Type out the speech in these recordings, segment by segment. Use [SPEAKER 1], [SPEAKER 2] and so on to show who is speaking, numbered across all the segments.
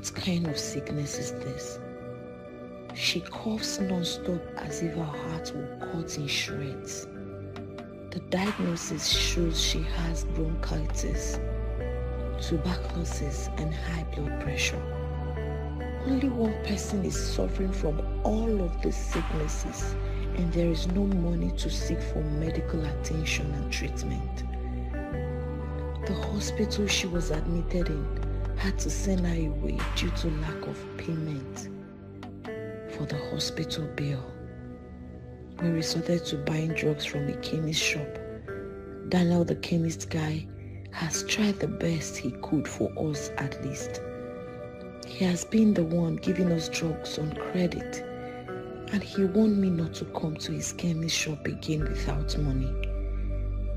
[SPEAKER 1] What kind of sickness is this? She coughs non-stop as if her heart will cut in shreds. The diagnosis shows she has bronchitis, tuberculosis, and high blood pressure. Only one person is suffering from all of these sicknesses, and there is no money to seek for medical attention and treatment. The hospital she was admitted in had to send her away due to lack of payment for the hospital bill. We resorted to buying drugs from a chemist shop. Daniel, the chemist guy, has tried the best he could for us at least. He has been the one giving us drugs on credit, and he warned me not to come to his chemist shop again without money.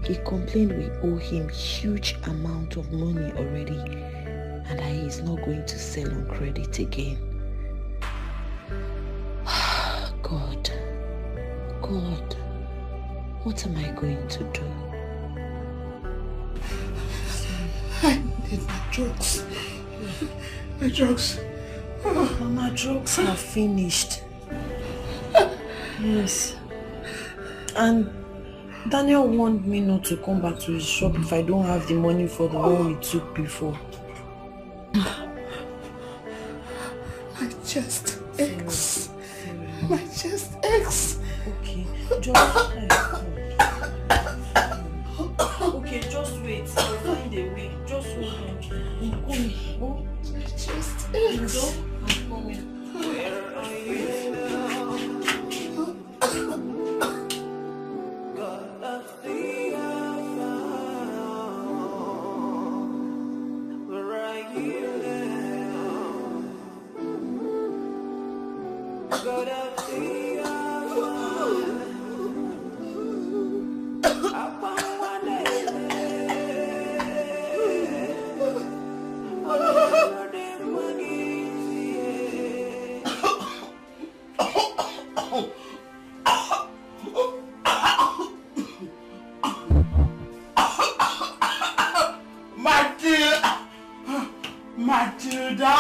[SPEAKER 1] He complained we owe him huge amount of money already and that he is not going to sell on credit again. God, what am I going to do?
[SPEAKER 2] I need my drugs. My drugs.
[SPEAKER 1] Mama, drugs have finished. Yes. And Daniel warned me not to come back to his shop if I don't have the money for the one we took before.
[SPEAKER 2] My chest aches. My chest aches.
[SPEAKER 1] Okay, just wait. I'll find a way. Just hold on. I'm coming. Oh,
[SPEAKER 2] my chest aches.
[SPEAKER 1] I'm coming. Where are you now? God of the unknown. Where are you now? God of the
[SPEAKER 2] Matilda!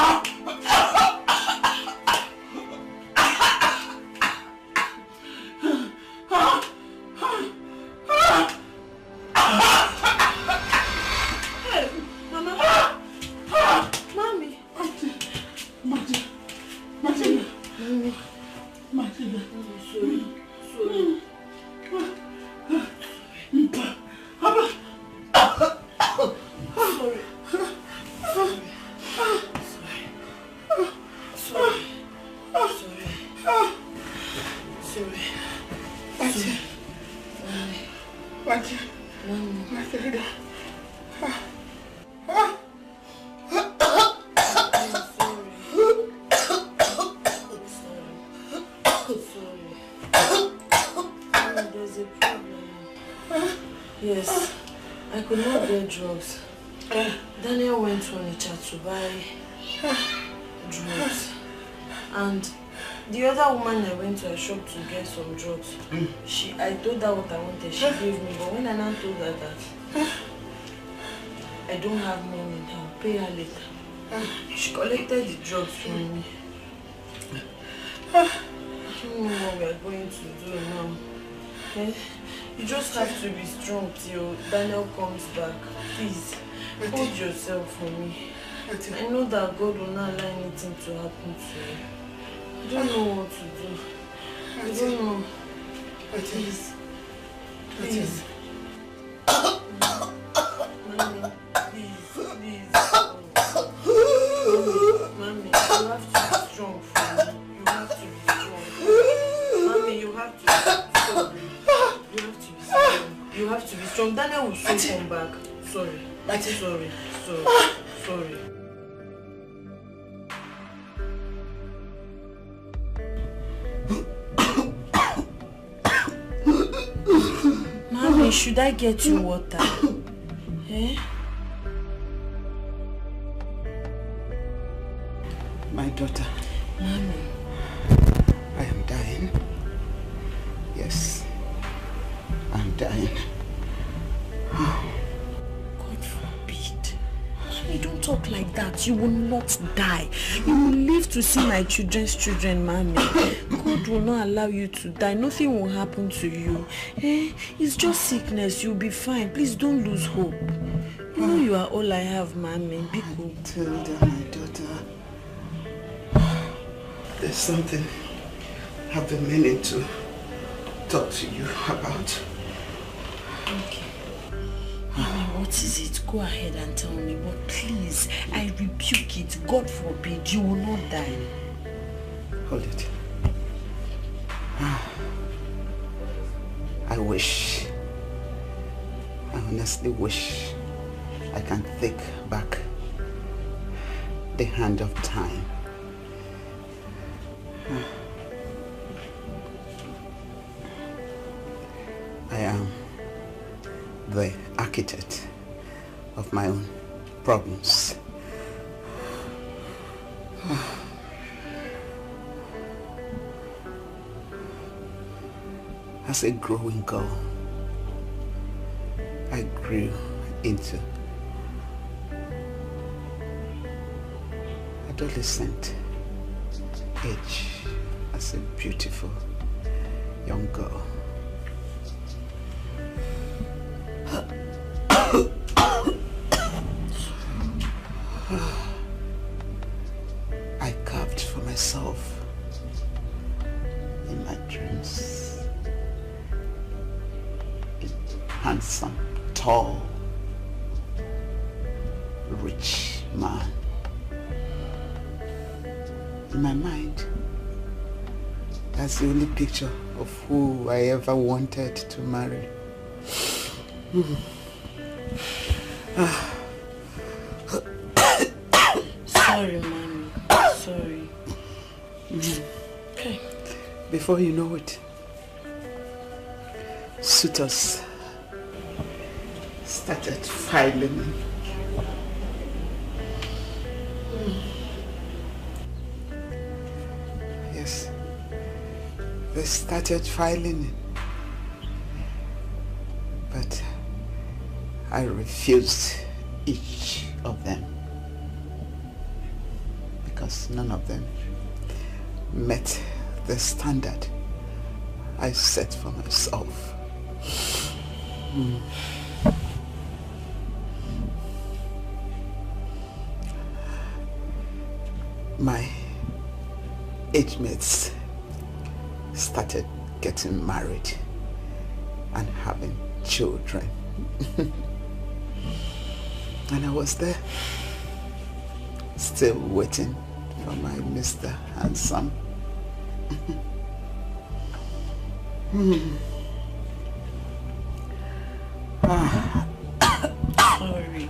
[SPEAKER 1] Yes, I could not get drugs. Daniel went to Onitsha to buy drugs. And the other woman I went to a shop to get some drugs, I told her what I wanted, she gave me. But when I now told her that I don't have money, I'll pay her later, she collected the drugs from me. I don't know what we are going to do now. Okay? You just have to be strong till Daniel comes back. Please, hold yourself for me. I know that God will not allow anything to happen to you. I don't know what to do. I don't know. Please. Please. Mommy, please. Mommy, you have to be strong for me. You have to be strong. Mommy, you have to be strong. You have to be strong. Daniel will soon come back. Sorry. Sorry. Mommy, should I get you water? Eh?
[SPEAKER 2] My daughter.
[SPEAKER 1] Mommy.
[SPEAKER 2] I am dying. Yes. I'm dying.
[SPEAKER 1] God forbid. Mommy, don't talk like that. you will not die. You will live to see my children's children, mommy. God will not allow you to die. Nothing will happen to you. It's just sickness. You'll be fine. Please don't lose hope. You know you are all I have, mommy. Be cool.
[SPEAKER 2] Matilda, my daughter. There's something I've been meaning to talk to you about.
[SPEAKER 1] Okay. Mommy, what is it? Go ahead and tell me. But please, I rebuke it. God forbid, you will not die.
[SPEAKER 2] Hold it. I wish, I honestly wish I can take back the hand of time. I am the architect of my own problems. As a growing girl, I grew into adolescent age as a beautiful young girl. I carved for myself in my dreams a handsome, tall, rich man. In my mind, that's the only picture of who I ever wanted to marry.
[SPEAKER 1] Sorry, mommy. Sorry. Okay.
[SPEAKER 2] Before you know it, suitors started filing in. Yes, they started filing in. But I refused each of them because none of them met the standard I set for myself. My age mates started getting married and having children. And I was there, still waiting for my Mr. Handsome.
[SPEAKER 1] Sorry.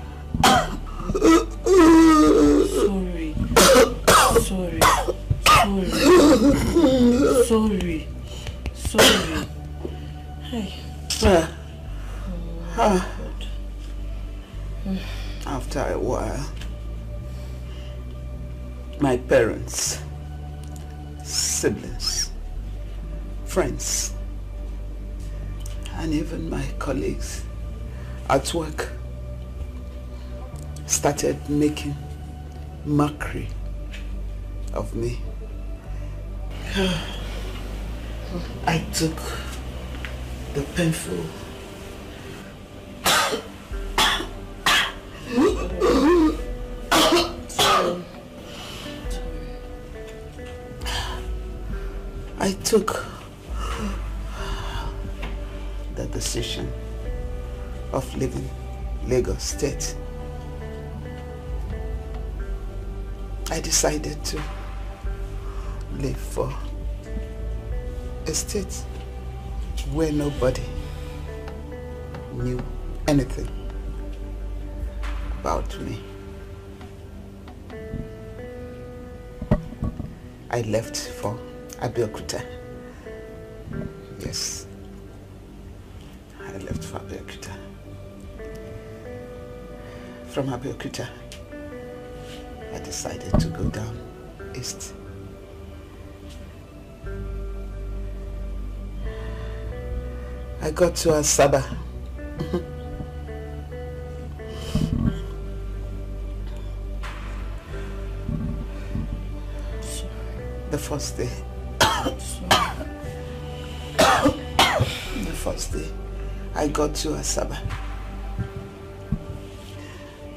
[SPEAKER 1] Sorry. Sorry. Sorry. Hey.
[SPEAKER 2] After a while, my parents, siblings, friends, and even my colleagues at work started making mockery of me. I took the painful I took the decision of leaving Lagos State. I decided to leave for a state where nobody knew anything about me. I left for Abeokuta. Yes, I left for Abeokuta. From Abeokuta, I decided to go down east. I got to Asaba. The first day. The first day I got to Asaba.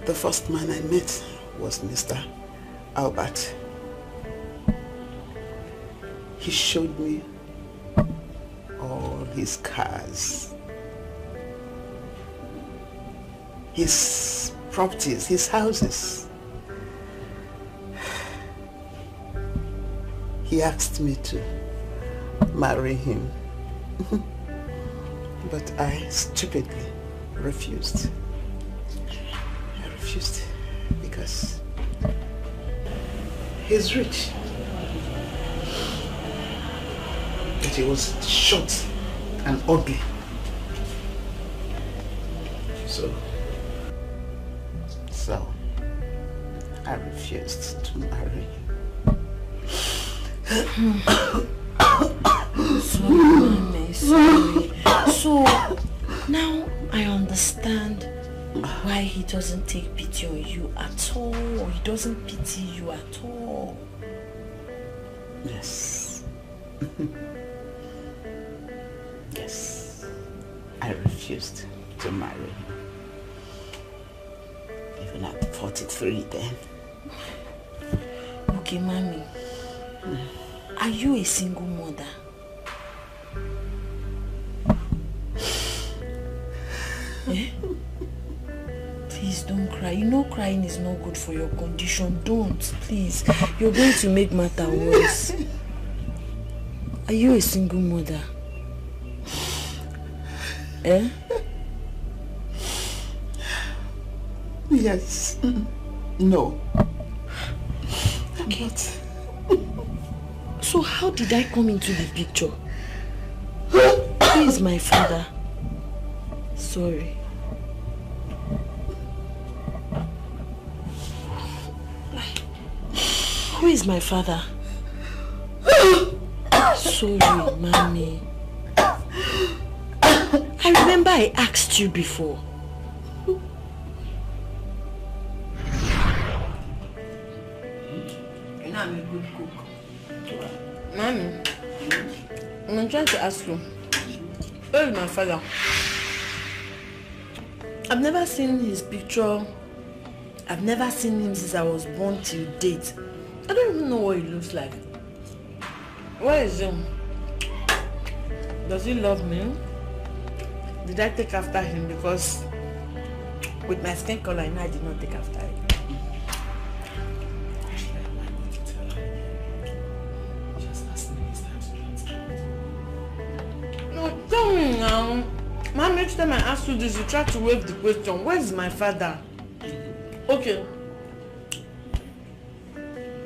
[SPEAKER 2] The first man I met was Mr. Albert. He showed me all his cars, his properties, his houses. He asked me to marry him, but I stupidly refused. I refused because he's rich. But he was short and ugly. So I refused to marry him.
[SPEAKER 1] Sorry, Mommy, sorry. So now I understand why he doesn't take pity on you at all, or he doesn't pity you at all.
[SPEAKER 2] Yes. Yes. I refused to marry him. Even at 43 then.
[SPEAKER 1] Okay, Mommy. Are you a single mother? Eh? Please don't cry. You know crying is not good for your condition. Don't, please. You're going to make matter worse. Are you a single mother? Eh?
[SPEAKER 2] Yes. No.
[SPEAKER 1] Okay. So how did I come into the picture? Who is my father? Sorry. Who is my father? Sorry, Mommy. I remember I asked you before.
[SPEAKER 3] You know I'm a good cook. Mommy, I'm trying to ask you, where is my father? I've never seen his picture. I've never seen him since I was born till date. I don't even know what he looks like. Where is he? Does he love me? Did I take after him? Because with my skin color, I know I did not take after him. No, tell me now. Mom, each time I ask you this, you try to waive the question. Where is my father? Okay.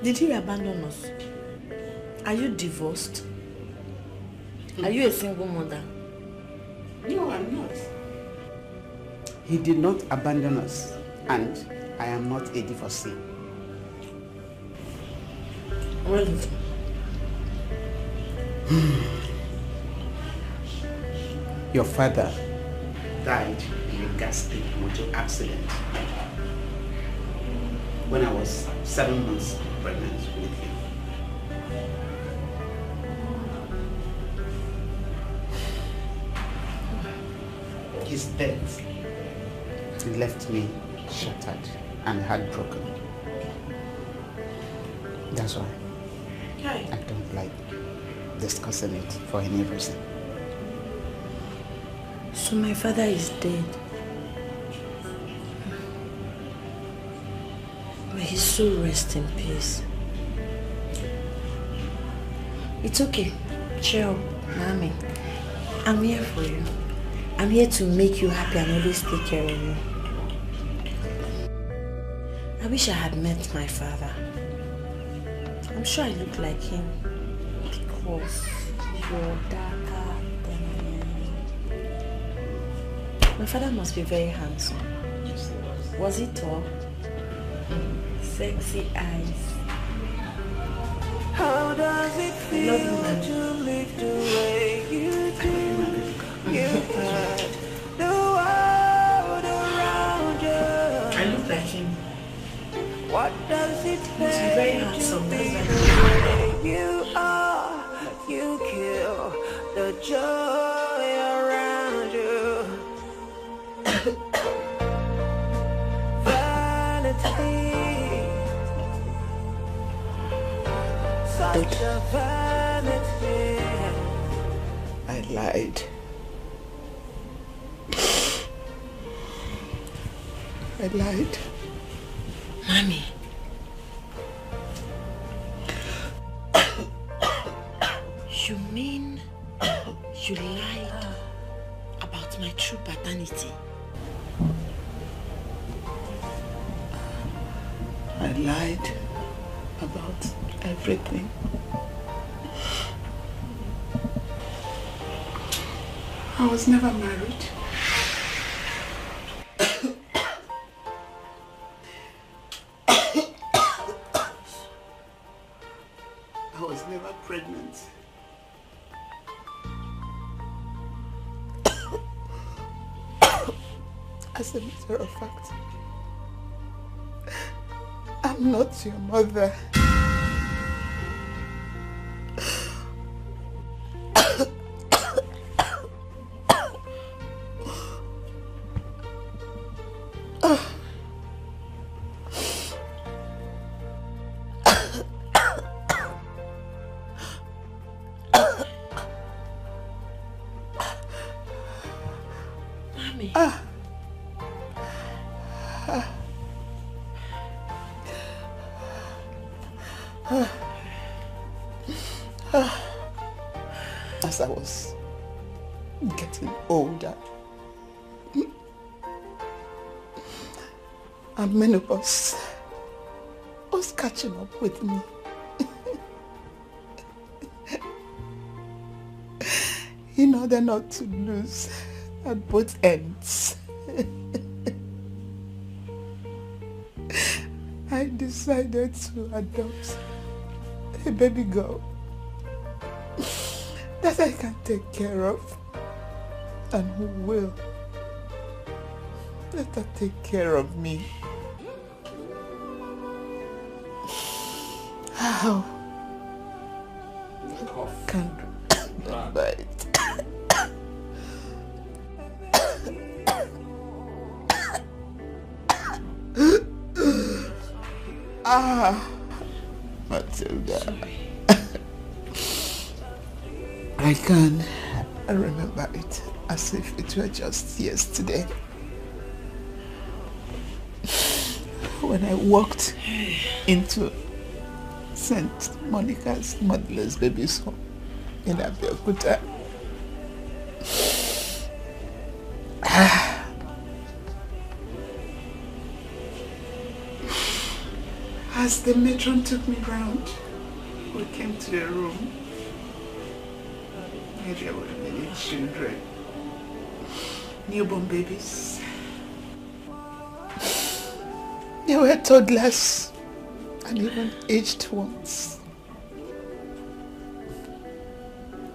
[SPEAKER 3] Did he abandon us? Are you divorced? Are you a single mother?
[SPEAKER 2] No, I'm not. He did not abandon us, and I am not a divorcee.
[SPEAKER 3] Where is he?
[SPEAKER 2] Your father died in a ghastly motor accident when I was 7 months pregnant with him. His death left me shattered and heartbroken. That's why I don't like discussing it for any reason.
[SPEAKER 1] So my father is dead. May his soul rest in peace. It's okay. Cheer up, Mommy. I'm here for you. I'm here to make you happy and always take care of you. I wish I had met my father. I'm sure I look like him because you're darker than I am. My father must be very handsome. Was he tall? Sexy eyes.
[SPEAKER 4] How does it feel to live the way you do? You had the world around you.
[SPEAKER 3] I look like him.
[SPEAKER 4] What does it
[SPEAKER 1] He's very
[SPEAKER 4] take to
[SPEAKER 1] handsome,
[SPEAKER 4] be
[SPEAKER 1] doesn't
[SPEAKER 4] the way you joy around you. Vanity, such a vanity.
[SPEAKER 2] I lied. I lied.
[SPEAKER 3] Mommy. You mean you lied about my true paternity?
[SPEAKER 2] I lied about everything. I was never married. I was never pregnant. As a matter of fact, I'm not your mother. As I was getting older, and menopause was catching up with me. In order not to lose at both ends, I decided to adopt a baby girl that I can take care of, and who will let her take care of me. How? Can't remember it. Matilda. I can remember it as if it were just yesterday. When I walked into St. Monica's motherless baby's home in Abeokuta. As the matron took me round, we came to a room where there were many children, newborn babies. There were toddlers and even aged ones.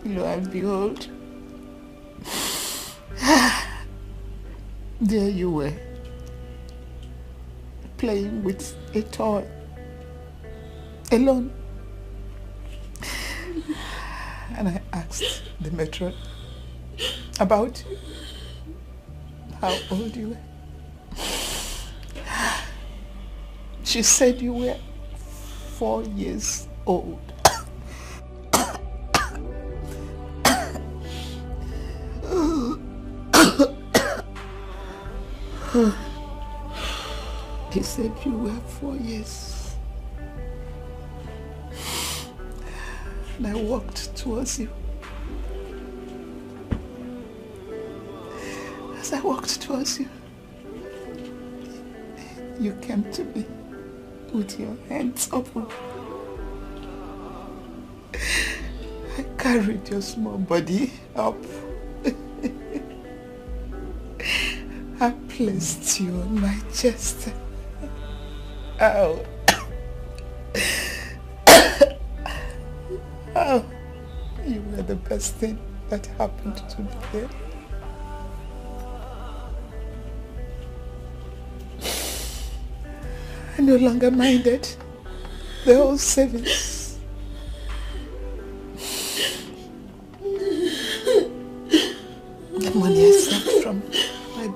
[SPEAKER 2] Lo and behold, there you were, playing with a toy, alone. And I asked the matron about you, how old you were. She said you were 4 years old. He said you were 4 years. And I walked towards you. As I walked towards you, you came to me with your hands open. I carried your small body up. I placed you on my chest. Oh. Oh. You were the best thing that happened to me there. I no longer minded the whole savings.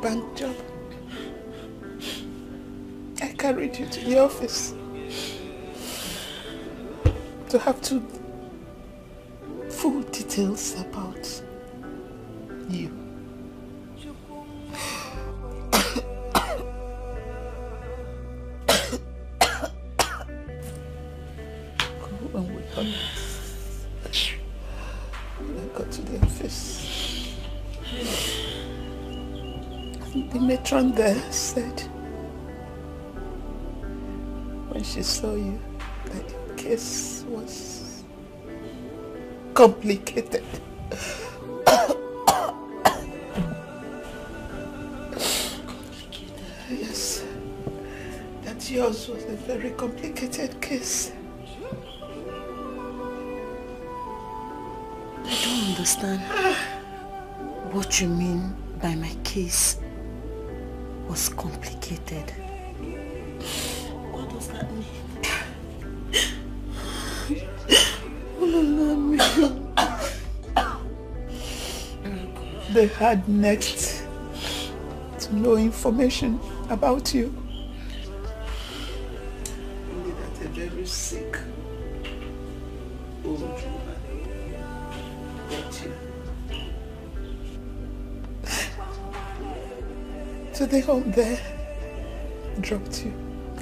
[SPEAKER 2] bank job. I carried you to the office to have two full details about you. When we got to the office, the matron there said when she saw you that your case was complicated. Yes, that yours was a very complicated case.
[SPEAKER 3] I don't understand what you mean by my case was complicated. What does that mean? What does that mean?
[SPEAKER 2] They had next to know information about you. Only that a very sick old woman brought you to the home there, dropped you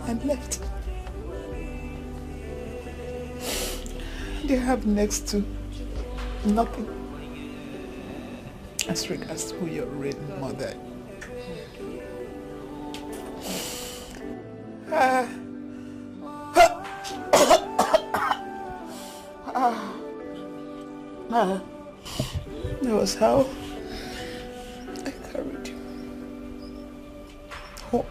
[SPEAKER 2] and left. They have next to nothing as regards who your real mother. That was how I carried you home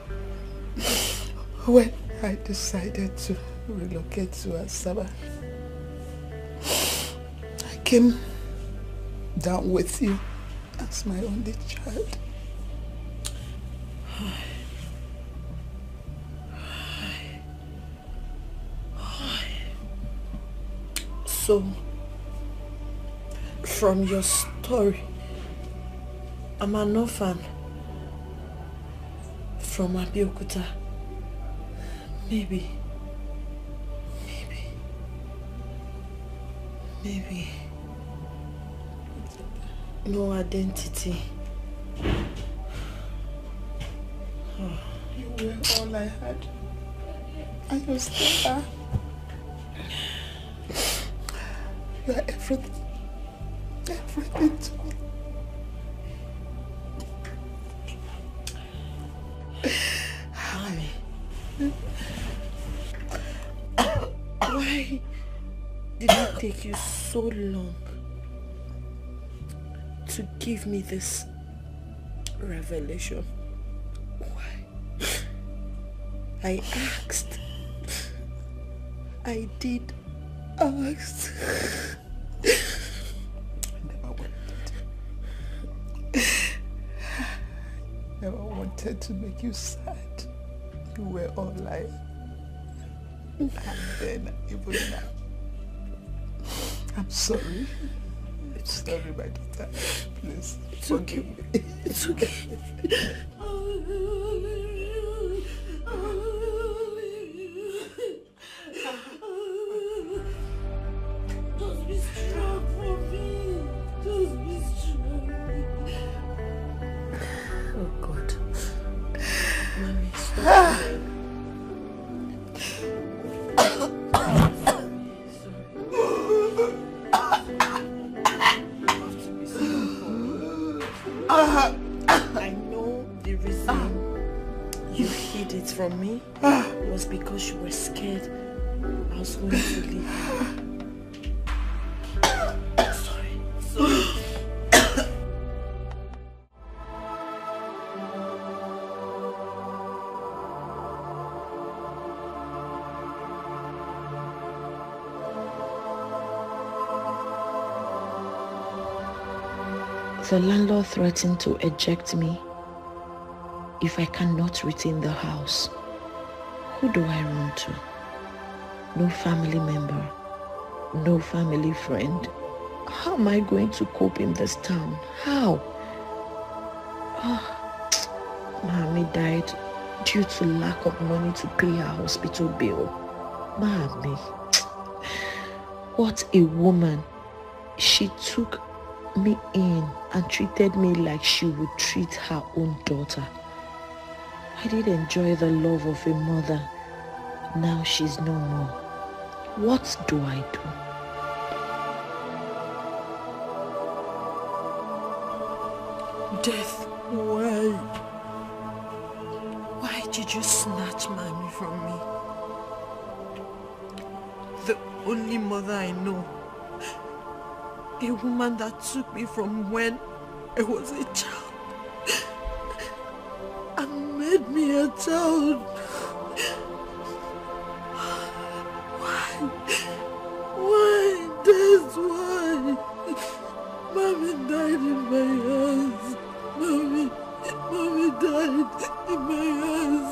[SPEAKER 2] when I decided to relocate to Asaba. I came down with you as my only child.
[SPEAKER 3] So, from your story, I'm an orphan from Abeokuta. Maybe. No identity.
[SPEAKER 2] You were all I had. And you still are. You are everything. Everything to me.
[SPEAKER 3] Mommy. Why did it take you so long to give me this revelation? Why? I asked. I did ask.
[SPEAKER 2] Never wanted to make you sad. You were all I. And then, even now, I'm sorry. It's sorry, my daughter. Please, forgive me.
[SPEAKER 3] It's okay. Just be strong for me. Just be strong. Oh God. Mommy, stop. I know the reason you hid it from me was because you were scared I was going to leave you. Sorry.
[SPEAKER 1] The landlord threatened to eject me if I cannot retain the house. Who do I run to? No family member, no family friend. How am I going to cope in this town? How? Mommy died due to lack of money to pay her hospital bill. Mommy, what a woman. She took me in and treated me like she would treat her own daughter. I did enjoy the love of a mother. Now she's no more. What do I do?
[SPEAKER 3] Death, why? Why did you snatch Mommy from me? The only mother I know. A woman that took me from when I was a child and made me a child. Why? That's why. Mommy died in my hands. Mommy died in my hands.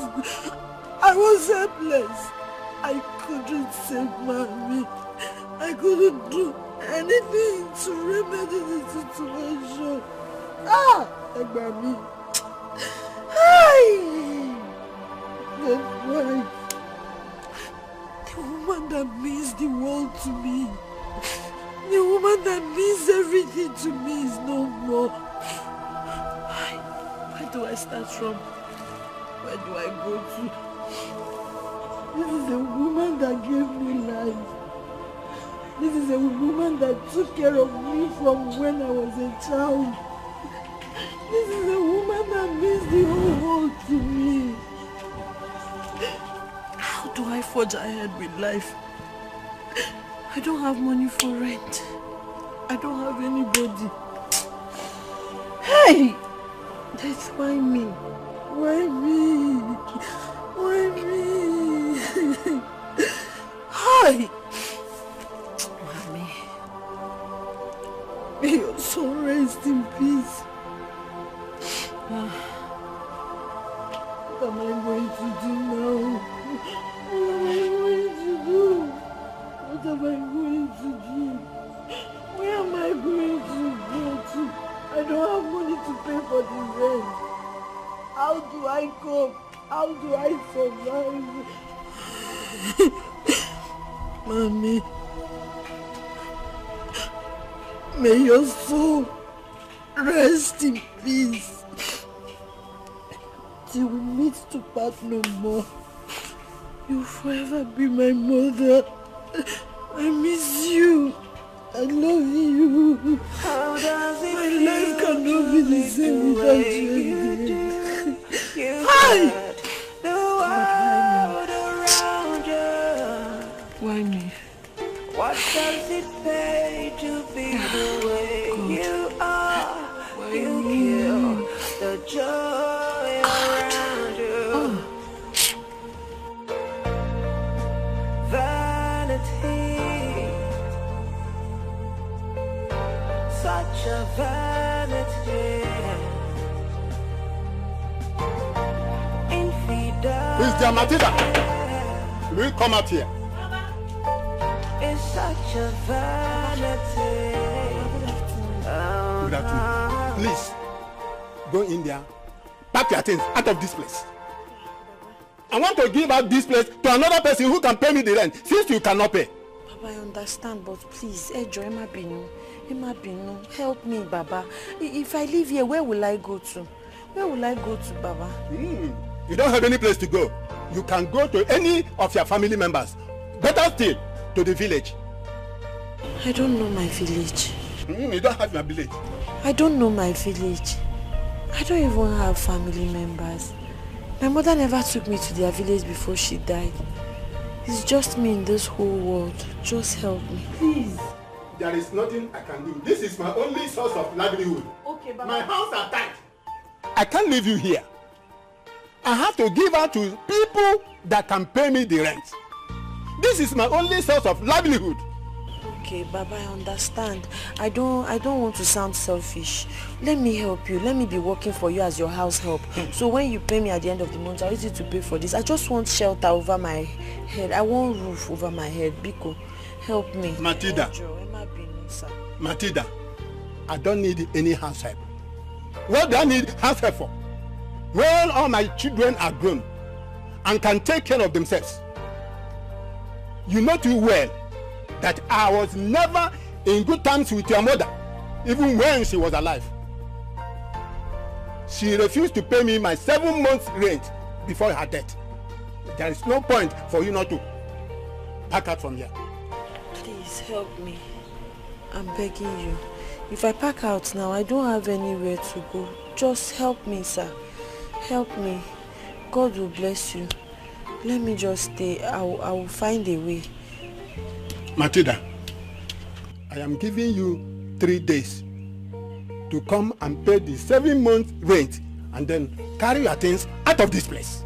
[SPEAKER 3] I was helpless. I couldn't save Mommy. I couldn't do anything to remedy the situation. Mommy. That's why. The woman that means the world to me, the woman that means everything to me is no more. Where do I start from? Where do I go to? This is a woman that gave me life. This is a woman that took care of me from when I was a child. This is a woman that means the whole world to me. How do I forge ahead with life? I don't have money for rent. I don't have anybody. Hey! That's why me. Why me? Why me? Hi! Mommy. May your soul rest in peace. What am I going to do now? What am I going to do? What am I going to do? Where am I going to go to? I don't have money to pay for the rent. How do I cope? How do I survive? Mommy, may your soul rest in peace. Till we meet to part no more. You'll forever be my mother. I miss you. I love you.
[SPEAKER 4] How does it
[SPEAKER 3] My life cannot be the same without you. Hi!
[SPEAKER 4] The world around you.
[SPEAKER 3] Why me?
[SPEAKER 4] What does it pay to be the way you are?
[SPEAKER 3] Why
[SPEAKER 4] You
[SPEAKER 3] me?
[SPEAKER 4] kill the joy around you. Vanity, such a vanity. Infidelity.
[SPEAKER 5] Who is there, Matilda? Will you come out here?
[SPEAKER 4] It's such a vanity.
[SPEAKER 5] Good afternoon. Please, go in there. Pack your things out of this place. I want to give out this place to another person who can pay me the rent, since you cannot pay.
[SPEAKER 3] Baba, I understand, but please, Emma Binu, help me, Baba. If I live here, where will I go to? Where will I go to, Baba?
[SPEAKER 5] You don't have any place to go. You can go to any of your family members. Better still, to the village.
[SPEAKER 3] I don't know my village.
[SPEAKER 5] You don't have your village.
[SPEAKER 3] I don't know my village. I don't even have family members. My mother never took me to their village before she died. It's just me in this whole world. Just help me, please.
[SPEAKER 5] There is nothing I can do. This is my only source of livelihood.
[SPEAKER 3] Okay, Baba.
[SPEAKER 5] My house are tight. I can't leave you here. I have to give out to people that can pay me the rent. This is my only source of livelihood.
[SPEAKER 3] Okay, Baba, I understand. I don't want to sound selfish. Let me help you. Let me be working for you as your house help. So when you pay me at the end of the month, I'll use it to pay for this. I just want shelter over my head. I want roof over my head. Biko, help me.
[SPEAKER 5] Matilda. Matilda, I don't need any house help. What do I need house help for? when all my children are grown and can take care of themselves. You know too well that I was never in good terms with your mother, even when she was alive. She refused to pay me my 7 months rent before her death. There is no point for you not to pack out from here.
[SPEAKER 3] Please help me. I'm begging you. If I pack out now, I don't have anywhere to go. Just help me, sir. Help me. God will bless you. Let me just stay. I will find a way.
[SPEAKER 5] Matilda, I am giving you 3 days to come and pay the 7 months rent and then carry your things out of this place.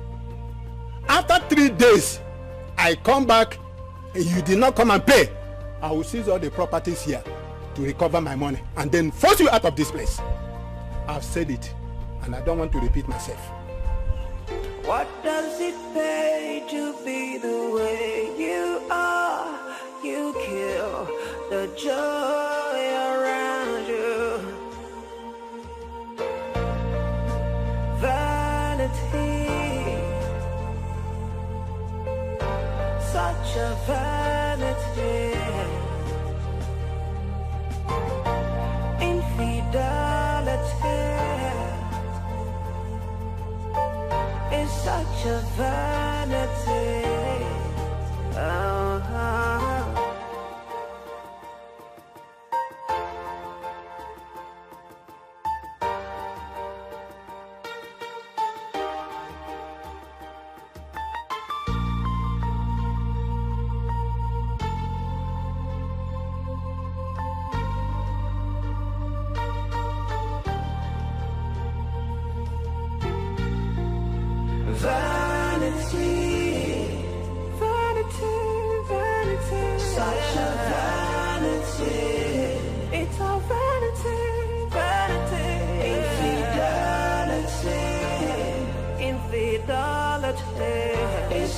[SPEAKER 5] After 3 days, I come back and you did not come and pay. I will seize all the properties here to recover my money and then force you out of this place. I've said it and I don't want to repeat myself.
[SPEAKER 4] What does it pay to be the way you are? You kill the joy around you. Vanity, such a vanity. Infidelity is such a vanity.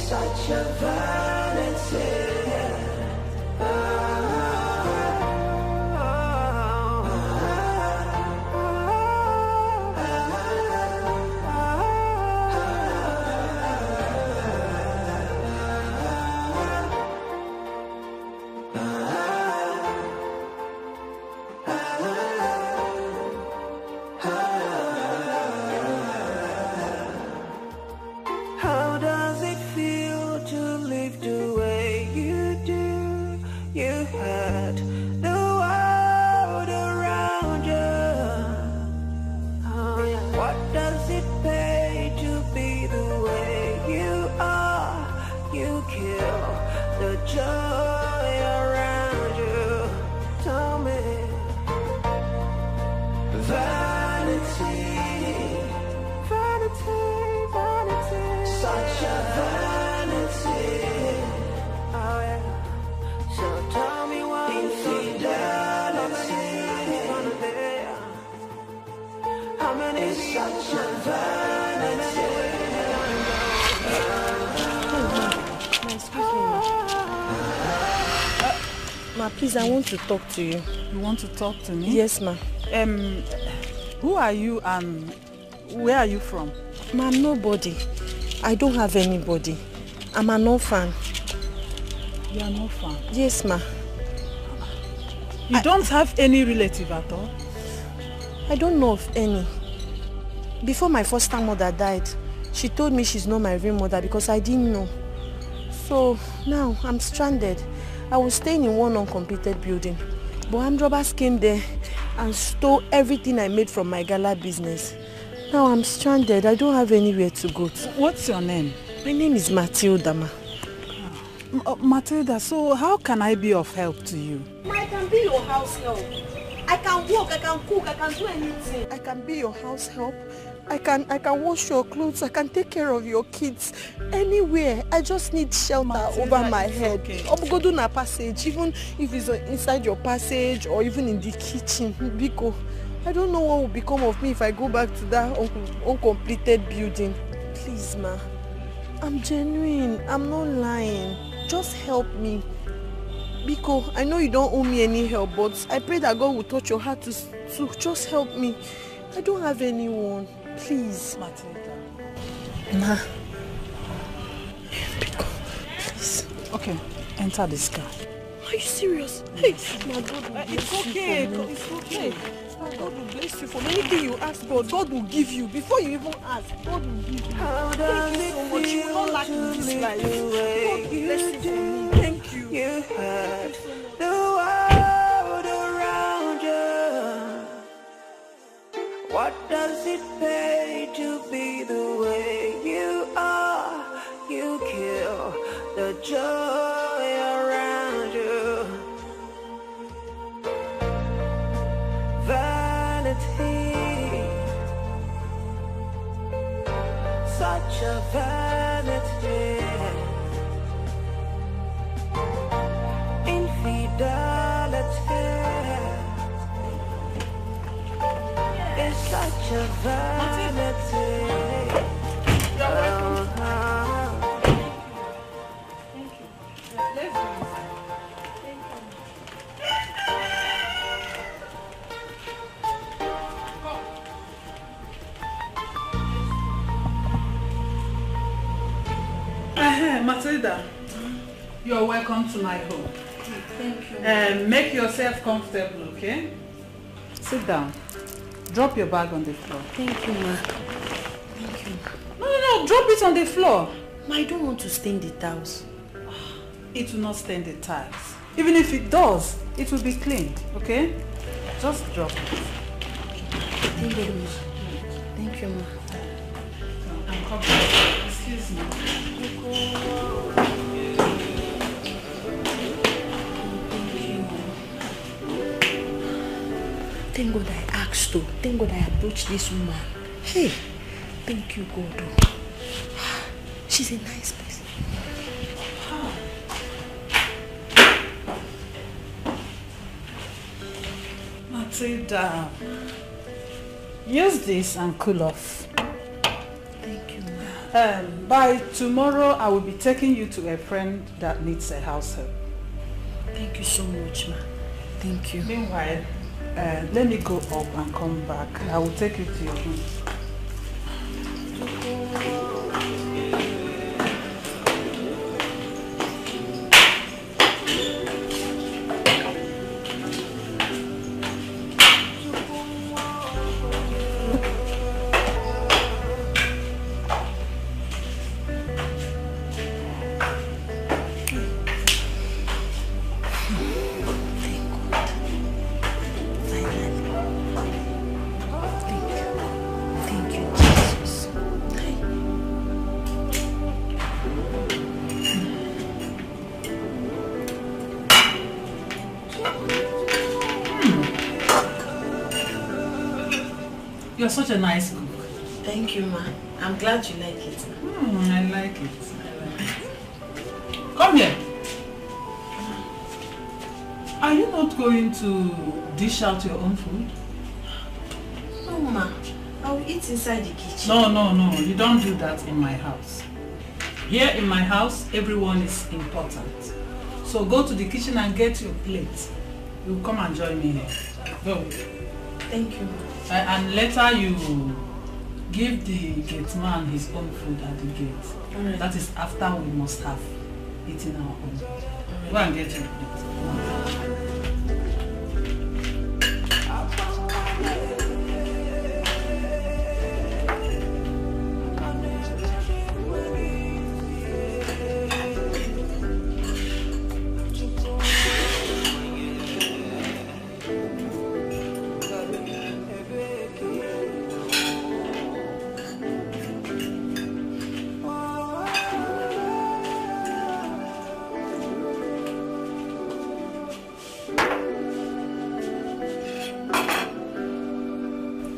[SPEAKER 4] Such a vanity.
[SPEAKER 3] Please, I want to talk to you.
[SPEAKER 2] You want to talk to me?
[SPEAKER 3] Yes, ma.
[SPEAKER 2] Who are you and where are you from?
[SPEAKER 3] Ma, I'm nobody. I don't have anybody. I'm an orphan.
[SPEAKER 2] You are an orphan?
[SPEAKER 3] Yes, ma.
[SPEAKER 2] You don't have any relative at all?
[SPEAKER 3] I don't know of any. Before my foster mother died, she told me she's not my real mother because I didn't know. So now I'm stranded. I was staying in one uncompleted building, but armed robbers came there and stole everything I made from my gala business. Now I'm stranded. I don't have anywhere to go to.
[SPEAKER 2] What's your name?
[SPEAKER 3] My name is Matilda, ma.
[SPEAKER 2] Matilda, so how can I be of help to you?
[SPEAKER 3] I can be your house help. I can walk, I can cook, I can do anything. I can be your house help. I can wash your clothes, I can take care of your kids. Anywhere. I just need shelter Matilda, over my head. Okay. Go to na passage, even if it's inside your passage or even in the kitchen. Biko, I don't know what will become of me if I go back to that uncompleted building. Please, ma. I'm genuine. I'm not lying. Just help me. Biko, I know you don't owe me any help, but I pray that God will touch your heart to just help me. I don't have anyone. Please.
[SPEAKER 2] Matilda.
[SPEAKER 3] Ma. Please.
[SPEAKER 2] Okay, enter this car.
[SPEAKER 3] Are you serious? Hey, my God will
[SPEAKER 2] It's
[SPEAKER 3] bless
[SPEAKER 2] okay,
[SPEAKER 3] you for me.
[SPEAKER 2] it's okay.
[SPEAKER 3] God will bless you for me. Anything you ask God will give you. Before you even ask, God will give you. Thank you so much. You will not lack in this life. God will bless you for me. Thank you.
[SPEAKER 4] You had the world around you. What does it pay to be the way you are? You kill the joy around you. Vanity, such a vanity. Infidelity is such a vanity.
[SPEAKER 3] You're welcome.
[SPEAKER 2] Thank you. Let's go inside.
[SPEAKER 3] Thank you.
[SPEAKER 2] Matilda, you're welcome to my home.
[SPEAKER 3] Thank you.
[SPEAKER 2] Make yourself comfortable, okay? Sit down. Drop your bag on the floor.
[SPEAKER 3] Thank you, ma. Thank you.
[SPEAKER 2] No, drop it on the floor.
[SPEAKER 3] Ma, I don't want to stain the towels.
[SPEAKER 2] It will not stain the tiles. Even if it does, it will be cleaned, okay? Just drop it.
[SPEAKER 3] Thank you very much. Thank you, ma.
[SPEAKER 2] I'm coming. Excuse me.
[SPEAKER 3] Thank God I asked her. Thank God I approached this woman. Hey, thank you, God. She's a nice person.
[SPEAKER 2] Matilda, use this and cool off.
[SPEAKER 3] Thank you, ma.
[SPEAKER 2] By tomorrow, I will be taking you to a friend that needs a house help.
[SPEAKER 3] Thank you so much, ma. Thank you.
[SPEAKER 2] Meanwhile, let me go up and come back. I will take you to your room. You're such a nice cook.
[SPEAKER 3] Thank you, ma. I'm glad you like it.
[SPEAKER 2] I like it. Come here. Are you not going to dish out your own food?
[SPEAKER 3] No, ma. I will eat inside the kitchen.
[SPEAKER 2] No. You don't do that in my house. Here in my house, everyone is important. So go to the kitchen and get your plate. You come and join me here. Go.
[SPEAKER 3] Thank you.
[SPEAKER 2] And later you give the gate man his own food at the gate.
[SPEAKER 3] Alright.
[SPEAKER 2] That is after we must have eaten our own.
[SPEAKER 3] Alright.
[SPEAKER 2] Go and get your plate.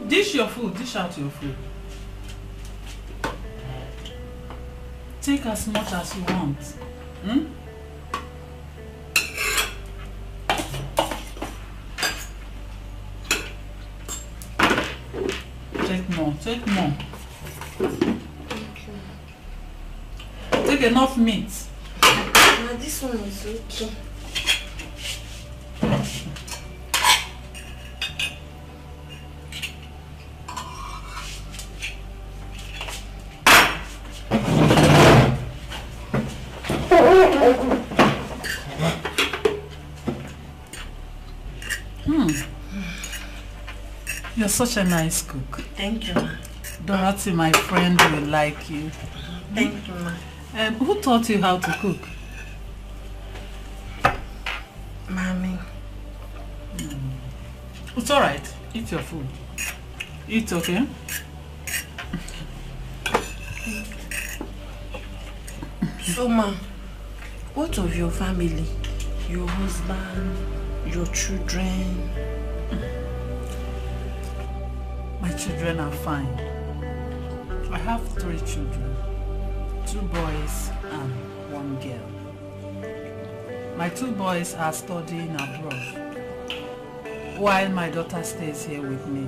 [SPEAKER 2] Dish your food, dish out your food. Take as much as you want. Take more, take more.
[SPEAKER 3] Thank you.
[SPEAKER 2] Take enough meat.
[SPEAKER 3] Ma, this one is okay.
[SPEAKER 2] You're such a nice cook.
[SPEAKER 3] Thank you, ma.
[SPEAKER 2] Dorothy, my friend, will like you.
[SPEAKER 3] Thank you, ma.
[SPEAKER 2] Who taught you how to cook?
[SPEAKER 3] Mommy.
[SPEAKER 2] It's alright. Eat your food. Eat, okay?
[SPEAKER 3] So, ma, what of your family? Your husband, your children?
[SPEAKER 2] My children are fine. I have 3 children. 2 boys and 1 girl. My 2 boys are studying abroad, while my daughter stays here with me.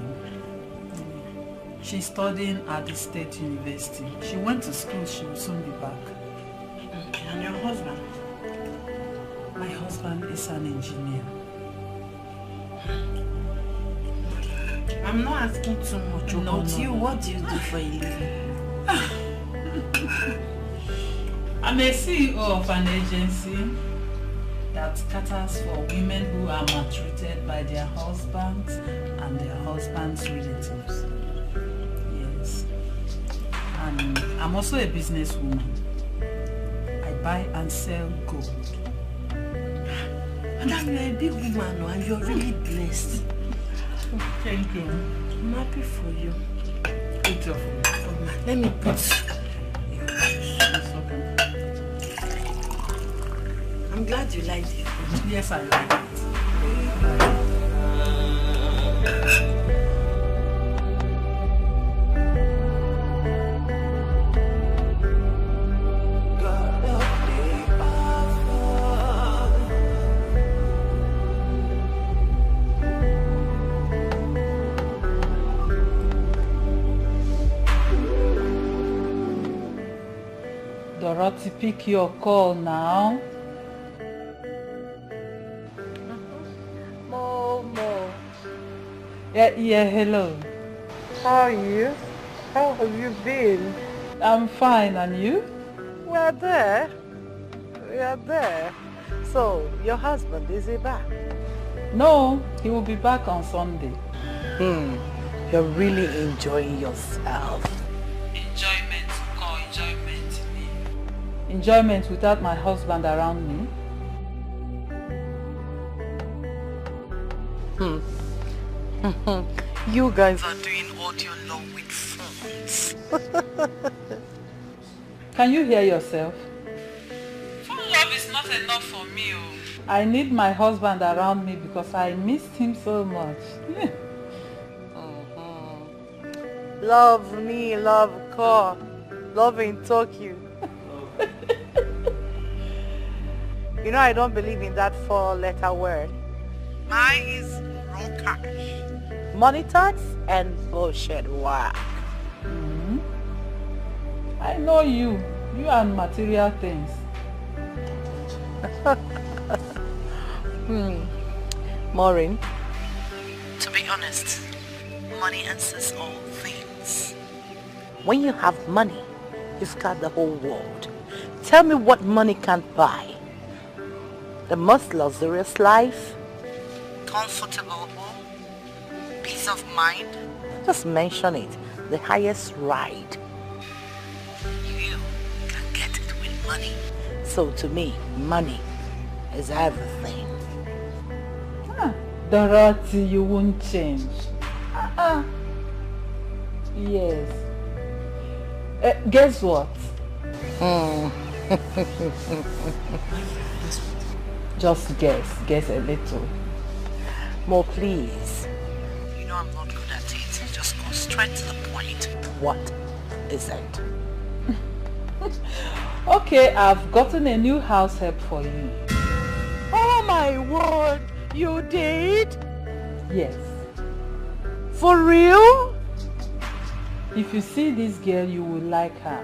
[SPEAKER 2] She's studying at the State University. She went to school, she will soon be back.
[SPEAKER 3] And your husband?
[SPEAKER 2] My husband is an engineer.
[SPEAKER 3] I'm not asking too much about you. What do you do for a living?
[SPEAKER 2] I'm a CEO of an agency that caters for women who are maltreated by their husbands and their husbands' relatives. Yes. And I'm also a businesswoman. I buy and sell gold.
[SPEAKER 3] Madam, you're a big woman and you're really blessed.
[SPEAKER 2] Thank you.
[SPEAKER 3] I'm happy for you.
[SPEAKER 2] Eat your food.
[SPEAKER 3] Let me put...
[SPEAKER 2] It's okay.
[SPEAKER 3] I'm glad you like the food.
[SPEAKER 2] Yes, I like it. Dorothy, pick your call now.
[SPEAKER 6] Momo.
[SPEAKER 2] Yeah, hello.
[SPEAKER 6] How are you? How have you been?
[SPEAKER 2] I'm fine, and you?
[SPEAKER 6] We are there. So, your husband, is he back?
[SPEAKER 2] No, he will be back on Sunday.
[SPEAKER 6] You're really enjoying yourself.
[SPEAKER 2] Enjoyment, call enjoyment. Enjoyment without my husband around me?
[SPEAKER 6] You guys are doing audio love with phones.
[SPEAKER 2] Can you hear yourself? Phone love is not enough for me. I need my husband around me because I missed him so much.
[SPEAKER 6] Love me, love call, love in Tokyo. You know I don't believe in that 4-letter word. Mine is wrong cash. Money talks and bullshit work.
[SPEAKER 2] I know you and material things.
[SPEAKER 6] Maureen, to be honest, money answers all things. When you have money, you've got the whole world. Tell me what money can't buy. The most luxurious life, comfortable home, peace of mind. Just mention it, the highest ride. You can get it with money. So to me, money is everything.
[SPEAKER 2] Dorothy, you won't change. Yes. Guess what? Just guess a little.
[SPEAKER 6] More please. You know I'm not good at it. Just go straight to the point. What is it?
[SPEAKER 2] Okay, I've gotten a new house help for you.
[SPEAKER 6] Oh my word! You did?
[SPEAKER 2] Yes.
[SPEAKER 6] For real?
[SPEAKER 2] If you see this girl, you will like her.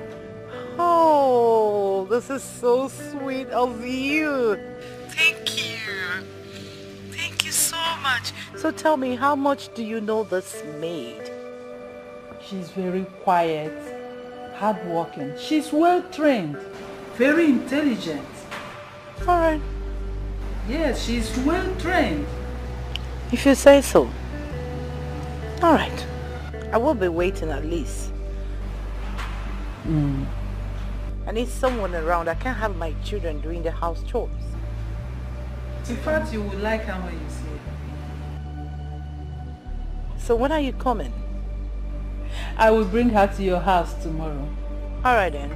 [SPEAKER 6] Oh, this is so sweet of you. Thank you. Thank you so much. So tell me, how much do you know this maid?
[SPEAKER 2] She's very quiet, hardworking. She's well trained, very intelligent.
[SPEAKER 6] Alright.
[SPEAKER 2] Yes, she's well trained.
[SPEAKER 6] If you say so. Alright. I will be waiting at least. I need someone around. I can't have my children doing the house chores.
[SPEAKER 2] In fact, you would like her when you see her.
[SPEAKER 6] So when are you coming?
[SPEAKER 2] I will bring her to your house tomorrow.
[SPEAKER 6] Alright then.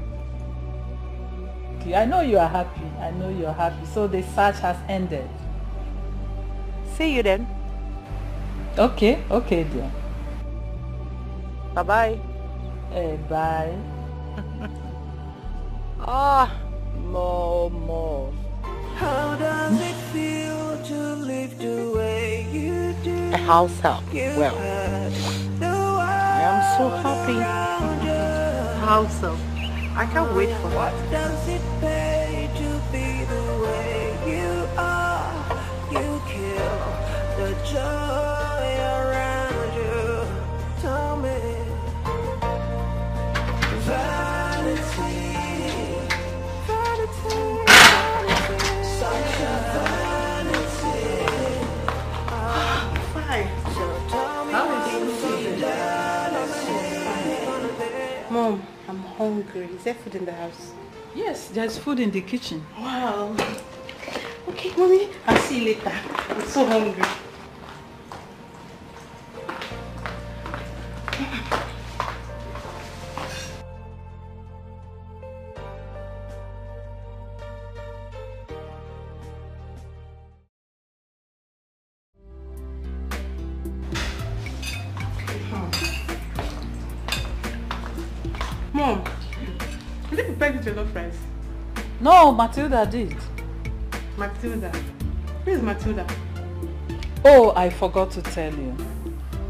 [SPEAKER 2] Okay, I know you are happy. I know you're happy. So the search has ended.
[SPEAKER 6] See you then.
[SPEAKER 2] Okay, okay dear.
[SPEAKER 6] Bye-bye.
[SPEAKER 2] Bye.
[SPEAKER 6] More.
[SPEAKER 4] How does it feel to live the way you do?
[SPEAKER 6] A house help. Well, I am so happy. House help. I can't wait for
[SPEAKER 4] What
[SPEAKER 6] that.
[SPEAKER 4] does it pay to be the way you are? You kill the joy around you. Tell me, vanity, such a vanity.
[SPEAKER 6] Fine.
[SPEAKER 4] So tell me,
[SPEAKER 2] How is
[SPEAKER 6] Mom, I'm hungry. Is there food in the house?
[SPEAKER 2] Yes, there's food in the kitchen.
[SPEAKER 6] Wow. Okay, Mommy. I'll see you later. I'm so hungry. Mom, did you prepare the jollof rice?
[SPEAKER 2] No, Matilda did.
[SPEAKER 6] Matilda. Who is Matilda?
[SPEAKER 2] Oh, I forgot to tell you.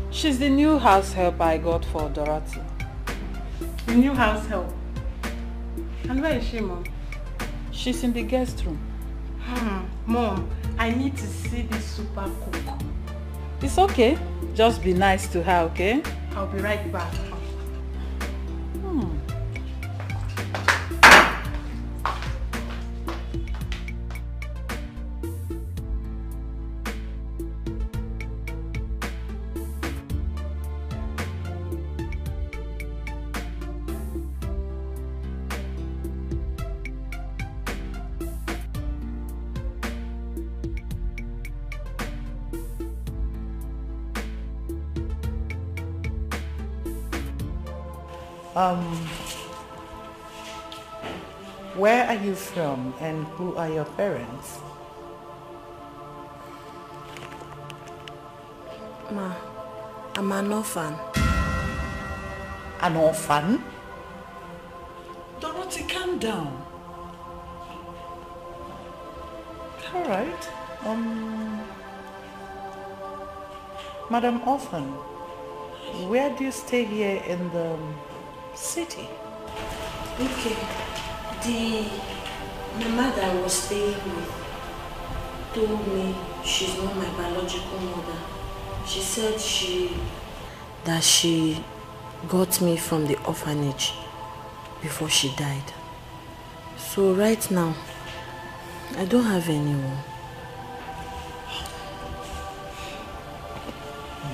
[SPEAKER 2] She's the new house help I got for Dorothy.
[SPEAKER 6] The new house help. And where is she, Mom?
[SPEAKER 2] She's in the guest room.
[SPEAKER 6] Mom, I need to see this super cook.
[SPEAKER 2] It's okay. Just be nice to her, okay?
[SPEAKER 6] I'll be right back.
[SPEAKER 7] Where are you from and who are your parents?
[SPEAKER 3] Ma, I'm an orphan.
[SPEAKER 7] An orphan?
[SPEAKER 2] Dorothy, calm down.
[SPEAKER 7] All right. Madam Orphan, where do you stay here in the city?
[SPEAKER 3] Okay. The mama that I was staying with told me she's not my biological mother. She said she got me from the orphanage before she died. So right now, I don't have anyone.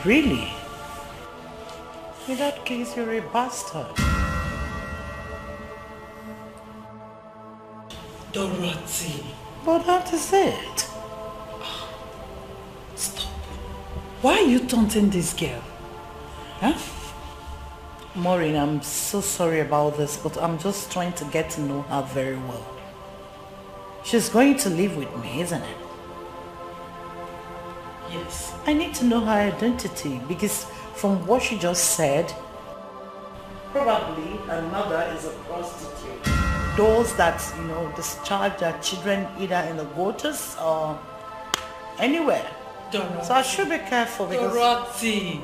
[SPEAKER 7] Really? In that case, you're a bastard.
[SPEAKER 2] Dorothy.
[SPEAKER 7] But that is it.
[SPEAKER 2] Stop. Why are you taunting this girl? Huh?
[SPEAKER 7] Maureen, I'm so sorry about this, but I'm just trying to get to know her very well. She's going to live with me, isn't it?
[SPEAKER 2] Yes.
[SPEAKER 7] I need to know her identity because from what she just said, probably her mother is a prostitute. Those that, discharge their children either in the gutters or anywhere.
[SPEAKER 2] Dorothy.
[SPEAKER 7] So I should be careful because...
[SPEAKER 2] Dorothy,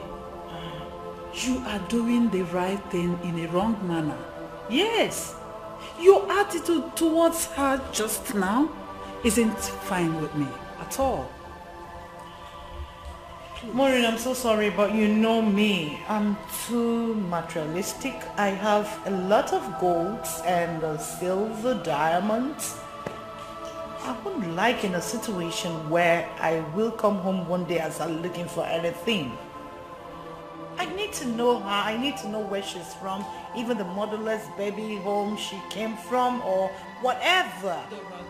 [SPEAKER 2] you are doing the right thing in a wrong manner. Yes. Your attitude towards her just now isn't fine with me at all.
[SPEAKER 7] Maureen, I'm so sorry, but you know me. I'm too materialistic. I have a lot of golds and silver, diamonds. I wouldn't like in a situation where I will come home one day and start looking for anything. I need to know her. I need to know where she's from, even the motherless baby home she came from or whatever.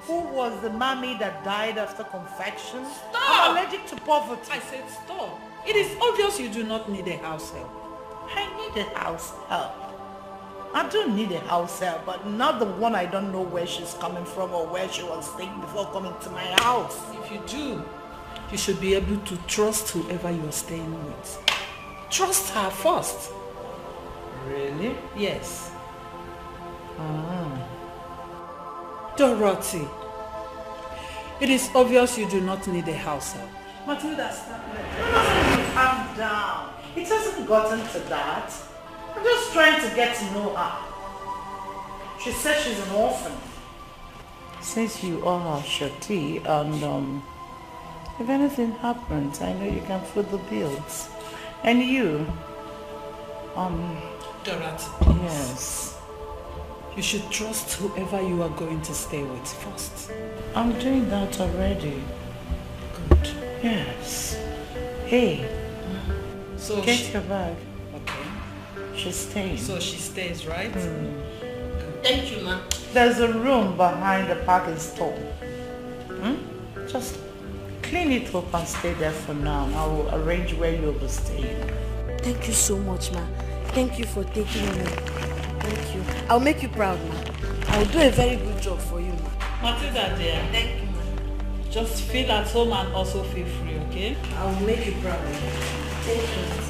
[SPEAKER 7] Who was the mommy that died after confection?
[SPEAKER 3] Stop!
[SPEAKER 7] I'm allergic to poverty.
[SPEAKER 3] I said stop. It is obvious you do not need a house help.
[SPEAKER 7] I need a house help. I do need a house help, but not the one I don't know where she's coming from or where she was staying before coming to my house.
[SPEAKER 3] If you do, you should be able to trust whoever you're staying with. Trust her first.
[SPEAKER 7] Really?
[SPEAKER 3] Yes. Dorothy, it is obvious you do not need a house help.
[SPEAKER 7] Matilda, stop it. Calm down. It hasn't gotten to that. I'm just trying to get to know her. She says she's an orphan. Since you are her shorty and if anything happens, I know you can foot the bills. And you,
[SPEAKER 3] Dorothy, please.
[SPEAKER 7] yes.
[SPEAKER 3] You should trust whoever you are going to stay with first.
[SPEAKER 7] I'm doing that already.
[SPEAKER 3] Good.
[SPEAKER 7] Yes. Hey,
[SPEAKER 3] So
[SPEAKER 7] get your bag.
[SPEAKER 3] Okay.
[SPEAKER 7] She's staying.
[SPEAKER 3] So she stays, right? Thank you, ma'am.
[SPEAKER 7] There's a room behind the parking stall. Just clean it up and stay there for now. I will arrange where you'll be staying.
[SPEAKER 8] Thank you so much, ma. Thank you for taking me. Thank you. I'll make you proud, ma. I'll do a very good job for you, ma.
[SPEAKER 3] Matilda, dear.
[SPEAKER 8] Thank you, ma.
[SPEAKER 3] Just feel at home and also feel free, okay?
[SPEAKER 8] I'll make you proud. Thank you.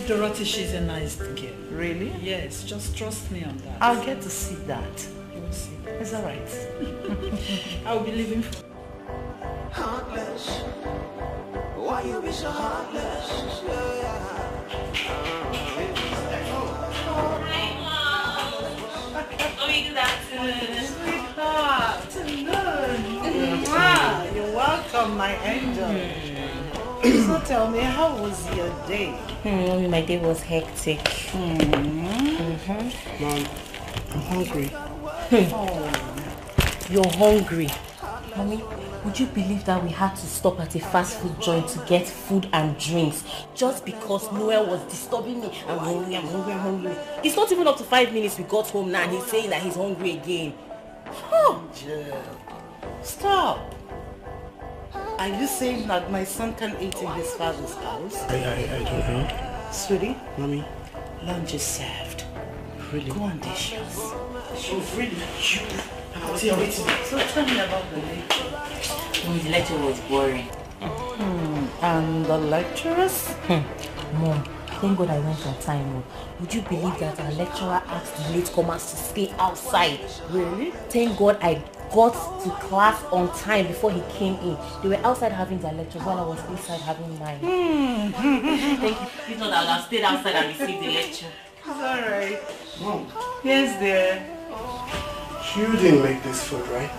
[SPEAKER 3] Dorothy, she's a nice girl.
[SPEAKER 7] Really?
[SPEAKER 3] Yes, just trust me on that.
[SPEAKER 7] I'll get to see that.
[SPEAKER 3] You will see.
[SPEAKER 7] It's alright.
[SPEAKER 3] I'll be leaving.
[SPEAKER 4] Heartless. Why you be so heartless?
[SPEAKER 7] You're welcome, my angel. So tell me, how was your day?
[SPEAKER 9] My day was hectic.
[SPEAKER 5] Mom, I'm hungry.
[SPEAKER 9] You're hungry. Mommy, would you believe that we had to stop at a fast food joint to get food and drinks just because Noel was disturbing me? I'm hungry, I'm hungry, I'm hungry. It's not even up to 5 minutes we got home now and he's saying that he's hungry again.
[SPEAKER 7] Angel, stop. Are you saying that my son can eat in his father's house?
[SPEAKER 5] I don't know.
[SPEAKER 7] Sweetie,
[SPEAKER 5] Mommy.
[SPEAKER 7] lunch is served.
[SPEAKER 5] Really?
[SPEAKER 7] Go on, dishes.
[SPEAKER 5] Oh, really?
[SPEAKER 7] So tell me about the lecture.
[SPEAKER 9] The lecture was boring.
[SPEAKER 7] And the lecturers?
[SPEAKER 9] Mom, thank God I went on time. Would you believe that our lecturer asked the latecomers to stay outside?
[SPEAKER 7] Really?
[SPEAKER 9] Thank God I got to class on time before he came in. They were outside having their lectures while I was inside having mine. Thank you. If not, I would have stayed outside and received the lecture.
[SPEAKER 7] It's alright.
[SPEAKER 5] Mom,
[SPEAKER 7] Yes, dear.
[SPEAKER 5] you didn't make this food, right?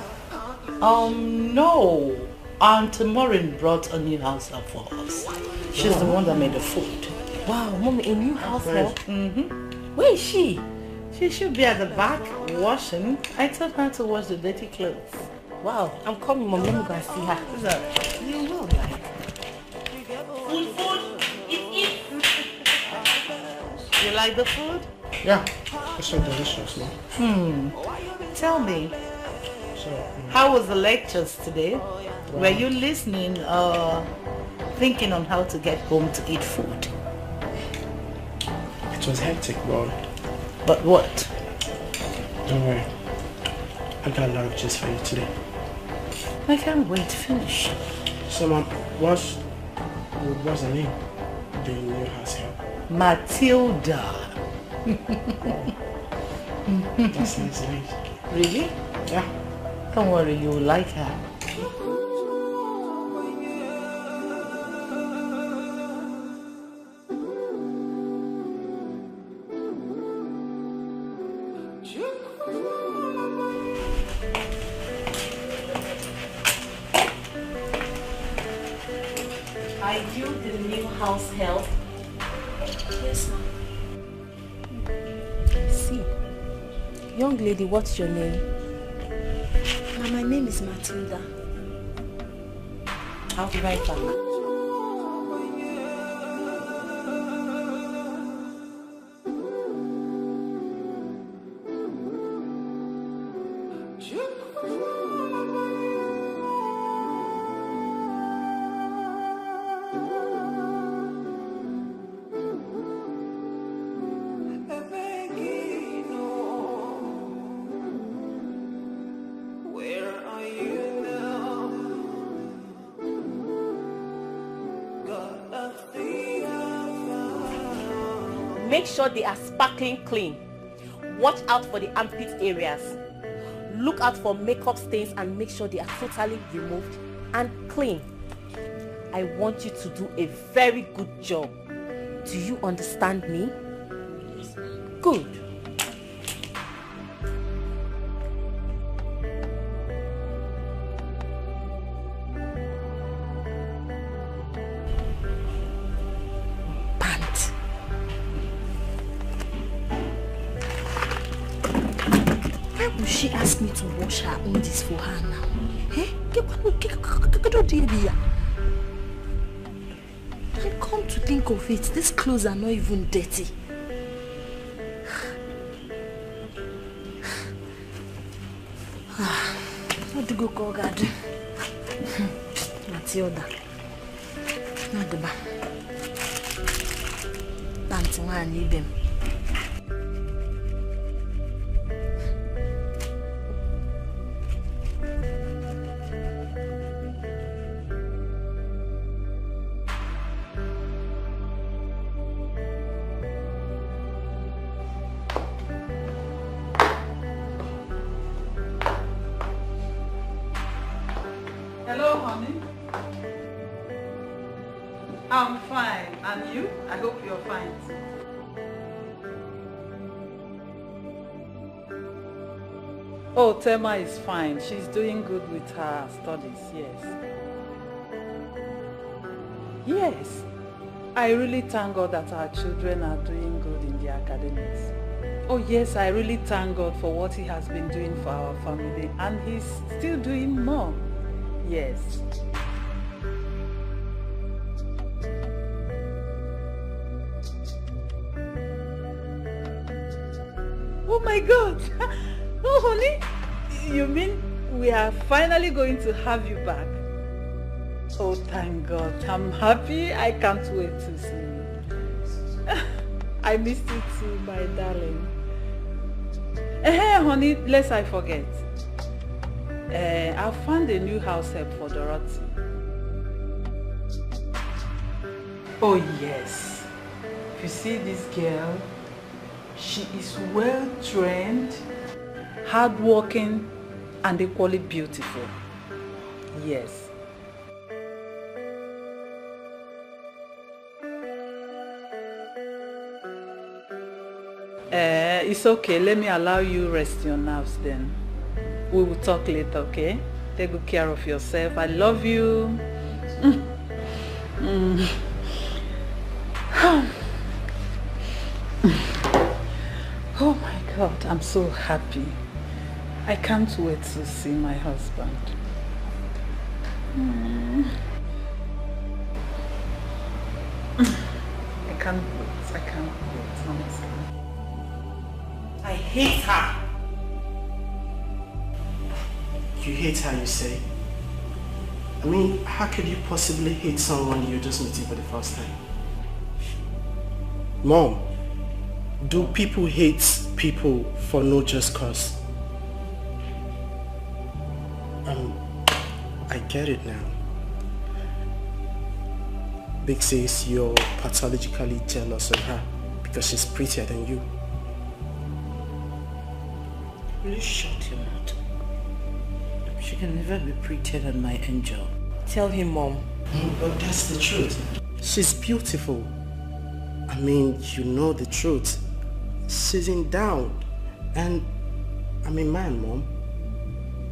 [SPEAKER 7] No. Aunt Maureen brought a new house help for us. She's the one that made the food.
[SPEAKER 9] Wow, Mommy, a new house help?
[SPEAKER 7] Mm-hmm.
[SPEAKER 9] Where is she?
[SPEAKER 7] She should be at the back washing. I told her to wash the dirty clothes.
[SPEAKER 9] Wow, I'm coming, Mom. Let me go and see her.
[SPEAKER 7] Is that you will like?
[SPEAKER 9] Food, eat.
[SPEAKER 7] You like the food?
[SPEAKER 5] Yeah, it's so delicious, no?
[SPEAKER 7] Tell me,
[SPEAKER 5] So,
[SPEAKER 7] how was the lectures today? Were you listening or thinking on how to get home to eat food?
[SPEAKER 5] it was hectic, but
[SPEAKER 7] But what?
[SPEAKER 5] don't worry. I got a lot of gist for you today.
[SPEAKER 7] I can't wait to finish.
[SPEAKER 5] So, Mom, what's the name? The new house help.
[SPEAKER 7] Matilda.
[SPEAKER 5] That's nice name.
[SPEAKER 7] Really?
[SPEAKER 5] Yeah.
[SPEAKER 7] Don't worry, you will like her.
[SPEAKER 9] Are you the new house help?
[SPEAKER 8] Yes, ma'am. See, young lady, what's your name? Ma, my name is Matilda.
[SPEAKER 9] I'll be right back. Make sure they are sparkling clean. Watch out for the armpit areas. Look out for makeup stains and make sure they are totally removed and clean. I want you to do a very good job. Do you understand me? Good.
[SPEAKER 8] She asked me to wash her undies for her now. Eh? And come to think of it, these clothes are not even dirty. What do you go call God? Matilda. Nadaba. Dancing one ibem.
[SPEAKER 7] Hello, honey. I'm fine. And you? I hope you're fine too. Oh, Tema is fine. She's doing good with her studies, yes. Yes. I really thank God that our children are doing good in their academics. Oh yes, I really thank God for what He has been doing for our family, and He's still doing more. Yes. Oh my God! Oh honey, you mean we are finally going to have you back? Oh thank God, I'm happy. I can't wait to see you. I missed you too, my darling. Hey honey, lest I forget. I found a new house help for Dorothy. Oh yes. If you see this girl, she is well trained, hardworking, and equally beautiful. Yes. It's okay. Let me allow you rest your nerves then. We will talk later, okay? Take good care of yourself. I love you. Oh my God, I'm so happy. I can't wait to see my husband. I can't wait, honestly.
[SPEAKER 3] I hate her.
[SPEAKER 10] You hate her, you say? I mean, how could you possibly hate someone you're just meeting for the first time? Mom, do people hate people for no just cause? I get it now. Big says you're pathologically jealous of her because she's prettier than you.
[SPEAKER 3] Will you shut your mouth? She can never be prettier than my angel.
[SPEAKER 9] Tell him, Mom.
[SPEAKER 10] But that's the truth. She's beautiful. I mean, you know the truth. She's down. And I'm a man, Mom.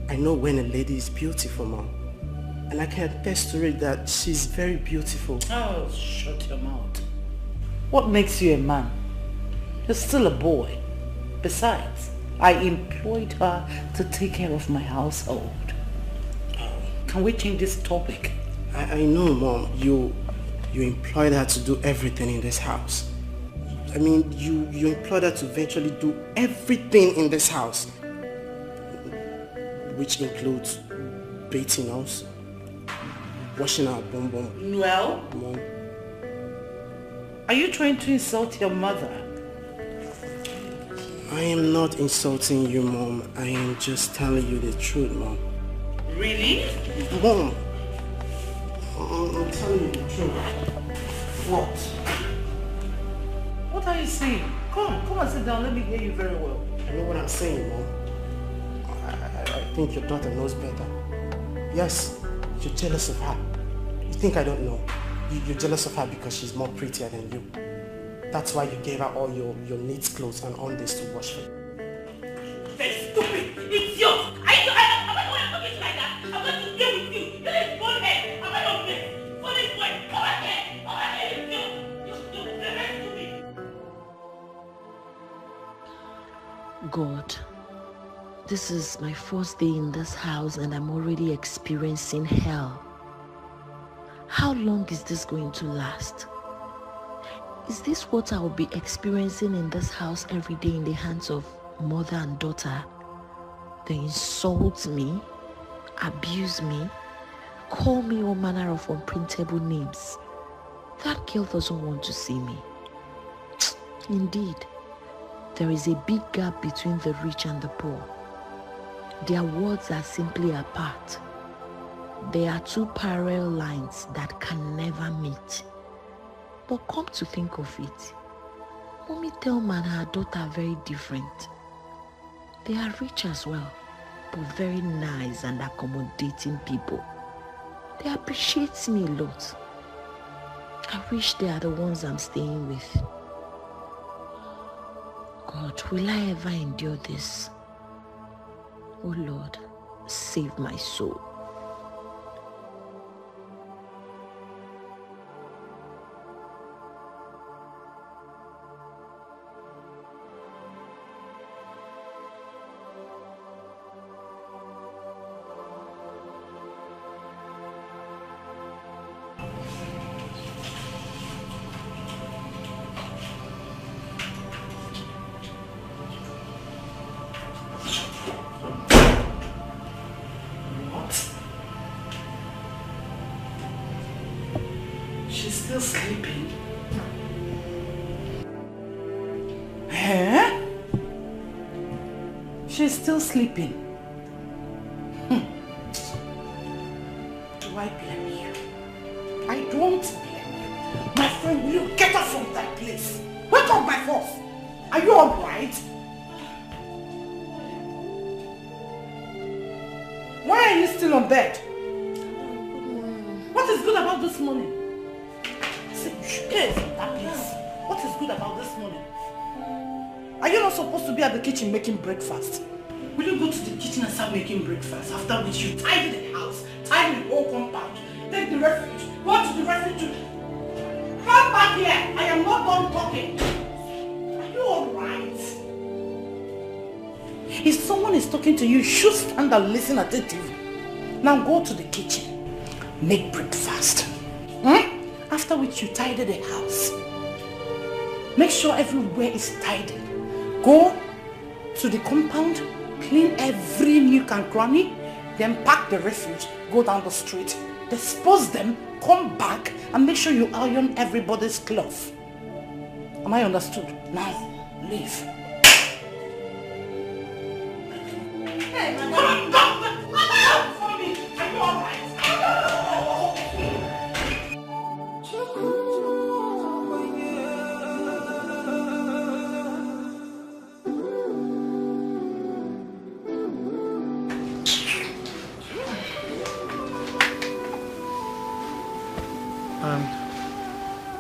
[SPEAKER 10] I know when a lady is beautiful, Mom. And I can attest to it that she's very beautiful.
[SPEAKER 7] Oh, shut your mouth. What makes you a man? You're still a boy. Besides, I employed her to take care of my household. Can we change this topic?
[SPEAKER 10] I know, Mom. You employed her to do everything in this house. I mean, you employed her to eventually do everything in this house. Which includes bathing us, washing our bum bum.
[SPEAKER 7] Well?
[SPEAKER 10] Mom.
[SPEAKER 7] Are you trying to insult your mother?
[SPEAKER 10] I am not insulting you, Mom. I am just telling you the truth, Mom.
[SPEAKER 7] Really?
[SPEAKER 10] Mom, I'm telling you the truth.
[SPEAKER 7] What? What are you saying? Come and sit down. Let me hear you very well.
[SPEAKER 10] I know what I'm saying, Mom. I think your daughter knows better. Yes, you're jealous of her. You think I don't know? You're jealous of her because she's more prettier than you. That's why you gave her all your neat clothes and on this to wash for you.
[SPEAKER 7] That's stupid! It's yours! Am I going to talk like that? I'm going to deal with you! You're this bonehead! Am I not this? For this boy! Come again! It's you! You're very stupid!
[SPEAKER 1] God, this is my first day in this house and I'm already experiencing hell. How long is this going to last? Is this what I will be experiencing in this house every day in the hands of mother and daughter? They insult me, abuse me, call me all manner of unprintable names. That girl doesn't want to see me. Indeed, there is a big gap between the rich and the poor. Their worlds are simply apart. There are two parallel lines that can never meet. But come to think of it, Mommy Thelma and her daughter are very different. They are rich as well, but very nice and accommodating people. They appreciate me a lot. I wish they are the ones I'm staying with. God, will I ever endure this? Oh Lord, save my soul.
[SPEAKER 7] Still sleeping? Huh? She's still sleeping. Do I blame you? I don't blame you. My friend, will you get up from that place? Wake up, my boss. Are you alright? Why are you still on bed? What is good about this morning? Yes, that place. What is good about this morning? Are you not supposed to be at the kitchen making breakfast? Will you go to the kitchen and start making breakfast? After which you tidy the house, tidy the whole compound, take the refuge, go to the refuge. Come back here. I am not done talking. Are you alright? If someone is talking to you, you should stand and listen attentively. Now go to the kitchen, make breakfast. After which you tidy the house. Make sure everywhere is tidy. Go to the compound, clean every nook and cranny, then pack the refuge, go down the street, dispose them, come back and make sure you iron everybody's clothes. Am I understood? Now, leave. Hey, come on, for me. Are you alright?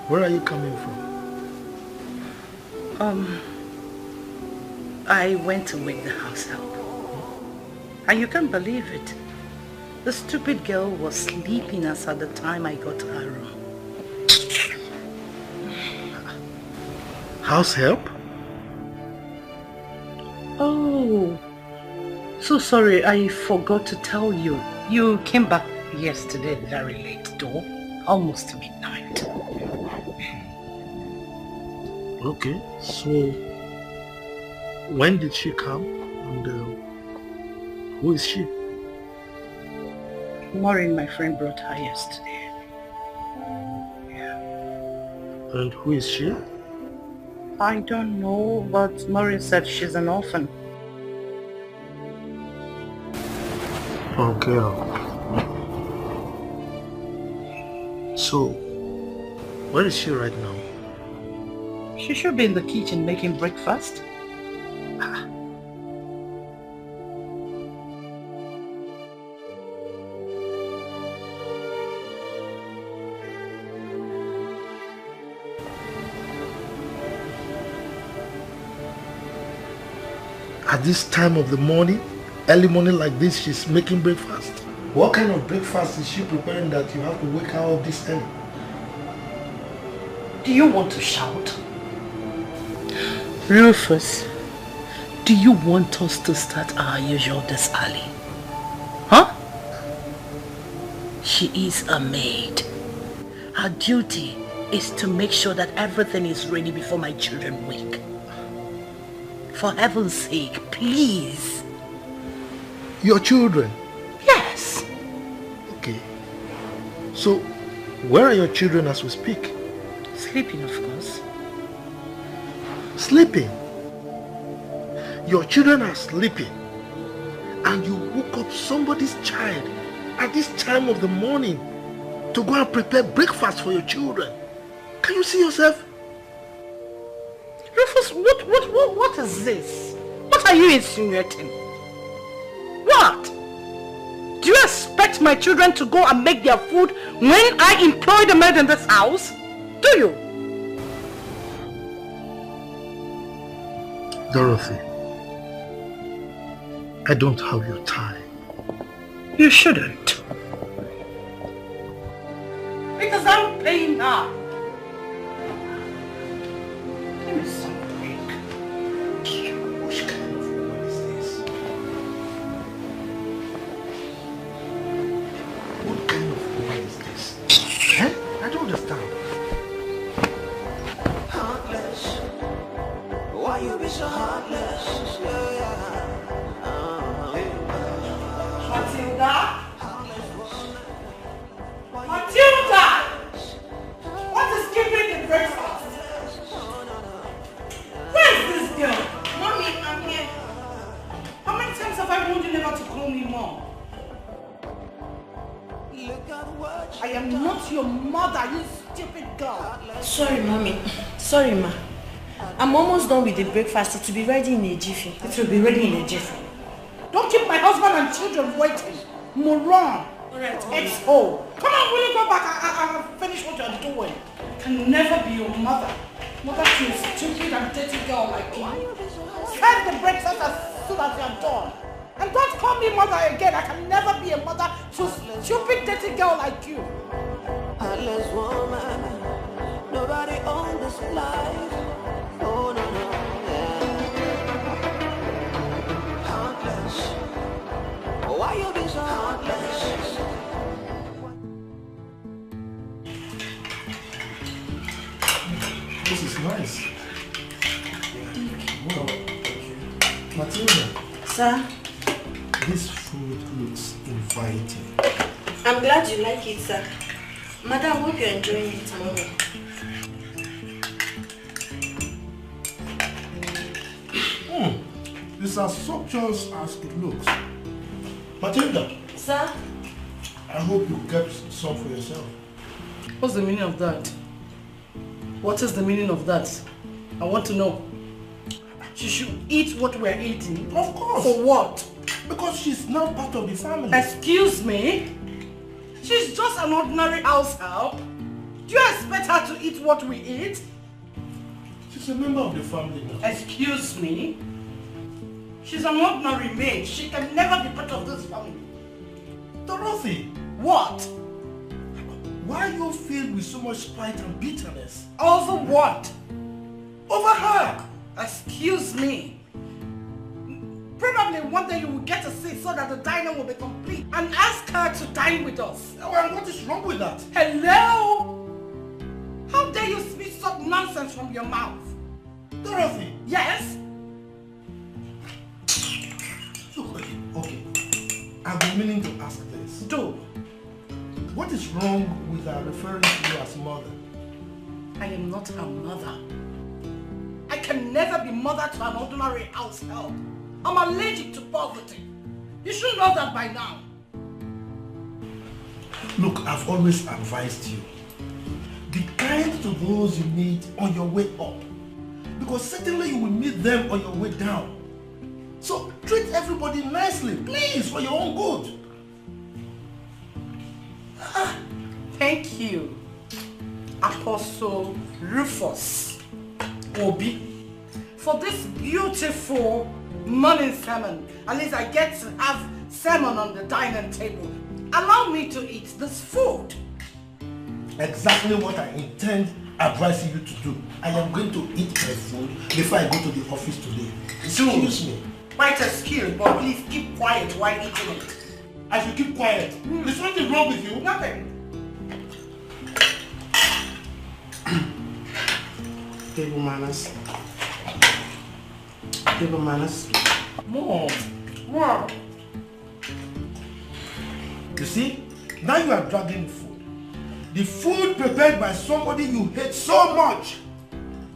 [SPEAKER 11] Where are you coming from?
[SPEAKER 7] I went to wake the house up. And you can't believe it. The stupid girl was sleeping as at the time I got to her room.
[SPEAKER 11] House help?
[SPEAKER 7] Oh, so sorry, I forgot to tell you. You came back yesterday very late though, almost midnight.
[SPEAKER 11] Okay, so when did she come and who is she?
[SPEAKER 7] Maureen, my friend, brought her yesterday. Yeah.
[SPEAKER 11] And who is she?
[SPEAKER 7] I don't know, but Maureen said she's an orphan.
[SPEAKER 11] Oh, girl. So, where is she right now?
[SPEAKER 7] She should be in the kitchen making breakfast.
[SPEAKER 11] At this time of the morning, early morning like this, she's making breakfast. What kind of breakfast is she preparing that you have to wake her up this early?
[SPEAKER 7] Do you want to shout? Rufus, do you want us to start our usual this early? Huh? She is a maid. Her duty is to make sure that everything is ready before my children wake. For heaven's sake, please.
[SPEAKER 11] Your children?
[SPEAKER 7] Yes.
[SPEAKER 11] Okay. So, where are your children as we speak?
[SPEAKER 7] Sleeping, of course.
[SPEAKER 11] Sleeping? Your children are sleeping and you woke up somebody's child at this time of the morning to go and prepare breakfast for your children. Can you see yourself?
[SPEAKER 7] Rufus, what is this? What are you insinuating? What? Do you expect my children to go and make their food when I employ the maid in this house? Do you?
[SPEAKER 11] Dorothy, I don't have your time.
[SPEAKER 7] You shouldn't. Because I'm paying her. Give me some break.
[SPEAKER 11] Which kind of woman is this? What kind of woman is this? Eh? I don't understand.
[SPEAKER 4] Heartless. Why you be so heartless?
[SPEAKER 7] Matilda? Matilda! What is keeping the breakfast? Where is this girl? Mommy, I'm here. How many times have I warned you never to call me mom? I am not your mother, you stupid girl.
[SPEAKER 8] Sorry, Mommy. Sorry, Ma. I'm almost done with the breakfast. It will be ready in a jiffy.
[SPEAKER 7] It will be ready in a jiffy. Don't keep my husband and children waiting. Moron.
[SPEAKER 8] Alright.
[SPEAKER 7] X-O. Come on, will you go back and finish what you're doing? I can never be your mother. Mother to a stupid and dirty girl like you. Serve the breakfast as soon as you're done. And don't call me mother again. I can never be a mother to a stupid dirty girl like you.
[SPEAKER 4] Heartless woman. Nobody owns this life. Oh no no. Heartless. Why you be so heartless?
[SPEAKER 11] This is nice. Wow. Matilda.
[SPEAKER 8] Sir?
[SPEAKER 11] This food looks inviting.
[SPEAKER 8] I'm glad you like it, sir. Madam, hope you're enjoying it, Mommy.
[SPEAKER 11] It's as sumptuous as it looks. Matilda.
[SPEAKER 8] Sir?
[SPEAKER 11] I hope you kept some for yourself.
[SPEAKER 7] What's the meaning of that? What is the meaning of that? I want to know. She should eat what we're eating.
[SPEAKER 11] Of course.
[SPEAKER 7] For what?
[SPEAKER 11] Because she's now part of the family.
[SPEAKER 7] Excuse me? She's just an ordinary house help. Do you expect her to eat what we eat?
[SPEAKER 11] She's a member of the family now.
[SPEAKER 7] Excuse me? She's an ordinary maid. She can never be part of this family.
[SPEAKER 11] Dorothy!
[SPEAKER 7] What?
[SPEAKER 11] Why are you filled with so much spite and bitterness?
[SPEAKER 7] Over what?
[SPEAKER 11] Over her!
[SPEAKER 7] Excuse me. Probably one day you will get a seat so that the diner will be complete and ask her to dine with us.
[SPEAKER 11] Oh, and what is wrong with that?
[SPEAKER 7] Hello? How dare you speak such nonsense from your mouth?
[SPEAKER 11] Dorothy!
[SPEAKER 7] Yes?
[SPEAKER 11] Look, okay. I've been meaning to ask this.
[SPEAKER 7] Do.
[SPEAKER 11] What is wrong with her referring to you as mother?
[SPEAKER 7] I am not her mother. I can never be mother to an ordinary house help. I'm allergic to poverty. You should know that by now.
[SPEAKER 11] Look, I've always advised you. Be kind to those you meet on your way up. Because certainly you will meet them on your way down. So treat everybody nicely, please, for your own good.
[SPEAKER 7] Thank you, Apostle Rufus Obi, for this beautiful morning sermon. At least I get to have sermon on the dining table. Allow me to eat this food.
[SPEAKER 11] Exactly what I intend advising you to do. I am going to eat my food before I go to the office today. Excuse me.
[SPEAKER 7] Quite a skill, but please keep quiet while eating it.
[SPEAKER 11] I should keep quiet. There's something wrong with you?
[SPEAKER 7] Nothing.
[SPEAKER 10] Table manners. Table manners.
[SPEAKER 7] More. More.
[SPEAKER 11] You see, now you are dragging the food. The food prepared by somebody you hate so much.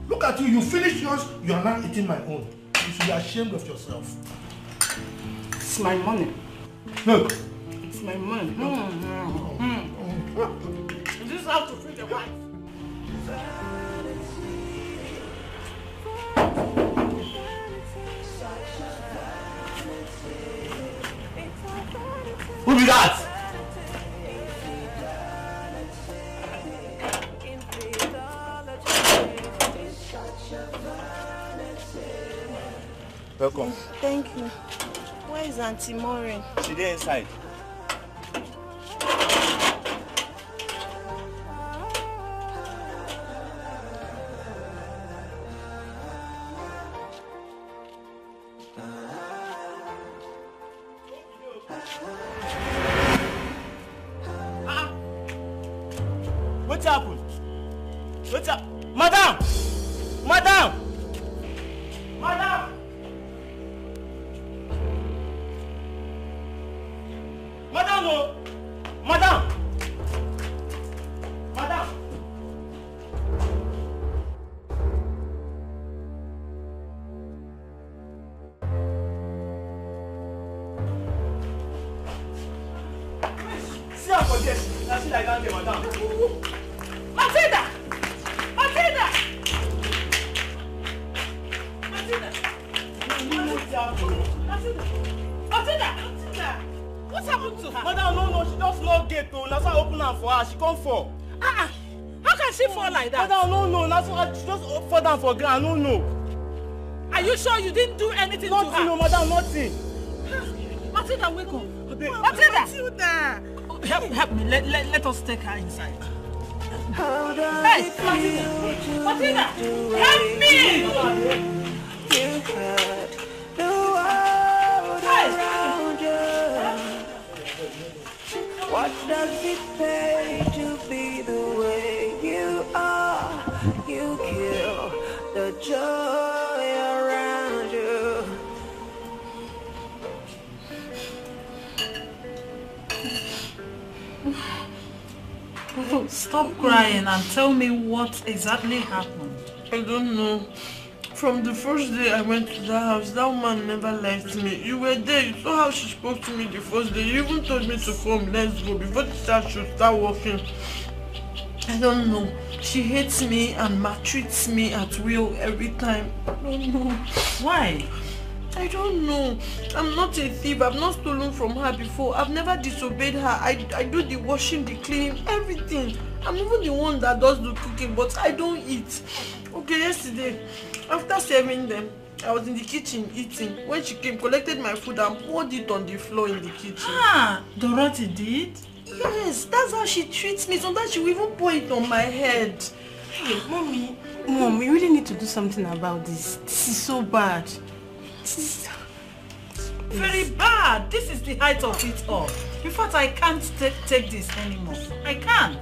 [SPEAKER 11] Look at you, you finished yours, you are now eating my own. You should be ashamed of yourself.
[SPEAKER 7] It's my money.
[SPEAKER 11] Look.
[SPEAKER 7] It's my money. Is this how to feed a wife?
[SPEAKER 10] Who be that?
[SPEAKER 12] Welcome.
[SPEAKER 8] Thank you. Where is Auntie Maureen?
[SPEAKER 12] She there inside.
[SPEAKER 10] What happened? What's up? Madam! Madam! Madam! Madam! Oh! Madam! Madam! See her for this. Now see like that, madam.
[SPEAKER 7] Matilda! Matilda! Matilda! Matilda! Matilda! What happened to her?
[SPEAKER 10] Madam, no, she just locked gate. That's why I open her for her. She come fall.
[SPEAKER 7] How can she fall like that?
[SPEAKER 10] Madam, no, that's why she just fall down for ground. No.
[SPEAKER 7] Are you sure you didn't do anything
[SPEAKER 10] nothing,
[SPEAKER 7] to her?
[SPEAKER 10] No, madam, nothing.
[SPEAKER 7] Matilda, wake up. Matilda! Help me. Let us take her inside. Hey, Matilda! Help me!
[SPEAKER 4] You had the world around you. What does it pay to be the way you are? You kill the joy around you.
[SPEAKER 7] Oh, stop crying and tell me what exactly happened.
[SPEAKER 2] I don't know. From the first day I went to that house, that woman never liked me. You were there, you saw how she spoke to me the first day. You even told me to come, let's go, before the child should start walking. I don't know. She hates me and maltreats me at will every time. I don't know.
[SPEAKER 7] Why?
[SPEAKER 2] I don't know. I'm not a thief. I've not stolen from her before. I've never disobeyed her. I do the washing, the cleaning, everything. I'm even the one that does the cooking, but I don't eat. Okay, yesterday, after serving them,
[SPEAKER 3] I was in the kitchen eating. When she came, collected my food and poured it on the floor in the kitchen.
[SPEAKER 7] Ah, Dorothy did?
[SPEAKER 3] Yes, that's how she treats me. Sometimes she will even pour it on my head.
[SPEAKER 9] Hey, Mom, we really need to do something about this. This is so bad. This is
[SPEAKER 7] very bad. This is the height of it all. In fact, I can't take this anymore. I can't.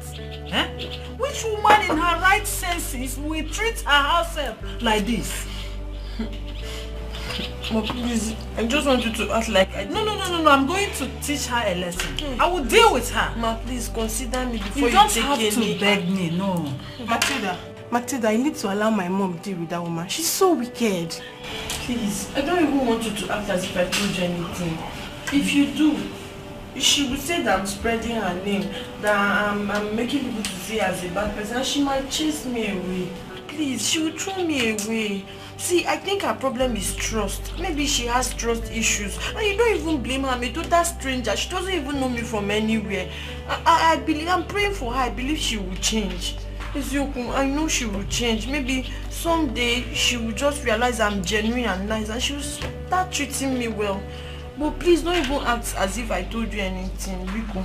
[SPEAKER 7] Eh? Which woman in her right senses will treat her herself like this?
[SPEAKER 3] Mom, please, I just want you to act like I...
[SPEAKER 7] No, I'm going to teach her a lesson. I will deal with her.
[SPEAKER 3] Ma, please consider me before
[SPEAKER 7] you don't
[SPEAKER 3] take
[SPEAKER 7] have to beg me, no.
[SPEAKER 9] Matilda, you need to allow my mom to deal with that woman. She's so wicked.
[SPEAKER 3] Please, I don't even want you to act as if I told you anything. If you do, she will say that I'm spreading her name, that I'm making people to see her as a bad person, and she might chase me away. Please, she will throw me away. See, I think her problem is trust. Maybe she has trust issues. And you don't even blame her. Me, that stranger, she doesn't even know me from anywhere. I believe, I'm praying for her. I believe she will change. I know she will change. Maybe someday she will just realize I'm genuine and nice and she will start treating me well. But please don't even act as if I told you anything, Rico.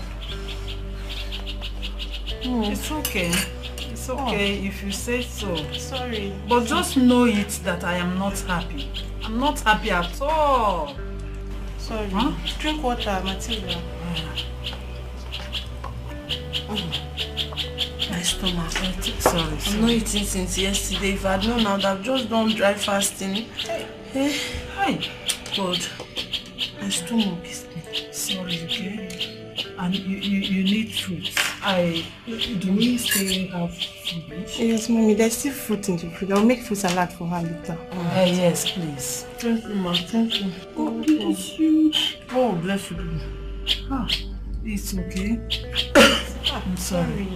[SPEAKER 7] It's okay. It's okay if you say so.
[SPEAKER 9] Sorry.
[SPEAKER 7] But just know it that I am not happy. I'm not happy at all.
[SPEAKER 9] Sorry. Huh? Drink water, Matilda.
[SPEAKER 3] My stomach.
[SPEAKER 7] Sorry.
[SPEAKER 3] I'm not eating since yesterday. If I had known, I would have just done dry fasting. Hey. God. My stomach is...
[SPEAKER 7] Sorry, okay? And you need fruits. Do we still have food?
[SPEAKER 9] Yes, Mommy, there's still fruit in the fridge. I'll make fruit salad for her later.
[SPEAKER 7] Yes, please.
[SPEAKER 3] Thank you, ma. Thank you.
[SPEAKER 7] Oh, bless you. Oh, bless you. Ah, it's okay. I'm sorry.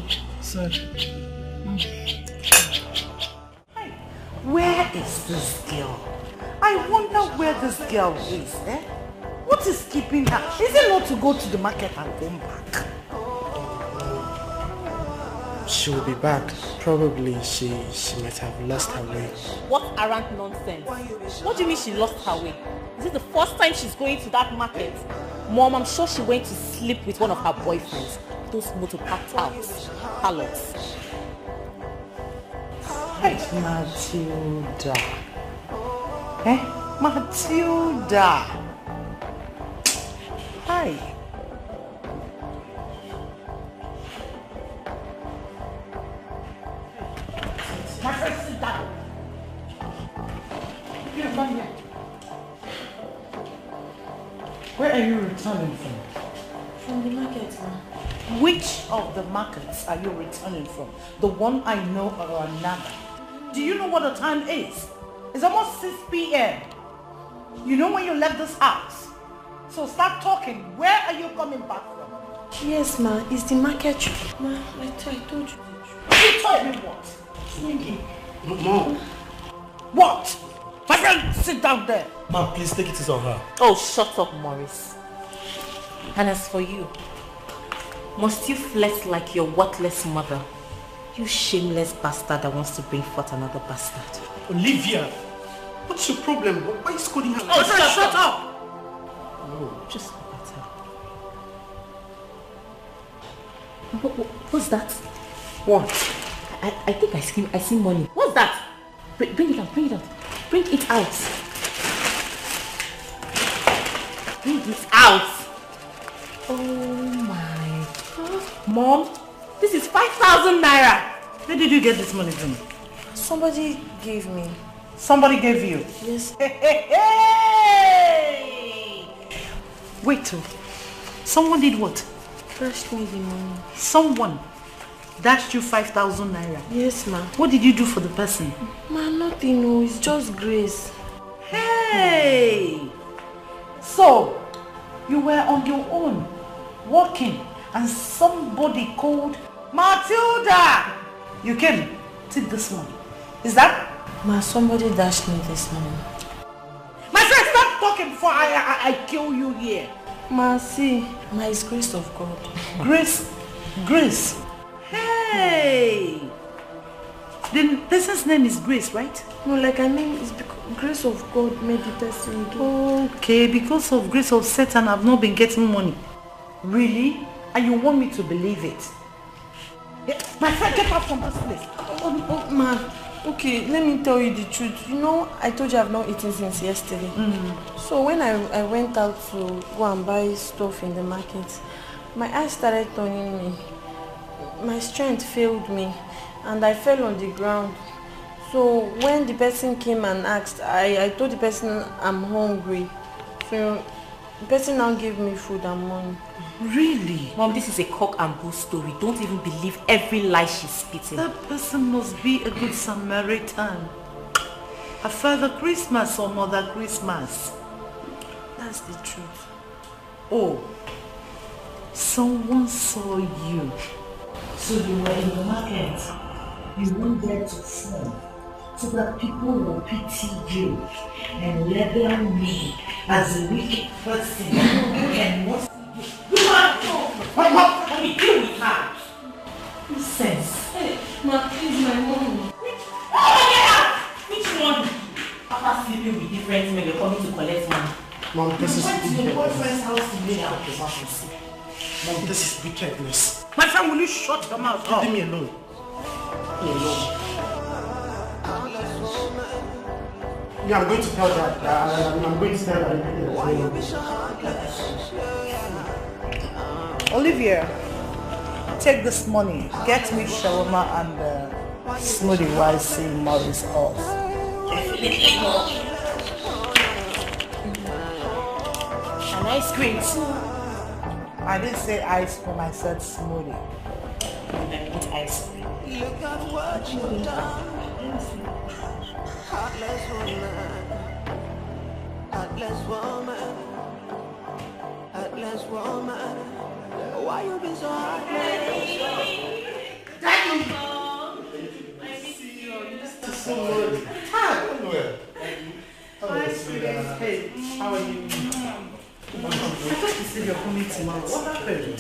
[SPEAKER 6] Where is this girl? I wonder where this girl is, eh? What is keeping her? Is it not to go to the market and come back?
[SPEAKER 10] She will be back. Probably she might have lost her way.
[SPEAKER 9] What arrant nonsense? What do you mean she lost her way? Is it the first time she's going to that market? Mom, I'm sure she went to sleep with one of her boyfriends. Those motor-packed house palots.
[SPEAKER 6] Hey, Matilda. Matilda. Hi. My friend, sit down. Here, come here. Where are you returning from?
[SPEAKER 3] From the market, ma.
[SPEAKER 6] Which of the markets are you returning from? The one I know or another? Do you know what the time is? It's almost 6 p.m. You know when you left this house. So start talking. Where are you coming back from?
[SPEAKER 8] Yes, ma. It's the market. Ma, I told you.
[SPEAKER 6] You told me what?
[SPEAKER 11] Mom.
[SPEAKER 6] What? My friend, sit down there.
[SPEAKER 11] Mom, please take it easy on her.
[SPEAKER 9] Oh, shut up, Maurice. And as for you, must you flex like your worthless mother? You shameless bastard that wants to bring forth another bastard.
[SPEAKER 11] Olivia, what's your problem? Why are you scolding her?
[SPEAKER 6] Oh, shut up!
[SPEAKER 9] Oh, just look at her. What's that?
[SPEAKER 6] What?
[SPEAKER 9] I think I see money. What's that? Bring it out. Bring it out. Bring it out. Oh my God. Mom, this is 5,000 naira.
[SPEAKER 7] Where did you get this money from?
[SPEAKER 8] Somebody gave me.
[SPEAKER 6] Somebody gave you?
[SPEAKER 8] Yes.
[SPEAKER 6] Hey!
[SPEAKER 7] Wait, someone did what?
[SPEAKER 8] Dashed me the money.
[SPEAKER 7] Someone dashed you 5,000 naira?
[SPEAKER 8] Yes, ma.
[SPEAKER 7] What did you do for the person?
[SPEAKER 8] Ma, nothing, no. It's just grace.
[SPEAKER 6] Hey! So, you were on your own, walking, and somebody called Matilda! You came, take this money. Is that?
[SPEAKER 8] Ma, somebody dashed me this morning.
[SPEAKER 6] My friend, stop talking before I kill you here.
[SPEAKER 8] Ma, see, ma, it's grace of God.
[SPEAKER 6] Grace. Hey!
[SPEAKER 7] The person's name is Grace, right?
[SPEAKER 8] No, like I mean, it's because grace of God made the person do.
[SPEAKER 7] Okay, because of grace of Satan, I've not been getting money. Really? And you want me to believe it? Yeah, my friend, get out from this place.
[SPEAKER 8] Oh, man. Okay, let me tell you the truth. You know, I told you I've not eaten since yesterday. So when I went out to go and buy stuff in the market, my eyes started turning me. My strength failed me and I fell on the ground. So when the person came and asked, I told the person I'm hungry. So the person now gave me food and money.
[SPEAKER 7] Really?
[SPEAKER 9] Mom, this is a cock and bull story. Don't even believe every lie she's spitting.
[SPEAKER 7] That person must be a good Samaritan. A Father Christmas or Mother Christmas.
[SPEAKER 8] That's the truth.
[SPEAKER 7] Oh, someone saw you. So you were in the market. You went there to phone so that people will pity you and label me as a wicked person who cannot.
[SPEAKER 9] Mama, let me deal with her.
[SPEAKER 7] Nonsense.
[SPEAKER 8] Hey, ma, please, my mom.
[SPEAKER 9] Oh, get out! Which one? After sleeping with different men, you're coming to collect money.
[SPEAKER 10] Mom, this is
[SPEAKER 9] went to your
[SPEAKER 10] wickedness.
[SPEAKER 9] boyfriend's house to lay out.
[SPEAKER 10] Mom, this is wickedness.
[SPEAKER 7] My friend, will you shut your mouth up?
[SPEAKER 10] Leave me alone. Leave me alone. Yeah, I'm going to tell Dad. I'm going to tell Dad.
[SPEAKER 7] Olivia, take this money. Get me shawarma and smoothie while seeing Maurice off.
[SPEAKER 9] An ice cream too.
[SPEAKER 7] I didn't say ice cream, I said smoothie.
[SPEAKER 9] I want ice cream.
[SPEAKER 4] Look at what you've done. Heartless woman. Heartless woman. Heartless woman. Why you be so heartless?
[SPEAKER 7] Daddy!
[SPEAKER 9] I miss you.
[SPEAKER 7] Hi! Hi, sweetheart. Hey, how are you? I thought you said you're coming tomorrow. What happened?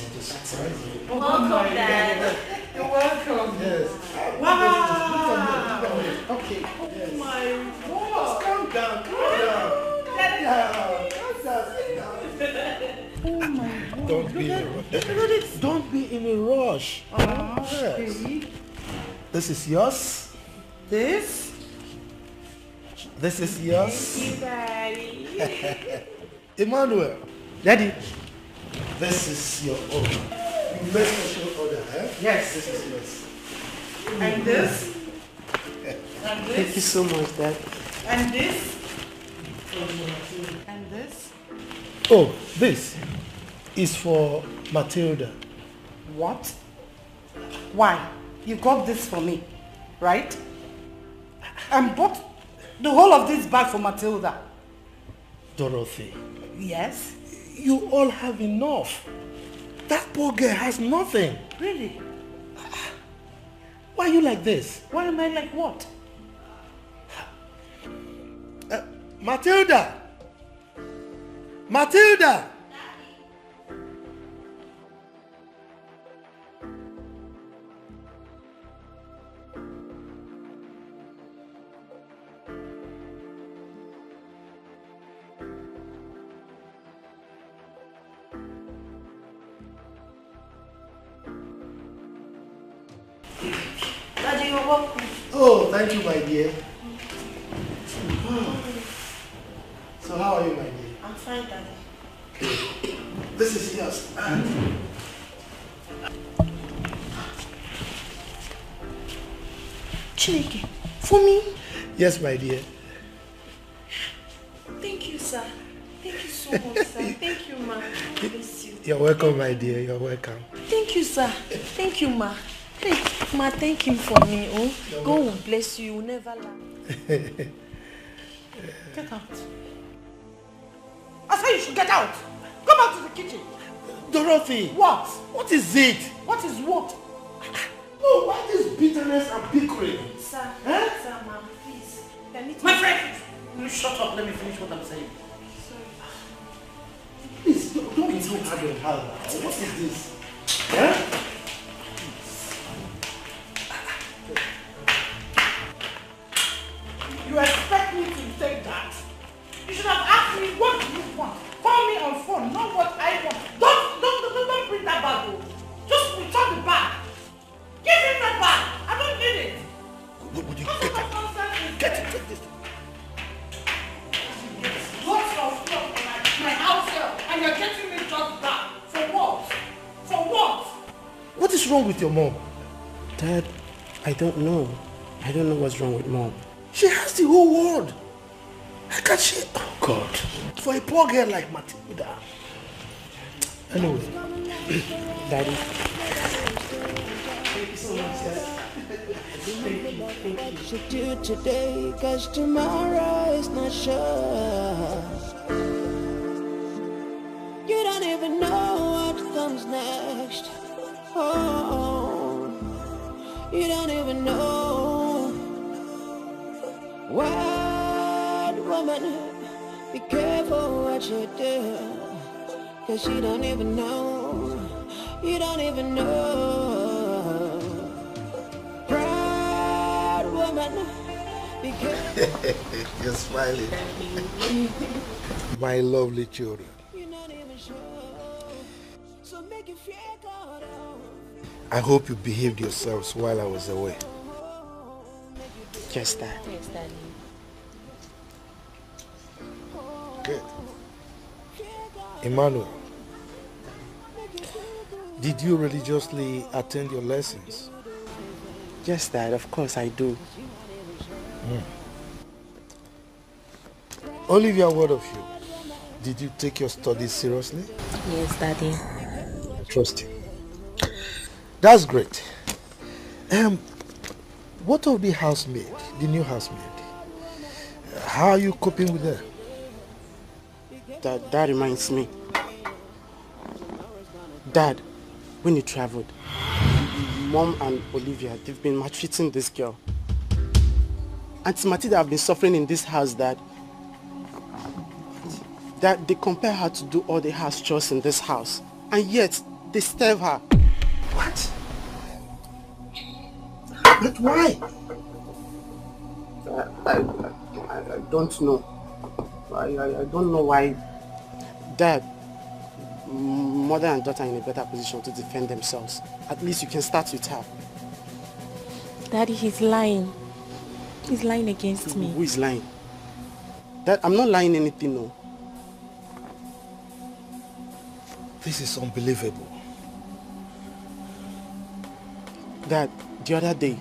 [SPEAKER 9] Welcome, Dad.
[SPEAKER 7] You're welcome.
[SPEAKER 11] Yes.
[SPEAKER 7] Wow!
[SPEAKER 11] Okay. Yes.
[SPEAKER 7] Oh my God!
[SPEAKER 11] Calm down. Calm down. Yeah.
[SPEAKER 7] Oh my God!
[SPEAKER 11] Don't be in a rush. Don't be in a rush.
[SPEAKER 7] Okay.
[SPEAKER 11] This is yours.
[SPEAKER 7] This?
[SPEAKER 11] This is yours.
[SPEAKER 9] Thank you, Daddy.
[SPEAKER 11] Emmanuel. Daddy. This is your own. You made special order, eh?
[SPEAKER 7] Yes.
[SPEAKER 11] This is yours.
[SPEAKER 7] And this? And
[SPEAKER 10] Thank you
[SPEAKER 7] this?
[SPEAKER 10] so much, Dad.
[SPEAKER 7] And this? And this?
[SPEAKER 11] Oh, this is for Matilda.
[SPEAKER 7] What? Why? You got this for me, right? And bought the whole of this bag for Matilda.
[SPEAKER 11] Dorothy,
[SPEAKER 7] Yes?
[SPEAKER 11] you all have enough. That poor girl has nothing.
[SPEAKER 7] Really?
[SPEAKER 11] Why are you like this?
[SPEAKER 7] Why am I like what?
[SPEAKER 11] Matilda! Matilda!
[SPEAKER 8] Daddy, you're welcome.
[SPEAKER 11] Oh, thank you, my dear. So how are you, my dear?
[SPEAKER 8] I'm fine, Daddy.
[SPEAKER 11] This is yours.
[SPEAKER 8] Chineke, for me?
[SPEAKER 11] Yes, my dear.
[SPEAKER 8] Thank you, sir. Thank you so much, sir. Thank you, ma. God bless you.
[SPEAKER 11] You're welcome, my dear. You're welcome.
[SPEAKER 8] Thank you, sir. Thank you, ma. Hey, ma, thank him for me, oh. God will bless you. You will never laugh.
[SPEAKER 7] Get out. I said you should get out. Go back to the kitchen.
[SPEAKER 11] Dorothy!
[SPEAKER 7] What?
[SPEAKER 11] What is it?
[SPEAKER 7] What is what?
[SPEAKER 11] Oh, what is bitterness and bickering?
[SPEAKER 8] Sir,
[SPEAKER 11] Huh?
[SPEAKER 8] sir, ma, please. Permit
[SPEAKER 7] My
[SPEAKER 8] me.
[SPEAKER 7] friend! Will you shut up? Let me finish what I'm saying.
[SPEAKER 11] Please, don't be too hard on her. What is this? Huh? What's wrong with your mom?
[SPEAKER 10] Dad, I don't know. I don't know what's wrong with Mom.
[SPEAKER 11] She has the whole world. How can she? Oh God. For a poor girl like Matilda. Anyway.
[SPEAKER 10] Daddy.
[SPEAKER 11] Thank you so much, Dad.
[SPEAKER 4] What you do today, cause tomorrow is not sure. You don't even know what comes next. Oh, you don't even know. Wild woman, be careful what you do, cause you don't even know. You don't even know. Proud woman, be careful.
[SPEAKER 11] You're smiling. My lovely children. I hope you behaved yourselves while I was away.
[SPEAKER 10] Yes, Dad.
[SPEAKER 9] Yes, Daddy.
[SPEAKER 11] Good. Emmanuel, did you religiously attend your lessons?
[SPEAKER 10] Yes, Dad, of course I do.
[SPEAKER 11] Olivia, what of you? Did you take your studies seriously?
[SPEAKER 9] Yes, Daddy.
[SPEAKER 11] Trust you. That's great. What of the housemaid, the new housemaid? How are you coping with her?
[SPEAKER 10] That reminds me. Dad, when you traveled, Mom and Olivia, they've been maltreating this girl. Auntie Matilda have been suffering in this house, Dad. That they compare her to do all the house chores in this house, and yet they starve her.
[SPEAKER 11] What? But why?
[SPEAKER 10] I don't know. I don't know why. Dad, mother and daughter are in a better position to defend themselves. At least you can start with her.
[SPEAKER 9] Daddy, he's lying. He's lying against me.
[SPEAKER 10] Who is lying? Dad, I'm not lying anything, no.
[SPEAKER 11] This is unbelievable.
[SPEAKER 10] Dad, the other day,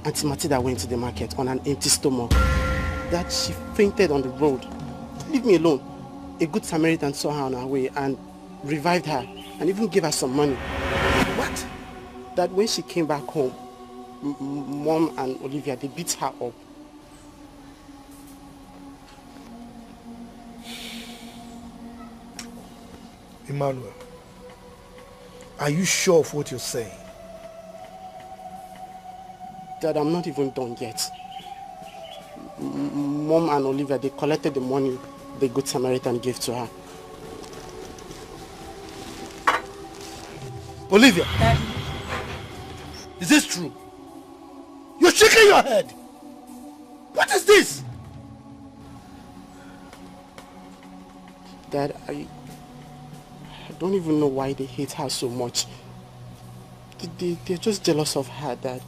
[SPEAKER 10] Auntie Matilda went to the market on an empty stomach. Dad, she fainted on the road. Leave me alone. A good Samaritan saw her on her way and revived her and even gave her some money.
[SPEAKER 11] What?
[SPEAKER 10] Dad, when she came back home, Mom and Olivia, they beat her up.
[SPEAKER 11] Emmanuel, are you sure of what you're saying?
[SPEAKER 10] Dad, I'm not even done yet. Mom and Olivia, they collected the money the Good Samaritan gave to her.
[SPEAKER 11] Olivia!
[SPEAKER 9] Daddy.
[SPEAKER 11] Is this true? You're shaking your head! What is this?
[SPEAKER 10] Dad, I don't even know why they hate her so much. They're just jealous of her, Dad.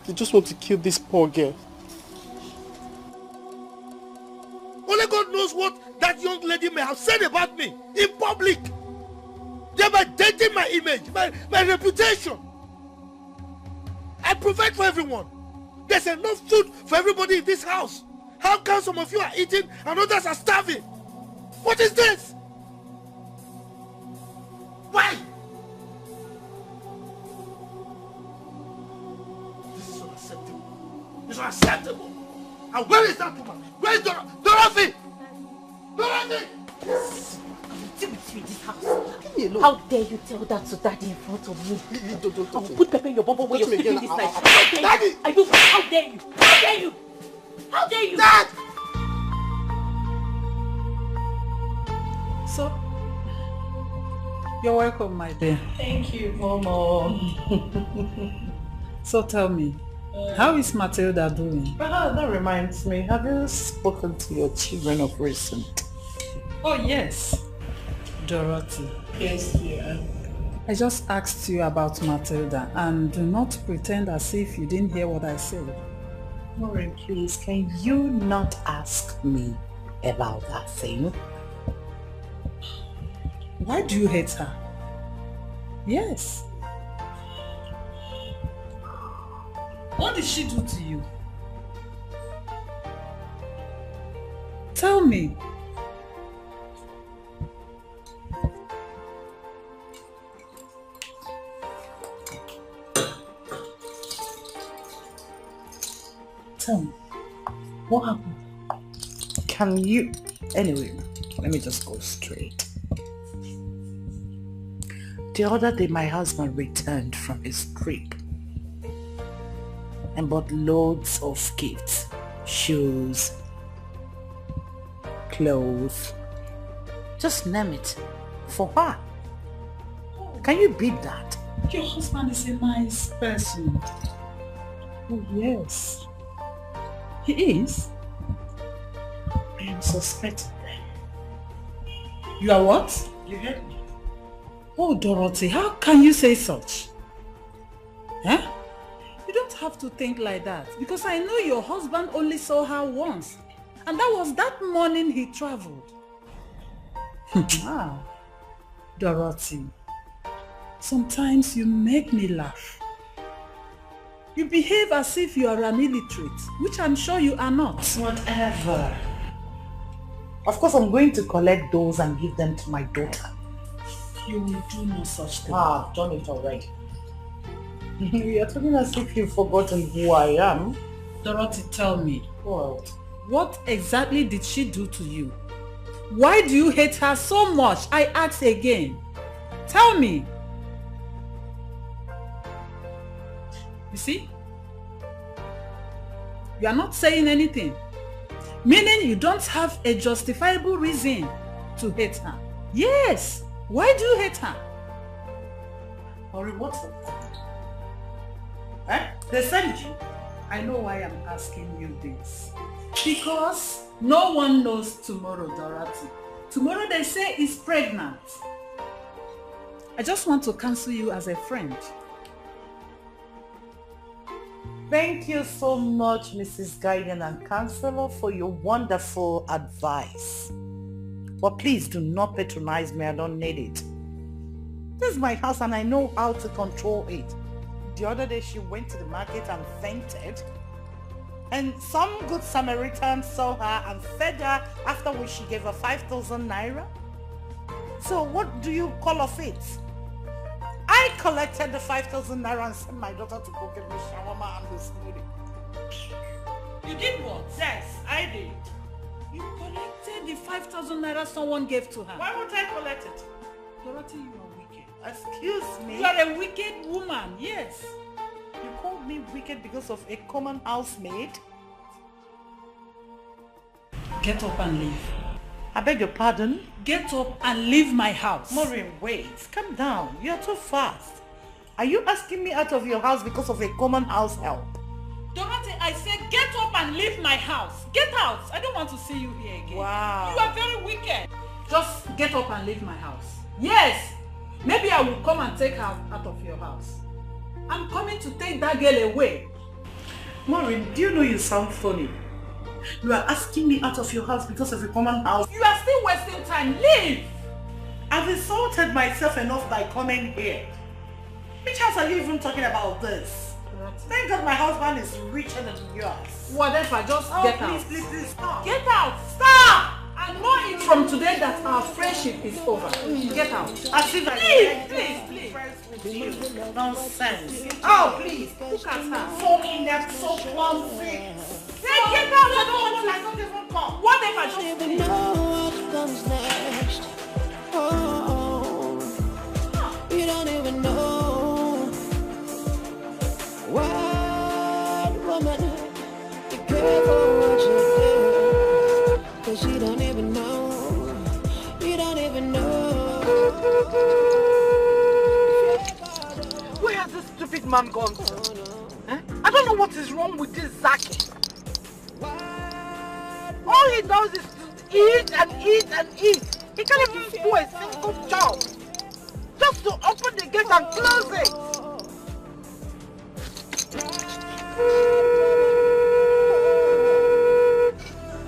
[SPEAKER 10] They just want to kill this poor girl.
[SPEAKER 11] Only God knows what that young lady may have said about me in public. Thereby denting my image, my reputation. I provide for everyone. There's enough food for everybody in this house. How come some of you are eating and others are starving? What is this? Why? This is unacceptable. It's unacceptable. And where is that woman? Where is Dorothy? Dorothy!
[SPEAKER 9] Deal with you in this house. How dare you tell that to Daddy in front of me? I will put pepper in your bubble when you're sleeping this night. How dare
[SPEAKER 11] Daddy!
[SPEAKER 9] you? How dare you? How dare you? How dare you?
[SPEAKER 11] Dad!
[SPEAKER 7] So, you're welcome, my dear.
[SPEAKER 3] Thank you, Momo.
[SPEAKER 7] So tell me, how is Matilda doing?
[SPEAKER 3] That reminds me, have you spoken to your children of recent?
[SPEAKER 7] Oh yes, Dorothy.
[SPEAKER 3] Yes, dear.
[SPEAKER 7] I just asked you about Matilda, and do not pretend as if you didn't hear what I said.
[SPEAKER 3] Maureen, please, can you not ask me about that thing?
[SPEAKER 7] Why do you hate her? Yes. What did she do to you? Tell me. Tell me. What happened?
[SPEAKER 2] Can you... Anyway, let me just go straight. The other day my husband returned from his trip and bought loads of gifts. Shoes, clothes, just name it, for her. Can you beat that?
[SPEAKER 7] Your husband is a nice person.
[SPEAKER 2] Oh yes.
[SPEAKER 7] He is?
[SPEAKER 2] I am suspecting them.
[SPEAKER 7] You are what?
[SPEAKER 2] You heard me.
[SPEAKER 7] Oh, Dorothy, how can you say such? Huh? You don't have to think like that, because I know your husband only saw her once, and that was that morning he traveled. Ah, Dorothy, sometimes you make me laugh. You behave as if you are an illiterate, which I'm sure you are not.
[SPEAKER 2] Whatever. Of course I'm going to collect those and give them to my daughter.
[SPEAKER 7] You will do no such thing.
[SPEAKER 2] Ah, I've done it already. You're talking as if you've forgotten who I am.
[SPEAKER 7] Dorothy, tell me.
[SPEAKER 2] What?
[SPEAKER 7] What exactly did she do to you? Why do you hate her so much? I ask again. Tell me. You see? You are not saying anything. Meaning you don't have a justifiable reason to hate her. Yes. Why do you hate her?
[SPEAKER 2] Or what for? Eh? They sent you?
[SPEAKER 7] I know why I'm asking you this. Because no one knows tomorrow, Dorothy. Tomorrow they say is pregnant. I just want to cancel you as a friend.
[SPEAKER 2] Thank you so much, Mrs. Guardian and Counselor, for your wonderful advice. But please do not patronize me. I don't need it. This is my house and I know how to control it. The other day she went to the market and fainted. And some good Samaritan saw her and fed her, after which she gave her 5,000 naira. So what do you call of it? I collected the 5,000 naira and sent my daughter to go get me shawarma and the smoothie.
[SPEAKER 7] You did what?
[SPEAKER 2] Yes, I did.
[SPEAKER 7] You collected the 5,000 naira someone gave to her.
[SPEAKER 2] Why would I collect it?
[SPEAKER 7] Dorothy, you are wicked.
[SPEAKER 2] Excuse me?
[SPEAKER 7] You are a wicked woman, yes.
[SPEAKER 2] You called me wicked because of a common housemaid?
[SPEAKER 7] Get up and leave.
[SPEAKER 2] I beg your pardon?
[SPEAKER 7] Get up and leave my house.
[SPEAKER 2] Maureen, wait. Calm down. You're too fast. Are you asking me out of your house because of a common house help?
[SPEAKER 7] Dorothy, I said get up and leave my house. Get out. I don't want to see you here again.
[SPEAKER 2] Wow.
[SPEAKER 7] You are very wicked. Just get up and leave my house. Yes. Maybe I will come and take her out of your house. I'm coming to take that girl away.
[SPEAKER 2] Maureen, do you know you sound funny? You are asking me out of your house because of a common house.
[SPEAKER 7] You are still wasting time. Leave.
[SPEAKER 2] I've insulted myself enough by coming here. Which house are you even talking about this? Thank God my husband is richer than yours.
[SPEAKER 7] Whatever, just get out.
[SPEAKER 2] Please, stop.
[SPEAKER 7] Get out. Stop. I know it from today that our friendship is over. Get out.
[SPEAKER 2] As if
[SPEAKER 7] Please.
[SPEAKER 2] with you. Nonsense.
[SPEAKER 7] Oh, please. Look at her.
[SPEAKER 2] So inept, so clumsy.
[SPEAKER 7] Hey, get out. I don't even come. Whatever.
[SPEAKER 4] Don't even know what comes next. Oh, you don't even know what woman, be careful what you do, 'cause you don't even know, you don't even know.
[SPEAKER 6] Where has this stupid man gone to? Eh? I don't know what is wrong with this Zaki. All he does is to eat and eat and eat. He can't even do a single job. Just to open the gate and close it.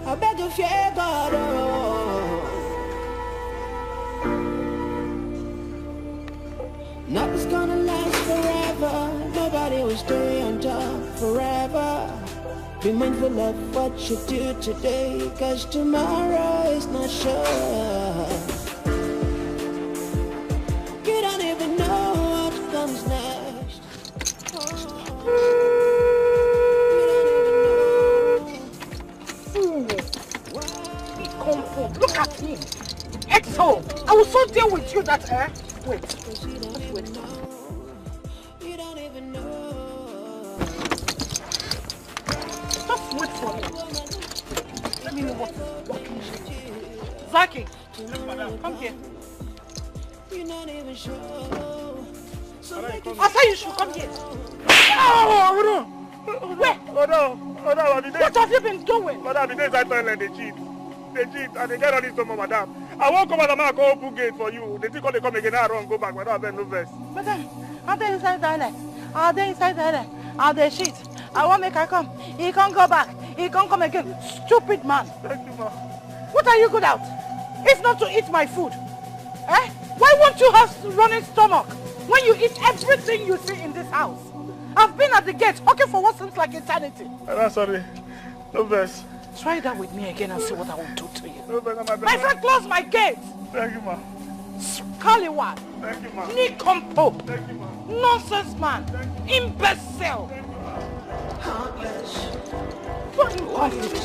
[SPEAKER 4] I beg you, fear God. Nothing's gonna last forever. Nobody will stay on top forever. Be mindful of what you do today, cause tomorrow is not sure. You don't even know what comes next.
[SPEAKER 6] Comfort. Look at him. Exo, I will so deal with you that wait. Just wait for me. Let me know what Zaki, come here. I said you should come here. Oh, where?
[SPEAKER 5] What
[SPEAKER 6] have you been doing?
[SPEAKER 5] Madam, the days I toilet, they cheat, and they get all this to madam. I won't come out of my open gate for you. They think they come again, I run, go back, madam, I beg no verse.
[SPEAKER 6] Madam, are they inside the toilet? Are they inside the toilet? Are they shit? I won't make her come. He can't go back. He can't come again. Stupid man.
[SPEAKER 5] Thank you, ma.
[SPEAKER 6] What are you good at? If not to eat my food. Eh? Why won't you have running stomach when you eat everything you see in this house? I've been at the gate, okay, for what seems like eternity.
[SPEAKER 5] I'm sorry. No verse.
[SPEAKER 6] Try that with me again and see what I will do to you.
[SPEAKER 5] No verse,
[SPEAKER 6] my friend, close my gate.
[SPEAKER 5] Thank you, ma.
[SPEAKER 6] Scallywag.
[SPEAKER 5] Thank you, ma.
[SPEAKER 6] Nincompoop.
[SPEAKER 5] Thank you, ma.
[SPEAKER 6] Nonsense man. Imbecile.
[SPEAKER 4] Heartless.
[SPEAKER 6] What incompetence.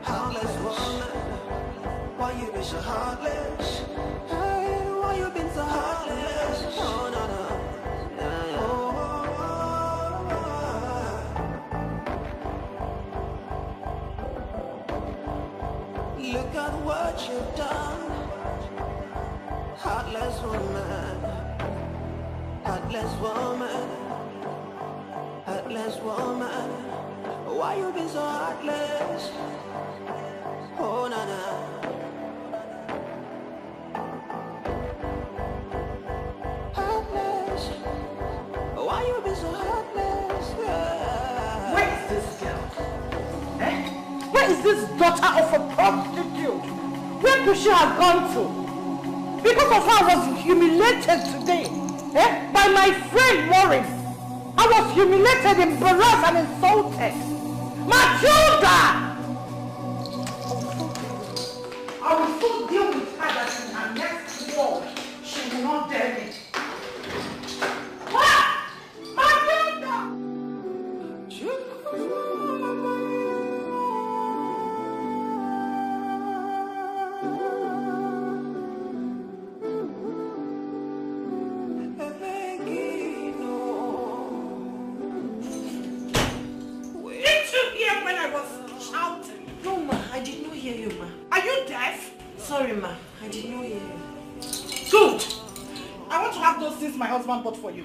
[SPEAKER 4] Heartless woman. Why you be so heartless? Why you been so heartless? Oh, no, no. Look at what you've done. Heartless woman. Heartless woman. Heartless woman. Why you been so heartless? Oh, na na. Heartless. Why you been so heartless? Yeah.
[SPEAKER 6] Where is this girl? Eh? Where is this daughter of a prostitute? Where could she have gone to? Because of her, I was humiliated today. Eh? By my friend Warren. I was humiliated, embarrassed, and insulted. Matilda! I will so deal with her that in her next world, she will not dare me. What? Matilda!
[SPEAKER 8] Sorry, ma. I did not hear you.
[SPEAKER 6] Good. I want to have those things my husband bought for you.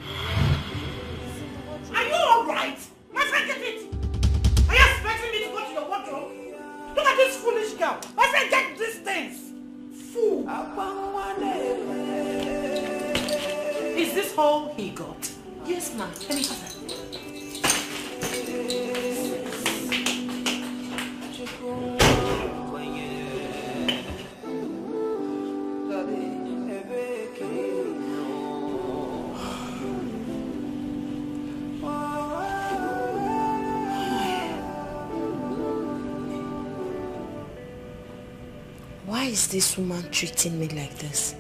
[SPEAKER 6] Are you alright? My friend, get it. Are you expecting me to go to your wardrobe? Look at this foolish girl. My friend, get these things. Fool. Is this all he got?
[SPEAKER 8] Yes, ma.
[SPEAKER 6] Let me have that.
[SPEAKER 8] Why is this woman treating me like this?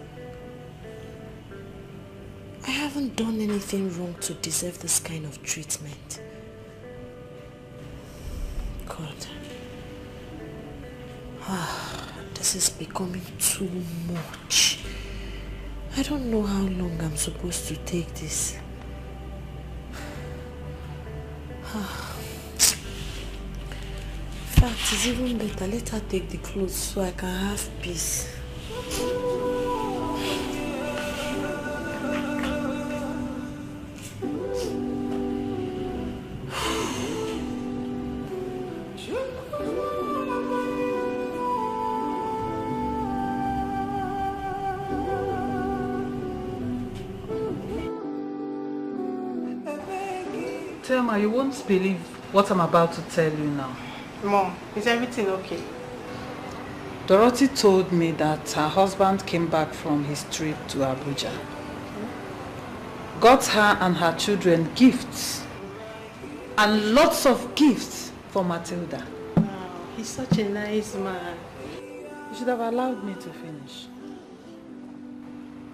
[SPEAKER 8] I haven't done anything wrong to deserve this kind of treatment. God. This is becoming too much. I don't know how long I'm supposed to take this. In fact, it's even better. Let her take the clothes so I can have peace.
[SPEAKER 7] Thelma, you won't believe what I'm about to tell you now.
[SPEAKER 10] Mom, is everything okay?
[SPEAKER 7] Dorothy told me that her husband came back from his trip to Abuja. Got her and her children gifts. And lots of gifts for Matilda.
[SPEAKER 8] Wow, he's such a nice man.
[SPEAKER 7] You should have allowed me to finish.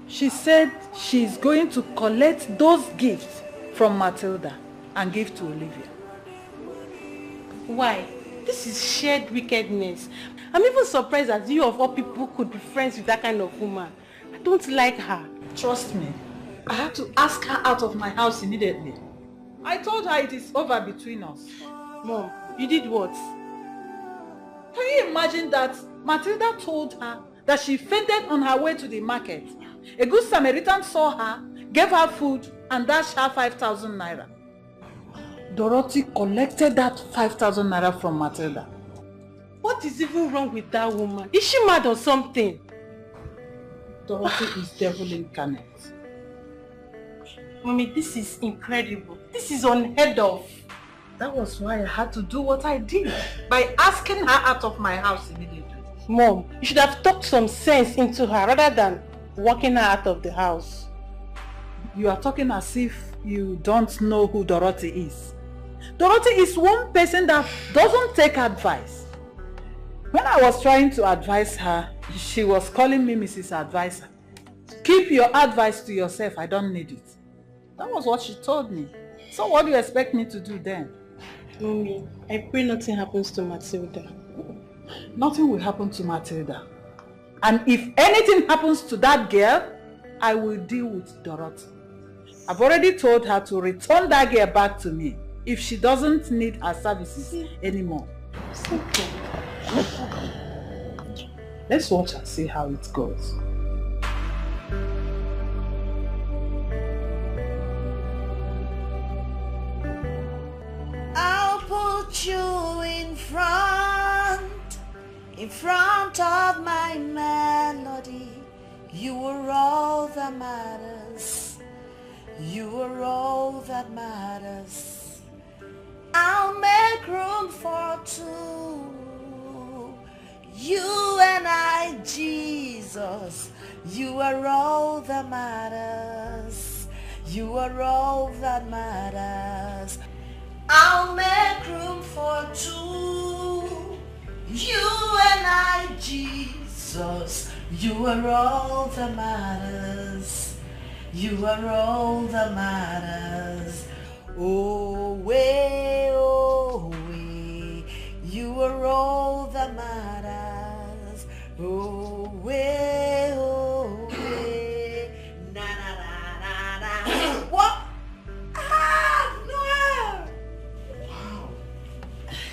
[SPEAKER 7] She said she's going to collect those gifts from Matilda and give to Olivia.
[SPEAKER 8] Why? This is shared wickedness. I'm even surprised that you of all people could be friends with that kind of woman. I don't like her.
[SPEAKER 7] Trust me, I had to ask her out of my house immediately. I told her it is over between us.
[SPEAKER 8] Mom, you did what?
[SPEAKER 7] Can you imagine that Matilda told her that she fainted on her way to the market? A good Samaritan saw her, gave her food, and dashed her 5,000 naira. Dorothy collected that 5,000 naira from Matilda.
[SPEAKER 8] What is even wrong with that woman? Is she mad or something?
[SPEAKER 7] Dorothy is devil incarnate.
[SPEAKER 8] Mommy, this is incredible. This is unheard of.
[SPEAKER 7] That was why I had to do what I did, by asking her out of my house immediately.
[SPEAKER 8] Mom, you should have talked some sense into her rather than walking her out of the house.
[SPEAKER 7] You are talking as if you don't know who Dorothy is. Dorothy is one person that doesn't take advice. When I was trying to advise her, she was calling me Mrs. Advisor. Keep your advice to yourself, I don't need it. That was what she told me. So what do you expect me to do then?
[SPEAKER 8] Mommy, I pray nothing happens to Matilda.
[SPEAKER 7] Nothing will happen to Matilda. And if anything happens to that girl, I will deal with Dorothy. I've already told her to return that girl back to me if she doesn't need her services anymore.
[SPEAKER 8] It's okay.
[SPEAKER 7] Let's watch and see how it goes.
[SPEAKER 1] I'll put you in front of my melody. You are all that matters. You are all that matters. I'll make room for two. You and I, Jesus. You are all that matters. You are all that matters. I'll make room for two. You and I, Jesus. You are all that matters. You are all that matters. Oh, way, you are all that matters. Oh, way, na na na na na. What? Ah, no!
[SPEAKER 10] Wow,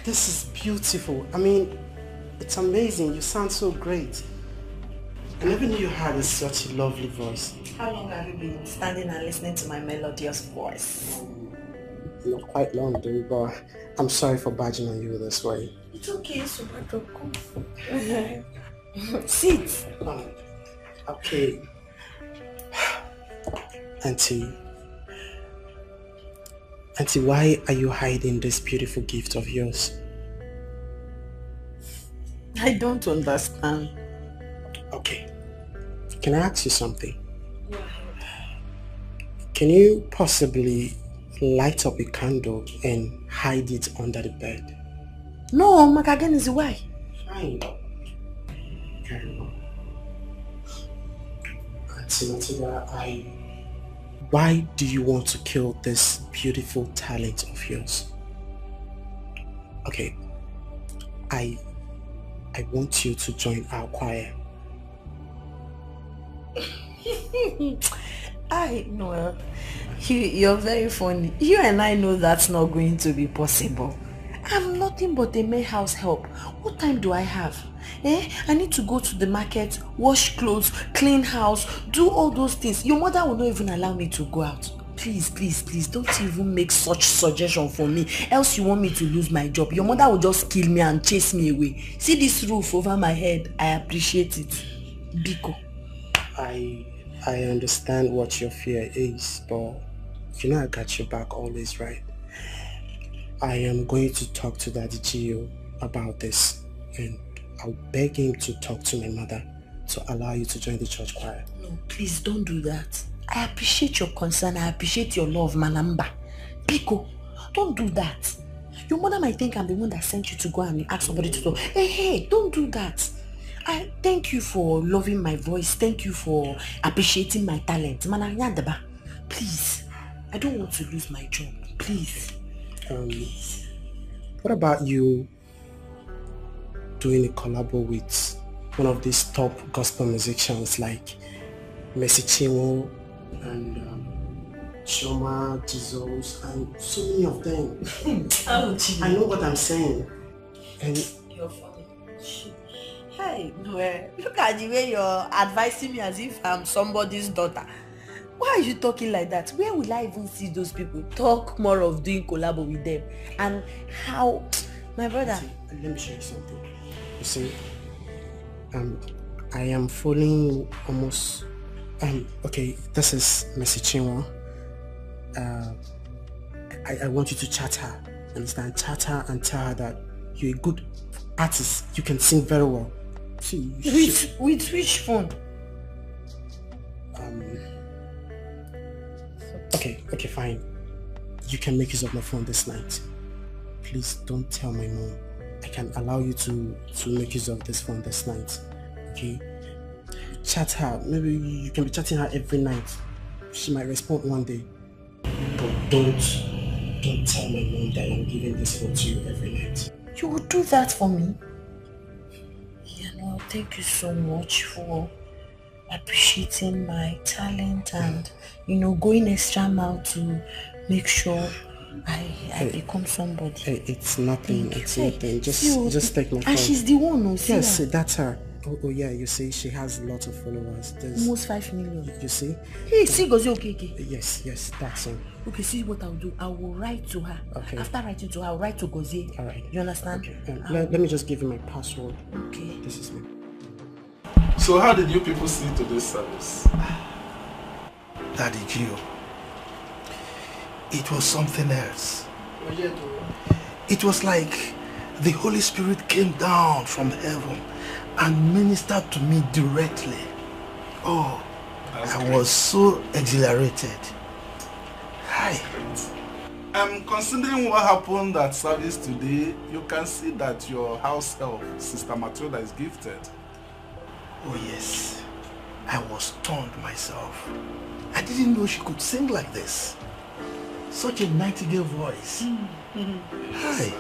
[SPEAKER 10] this is beautiful. I mean, it's amazing. You sound so great. I never knew you had such a lovely voice.
[SPEAKER 1] How long have you been standing and listening to my melodious voice?
[SPEAKER 10] Not quite long, though, but I'm sorry for barging on you this way.
[SPEAKER 1] It's okay, Subato. Sit.
[SPEAKER 10] Okay. Auntie, why are you hiding this beautiful gift of yours?
[SPEAKER 1] I don't understand.
[SPEAKER 10] Okay. Can I ask you something? Can you possibly light up a candle and hide it under the bed?
[SPEAKER 1] No, Makagen is why.
[SPEAKER 10] Fine. Very well. Auntie Matilda, why do you want to kill this beautiful talent of yours? Okay. I want you to join our choir.
[SPEAKER 1] Noel, you're very funny. You and I know that's not going to be possible. I'm nothing but a mere house help. What time do I have? I need to go to the market, wash clothes, clean house, do all those things. Your mother will not even allow me to go out. Please, please, please, don't even make such suggestion for me. Else you want me to lose my job. Your mother will just kill me and chase me away. See this roof over my head? I appreciate it. Biko.
[SPEAKER 10] I understand what your fear is, but you know I got your back always, right? I am going to talk to Daddy Gio about this, and I'll beg him to talk to my mother to allow you to join the church choir.
[SPEAKER 3] No, please don't do that. I appreciate your concern. I appreciate your love, Manamba. Pico, don't do that. Your mother might think I'm the one that sent you to go and ask somebody to talk. Hey, don't do that. I thank you for loving my voice. Thank you for appreciating my talent. Mananyandaba, please. I don't want to lose my job. Please.
[SPEAKER 10] Please. What about you doing a collab with one of these top gospel musicians like Mercy Chinwo and Shoma, Jesus, and so many of them? I know what I'm saying. And
[SPEAKER 3] you're funny. Hey, Noel, look at the way you're advising me as if I'm somebody's daughter. Why are you talking like that? Where will I even see those people talk more of doing collab with them? And how, my brother?
[SPEAKER 10] Let me show you something. You see, I am following almost, okay, this is Mercy Chinwo. I want you to chat her, understand? Chat her and tell her that you're a good artist. You can sing very well. See,
[SPEAKER 3] with which phone?
[SPEAKER 10] Okay, fine. You can make use of my phone this night. Please don't tell my mom. I can allow you to make use of this phone this night. Okay? Chat her. Maybe you can be chatting her every night. She might respond one day. But don't tell my mom that I'm giving this phone to you every night.
[SPEAKER 3] You will do that for me? Yeah, no, thank you so much for appreciating my talent and, going extra mile to make sure I become somebody.
[SPEAKER 10] Hey, it's nothing. It's nothing. Just take my phone.
[SPEAKER 3] And she's the one who
[SPEAKER 10] Yes, that's her. Oh yeah, you see, she has a lot of followers. There's
[SPEAKER 3] almost 5 million.
[SPEAKER 10] You see?
[SPEAKER 3] Hey, see, goes okay.
[SPEAKER 10] Yes, that's her.
[SPEAKER 3] Okay, see what I'll do. I will write to her.
[SPEAKER 10] Okay.
[SPEAKER 3] After writing to her, I'll write to Gozie.
[SPEAKER 10] All right.
[SPEAKER 3] You understand?
[SPEAKER 10] Okay. Let me just give you my password.
[SPEAKER 3] Okay.
[SPEAKER 10] This is me.
[SPEAKER 12] So how did you people see today's service?
[SPEAKER 11] Daddy Gio, it was something else. It was like the Holy Spirit came down from heaven and ministered to me directly. Oh, I was so exhilarated. Hi.
[SPEAKER 12] Considering what happened at service today, you can see that your house help, Sister Matilda, is gifted.
[SPEAKER 11] Oh yes, I was stunned myself. I didn't know she could sing like this. Such a nightingale voice. Hi.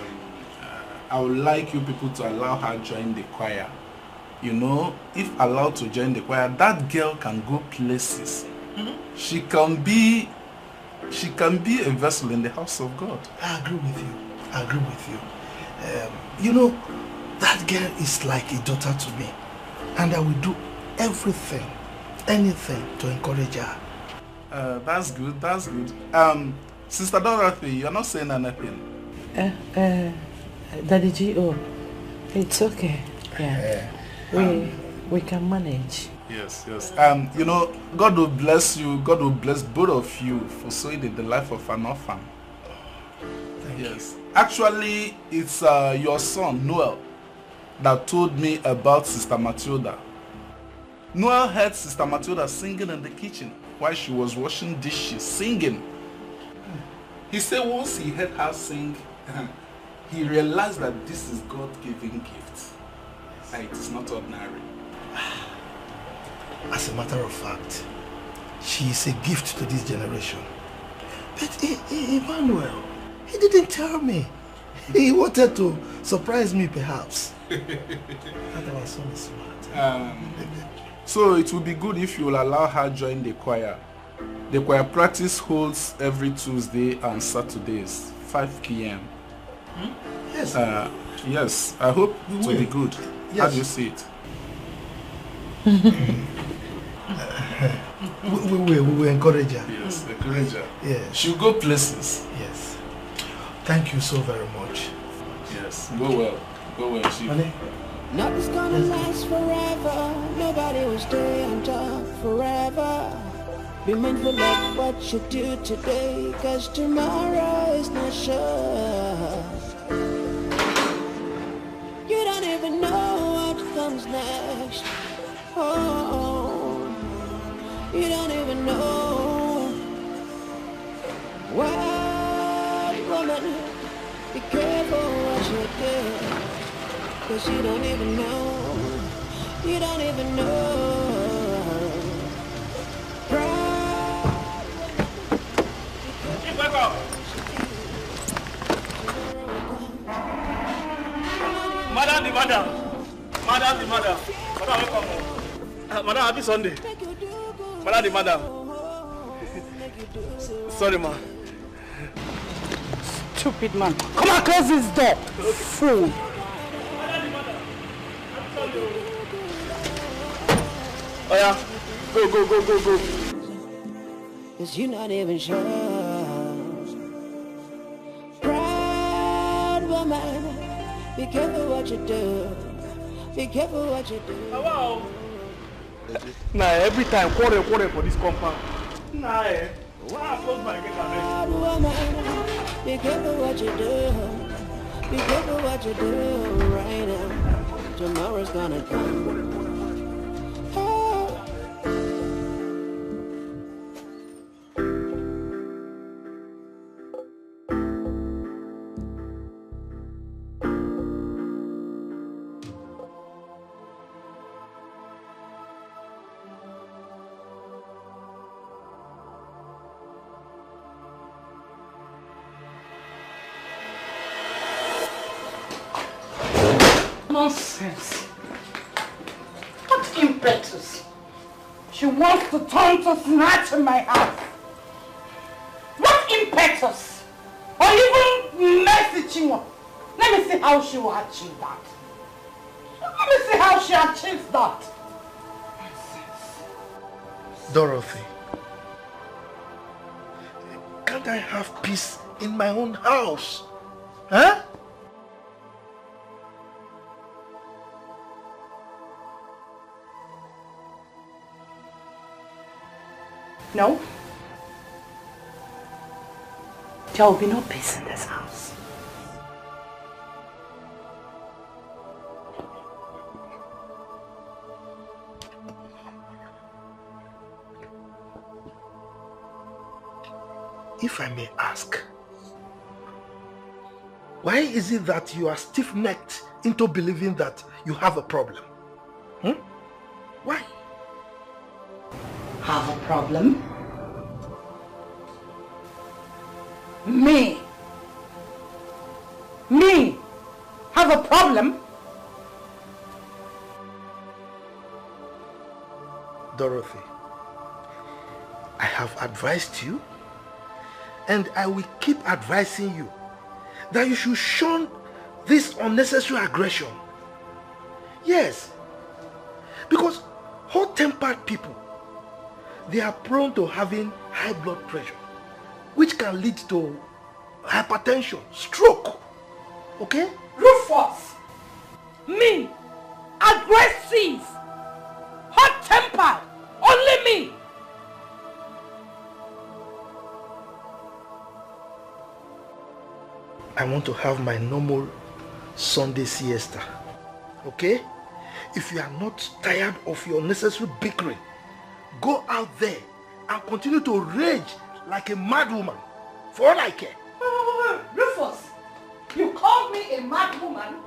[SPEAKER 12] I would like you people to allow her join the choir. If allowed to join the choir, that girl can go places. She can be a vessel in the house of God.
[SPEAKER 11] I agree with you. That girl is like a daughter to me. And I will do everything, anything to encourage her.
[SPEAKER 12] That's good. Sister Dorothy, you're not saying anything.
[SPEAKER 1] Daddy G.O., it's okay. Yeah. We can manage.
[SPEAKER 12] Yes. God will bless you. God will bless both of you for sowing in the life of an orphan.
[SPEAKER 11] Thank you.
[SPEAKER 12] Actually, it's your son, Noel, that told me about Sister Matilda. Noel heard Sister Matilda singing in the kitchen while she was washing dishes, singing. He said once he heard her sing, he realized that this is God-given gift. And it is not ordinary.
[SPEAKER 11] As a matter of fact, she is a gift to this generation. But Emmanuel, he didn't tell me. He wanted to surprise me perhaps. That was so smart.
[SPEAKER 12] So it will be good if you will allow her join the choir. The choir practice holds every Tuesday and Saturdays, 5 p.m.
[SPEAKER 11] Yes.
[SPEAKER 12] Yes, I hope it will be good.
[SPEAKER 11] Yes.
[SPEAKER 12] How do you see it?
[SPEAKER 11] We will encourage her.
[SPEAKER 12] Yes, encourage her.
[SPEAKER 11] Yes.
[SPEAKER 12] She'll go places.
[SPEAKER 11] Yes. Thank you so very much.
[SPEAKER 12] Yes, go well, Chief.
[SPEAKER 4] Nothing's gonna last forever. Nobody will stay on top forever. Be mindful of what you do today, 'cause tomorrow is not sure. You don't even know what comes next. Oh, you don't even know. Wild woman, be careful what you do, 'cause you don't even know. You don't even know.
[SPEAKER 13] Madam the madam. Madam the madam. Madam, welcome. Madam, happy Sunday. Madam the madam. Sorry, ma.
[SPEAKER 7] Stupid man. Come and close this door. Fool.
[SPEAKER 13] Oh yeah. Go.
[SPEAKER 4] 'Cause you're not even sure. Proud woman, be careful what you do. Be careful what you do.
[SPEAKER 13] Wow. Nah, every time quarrel for this compound. Nah, why I close my gate?
[SPEAKER 4] Proud woman, be careful what you do. Be careful what you do right now. Tomorrow's gonna come.
[SPEAKER 7] Nonsense. What impetus? She wants to turn to snatch in my house. What impetus? Or even mercy, Chinwa. Let me see how she will achieve that. Let me see how she achieves that.
[SPEAKER 11] Dorothy, can't I have peace in my own house? Huh?
[SPEAKER 7] No. There will be no peace in this house.
[SPEAKER 11] If I may ask, why is it that you are stiff-necked into believing that you have a problem? Why?
[SPEAKER 7] Have a problem? Me have a problem?
[SPEAKER 11] Dorothy, I have advised you, and I will keep advising you that you should shun this unnecessary aggression. Yes, because hot-tempered people, they are prone to having high blood pressure, which can lead to hypertension, stroke. Okay?
[SPEAKER 7] Rufus! Me! Aggressive! Hot-tempered! Only me!
[SPEAKER 11] I want to have my normal Sunday siesta. Okay? If you are not tired of your unnecessary bickering, go out there and continue to rage like a mad woman. For all I care.
[SPEAKER 7] Rufus, you called me a mad woman?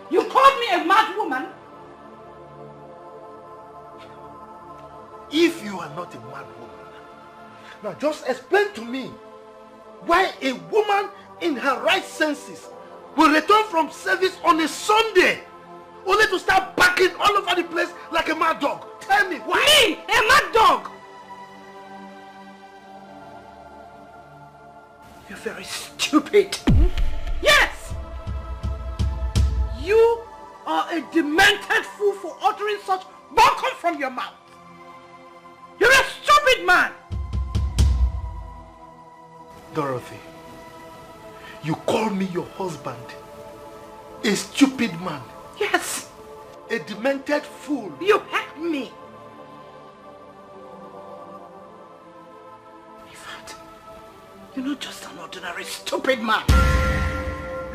[SPEAKER 7] You called me a mad woman?
[SPEAKER 11] If you are not a mad woman, now just explain to me why a woman in her right senses will return from service on a Sunday only to start barking all over the place like a mad dog. Tell me why?
[SPEAKER 7] Me, a mad dog? You're very stupid. Yes! You are a demented fool for uttering such welcome from your mouth. You're a stupid man.
[SPEAKER 11] Dorothy, you call me your husband a stupid man.
[SPEAKER 7] Yes.
[SPEAKER 11] A demented fool.
[SPEAKER 7] You heard me. In fact, you're not just an ordinary stupid man.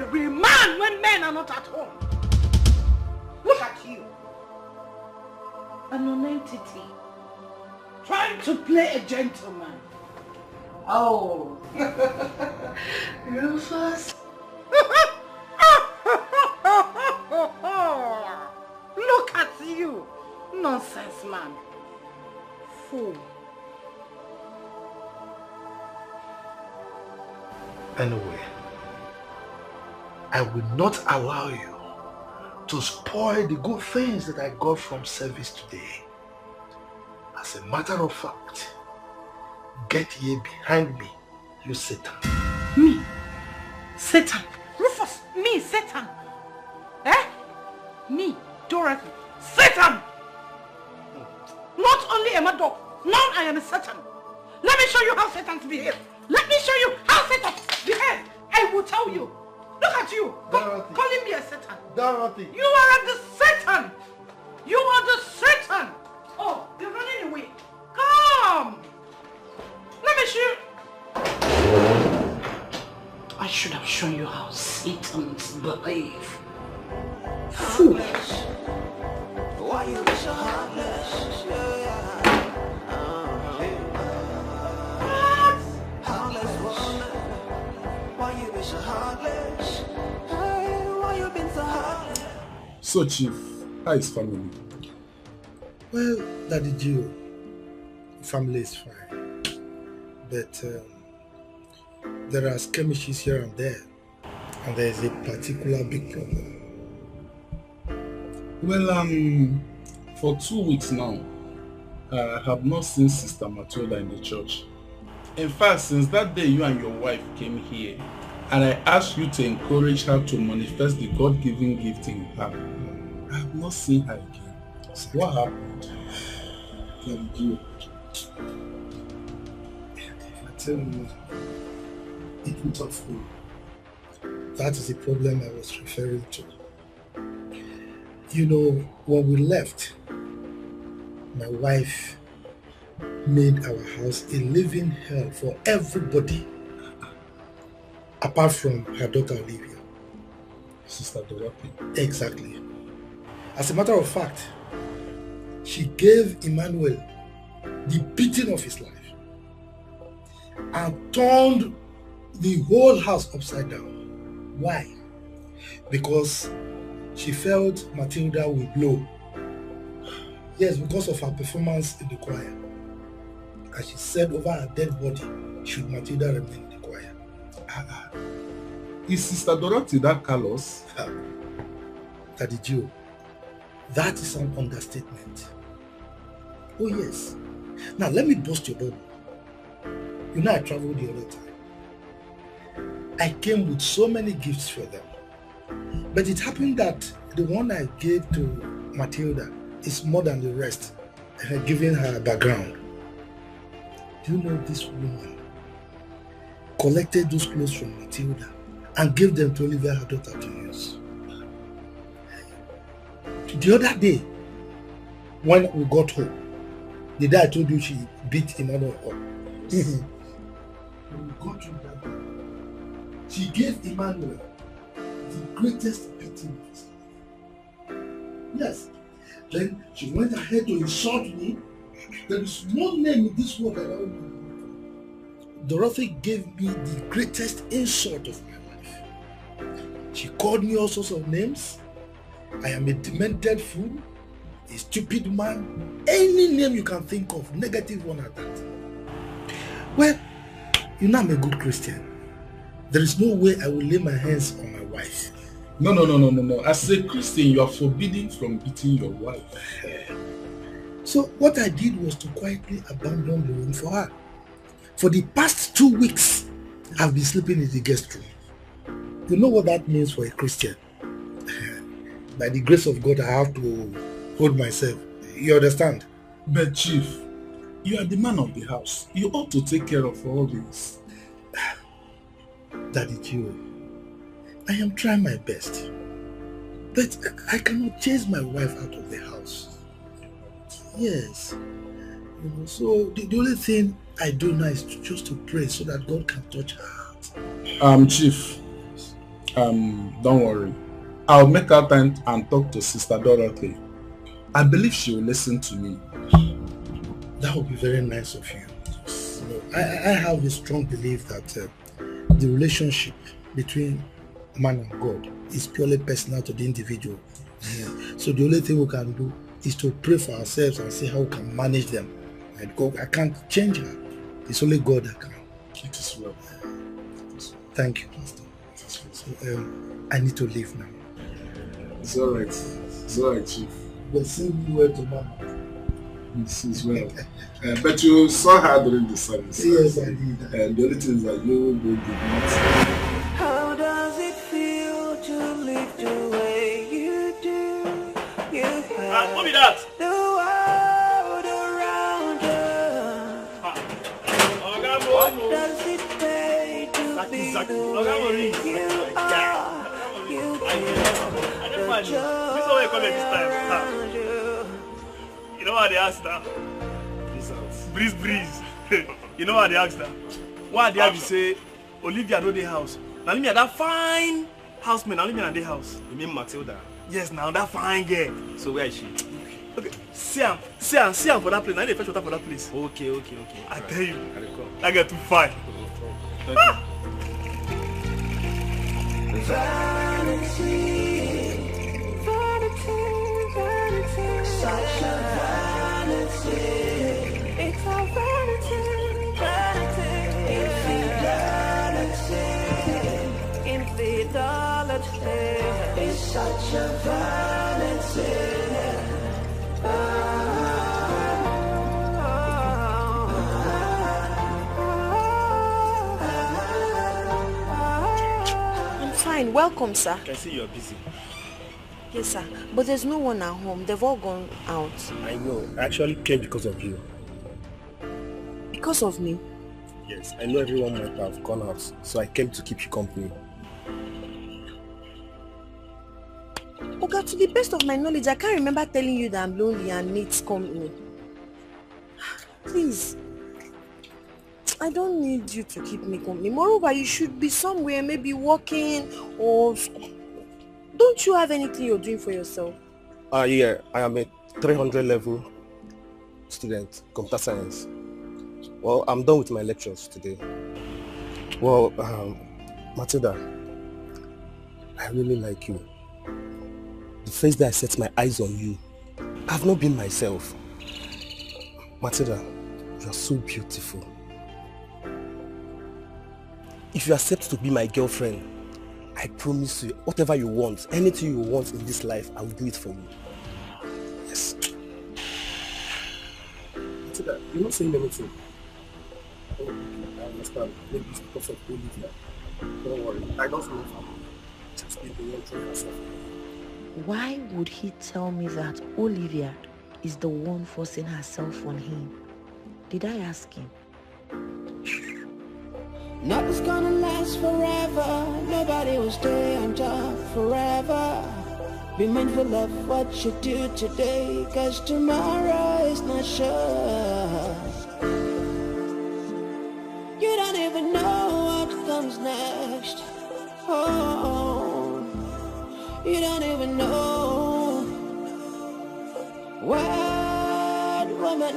[SPEAKER 7] You be a man when men are not at home. Look at you. A non-entity. Trying to play a gentleman. Oh. Rufus. Look at you. Nonsense man. Fool.
[SPEAKER 11] Anyway, I will not allow you to spoil the good things that I got from service today. As a matter of fact, get ye behind me, you Satan.
[SPEAKER 7] Me? Satan? Rufus, me, Satan? Eh? Me, Dorothy, Satan! Not only am I dog, now I am a Satan. Let me show you how Satans behave. Let me show you how Satans behave. I will tell you. Look at you, calling me a Satan.
[SPEAKER 11] Dorothy.
[SPEAKER 7] You are the Satan. You are the Satan. Oh, you're running away. Come. Let me show you. I should have shown you how Satans behave. Foolish. Why you be so heartless? Heartless woman. Why you be so heartless? Why you been so heartless?
[SPEAKER 12] So Chief, how is family?
[SPEAKER 11] Well, Daddy Joe, family is fine. But there are skirmishes here and there. And there is a particular big problem.
[SPEAKER 12] Well, for 2 weeks now, I have not seen Sister Matilda in the church. In fact, since that day you and your wife came here, and I asked you to encourage her to manifest the God-given gift in her, I have not seen her again. What happened? Thank you.
[SPEAKER 11] I tell you, it was tough. That is the problem I was referring to. You know, when we left, my wife made our house a living hell for everybody, apart from her daughter Olivia.
[SPEAKER 12] Sister Dorothy.
[SPEAKER 11] Exactly. As a matter of fact, she gave Emmanuel the beating of his life and turned the whole house upside down. Why? Because she felt Matilda will blow. Yes, because of her performance in the choir. And she said over her dead body, should Matilda remain in the choir.
[SPEAKER 12] Is Sister Dorothy that callous?
[SPEAKER 11] Daddy Joe, that is an understatement. Oh yes. Now let me bust your bubble. You know I traveled the other time. I came with so many gifts for them. But it happened that the one I gave to Matilda is more than the rest, giving her background. Do you know this woman collected those clothes from Matilda and gave them to Olivia, her daughter, to use? The other day, when we got home, the day I told you she beat Emmanuel up. When we got home that day, she gave Emmanuel the greatest beating of his life. Yes. Then she went ahead to insult me. There is no name in this world that I don't know. Dorothy gave me the greatest insult of my life. She called me all sorts of names. I am a demented fool, a stupid man, any name you can think of, negative one at that. Well, you know I'm a good Christian. There is no way I will lay my hands on my wife.
[SPEAKER 12] No. As a Christian, you are forbidden from beating your wife.
[SPEAKER 11] So what I did was to quietly abandon the room for her. For the past 2 weeks, I've been sleeping in the guest room. You know what that means for a Christian? By the grace of God, I have to hold myself. You understand?
[SPEAKER 12] But Chief, you are the man of the house. You ought to take care of all this.
[SPEAKER 11] Daddy Joe, I am trying my best. But I cannot chase my wife out of the house. Yes. You know, so the only thing I do now is just to pray so that God can touch her heart.
[SPEAKER 12] Chief, Don't worry. I'll make out time and talk to Sister Dorothy. I believe she will listen to me.
[SPEAKER 11] That would be very nice of you. I have a strong belief that the relationship between man and God is purely personal to the individual. So the only thing we can do is to pray for ourselves and see how we can manage them. Because I can't change her. It's only God that can.
[SPEAKER 12] It is well.
[SPEAKER 11] Thank you, Pastor. So I need to leave now.
[SPEAKER 12] It's alright. It's alright, Chief.
[SPEAKER 11] But send me word to Mama.
[SPEAKER 12] This is well. But you saw her during the service.
[SPEAKER 11] Yes, I did.
[SPEAKER 12] And the only thing is that you did not.
[SPEAKER 4] How does it feel to live the way you do? You have
[SPEAKER 13] What be that?
[SPEAKER 4] the world around you. What does it pay to be the way you are? You
[SPEAKER 13] You know what they asked her? Breeze. You know what they asked her? Why they have to say Olivia know the house? Now Olivia that fine housemate, now Olivia in the house.
[SPEAKER 14] You mean Matilda?
[SPEAKER 13] Yes, now that fine girl.
[SPEAKER 14] So where is she?
[SPEAKER 13] Okay, see her for that place. Now they fetch water for that place.
[SPEAKER 14] Okay.
[SPEAKER 13] I tell you, that girl too fine.
[SPEAKER 4] Vanity, such a vanity. It's a vanity, infidelity. It's such a vanity.
[SPEAKER 8] I'm fine. Welcome, sir.
[SPEAKER 14] I can see you're busy.
[SPEAKER 8] Yes, sir. But there's no one at home. They've all gone out.
[SPEAKER 14] I know. I actually came because of you.
[SPEAKER 8] Because of me?
[SPEAKER 14] Yes, I know everyone might have gone out, so I came to keep you company.
[SPEAKER 8] Oga, to the best of my knowledge, I can't remember telling you that I'm lonely and need company. Please. I don't need you to keep me company. Moreover, you should be somewhere, maybe working or... Don't you have anything you're doing for yourself?
[SPEAKER 14] Yeah, I am a 300 level student, computer science. Well, I'm done with my lectures today. Well, Matilda, I really like you. The first day I set my eyes on you, I've not been myself. Matilda, you are so beautiful. If you accept to be my girlfriend, I promise you, whatever you want, anything you want in this life, I will do it for you. Yes. Matilda, you're not saying anything. Oh, okay, I understand. Maybe it's because of Olivia. Don't worry, I don't know if I'm just being the one trying myself.
[SPEAKER 1] Why would he tell me that Olivia is the one forcing herself on him? Did I ask him?
[SPEAKER 4] Nothing's gonna last forever. Nobody will stay on top forever. Be mindful of what you do today, 'cause tomorrow is not sure. You don't even know what comes next. Oh, you don't even know. Wild woman,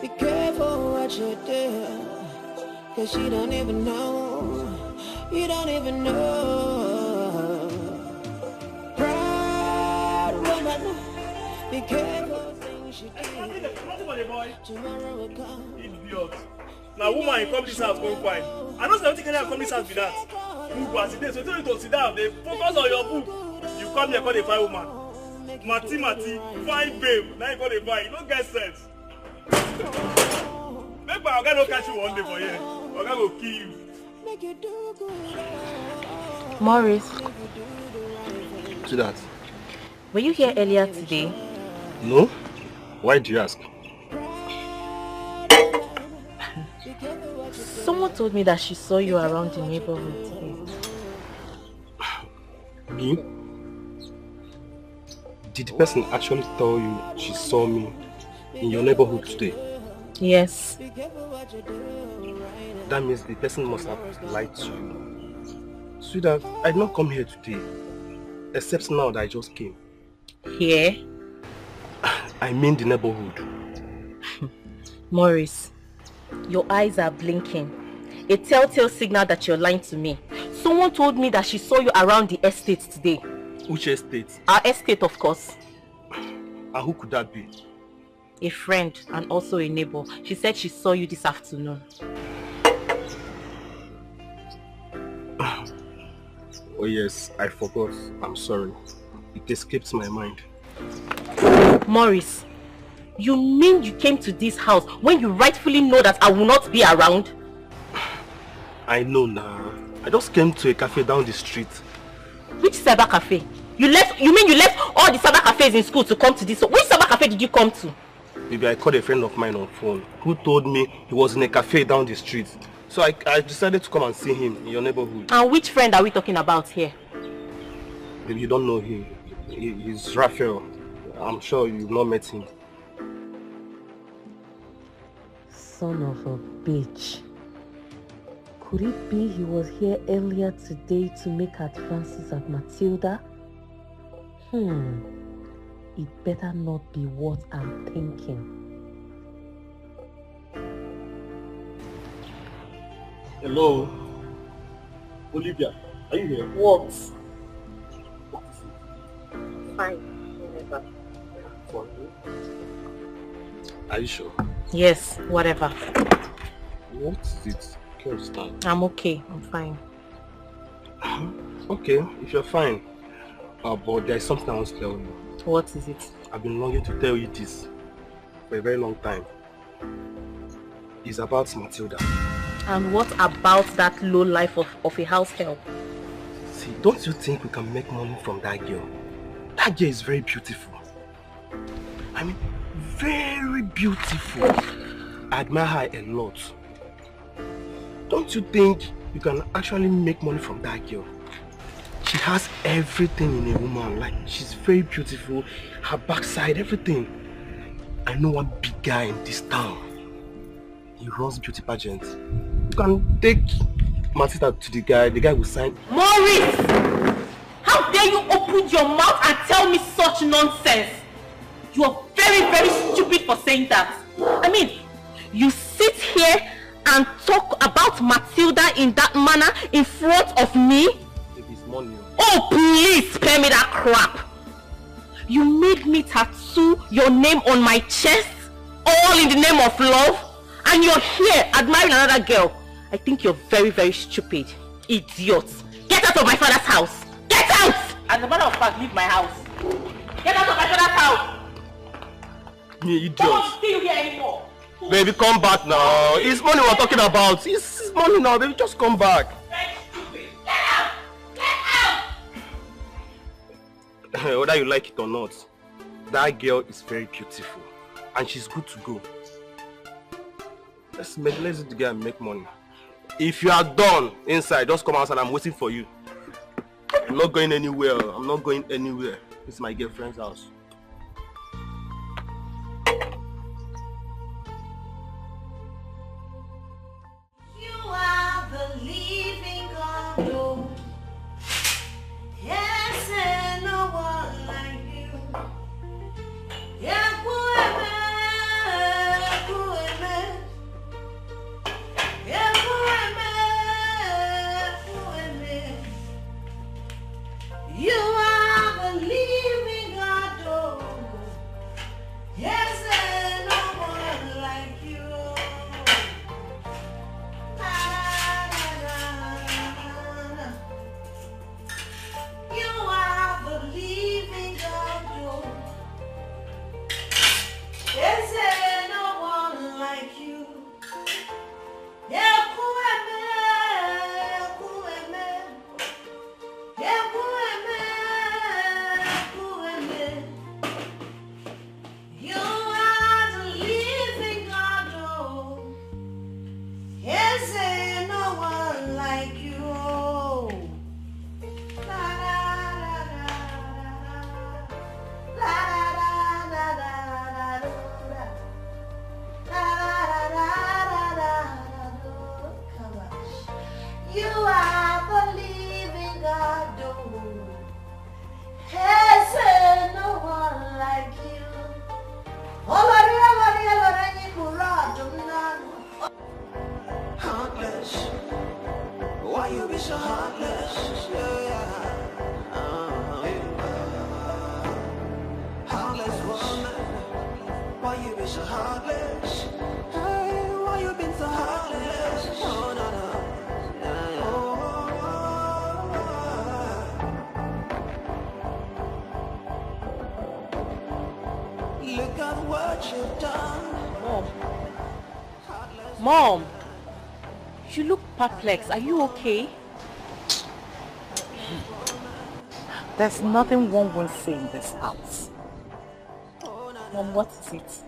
[SPEAKER 4] be careful what you do, 'cause you don't even know. You don't even know. Proud woman, be careful things you do. Tomorrow will come.
[SPEAKER 13] Idiot. Now woman in come this house go fine. I don't know what can come this house with that. You go as it is, so tell you to sit down. They focus on your book. You come here call a fine woman. Mati, fine babe. Now you call a fine. You don't get sense. Make my Oga no catch you one day for here. Oga go kill you.
[SPEAKER 6] Morris,
[SPEAKER 14] See that?
[SPEAKER 6] were you here earlier today?
[SPEAKER 14] No? Why do you ask?
[SPEAKER 6] Someone told me that she saw you around the neighborhood today.
[SPEAKER 14] Me? Did the person actually tell you she saw me in your neighborhood today?
[SPEAKER 6] Yes.
[SPEAKER 14] That means the person must have lied to you. Sweetheart, I did not come here today. Except now that I just came.
[SPEAKER 9] Here?
[SPEAKER 14] I mean the neighborhood.
[SPEAKER 9] Maurice, your eyes are blinking. A telltale signal that you're lying to me. Someone told me that she saw you around the estate today.
[SPEAKER 14] Which estate?
[SPEAKER 9] Our estate, of course.
[SPEAKER 14] And who could that be?
[SPEAKER 9] A friend and also a neighbor. She said she saw you this afternoon.
[SPEAKER 14] Oh yes, I forgot. I'm sorry. It escaped my mind.
[SPEAKER 9] Maurice, you mean you came to this house when you rightfully know that I will not be around?
[SPEAKER 14] I know now. I just came to a cafe down the street.
[SPEAKER 9] Which cyber cafe? You mean you left all the cyber cafes in school to come to this? Which cyber cafe did you come to?
[SPEAKER 14] Maybe I called a friend of mine on phone who told me he was in a cafe down the street. So I decided to come and see him in your neighborhood.
[SPEAKER 9] And which friend are we talking about here?
[SPEAKER 14] Maybe you don't know him. He's Raphael. I'm sure you've not met him.
[SPEAKER 6] Son of a bitch. Could it be he was here earlier today to make advances at Matilda? It better not be what I'm thinking.
[SPEAKER 14] Hello? Olivia, are you here?
[SPEAKER 9] What? Fine, whatever.
[SPEAKER 14] Are you sure?
[SPEAKER 9] Yes, whatever.
[SPEAKER 14] What is it? Can't stand.
[SPEAKER 9] I'm okay, I'm fine.
[SPEAKER 14] Okay, if you're fine. But there's something I want to tell you.
[SPEAKER 9] What is it?
[SPEAKER 14] I've been longing to tell you this for a very long time. It's about Matilda.
[SPEAKER 9] And what about that low life of a house help?
[SPEAKER 14] See, don't you think we can make money from that girl? That girl is very beautiful. I mean, very beautiful. I admire her a lot. Don't you think you can actually make money from that girl? She has everything in a woman. Like, she's very beautiful, her backside, everything. I know one big guy in this town. He runs beauty pageants. You can take Matilda to the guy will sign.
[SPEAKER 9] Maurice! How dare you open your mouth and tell me such nonsense? You are very, very stupid for saying that. I mean, you sit here and talk about Matilda in that manner in front of me?
[SPEAKER 14] Money.
[SPEAKER 9] Oh, please spare me that crap. You made me tattoo your name on my chest, all in the name of love, and you're here admiring another girl. I think you're very, very stupid. Idiot. Get out of my father's house. Get out! As a matter of fact, leave my house. Get out of my father's house.
[SPEAKER 14] You idiot.
[SPEAKER 9] Don't steal here anymore.
[SPEAKER 14] Baby, come back now. It's money we're talking about. It's money now, baby. Just come back.
[SPEAKER 9] Very stupid. Get out!
[SPEAKER 14] Whether you like it or not, that girl is very beautiful and she's good to go. Let's do the girl and make money. If you are done inside, just come outside. I'm waiting for you. I'm not going anywhere. I'm not going anywhere. It's my girlfriend's house.
[SPEAKER 4] You are the living God, oh. Yes, and no one like you. You are the living God, oh. so heartless? Hey, why you been so heartless? Oh, no, no. Look at what you've done.
[SPEAKER 6] Mom, you look perplexed. Are you okay?
[SPEAKER 7] There's nothing one won't say in this house.
[SPEAKER 6] Mom, what is it?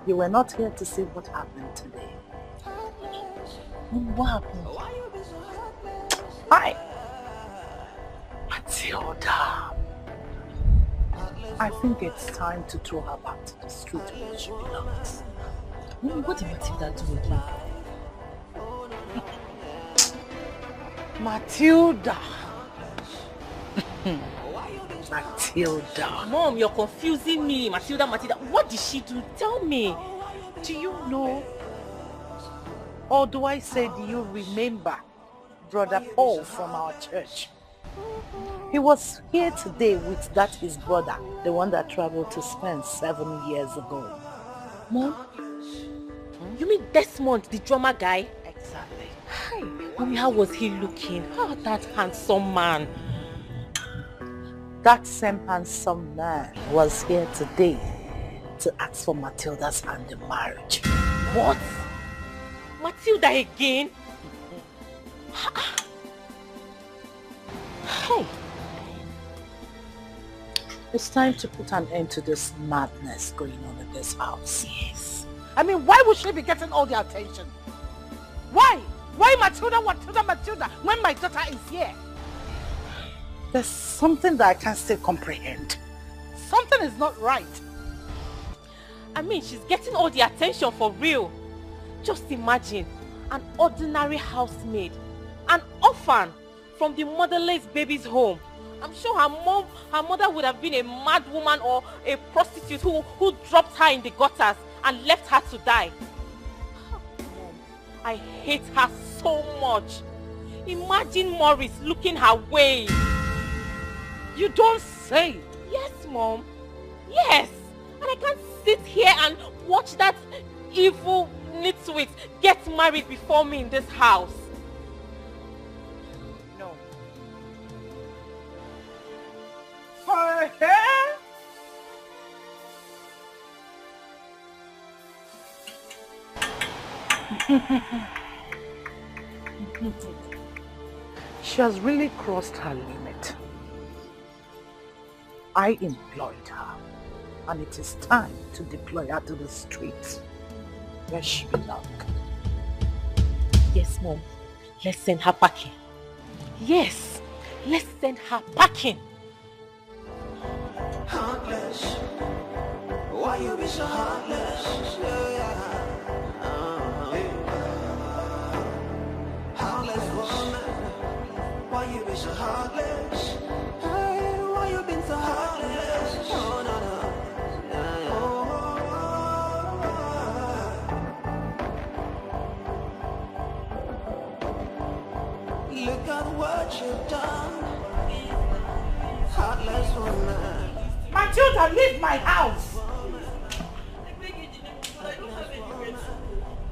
[SPEAKER 7] You were not here to see what happened today.
[SPEAKER 6] Mom, what happened?
[SPEAKER 7] Hi, Matilda. I think it's time to throw her back to the street where she belongs.
[SPEAKER 6] Mom, what did Matilda do again?
[SPEAKER 7] Matilda. Matilda.
[SPEAKER 6] Mom, you're confusing me. Matilda. What did she do? Tell me.
[SPEAKER 7] Do you know? Or do I say, do you remember Brother Paul from our church? He was here today with that his brother, the one that traveled to Spain 7 years ago.
[SPEAKER 6] Mom? You mean Desmond, the drummer guy?
[SPEAKER 7] Exactly.
[SPEAKER 6] Hi. Mommy, how was he looking? Oh, that handsome man.
[SPEAKER 7] That same handsome man was here today to ask for Matilda's hand in marriage.
[SPEAKER 6] What? Matilda again?
[SPEAKER 7] Hey. It's time to put an end to this madness going on in this house.
[SPEAKER 6] Yes.
[SPEAKER 7] I mean, why would she be getting all the attention? Why? Why Matilda, when my daughter is here? There's something that I can't still comprehend. Something is not right.
[SPEAKER 6] I mean, she's getting all the attention for real. Just imagine, an ordinary housemaid, an orphan from the motherless baby's home. I'm sure her mother would have been a mad woman or a prostitute who dropped her in the gutters and left her to die. I hate her so much. Imagine Morris looking her way.
[SPEAKER 7] You don't say.
[SPEAKER 6] Yes, Mom. Yes. And I can't sit here and watch that evil nitwit get married before me in this house.
[SPEAKER 7] No. For her? She has really crossed her limit. I employed her, and it is time to deploy her to the streets where she belongs.
[SPEAKER 6] Yes, Mom. Let's send her packing. Yes, let's send her packing.
[SPEAKER 4] Heartless. Why you be so heartless? Heartless woman. Why you be so heartless? Hey, why you been so heartless? Oh, no, no. Look at what you've done. Heartless woman.
[SPEAKER 7] Matilda, leave my house!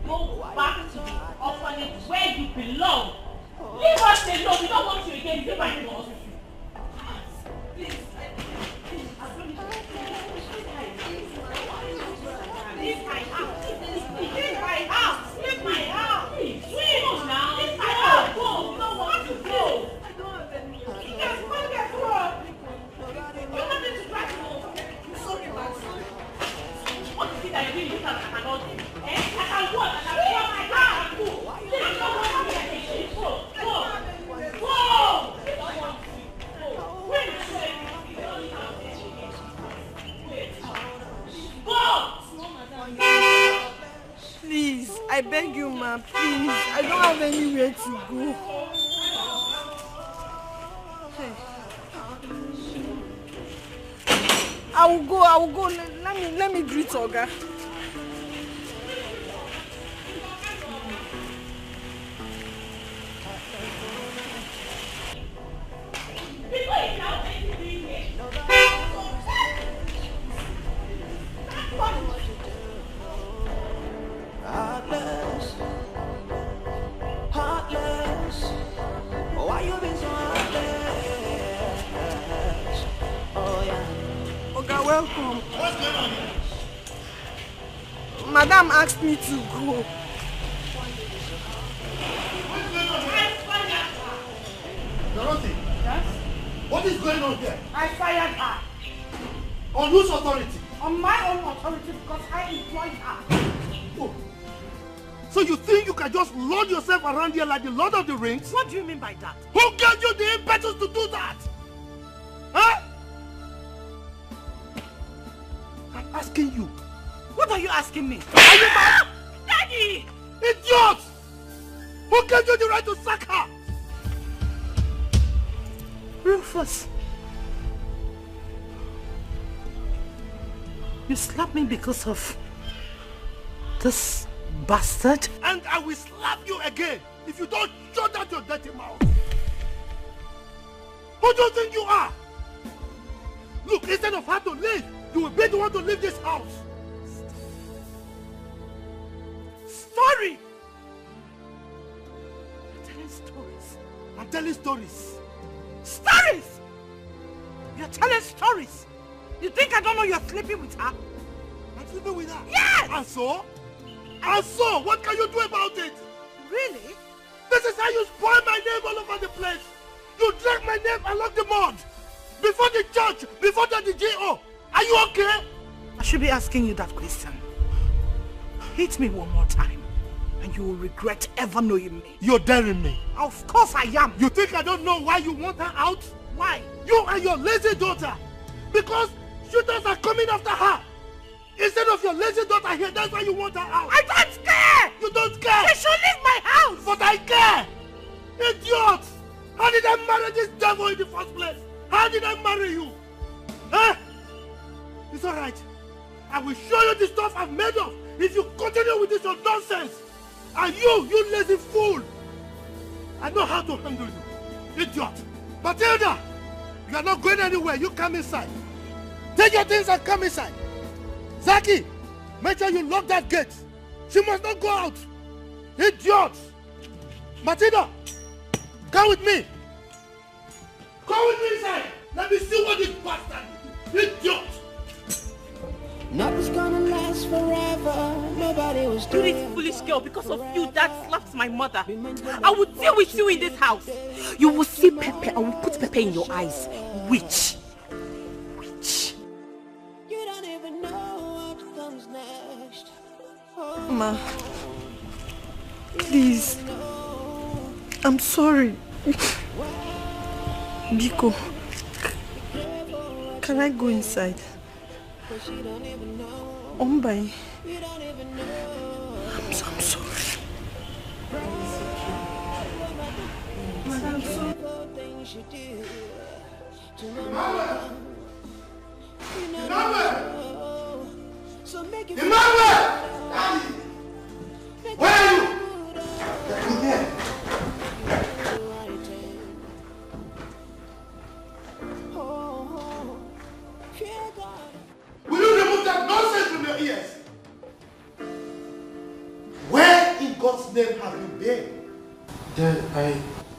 [SPEAKER 6] Go back to the orphanage where you belong. Leave us alone. We don't want you again. Leave my house. Please. Leave my house. Leave my house. Leave my house. Leave now. Leave my house. Go. We don't want to go. I don't have any. Yes, go get go. You want me to drive you? Sorry, man. What is it that you really cannot do? I can walk. I can walk. I can go. Leave my house. Go. Go. Go.
[SPEAKER 8] Please, I beg you, ma, please. I don't have anywhere to go. Hey. I will go. Let me greet Oga.
[SPEAKER 6] Go!
[SPEAKER 8] welcome.
[SPEAKER 11] What's going on here?
[SPEAKER 8] Madam asked me to go.
[SPEAKER 11] Dorothy?
[SPEAKER 7] Yes?
[SPEAKER 11] What is going on here?
[SPEAKER 7] I fired her.
[SPEAKER 11] On whose authority?
[SPEAKER 7] On my own authority because I employed her.
[SPEAKER 11] Oh. So you think you can just lord yourself around here like the Lord of the Rings?
[SPEAKER 7] What do you mean by that?
[SPEAKER 11] Who gave you the impetus to do that? Huh? I'm asking you.
[SPEAKER 7] What are you asking me?
[SPEAKER 11] Are you mad?
[SPEAKER 7] Daddy!
[SPEAKER 11] Idiot! Who gave you the right to sack her?
[SPEAKER 7] Rufus. You slapped me because of this bastard?
[SPEAKER 11] And I will slap you again if you don't shut out your dirty mouth. Who do you think you are? Look, instead of her to leave, you will be the one to leave this house. Story!
[SPEAKER 7] You're telling stories.
[SPEAKER 11] I'm telling stories.
[SPEAKER 7] Stories! You're telling stories. You think I don't know you're sleeping with her?
[SPEAKER 11] I'm sleeping with her?
[SPEAKER 7] Yes!
[SPEAKER 11] And so? And so, what can you do about it?
[SPEAKER 7] Really?
[SPEAKER 11] This is how you spoil my name all over the place. You drag my name along the mud. Before the church, before the GO. Are you okay?
[SPEAKER 7] I should be asking you that question. Hit me one more time, and you will regret ever knowing me.
[SPEAKER 11] You're daring me.
[SPEAKER 7] Of course I am.
[SPEAKER 11] You think I don't know why you want her out?
[SPEAKER 7] Why?
[SPEAKER 11] You and your lazy daughter. Because shooters are coming after her. Instead of your lazy daughter here, that's why you want her out.
[SPEAKER 7] I don't care!
[SPEAKER 11] You don't care!
[SPEAKER 7] She should leave my house!
[SPEAKER 11] But I care! Idiot! How did I marry this devil in the first place? How did I marry you? Huh? It's alright. I will show you the stuff I'm made of if you continue with this your nonsense. And you lazy fool! I know how to handle you. Idiot! Matilda! You are not going anywhere. You come inside. Take your things and come inside. Zaki! Make sure you lock that gate. She must not go out. Idiot! Matilda! Come with me. Come with me inside. Let me see what this bastard is. Idiot!
[SPEAKER 4] Nothing's gonna last forever. Nobody was
[SPEAKER 9] You this foolish girl, because of you, Dad slapped my mother. I will deal with you in this house. You will see pepper. I will put pepper in your eyes. Witch. Witch.
[SPEAKER 4] You don't even know what comes next.
[SPEAKER 8] Ma, please. I'm sorry. Biko, can I go inside? Ombai. I'm sorry.
[SPEAKER 11] Where are you? I'm here. Will you remove that nonsense from your ears? Where in God's name have you been?
[SPEAKER 10] Dad,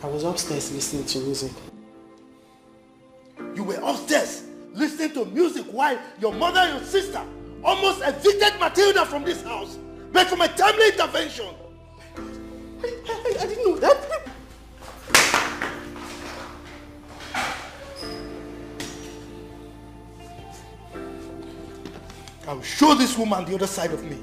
[SPEAKER 10] I was upstairs listening to music.
[SPEAKER 11] You were upstairs listening to music while your mother and your sister almost evicted Matilda from this house, but from a timely intervention.
[SPEAKER 10] I didn't know that.
[SPEAKER 11] I'll show this woman the other side of me.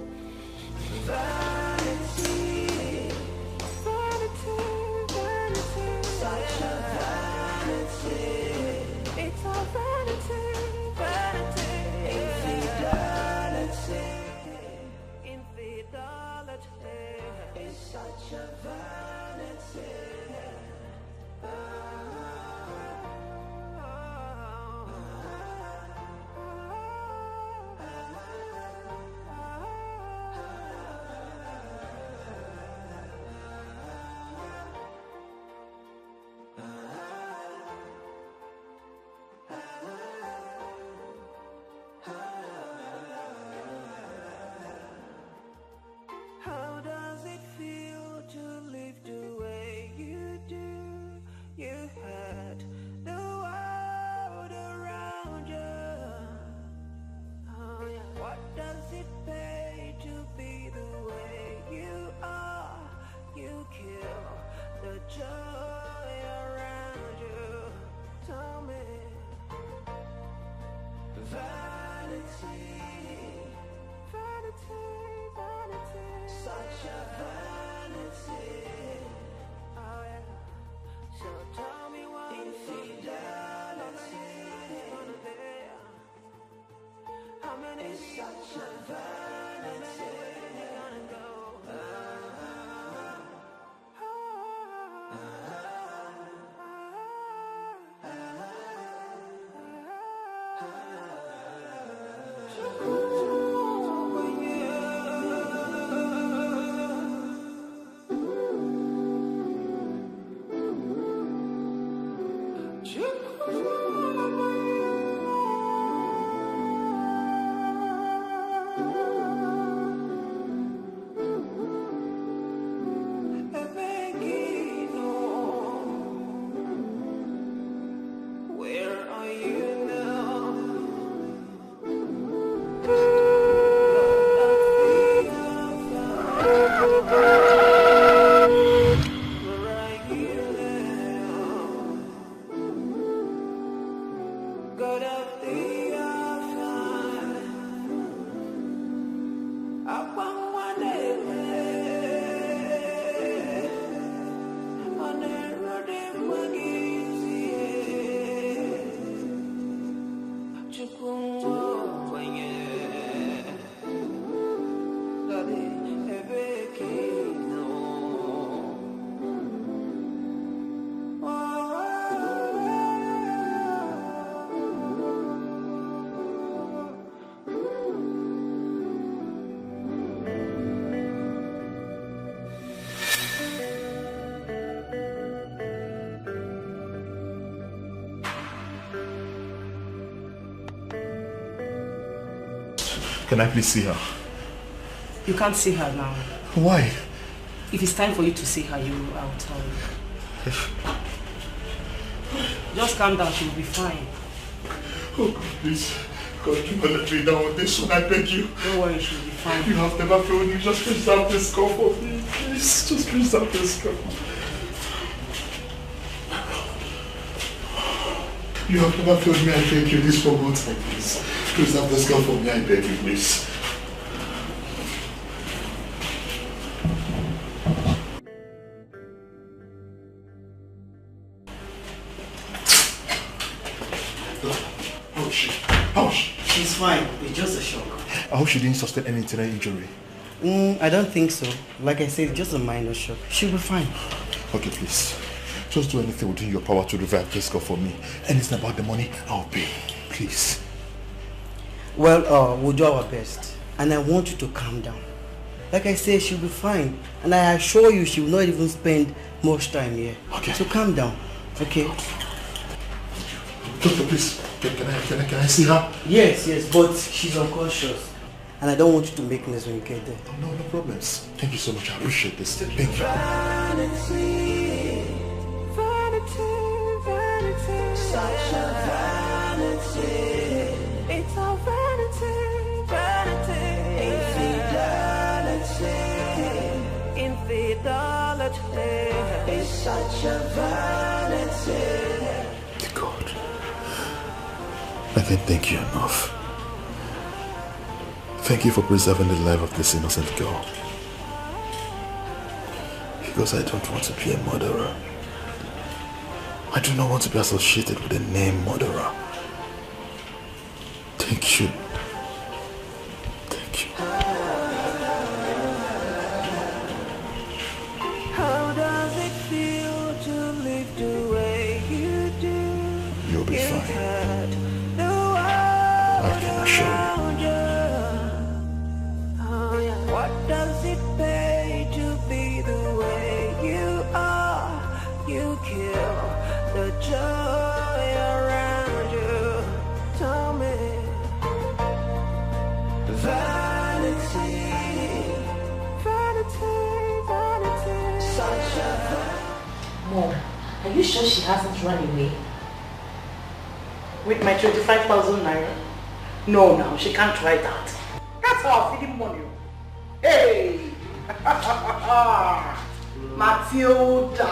[SPEAKER 12] Can I please see her?
[SPEAKER 3] You can't see her now.
[SPEAKER 12] Why?
[SPEAKER 3] If it's time for you to see her, I'll tell you. Just calm down, she'll be fine.
[SPEAKER 12] Oh, please. God, do not let me down with this one, I beg you.
[SPEAKER 3] Don't worry, she'll be fine.
[SPEAKER 12] You have never failed me. Just preserve this girl for me. Please, just preserve this girl. You have never failed me, I beg you. This one more time, please. Preserve this girl for me, I beg you, please. How is she? How is she?
[SPEAKER 10] She's fine. It's just a shock.
[SPEAKER 12] I hope she didn't sustain any internal injury.
[SPEAKER 10] I don't think so. Like I said, just a minor shock. She'll be fine.
[SPEAKER 12] Okay, please. Just do anything within your power to revive this girl for me. Anything about the money, I'll pay. Please.
[SPEAKER 10] Well, we'll do our best. And I want you to calm down. Like I said, she'll be fine. And I assure you, she will not even spend much time here.
[SPEAKER 12] Okay.
[SPEAKER 10] So calm down. Okay?
[SPEAKER 12] Doctor, please. Can I see her?
[SPEAKER 10] Yes, but she's unconscious. And I don't want you to make noise when you get there.
[SPEAKER 12] No problems. Thank you so much. I appreciate this. Thank you.
[SPEAKER 4] Such a vanity. It's a vanity. Infidelity. It's such a vanity.
[SPEAKER 12] God, I can't thank you enough. Thank you for preserving the life of this innocent girl. Because I don't want to be a murderer. I do not want to be associated with the name murderer. Thank you. Thank you.
[SPEAKER 4] How does it feel to live the way you do?
[SPEAKER 12] You'll be fine. I can assure you.
[SPEAKER 4] What does it pay to be the way you are? You kill the joy around you. Tell me. Vanity. Such a
[SPEAKER 6] Mom, are you sure she hasn't run away?
[SPEAKER 7] With my 25,000 naira? No, she can't try that. That's how I'm feeding money. Hey! Matilda!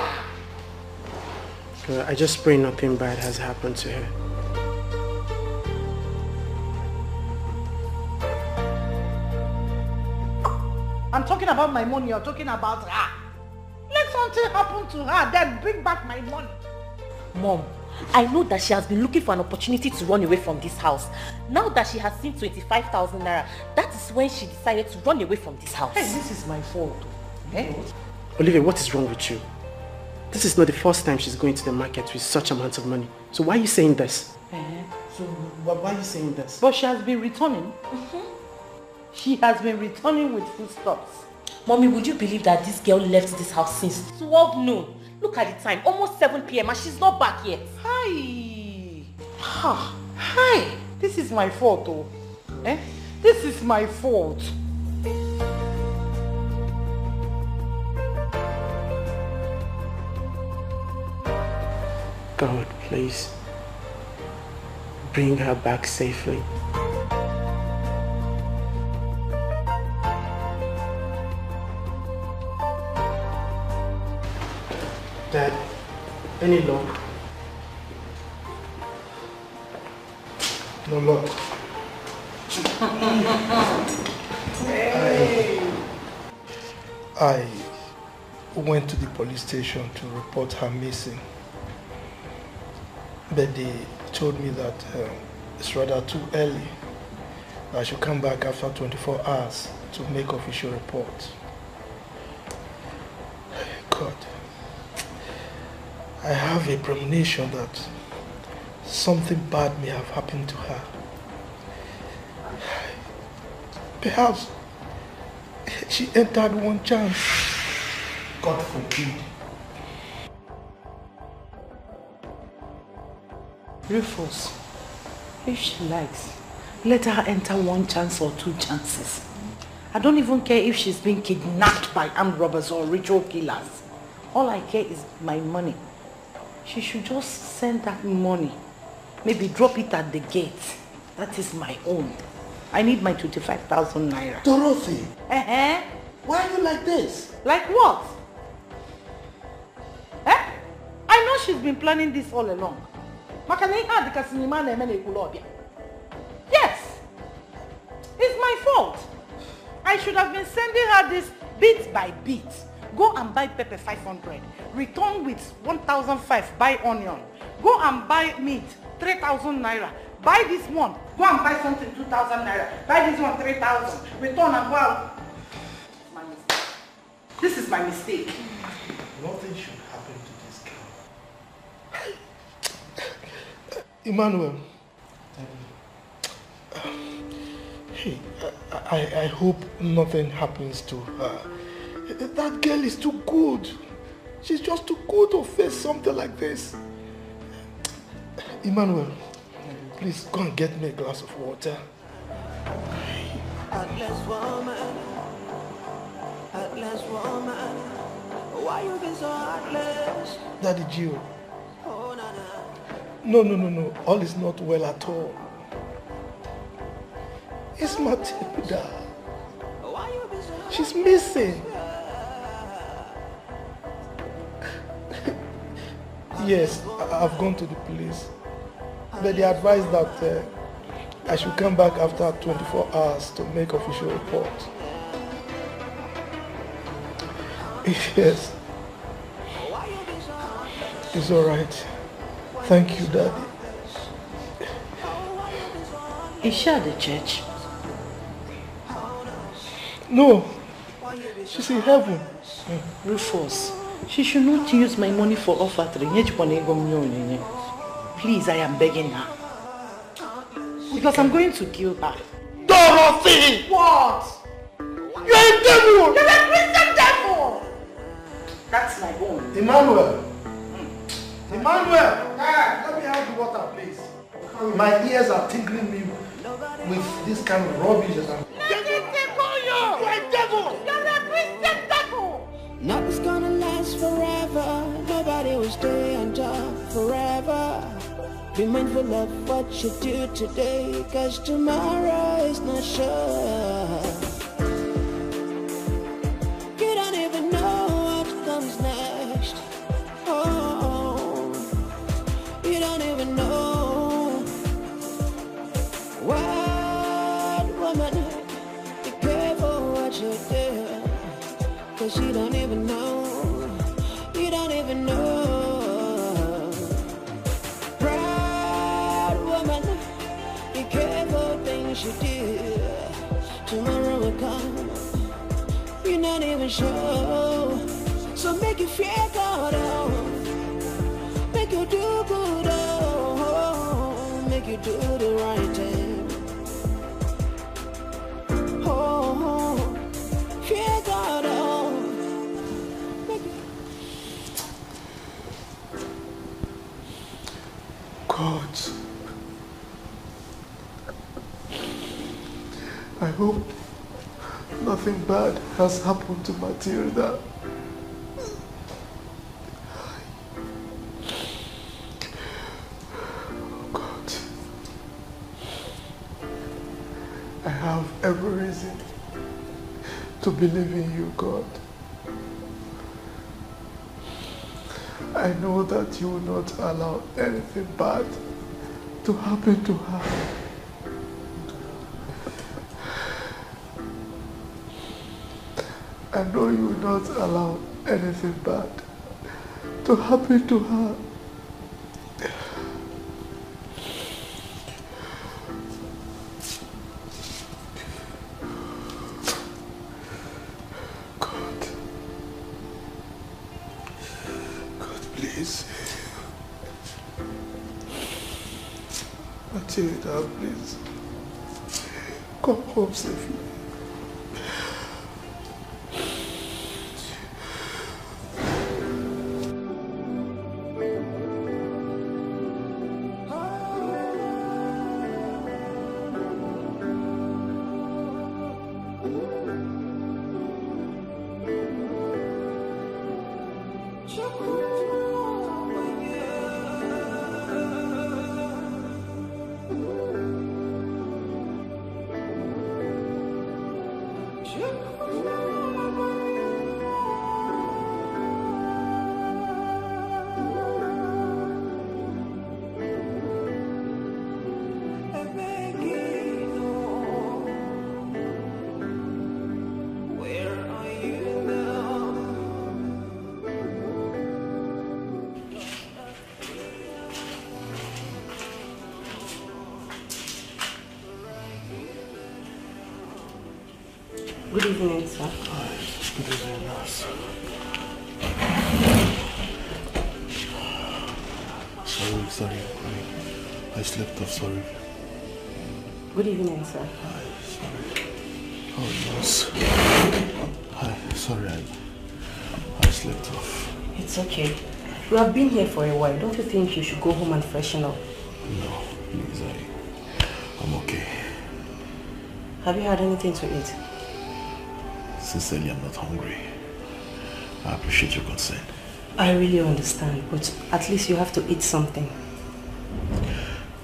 [SPEAKER 15] I just pray nothing bad has happened to her.
[SPEAKER 7] I'm talking about my money, you're talking about her. Let something happen to her, then bring back my money.
[SPEAKER 9] Mom, I know that she has been looking for an opportunity to run away from this house. Now that she has seen 25,000 naira, that is when she decided to run away from this house.
[SPEAKER 7] Hey, this is my fault. Eh?
[SPEAKER 10] Olivia, what is wrong with you? This is not the first time she's going to the market with such amount of money. So why are you saying this? So why are you saying this?
[SPEAKER 7] But she has been returning. She has been returning with foodstuffs.
[SPEAKER 9] Mommy, would you believe that this girl left this house since 12 noon? Look at the time, almost 7 p.m. and she's not back yet.
[SPEAKER 7] Hi. Hi. This is my fault, oh. Eh? This is my fault.
[SPEAKER 10] God, please, bring her back safely. Dad, any luck?
[SPEAKER 11] No luck. I went to the police station to report her missing. But they told me that it's rather too early. I should come back after 24 hours to make official report. God, I have a premonition that something bad may have happened to her. Perhaps she entered one chance. God forbid.
[SPEAKER 7] Rufus, if she likes, let her enter one chance or two chances. I don't even care if she's been kidnapped by armed robbers or ritual killers. All I care is my money. She should just send that money. Maybe drop it at the gate. That is my own. I need my 25,000 naira.
[SPEAKER 11] Dorothy!
[SPEAKER 7] Uh-huh.
[SPEAKER 11] Why are you like this?
[SPEAKER 7] Like what? Eh? I know she's been planning this all along. Yes! It's my fault. I should have been sending her this bit by bit. Go and buy pepper 500. Return with 1,500. Buy onion. Go and buy meat 3,000 naira. Buy this one. Go and buy something 2,000 naira. Buy this one 3,000. Return and go out. My mistake. This is my mistake.
[SPEAKER 11] Nothing should happen to this girl. Emmanuel. Hey, I hope nothing happens to her. That girl is too good. She's just too good to face something like this. Emmanuel, please go and get me a glass of water.
[SPEAKER 4] Heartless woman, why you been so heartless?
[SPEAKER 11] Daddy Gio. No. All is not well at all. It's Matilda. She's missing. Yes, I've gone to the police. But they advised that I should come back after 24 hours to make official report. Yes. It's alright. Thank you, Daddy.
[SPEAKER 7] Is she at the church?
[SPEAKER 11] No. She's in heaven.
[SPEAKER 7] Rufus, she should not use my money for offering. Please, I am begging her. Because I'm going to kill her.
[SPEAKER 11] Dorothy!
[SPEAKER 7] What?
[SPEAKER 11] You're a devil!
[SPEAKER 7] You're a Christian devil! That's my own.
[SPEAKER 11] Emmanuel! Emmanuel! Let me have the water, please. My ears are tingling me with this kind of rubbish.
[SPEAKER 7] Let it tickle you! You're a devil! You're a Christian devil!
[SPEAKER 4] Nothing's gonna last forever. Nobody will stay on top forever. Be mindful of what you do today, cause tomorrow is not sure. You don't even know what comes next. Oh, you don't even know. What woman, be careful what you do. careful things you do. Tomorrow will come, you're not even sure. So make you feel good, oh. Make you do good, oh. Make you do the right thing. Oh, feel good, oh.
[SPEAKER 11] God, I hope nothing bad has happened to Matilda. Oh God, I have every reason to believe in you, God. I know that you will not allow anything bad to happen to her. I know you will not allow anything bad to happen to her. Matilda, please. Come home safely.
[SPEAKER 9] Good evening, sir.
[SPEAKER 11] Good evening, nurse. Sorry. I slept off, sorry.
[SPEAKER 9] Good evening, sir.
[SPEAKER 11] Sorry. Oh, nurse. Hi, sorry, I slept off.
[SPEAKER 9] It's okay. You have been here for a while. Don't you think you should go home and freshen up?
[SPEAKER 11] No, please, I'm okay.
[SPEAKER 9] Have you had anything to eat?
[SPEAKER 11] Sincerely, I'm not hungry. I appreciate your concern.
[SPEAKER 9] I really understand, but at least you have to eat something.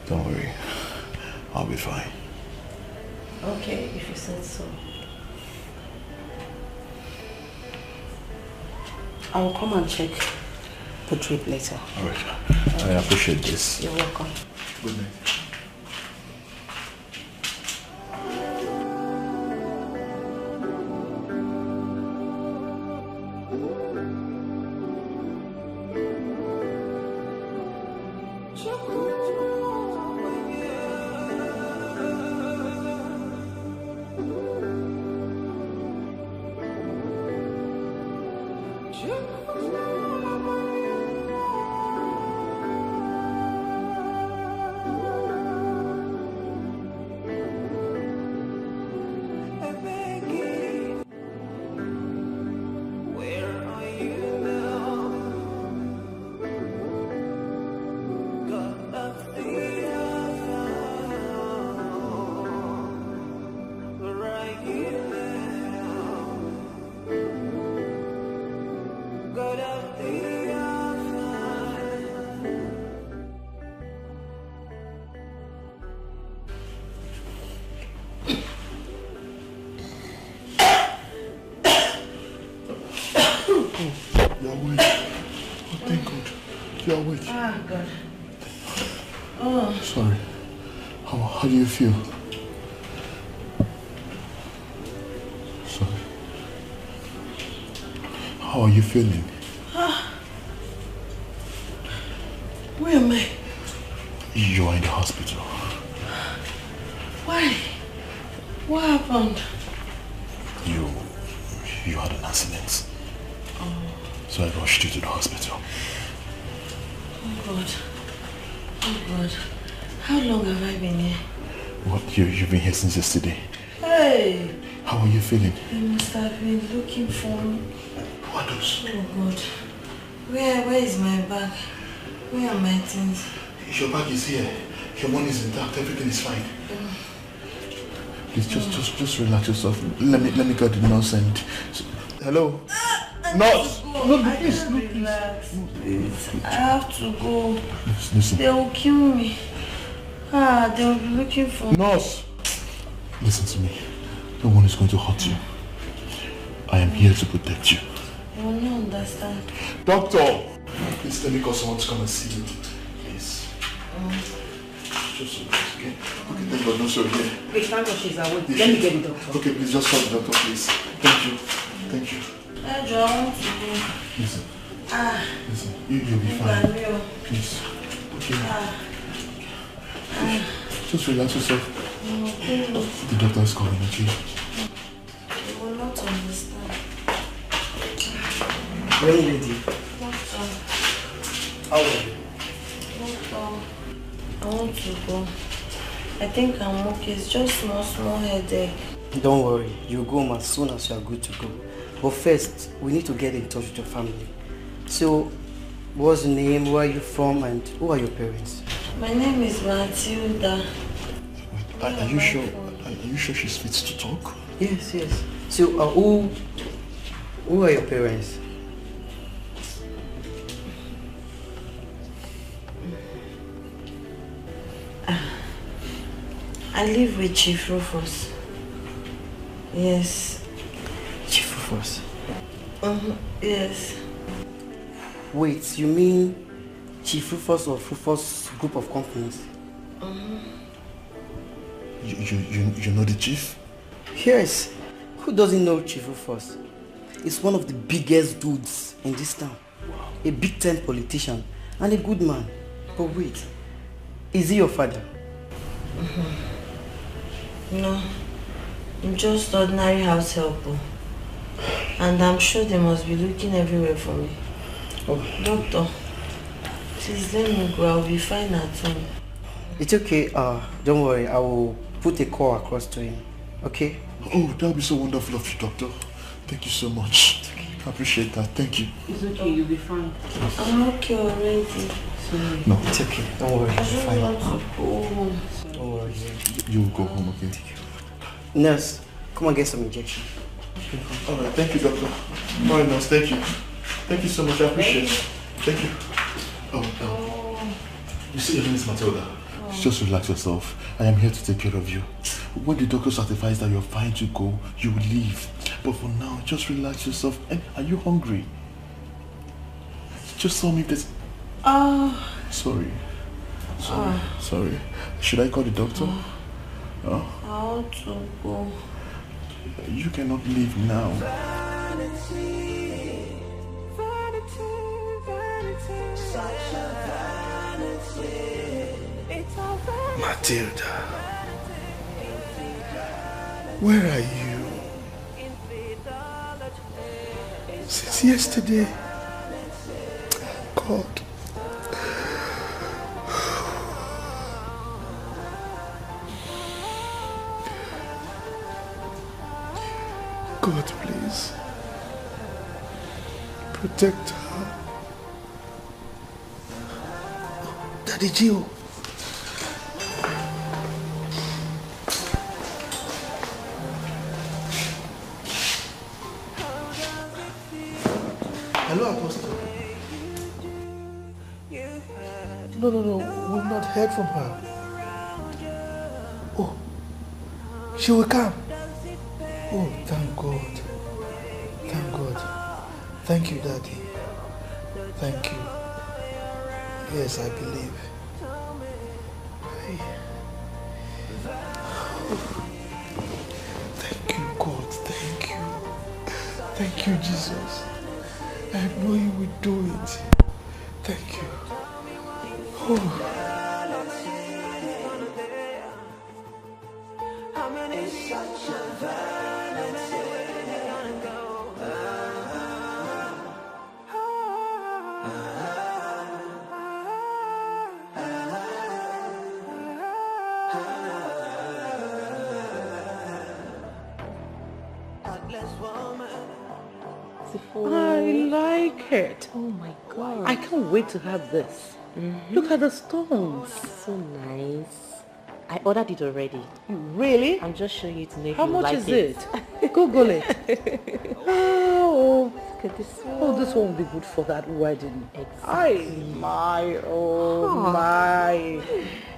[SPEAKER 11] Don't worry. I'll be fine.
[SPEAKER 9] Okay, if you said so. I will come and check the drip later.
[SPEAKER 11] Alright. I appreciate this.
[SPEAKER 9] You're welcome.
[SPEAKER 11] Good night. You're awake. Oh, thank God. You're awake.
[SPEAKER 3] Ah, God. Oh.
[SPEAKER 11] Sorry. How do you feel? Sorry. How are you feeling?
[SPEAKER 3] Where am I?
[SPEAKER 11] You're in the hospital.
[SPEAKER 3] Why? What happened?
[SPEAKER 11] You had an accident.
[SPEAKER 3] Oh.
[SPEAKER 11] So I rushed you to the hospital.
[SPEAKER 3] Oh God. Oh God. How long have I been here?
[SPEAKER 11] What? You've been here since yesterday.
[SPEAKER 3] Hey!
[SPEAKER 11] How are you feeling?
[SPEAKER 3] You must have been looking for me.
[SPEAKER 11] What those?
[SPEAKER 3] Oh God. Where is my bag? Where are my things?
[SPEAKER 11] Your bag is here. Your money is intact. Everything is fine. Please just relax yourself. Let me get the nurse and... Hello? Nurse!
[SPEAKER 3] No, please. Relax. Please. I have to go.
[SPEAKER 11] Listen.
[SPEAKER 3] They will kill me. They will be looking for...
[SPEAKER 11] Nurse! Listen to me. No one is going to hurt you. I am here to protect you.
[SPEAKER 3] You will not understand.
[SPEAKER 11] Doctor! Please let me call someone to come and see you. Please. Just so okay? Okay, thank God, no, sorry.
[SPEAKER 6] Please, thank God she's awake. Let me get the doctor.
[SPEAKER 11] Okay, please just call the doctor, please. Thank you. Thank you.
[SPEAKER 3] Joe, I want to go.
[SPEAKER 11] Listen. Listen, you'll be fine. Please. Okay. Just relax yourself.
[SPEAKER 3] Okay.
[SPEAKER 11] The doctor is calling, okay?
[SPEAKER 3] You will not understand.
[SPEAKER 10] Young lady.
[SPEAKER 3] Doctor.
[SPEAKER 10] How are you?
[SPEAKER 3] Doctor. I want to go. I think I'm okay. It's just small headache.
[SPEAKER 10] Don't worry. You'll go home as soon as you are good to go. But first, we need to get in touch with your family. So, what's your name, where are you from, and who are your parents?
[SPEAKER 3] My name is Matilda.
[SPEAKER 11] Are you sure? Are you sure she's fit to talk?
[SPEAKER 10] Yes. So, who are your parents?
[SPEAKER 3] I live with Chief Rufus. Yes.
[SPEAKER 10] Chief Rufus?
[SPEAKER 3] Yes.
[SPEAKER 10] Wait, you mean Chief Rufus of Rufus Group of Companies?
[SPEAKER 11] You know the chief?
[SPEAKER 10] Yes. Who doesn't know Chief Rufus? He's one of the biggest dudes in this town. A big time politician and a good man. But wait, is he your father?
[SPEAKER 3] No. I'm just ordinary house helper. And I'm sure they must be looking everywhere for me.
[SPEAKER 10] Oh.
[SPEAKER 3] Doctor, please let me go. I'll be fine at home.
[SPEAKER 10] It's okay. Don't worry. I will put a call across to him. Okay?
[SPEAKER 11] Oh, that would be so wonderful of you, doctor. Thank you so much. I appreciate that. Thank you.
[SPEAKER 6] It's okay. You'll be fine.
[SPEAKER 3] I'm okay already. Sorry.
[SPEAKER 11] No.
[SPEAKER 10] It's okay. Don't worry.
[SPEAKER 3] I just want to go home.
[SPEAKER 10] Don't worry.
[SPEAKER 11] You'll go home, okay?
[SPEAKER 10] Nurse, come and get some injection.
[SPEAKER 11] Alright, thank you, doctor. Alright, nurse, thank you. Thank you so much, I appreciate it. Thank you. You see, your name is Matilda. Just relax yourself. I am here to take care of you. When the doctor certifies that you're fine to go, you will leave. But for now, just relax yourself. And are you hungry? Just tell me if there's... Sorry. Sorry. Should I call the doctor?
[SPEAKER 3] I want to go.
[SPEAKER 11] You cannot leave now. Matilda, where are you? Since yesterday. God. God, please. Protect her. Daddy Gio. Hello, Apostle. No. We've not heard from her. Oh, she will come. Oh, thank God. Thank God. Thank you, Daddy. Thank you. Yes, I believe. Thank you, God. Thank you. Thank you, Jesus. I know you will do it. Thank you. Oh.
[SPEAKER 4] It's such a vanity.
[SPEAKER 6] I like it.
[SPEAKER 9] Oh my god.
[SPEAKER 6] I can't wait to have this. Look at the stones.
[SPEAKER 9] So nice. I ordered it already.
[SPEAKER 6] Really?
[SPEAKER 9] I'm just showing you to know if
[SPEAKER 6] How
[SPEAKER 9] you
[SPEAKER 6] much
[SPEAKER 9] like
[SPEAKER 6] is it? Google it. Oh,
[SPEAKER 9] look at this one.
[SPEAKER 6] Oh, this one will be good for that wedding.
[SPEAKER 9] Exactly.
[SPEAKER 6] My, my.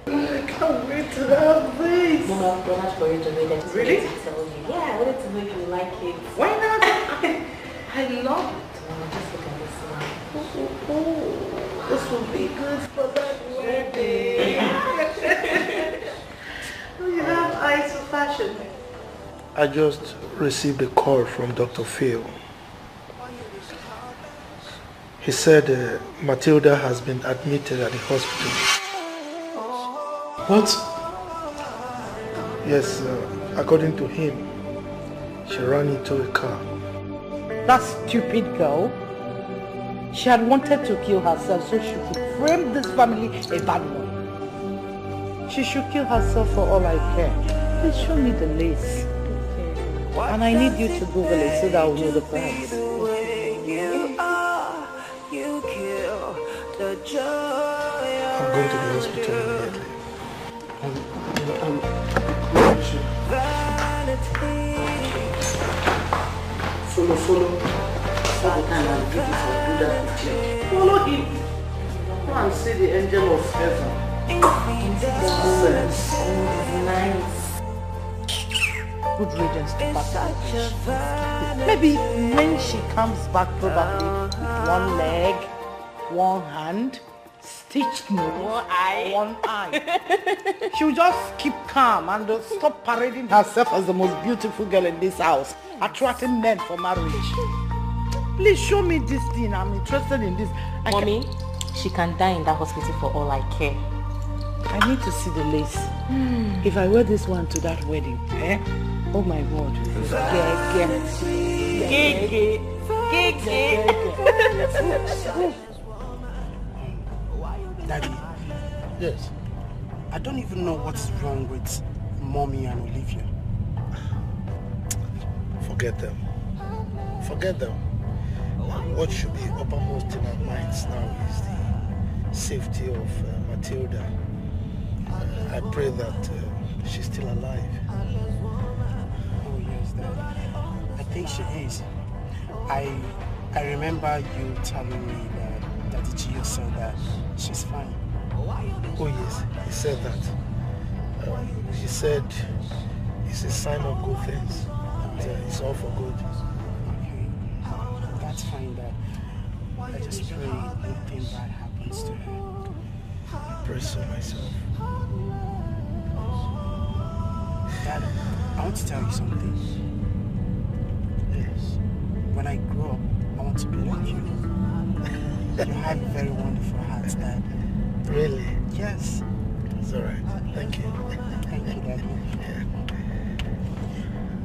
[SPEAKER 6] I can't wait to have this.
[SPEAKER 9] Mama, I'm not for you to wait. I just
[SPEAKER 6] Really?
[SPEAKER 9] wanted to tell you. Yeah, I wanted to know if you like it.
[SPEAKER 6] Why not? I love it.
[SPEAKER 9] Mama, just look at this one.
[SPEAKER 6] Oh, this will be good for that wedding. You have eyes for fashion.
[SPEAKER 11] I just received a call from Dr. Phil. He said Matilda has been admitted at the hospital.
[SPEAKER 5] What?
[SPEAKER 11] Yes, according to him, she ran into a car.
[SPEAKER 6] That stupid girl. She had wanted to kill herself so she could frame this family a bad one. She should kill herself for all I care. Please show me the lace. And I need you to Google it so that I'll know the price.
[SPEAKER 11] I'm going to the hospital immediately. Follow.
[SPEAKER 6] Follow him. Go and see the angel of heaven.
[SPEAKER 9] Nice.
[SPEAKER 6] Good riddance to Maybe when she comes back, probably with one leg, one hand, stitched nose, one eye. She'll just keep calm and stop parading herself as the most beautiful girl in this house, attracting men for marriage. Please show me this thing. I'm interested in this.
[SPEAKER 9] Mommy, she can die in that hospital for all I care.
[SPEAKER 6] I need to see the lace. If I wear this one to that wedding, oh my God.
[SPEAKER 10] Daddy.
[SPEAKER 11] Yes.
[SPEAKER 10] I don't even know what's wrong with Mommy and Olivia.
[SPEAKER 11] Forget them. What should be uppermost in our minds now is the safety of Matilda. I pray that she's still alive.
[SPEAKER 10] Oh yes, Daddy. I think she is. I remember you telling me that Daddy Gio said that she's fine.
[SPEAKER 11] Oh yes, he said that. He said it's a sign of good things. It's all for good.
[SPEAKER 10] Okay, that's fine, Dad. I just pray nothing bad happens to her.
[SPEAKER 11] I pray so myself.
[SPEAKER 10] Dad, I want to tell you something.
[SPEAKER 11] Yes.
[SPEAKER 10] When I grow up, I want to be like you. You have a very wonderful heart, Dad.
[SPEAKER 11] Really?
[SPEAKER 10] Yes.
[SPEAKER 11] It's alright. Thank you.
[SPEAKER 10] Thank you, Daddy.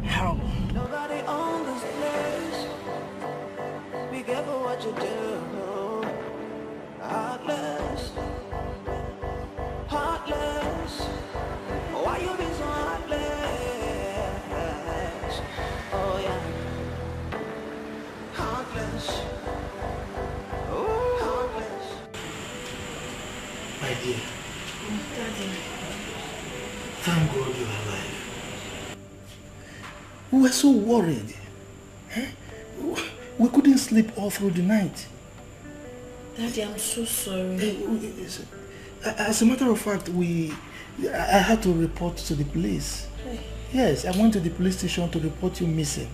[SPEAKER 10] How?
[SPEAKER 4] Nobody owns this place. Be careful what you do. Heartless. Why you be so heartless? Oh yeah. Heartless. Oh, heartless.
[SPEAKER 11] My dear.
[SPEAKER 8] Daddy.
[SPEAKER 11] Thank God you're alive. We were so worried. We couldn't sleep all through the night.
[SPEAKER 8] Daddy, I'm so sorry.
[SPEAKER 11] As a matter of fact, I had to report to the police.
[SPEAKER 8] Hey.
[SPEAKER 11] Yes, I went to the police station to report you missing.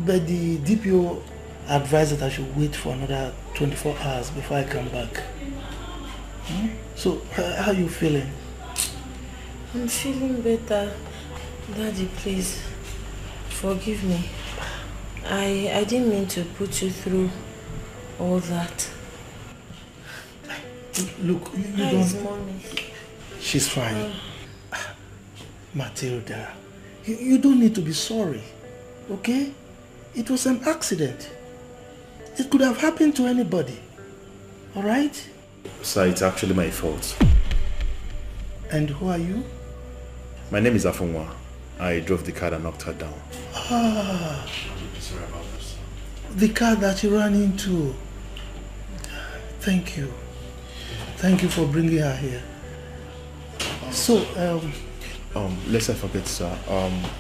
[SPEAKER 11] But the DPO advised that I should wait for another 24 hours before I come back. So, how are you feeling?
[SPEAKER 8] I'm feeling better. Daddy, please, forgive me. I didn't mean to put you through all that.
[SPEAKER 11] Look, you
[SPEAKER 8] How
[SPEAKER 11] don't...
[SPEAKER 8] is Mommy?
[SPEAKER 11] She's fine. Matilda, you don't need to be sorry, okay? It was an accident. It could have happened to anybody, all right?
[SPEAKER 15] Sir, it's actually my fault.
[SPEAKER 11] And who are you?
[SPEAKER 15] My name is Afunwa. I drove the car and knocked her down.
[SPEAKER 11] Ah,
[SPEAKER 15] Sorry about this.
[SPEAKER 11] the car that you ran into. Thank you. Thank you for bringing her here. So,
[SPEAKER 15] lest I forget, sir.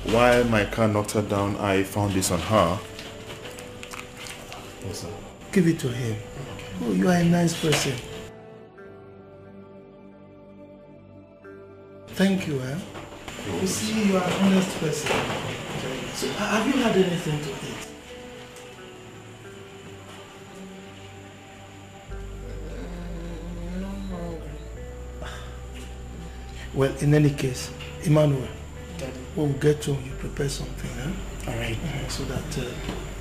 [SPEAKER 15] While my car knocked her down, I found this on her. Yes, sir.
[SPEAKER 11] give it to him. Oh, you are a nice person. Thank you, eh? You see, you are an honest person. So, have you had anything to eat? Well, in any case, Emmanuel, when we get home, you prepare something, eh?
[SPEAKER 10] All right.
[SPEAKER 11] So that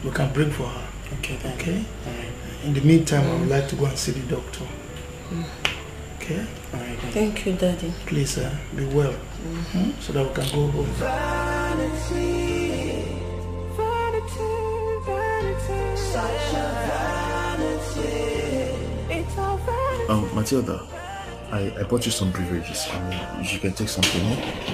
[SPEAKER 11] we can bring for her.
[SPEAKER 10] Okay, Daddy.
[SPEAKER 11] Okay?
[SPEAKER 10] All right.
[SPEAKER 11] In the meantime, I would like to go and see the doctor. Okay?
[SPEAKER 10] All right, Daddy.
[SPEAKER 8] Thank you, Daddy.
[SPEAKER 11] Please, be well. So that we can go home.
[SPEAKER 4] Vanity, vanity, vanity, such a vanity. It's all vanity.
[SPEAKER 15] Matilda, I bought you some beverages. You can take something, eh?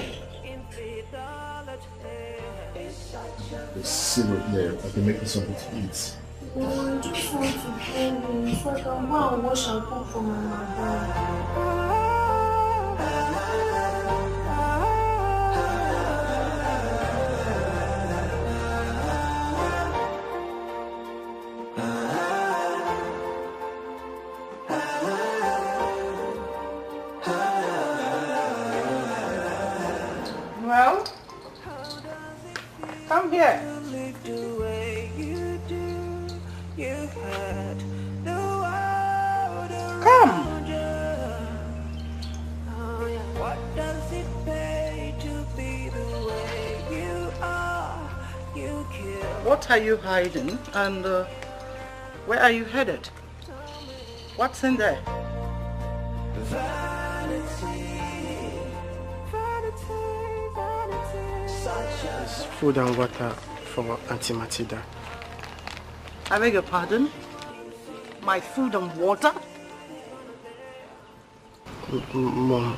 [SPEAKER 15] There's syrup there. I can make you something to eat.
[SPEAKER 8] I just want to go so I can go and wash and cook for my mother.
[SPEAKER 7] Well, come here. Come.
[SPEAKER 4] What does it pay to be the way you are? You kill.
[SPEAKER 7] What are you hiding? And where are you headed? What's in there?
[SPEAKER 10] It's food and water for Auntie Matilda.
[SPEAKER 7] I beg your pardon? My food and water?
[SPEAKER 10] Mom,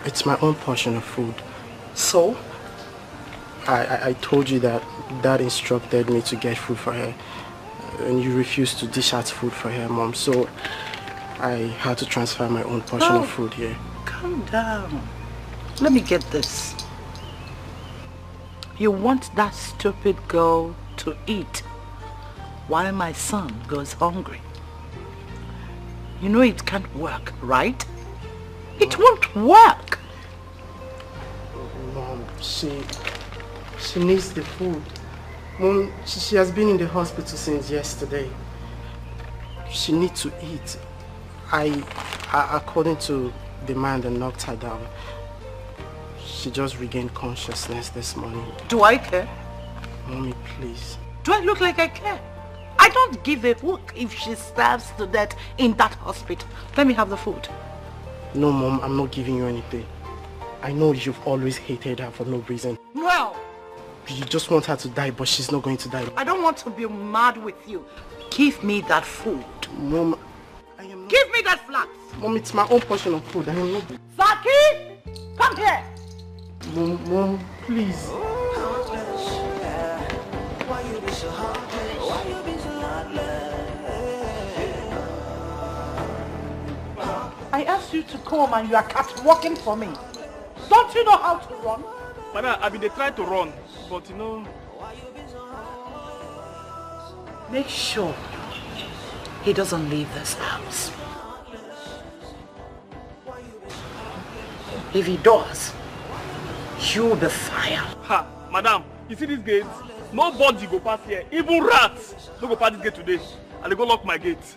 [SPEAKER 10] it's my own portion of food.
[SPEAKER 7] So?
[SPEAKER 10] I told you that Dad instructed me to get food for her. And you refused to dish out food for her, Mom. So I had to transfer my own portion of food here.
[SPEAKER 7] Calm down. Let me get this. You want that stupid girl to eat while my son goes hungry. You know it can't work, right? It won't work.
[SPEAKER 10] Mom, she needs the food. Mom, she has been in the hospital since yesterday. She needs to eat. According to the man that knocked her down, she just regained consciousness this morning.
[SPEAKER 7] Do I care?
[SPEAKER 10] Mommy, please.
[SPEAKER 7] Do I look like I care? I don't give a hoot if she starves to death in that hospital. Let me have the food.
[SPEAKER 10] No, Mom, I'm not giving you anything. I know you've always hated her for no reason.
[SPEAKER 7] Well,
[SPEAKER 10] you just want her to die, but she's not going to die.
[SPEAKER 7] I don't want to be mad with you. Give me that food.
[SPEAKER 10] Mom,
[SPEAKER 7] Give me that flax.
[SPEAKER 10] Mom, it's my own portion of food. I am not...
[SPEAKER 7] Saki, come here.
[SPEAKER 10] Mom, please.
[SPEAKER 4] Why you be so heartless? Why you be so heartless?
[SPEAKER 7] I asked you to come and you are catwalking for me. Don't you know how to run?
[SPEAKER 13] Madam, I've been trying to run, but you know...
[SPEAKER 7] Make sure he doesn't leave this house. If he does, you'll be fired.
[SPEAKER 13] Ha, madam, you see this gate? Nobody go pass here. Even rats don't go pass this gate today. And they go lock my gate.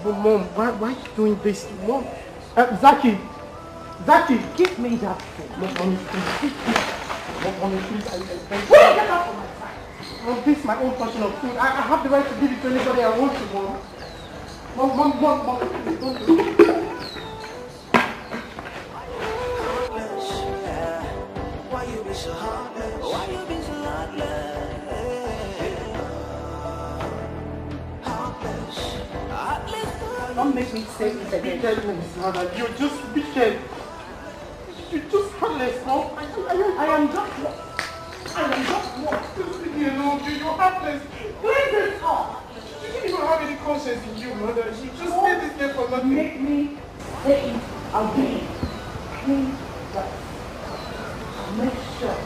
[SPEAKER 10] But Mom, why are you doing this? Mom, Zaki,
[SPEAKER 7] give me that food.
[SPEAKER 10] Mom, please. Mom, please, I beg
[SPEAKER 7] Will you get out of my sight?
[SPEAKER 10] Mom, this is my own portion of food. I have the right to give it to anybody I want to, Mom. Mom, please, don't do it.
[SPEAKER 4] so heartless? Why you be so heartless? Heartless. Heartless.
[SPEAKER 10] Don't make me say it again. Mother, you're just wicked. You're just heartless, no? I am just what? Just leave me alone. You're heartless. Clean this up. You didn't even have any conscience in you, mother. You just made this game for nothing.
[SPEAKER 7] Make me say it again. Clean that. Make sure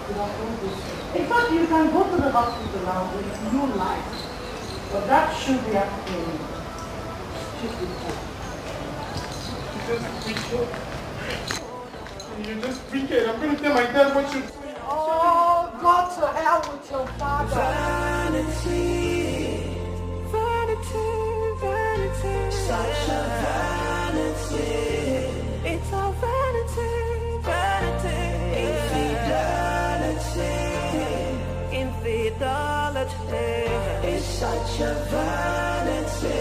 [SPEAKER 7] you don't do this. In fact, you can go to the hospital now with no life. But that should be happening.
[SPEAKER 10] You're just wicked. I'm going to tell my dad what you...
[SPEAKER 7] Oh, go to hell with your father.
[SPEAKER 4] Vanity, vanity, vanity, such a vanity. It's a vanity, vanity, infidelity, infidelity. It's such a vanity.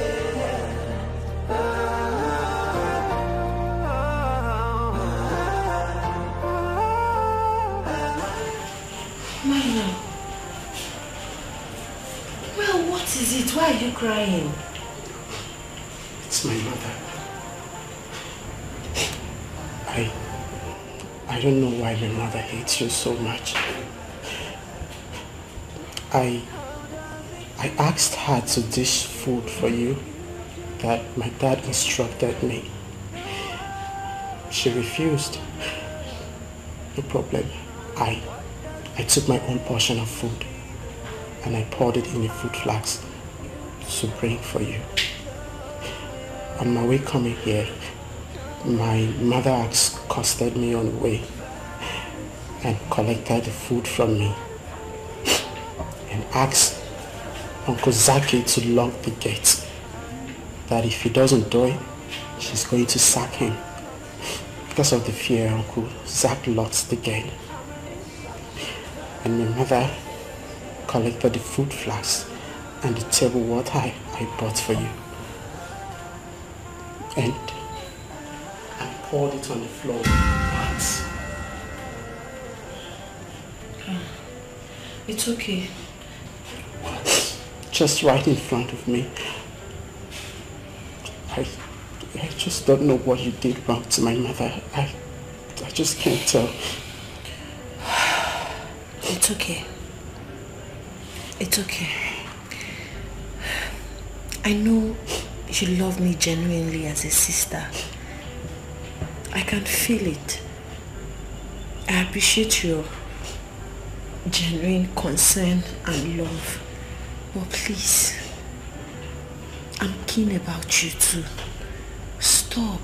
[SPEAKER 3] Mama. Well, what is it? Why are you crying?
[SPEAKER 10] It's my mother. I don't know why my mother hates you so much. I asked her to dish food for you that my dad instructed me. She refused. No problem. I took my own portion of food and I poured it in a food flask to bring for you. On my way coming here, my mother accosted me on the way and collected the food from me and asked Uncle Zaki to lock the gate, that if he doesn't do it, she's going to sack him. Because of the fear, Uncle Zak locked the gate. And my mother collected the food flask and the table water I bought for you. And I poured it on the floor once.
[SPEAKER 3] It's okay.
[SPEAKER 10] Once. Just right in front of me. I just don't know what you did wrong to my mother. I just can't tell.
[SPEAKER 3] It's okay. It's okay. I know you love me genuinely as a sister. I can feel it. I appreciate your genuine concern and love. But please, I'm keen about you too. Stop.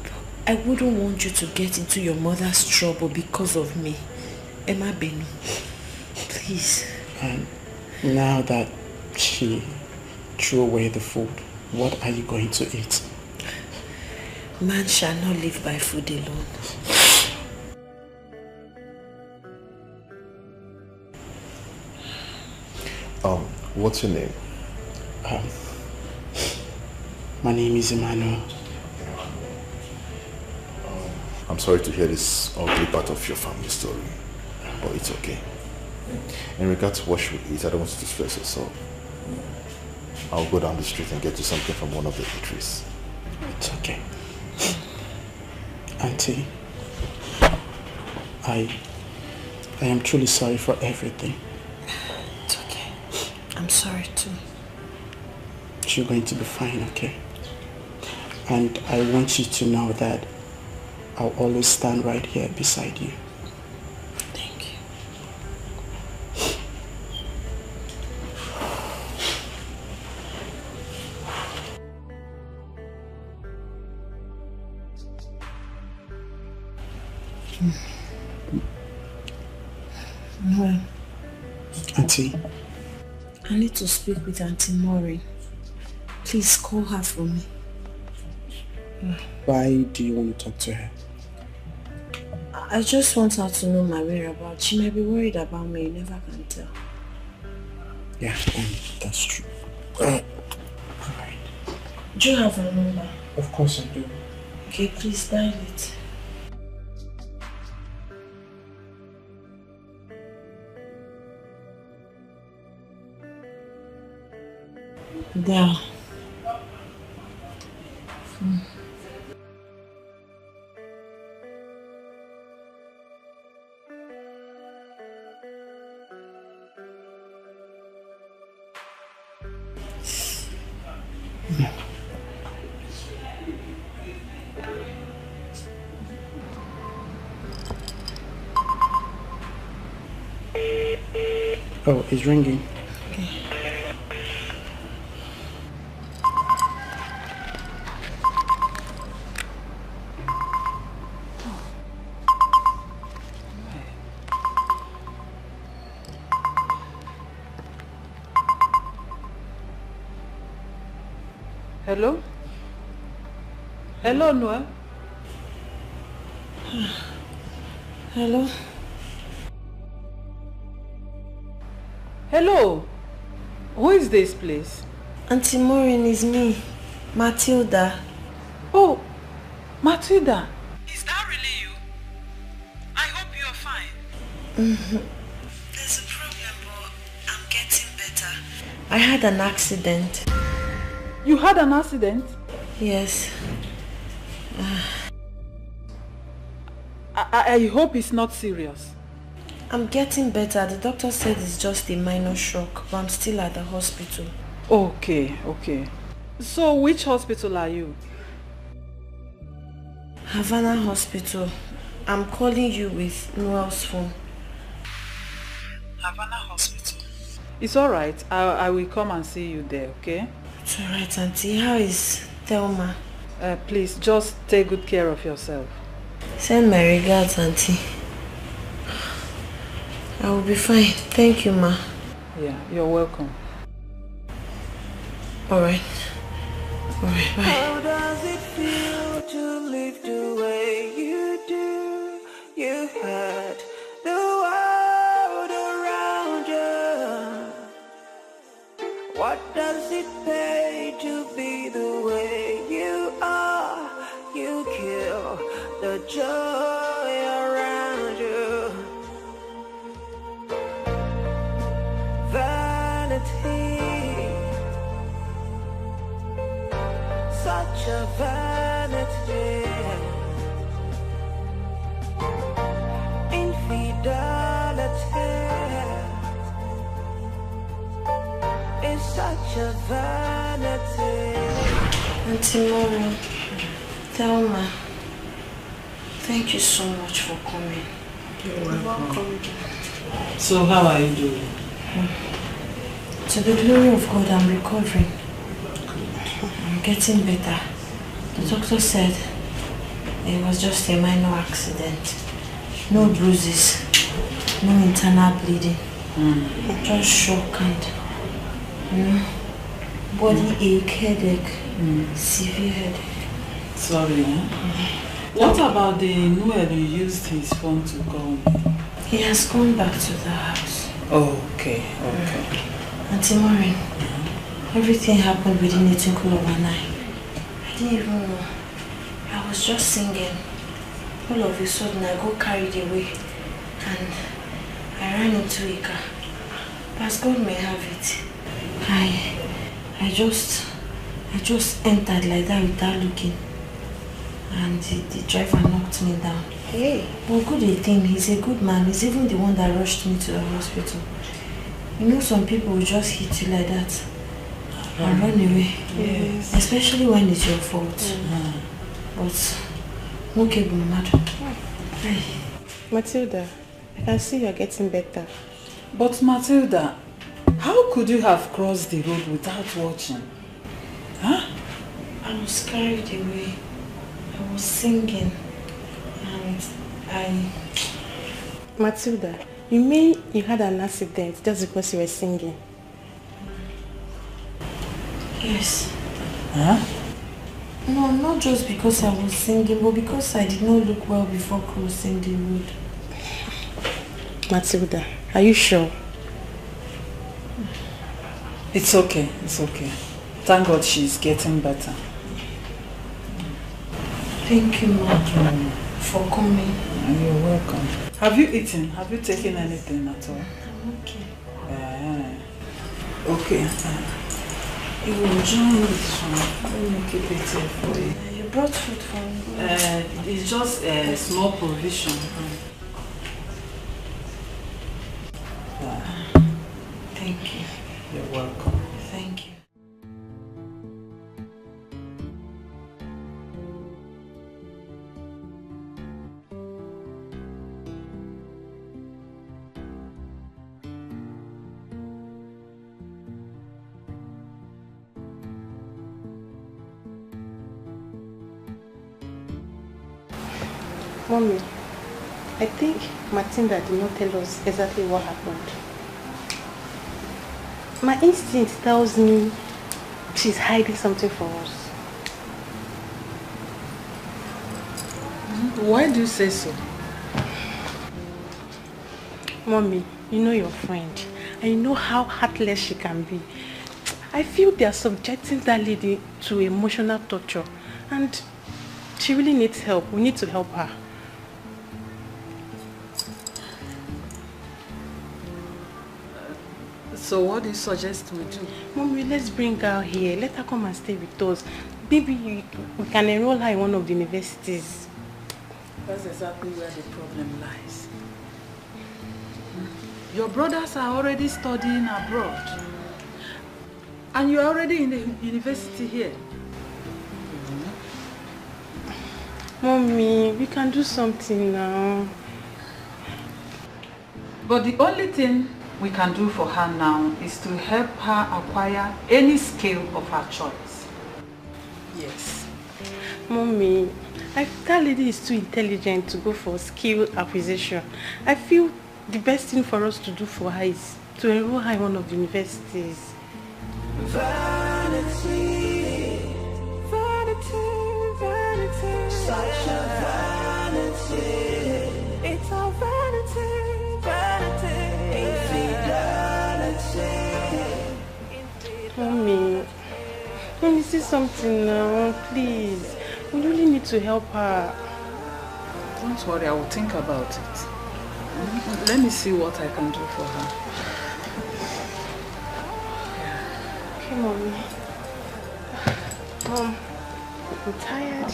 [SPEAKER 3] I wouldn't want you to get into your mother's trouble because of me. Emma Benu. Please.
[SPEAKER 10] And now that she threw away the food, what are you going to eat?
[SPEAKER 3] Man shall not live by food alone.
[SPEAKER 15] What's your name?
[SPEAKER 10] My name is Emmanuel.
[SPEAKER 15] I'm sorry to hear this ugly part of your family story, but it's okay. In regards to what you eat, I don't want you to stress yourself. I'll go down the street and get you something from one of the eateries.
[SPEAKER 10] It's okay. Auntie, I am truly sorry for everything.
[SPEAKER 3] It's okay. I'm sorry too.
[SPEAKER 10] You're going to be fine, okay? And I want you to know that I'll always stand right here beside you.
[SPEAKER 3] Thank you. No.
[SPEAKER 10] Auntie?
[SPEAKER 3] I need to speak with Auntie Maureen. Please call her for me.
[SPEAKER 10] Why do you want to talk to her?
[SPEAKER 3] I just want her to know my whereabouts. She may be worried about me, you never can tell.
[SPEAKER 10] Yeah, that's true.
[SPEAKER 3] Alright. Do you have her number?
[SPEAKER 10] Of course I do.
[SPEAKER 3] Okay, please dial it.
[SPEAKER 8] Yeah.
[SPEAKER 10] Oh, it's ringing.
[SPEAKER 8] Okay.
[SPEAKER 7] Hello? Hello, Noel?
[SPEAKER 8] Hello?
[SPEAKER 7] Hello? Who is this, please?
[SPEAKER 8] Auntie Maureen, is me, Matilda.
[SPEAKER 7] Oh, Matilda.
[SPEAKER 3] Is that really you? I hope you're fine.
[SPEAKER 8] There's a problem, but I'm getting better. I had an accident.
[SPEAKER 7] You had an accident?
[SPEAKER 8] Yes.
[SPEAKER 7] I hope it's not serious.
[SPEAKER 8] I'm getting better. The doctor said it's just a minor shock, but I'm still at the hospital.
[SPEAKER 7] Okay, okay. So which hospital are you?
[SPEAKER 8] Havana Hospital. I'm calling you with Noel's phone.
[SPEAKER 7] Havana Hospital. It's alright. I will come and see you there, okay?
[SPEAKER 8] It's alright, Auntie. How is Thelma?
[SPEAKER 7] Please, just take good care of yourself.
[SPEAKER 8] Send my regards, Auntie. I will be fine. Thank you, Ma.
[SPEAKER 7] Yeah, you're welcome.
[SPEAKER 8] Alright. Alright, bye.
[SPEAKER 4] How does it feel to live the way you do? You had the world around you. What does it pay to be the way you are? You kill the joy around you. Vanity, such a vanity. Infidelity is such a vanity.
[SPEAKER 8] Auntie Maureen, Thelma, thank you so much for coming.
[SPEAKER 7] You're welcome. So how are you doing?
[SPEAKER 8] To the glory of God, I'm recovering. I'm getting better. The doctor said it was just a minor accident. No bruises, no internal bleeding. Just shock and, body ache, headache, severe headache.
[SPEAKER 7] Sorry, What about the Noel you used his phone to call me?
[SPEAKER 8] He has gone back to the house.
[SPEAKER 7] Okay, okay.
[SPEAKER 8] Auntie Maureen, everything happened within a twinkle of an eye. I didn't even know. I was just singing. All of a sudden, I got carried away and I ran into a car. But as God may have it, I just entered like that without looking. And the driver knocked me down. Hey. But good a thing, he's a good man. He's even the one that rushed me to the hospital. You know, some people will just hit you like that and run away.
[SPEAKER 7] Yes.
[SPEAKER 8] Especially when it's your fault. But, okay, madam. Hi.
[SPEAKER 10] Matilda, I can see you're getting better.
[SPEAKER 7] But Matilda, how could you have crossed the road without watching? Huh?
[SPEAKER 8] I was carried away. I was singing. And
[SPEAKER 10] Matilda, you mean you had an accident just because you were singing?
[SPEAKER 8] Yes.
[SPEAKER 7] Huh?
[SPEAKER 8] No, not just because I was singing, but because I did not look well before crossing the road.
[SPEAKER 10] Matilda, are you sure?
[SPEAKER 7] It's okay, it's okay. Thank God she's getting better.
[SPEAKER 8] Thank you, Mom, for coming.
[SPEAKER 7] You're welcome. Have you eaten? Have you taken anything at all?
[SPEAKER 8] I'm okay.
[SPEAKER 7] Okay. You will enjoy this one. Let me keep it here for you.
[SPEAKER 8] You brought food for me.
[SPEAKER 7] It's just a small provision. Thank you.
[SPEAKER 12] You're welcome.
[SPEAKER 7] Thank you.
[SPEAKER 8] Mommy, I think Matilda did not tell us exactly what happened. My instinct tells me she's hiding something from us.
[SPEAKER 7] Why do you say so?
[SPEAKER 8] Mommy, you know your friend, and you know how heartless she can be. I feel they are subjecting that lady to emotional torture, and she really needs help. We need to help her.
[SPEAKER 7] So what do you suggest we do?
[SPEAKER 8] Mommy, let's bring her here. Let her come and stay with us. Maybe we can enroll her in one of the universities.
[SPEAKER 7] That's exactly where the problem lies. Your brothers are already studying abroad. And you're already in the university here.
[SPEAKER 8] Mommy, we can do something now.
[SPEAKER 7] But the only thing we can do for her now is to help her acquire any skill of her choice.
[SPEAKER 8] Yes. Mommy, that lady is too intelligent to go for skill acquisition. I feel the best thing for us to do for her is to enroll her in one of the universities.
[SPEAKER 4] Vanity, vanity, vanity, such a vanity. It's a vanity, vanity, infidelity.
[SPEAKER 8] Mommy, say something now, please. We really need to help her.
[SPEAKER 7] Don't worry, I will think about it. Let me see what I can do for her.
[SPEAKER 8] Okay, Mommy. Mom, I'm tired.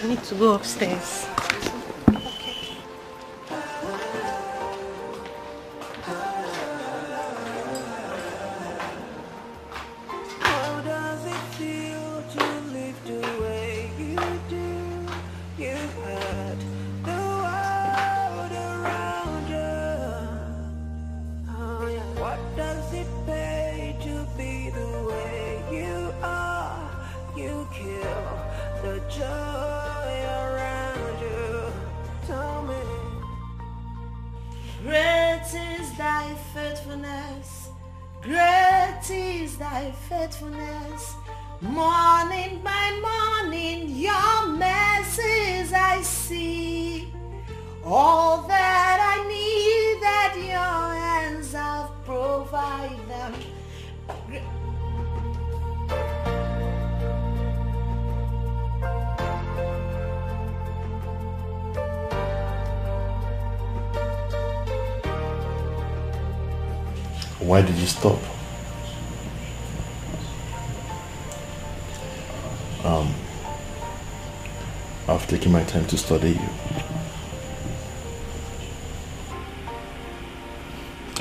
[SPEAKER 8] I need to go upstairs.
[SPEAKER 4] How does it feel to live the way you do? You had the world around you. Oh, yeah. What does it pay to be the way you are? You kill the joy around you. Tell me.
[SPEAKER 3] Great is thy faithfulness, great is thy faithfulness. Morning by morning, your mercies I see. All that I need, that your hands have provided.
[SPEAKER 15] Why did you stop? I've taken my time to study you.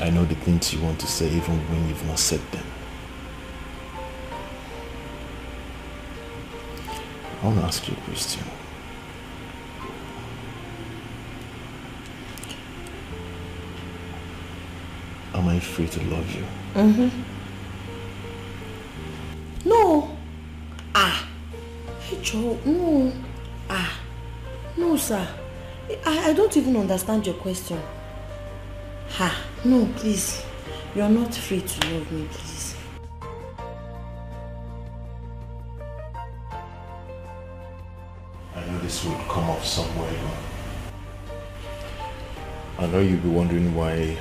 [SPEAKER 15] I know the things you want to say even when you've not said them. I want to ask you a question. Am I free to love you?
[SPEAKER 3] No. Hey Joe, no. No sir. I don't even understand your question. No, please. You're not free to love me, please.
[SPEAKER 15] I know this will come off somewhere. I know you'll be wondering why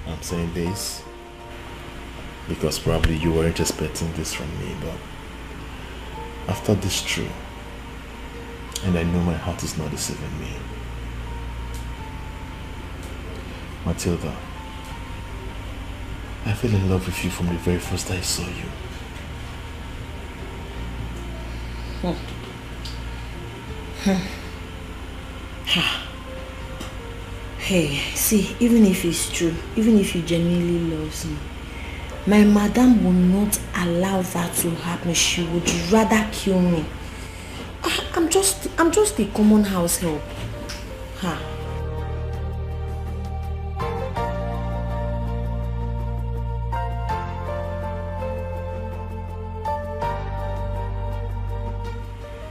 [SPEAKER 15] I'm saying this. Because probably you weren't expecting this from me, but after this true, and I know my heart is not deceiving me. Matilda, I fell in love with you from the very first I saw you.
[SPEAKER 1] Hey, see, even if it's true, even if he genuinely loves me, my madam will not allow that to happen. She would rather kill me. I'm just a common house help.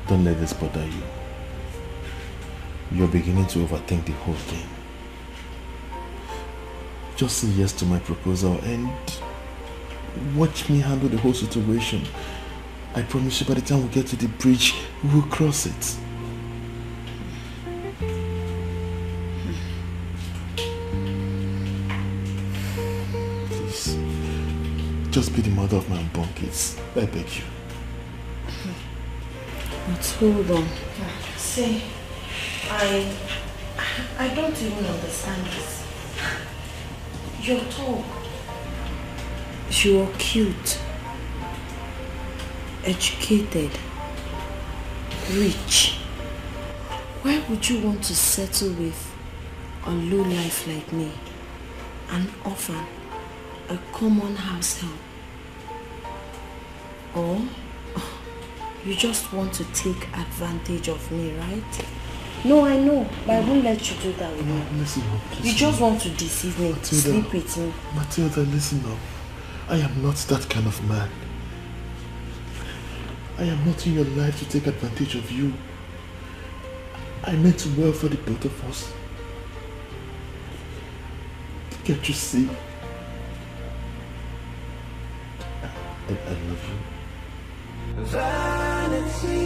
[SPEAKER 15] Don't let this bother you. You're beginning to overthink the whole thing. Just say yes to my proposal and watch me handle the whole situation. I promise you by the time we get to the bridge, we'll cross it. Please, just be the mother of my unborn kids. I beg you.
[SPEAKER 1] But hold on. See, I don't even understand this. You're tall. You're cute. Educated. Rich. Why would you want to settle with a low life like me? An orphan. A common house help. Or you just want to take advantage of me, right? No, I know, but I won't let you do that with me.
[SPEAKER 15] Listen up, listen.
[SPEAKER 1] You just want to deceive me,
[SPEAKER 15] Matilda,
[SPEAKER 1] sleep with me.
[SPEAKER 15] Matilda, listen up. I am not that kind of man. I am not in your life to take advantage of you. I meant well for the both of us. Can't you see? I love you.
[SPEAKER 4] Vanity,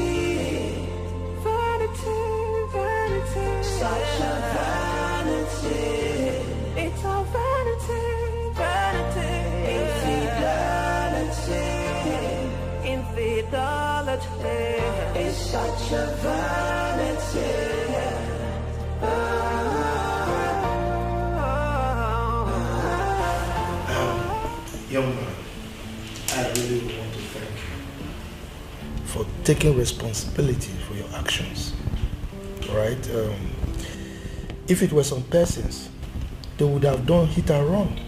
[SPEAKER 4] vanity, vanity, such a vanity. It's a vanity, vanity. Infidelity, it's such a vanity.
[SPEAKER 11] Young man, I really want to thank you for taking responsibility for your actions. Right? If it were some persons, they would have done hit and run.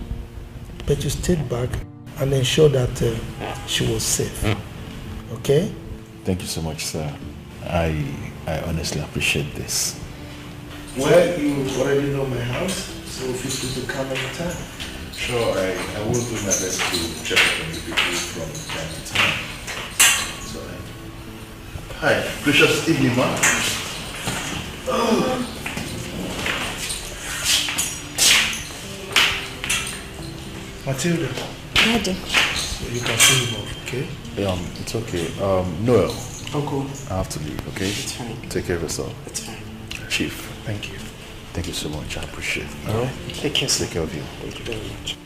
[SPEAKER 11] But you stayed back and ensured that she was safe. Okay?
[SPEAKER 15] Thank you so much, sir. I honestly appreciate this.
[SPEAKER 11] Well, you already know my house, so feel free to come anytime.
[SPEAKER 15] Sure, I will do my best to check up on the people from time to time. So, hi, precious evening, ma. Oh.
[SPEAKER 11] Matilda.
[SPEAKER 1] Daddy.
[SPEAKER 11] So you can see him off, okay?
[SPEAKER 15] It's okay. Noel.
[SPEAKER 10] Uncle.
[SPEAKER 15] I have to leave, okay?
[SPEAKER 10] It's fine.
[SPEAKER 15] Take care of yourself.
[SPEAKER 10] It's fine.
[SPEAKER 15] Chief.
[SPEAKER 11] Thank you.
[SPEAKER 15] Thank you so much. I appreciate it. All right?
[SPEAKER 10] Take care, sir.
[SPEAKER 15] Take care of you.
[SPEAKER 10] Thank you very much.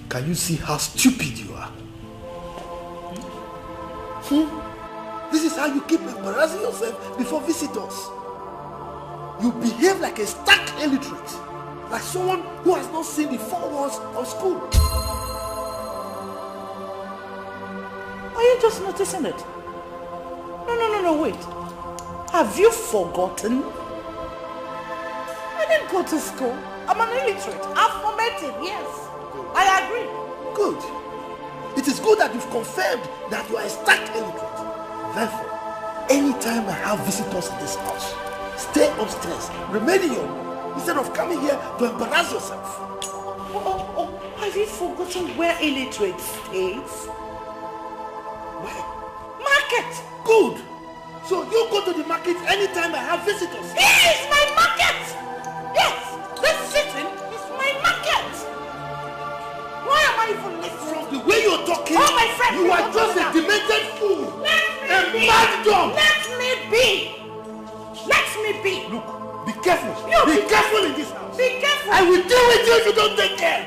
[SPEAKER 11] Can you see how stupid you are? This is how you keep embarrassing yourself before visitors. You behave like a stark illiterate, like someone who has not seen the four walls of school.
[SPEAKER 7] Are you just noticing it? No, wait. Have you forgotten? I didn't go to school. I'm an illiterate. I'm formatted, yes. I agree.
[SPEAKER 11] Good. It is good that you've confirmed that you are a stark illiterate. Therefore, anytime I have visitors in this house, stay upstairs, remain in your room, instead of coming here to embarrass yourself.
[SPEAKER 7] Oh, have you forgotten where illiterate stays?
[SPEAKER 11] Where?
[SPEAKER 7] Market!
[SPEAKER 11] Good! So you go to the market anytime I have visitors.
[SPEAKER 7] Here is my market! Yes! This sitting is my market! Why am I even listening?
[SPEAKER 11] From the way you're talking,
[SPEAKER 7] oh, my friend,
[SPEAKER 11] you are just a demented fool!
[SPEAKER 7] Let me
[SPEAKER 11] a mad dog!
[SPEAKER 7] Let me be! Let me be!
[SPEAKER 11] Look, be careful! Be careful in this house!
[SPEAKER 7] Be careful!
[SPEAKER 11] I will deal with you if you don't take care!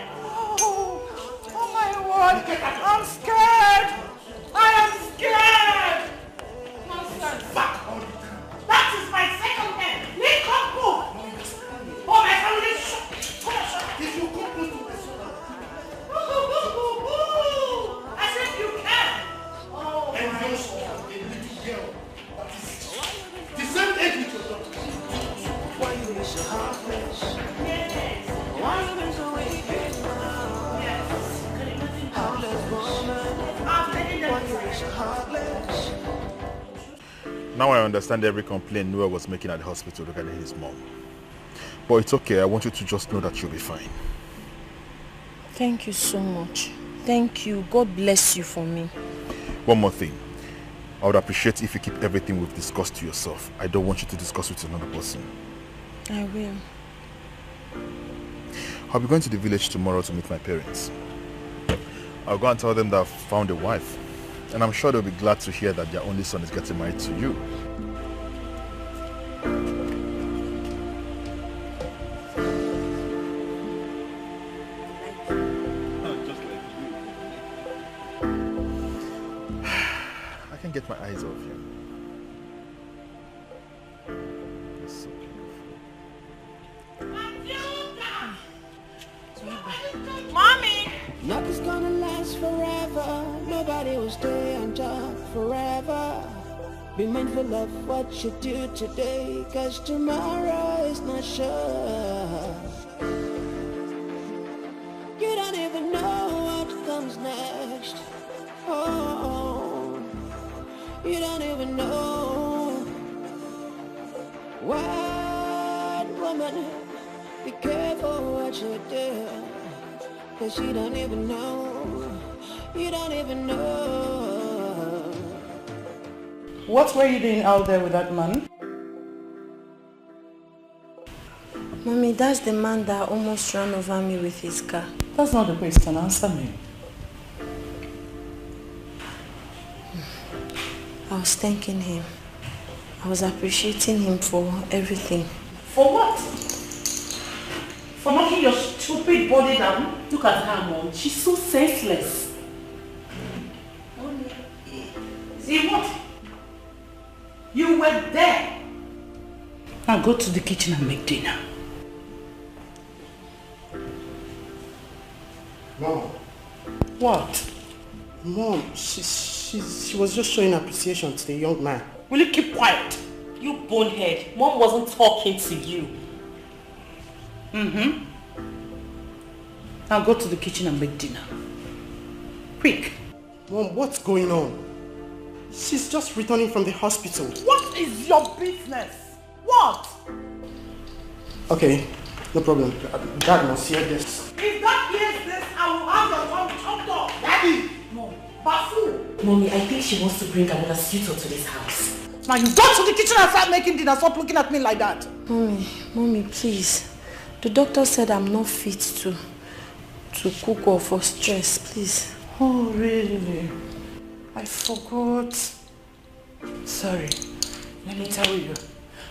[SPEAKER 7] Oh my word! I'm scared! I am scared! Nonsense!
[SPEAKER 11] Back!
[SPEAKER 7] That is my second name! Likoku! Oh, my family!
[SPEAKER 11] If you go close to my son,
[SPEAKER 15] Now I understand every complaint Noah was making at the hospital regarding his mom. But it's okay, I want you to just know that you'll be fine.
[SPEAKER 8] Thank you so much. Thank you. God bless you for me.
[SPEAKER 15] One more thing. I would appreciate if you keep everything we've discussed to yourself. I don't want you to discuss with another person.
[SPEAKER 8] I will.
[SPEAKER 15] I'll be going to the village tomorrow to meet my parents. I'll go and tell them that I've found a wife. And I'm sure they'll be glad to hear that their only son is getting married to you. I can't get my eyes off you. You're so beautiful.
[SPEAKER 4] Mommy! Nothing's gonna last forever. Nobody will stay on top forever. Be mindful of what you do today, 'cause tomorrow is not sure. You don't even know what comes next. Oh, you don't even know. What woman, be careful what you do, 'cause you don't even know. You don't even know.
[SPEAKER 7] What were you doing out there with that man?
[SPEAKER 8] Mommy, that's the man that almost ran over me with his car.
[SPEAKER 7] That's not the question. Answer me.
[SPEAKER 8] I was thanking him. I was appreciating him for everything.
[SPEAKER 7] For what? For knocking your stupid body down? Look at her, Mom. She's so senseless. See what? You were there. Now go to the kitchen and make dinner.
[SPEAKER 10] Mom.
[SPEAKER 7] What?
[SPEAKER 10] Mom, she was just showing appreciation to the young man.
[SPEAKER 7] Will you keep quiet?
[SPEAKER 9] You bonehead. Mom wasn't talking to you.
[SPEAKER 7] Mm-hmm. Now go to the kitchen and make dinner. Quick.
[SPEAKER 10] Mom, what's going on? She's just returning from the hospital.
[SPEAKER 7] What is your business? What?
[SPEAKER 10] Okay, no problem. Dad must hear this.
[SPEAKER 7] If Dad hears this, I will have your mom chopped off. Daddy! No. Bafu!
[SPEAKER 9] Mommy, I think she wants to bring another suitor to this house.
[SPEAKER 7] Now you go to the kitchen and start making dinner. Stop looking at me like that.
[SPEAKER 8] Mommy, please. The doctor said I'm not fit to cook or for stress, please.
[SPEAKER 7] Oh, really? I forgot. Sorry. Let me tell you.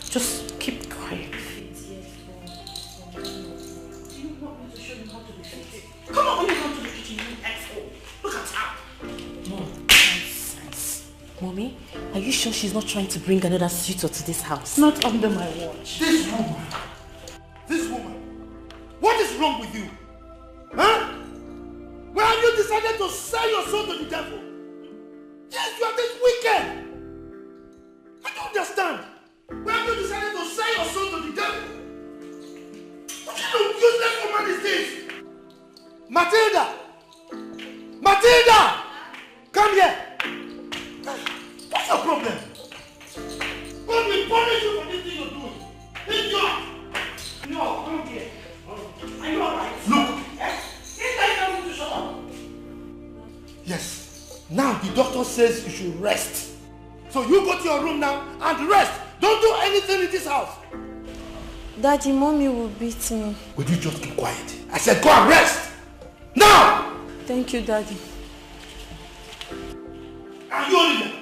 [SPEAKER 7] Just keep quiet. Come on, when you come to the kitchen, you asshole. Look at her.
[SPEAKER 9] Mom, nonsense. Mommy, are you sure she's not trying to bring another suitor to this house?
[SPEAKER 7] Not under my watch.
[SPEAKER 11] This woman, what is wrong with you? Huh? Why have you decided to sell your soul to the devil? Yes, you are this wicked. I don't understand. Why have you decided to sell your soul to the devil? What kind of useless woman is this? Matilda! Matilda! Come here! What's your problem? God will punish you for this thing you're doing. Idiot!
[SPEAKER 7] No, come here. Are you alright?
[SPEAKER 11] Look!
[SPEAKER 7] This guy tells you to shut up.
[SPEAKER 11] Yes. Now the doctor says you should rest. So you go to your room now and rest. Don't do anything in this house.
[SPEAKER 8] Daddy, Mommy will beat me.
[SPEAKER 11] Would you just keep quiet? I said go and rest. Now!
[SPEAKER 8] Thank you, Daddy.
[SPEAKER 11] And you, Olivia,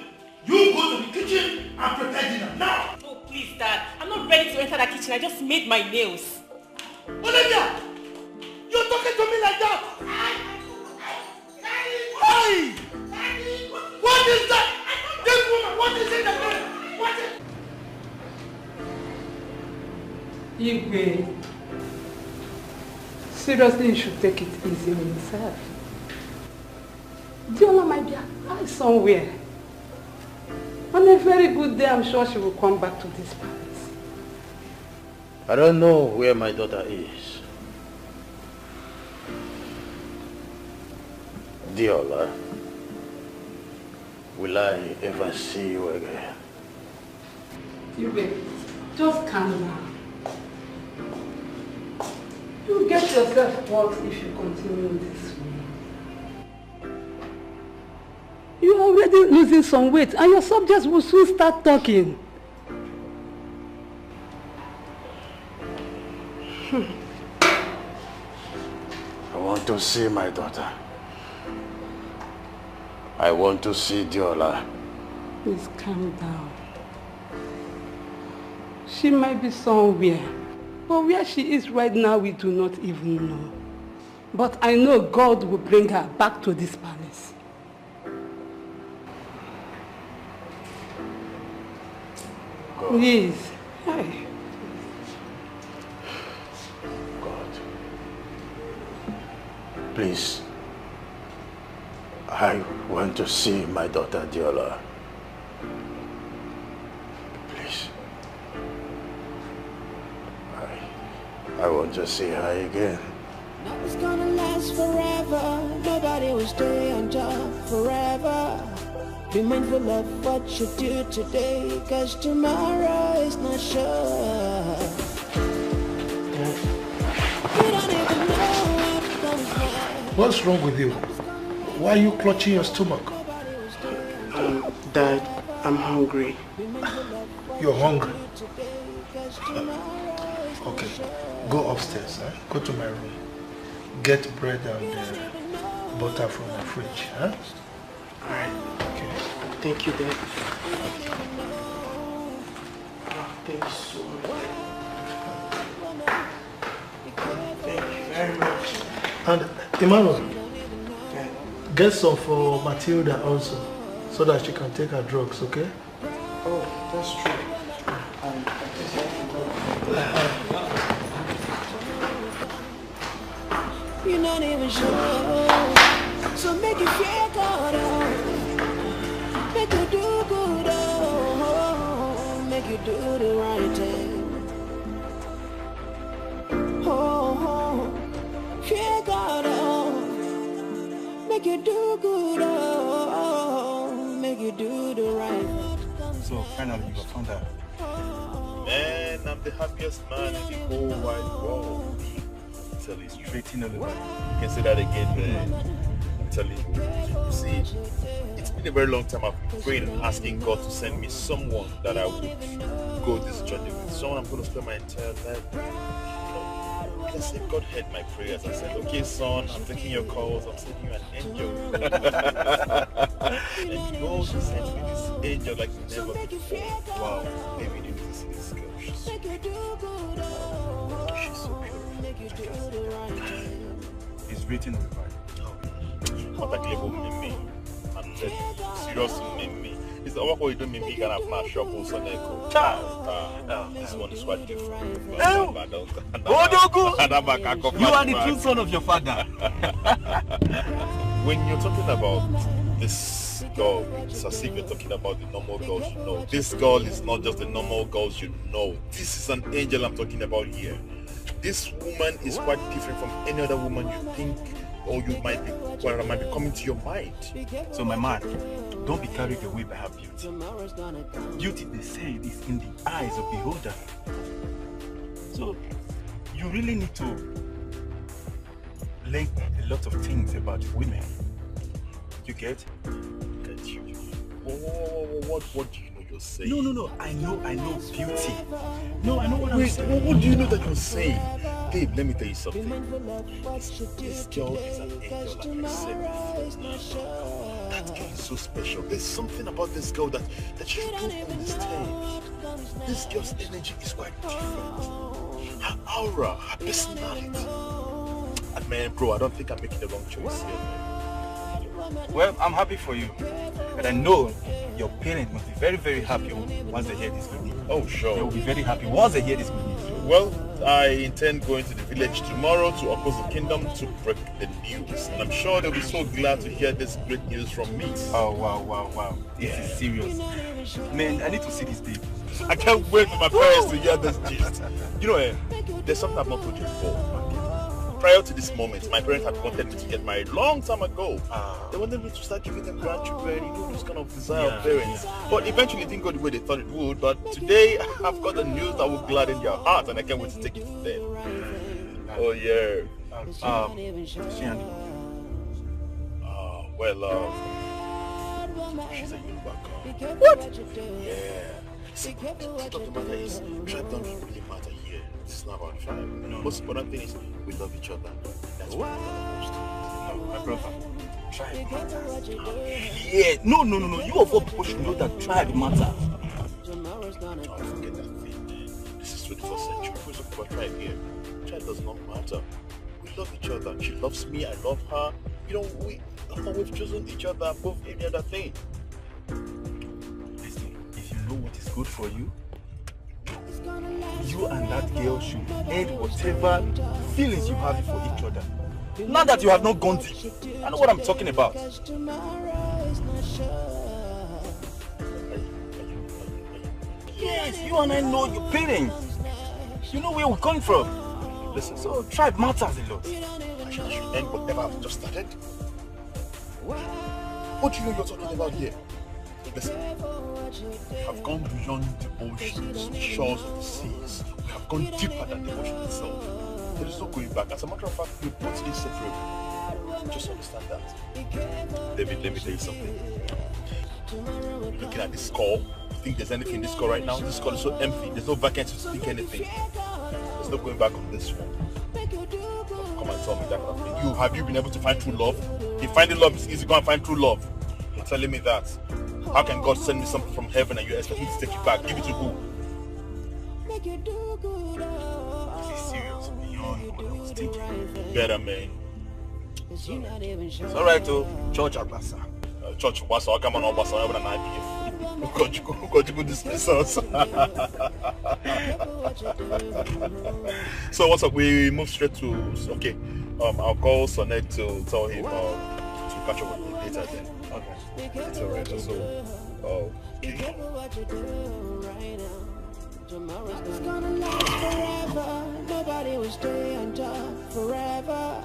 [SPEAKER 11] you go to the kitchen and prepare dinner now.
[SPEAKER 9] Oh, please, Dad. I'm not ready to enter that kitchen. I just made my nails.
[SPEAKER 11] Olivia! You're talking to me like that! Hey! What is that? This woman, what is it that what is...
[SPEAKER 2] Igwe, seriously, you should take it easy on yourself. Diola might be out somewhere. On a very good day, I'm sure she will come back to this palace.
[SPEAKER 16] I don't know where my daughter is. Diola, will I ever see you again?
[SPEAKER 17] You wait. Just calm down. You get yourself hurt if you continue this way. You're already losing some weight and your subjects will soon start talking.
[SPEAKER 16] I want to see my daughter. I want to see Diola.
[SPEAKER 17] Please calm down. She might be somewhere, but where she is right now we do not even know. But I know God will bring her back to this palace.
[SPEAKER 16] God.
[SPEAKER 17] Please. Hey.
[SPEAKER 16] God. Please. I want to see my daughter Diola. Please. I want to see her again.
[SPEAKER 4] Nothing's gonna last forever. Nobody will stay on top forever. Be mindful of what you do today, cause tomorrow is not sure. You don't even know what comes next.
[SPEAKER 11] What's wrong with you? Why are you clutching your stomach?
[SPEAKER 10] Dad, I'm hungry.
[SPEAKER 11] You're hungry? Okay, go upstairs. Go to my room. Get bread and butter from the fridge.
[SPEAKER 10] Alright.
[SPEAKER 11] Okay.
[SPEAKER 10] Thank you, Dad. Thank you so much. Thank you very much.
[SPEAKER 11] And Emmanuel, get some for Matilda also, so that she can take her drugs, okay?
[SPEAKER 10] Oh, that's true.
[SPEAKER 4] You're not even sure. So make it feel good, oh. Make you do good, oh. Make you do the right thing. Oh, feel good, oh. Make you do good, oh. Make you do the right thing.
[SPEAKER 18] So finally you got found out.
[SPEAKER 19] Man, I'm the happiest man in the whole wide world. Tell you straight in the way. You can say that again, man. I'm telling you. See, it's been a very long time I've been praying and asking God to send me someone that I would go this journey with. Someone I'm going to spend my entire life with. You know, I said God heard my prayers. I said, okay, son, I'm taking your calls. I'm sending you an angel. And God sent me this angel like never before. Wow, baby, you need to see this girl. She's so beautiful. She's so beautiful.
[SPEAKER 18] It's written on the Bible.
[SPEAKER 19] What a clever mimi. And serious mimi. It's the work we do mimi can have not shop also neko. This one is quite different.
[SPEAKER 18] Odogu! You are the true son of your father.
[SPEAKER 19] When you're talking about this girl, it's as if you're talking about the normal girls you know. This girl is not just the normal girls you know. This is an angel I'm talking about here. This woman is quite different from any other woman you think or you might be, well, might be coming to your mind.
[SPEAKER 18] So my man, don't be carried away by her beauty. Beauty, they say, is in the eyes of the beholder. So you really need to learn a lot of things about women. You get?
[SPEAKER 19] What do you know you're saying?
[SPEAKER 18] No. I know beauty. No, I know what I'm saying.
[SPEAKER 19] What do you know that you're saying? Babe, let me tell you something. This girl is an angel, like I said before. That girl is so special. There's something about this girl that you don't understand. This girl's energy is quite different. Her aura, her personality. And man, bro, I don't think I'm making the wrong choice here, man.
[SPEAKER 18] Well, I'm happy for you. And I know your parents must be very, very happy once they hear this good news.
[SPEAKER 19] Oh, sure.
[SPEAKER 18] They will be very happy once they hear this good news.
[SPEAKER 19] Well, I intend going to the village tomorrow to oppose the kingdom to break the news. And I'm sure they'll be so glad to hear this great news from me.
[SPEAKER 18] Oh, wow. This is serious. Man, I need to see this day.
[SPEAKER 19] I can't wait for my parents to hear this news. You know, there's something I've not told you before. prior to this moment, my parents had wanted me to get married long time ago. They wanted me to start giving them grandchildren, this kind of desire of parents. But eventually it didn't go the way they thought it would. But today, I've got the news that will gladden their heart, and I can't wait to take it to them. Oh, yeah. She's a Yoruba girl. What? Yeah. See, the matter is, tribe don't really matter here. It's not about tribe. Most important thing is we love each other. That's what matters most. No, my brother. Tribe matters.
[SPEAKER 18] Yeah, no. You of all people should know that tribe matters.
[SPEAKER 19] Oh, forget that thing, man. This is 21st century. Who's talking about tribe here? Tribe does not matter. We love each other. She loves me. I love her. We've chosen each other above any other thing.
[SPEAKER 18] Listen, if you know what is good for you, you and that girl should end whatever feelings you have for each other. Now that you have not gone deep, I know what I'm talking about. Yes, you and I know your parents. You know where we're coming from. Listen, so tribe matters a lot.
[SPEAKER 19] I should end whatever I've just started. What do you know you're talking about here? Listen, we have gone beyond the oceans, the shores of the seas. We have gone deeper than the ocean itself. There is no going back. As a matter of fact, we're both inseparable. Just understand that. David, let me tell you something. Looking at this call, you think there's anything in this call right now? This call is so empty. There's no vacancy to speak anything. There's no going back on this one. Come and tell me that kind of thing. Have you been able to find true love? If finding love is easy, go and find true love. You're telling me that. How can God send me something from heaven and you expect me to take it back? Give it to who?
[SPEAKER 18] This is serious beyond what I was thinking.
[SPEAKER 19] Better, man.
[SPEAKER 18] It's alright, though. Church Abasa.
[SPEAKER 19] Church Abasa, I'll come on Abasa, whatever than IPF. God, you go dismiss us. So what's up? We move straight to, okay. I'll call Sonet to tell him to catch up with me later then. Okay. It's alright. So, okay.
[SPEAKER 4] It's gonna last forever. Nobody will stay on top forever.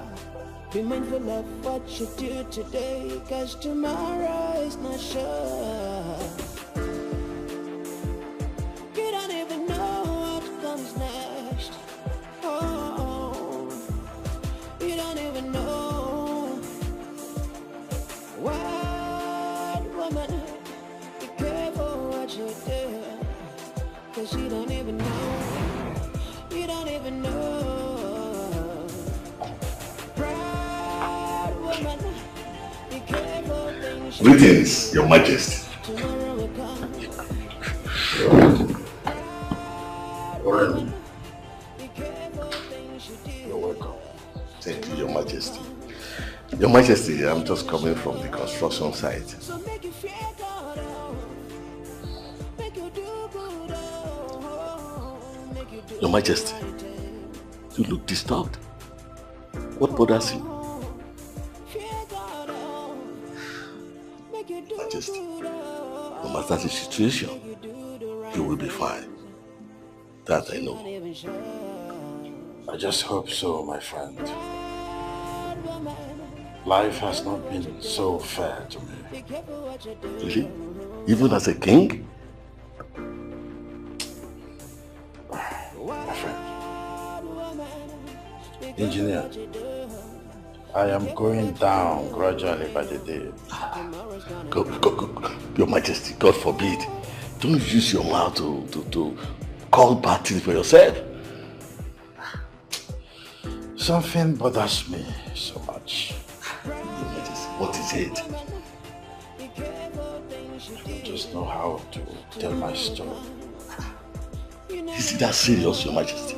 [SPEAKER 4] Be mindful of what you do today, cause tomorrow is not sure. You don't even know what comes next. Oh, you don't even know. Wild woman, be careful what you do, cause you don't even know. You don't even know. Proud woman, be careful things you do.
[SPEAKER 11] Greetings, Your Majesty. You're welcome. Thank you, Your Majesty. Your Majesty, I'm just coming from the construction site. Your Majesty, you look disturbed. What bothers you? Majesty, no matter the situation, you will be fine. That I know.
[SPEAKER 20] I just hope so, my friend. Life has not been so fair to me.
[SPEAKER 11] Really? Even as a king?
[SPEAKER 20] My friend. Engineer, I am going down gradually by the day.
[SPEAKER 11] Go. Your Majesty, God forbid. Don't use your mouth to call bad things for yourself.
[SPEAKER 20] Something bothers me so much.
[SPEAKER 11] Your Majesty, what is it?
[SPEAKER 20] I don't just know how to tell my story.
[SPEAKER 11] Is it that serious, Your Majesty?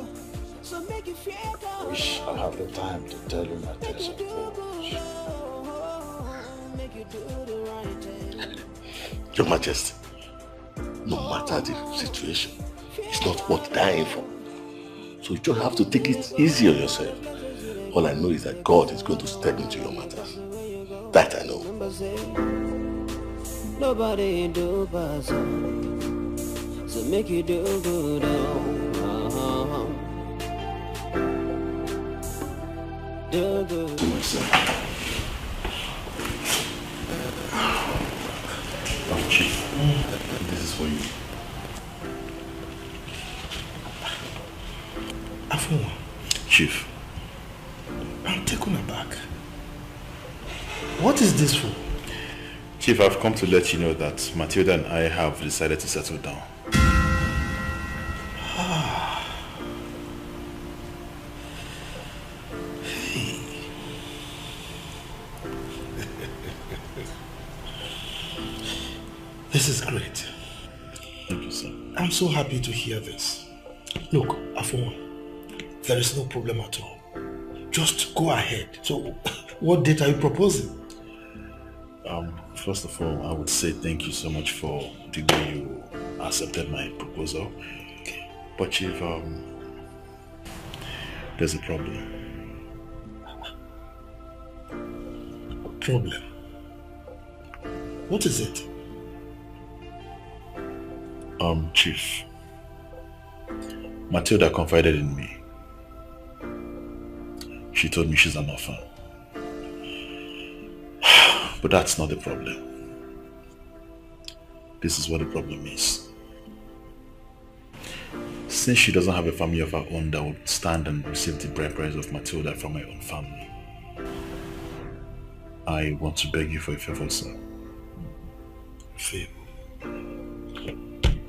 [SPEAKER 20] I wish I had the time to tell you my tales of woes.
[SPEAKER 11] Your Majesty, no matter the situation, it's not worth dying for. So you just have to take it easy on yourself. All I know is that God is going to step into your matters. That I know.
[SPEAKER 4] Nobody do pass on, so make you do good. do good.
[SPEAKER 15] Oh, Chief, this is for you.
[SPEAKER 11] Afua.
[SPEAKER 15] Chief.
[SPEAKER 11] I'm taken aback. What is this for?
[SPEAKER 15] Chief, I've come to let you know that Matilda and I have decided to settle down.
[SPEAKER 11] Hey. This is great.
[SPEAKER 15] Thank you, sir.
[SPEAKER 11] I'm so happy to hear this. Look, Afua, there is no problem at all. Just go ahead. So, what date are you proposing?
[SPEAKER 15] First of all, I would say thank you so much for the way you accepted my proposal. Okay. But Chief, there's a problem.
[SPEAKER 11] Problem? What is it?
[SPEAKER 15] Chief, Matilda confided in me. She told me she's an orphan. But that's not the problem. This is what the problem is. Since she doesn't have a family of her own that would stand and receive the bride price of Matilda from my own family, I want to beg you for a favor, sir.
[SPEAKER 11] Favor?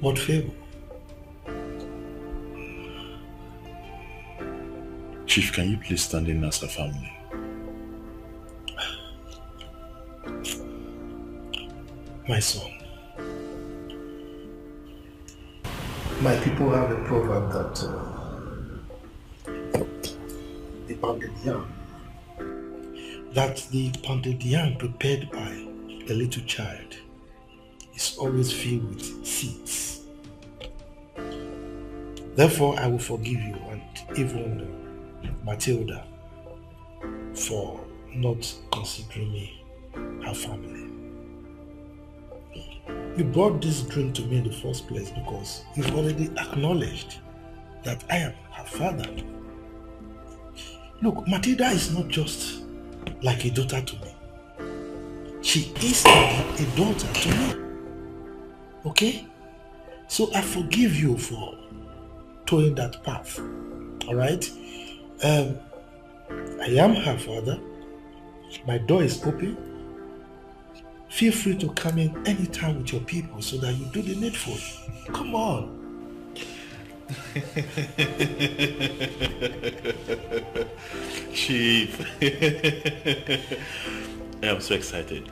[SPEAKER 11] What favor?
[SPEAKER 15] Chief, can you please stand in as a family?
[SPEAKER 11] My son, my people have a proverb that the pounded yam prepared by a little child is always filled with seeds. Therefore, I will forgive you and even Matilda for not considering me her family. You brought this dream to me in the first place because you've already acknowledged that I am her father. Look, Matilda is not just like a daughter to me. She is a daughter to me. Okay? So I forgive you for towing that path. Alright? I am her father. My door is open. Feel free to come in anytime with your people so that you do the needful. Come on.
[SPEAKER 15] Chief. I am so excited.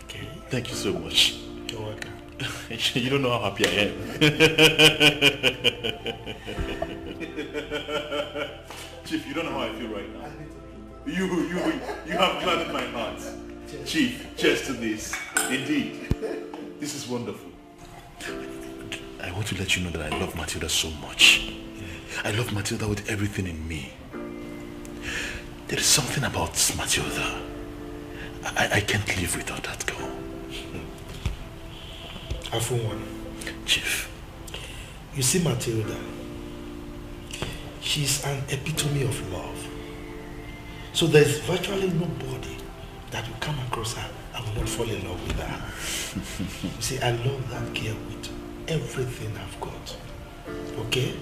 [SPEAKER 11] Okay.
[SPEAKER 15] Thank you so much.
[SPEAKER 11] You're welcome.
[SPEAKER 15] You don't know how happy I am. Chief, you don't know how I feel right now. You have gladdened my heart. Chief, cheers to this. Indeed, this is wonderful. I want to let you know that I love Matilda so much. I love Matilda with everything in me. There is something about Matilda. I can't live without that girl.
[SPEAKER 11] Afuwan.
[SPEAKER 15] Chief.
[SPEAKER 11] You see Matilda, she's an epitome of love. So there's virtually nobody that will come across her and will not fall in love with her. You see, I love that girl with everything I've got. Okay?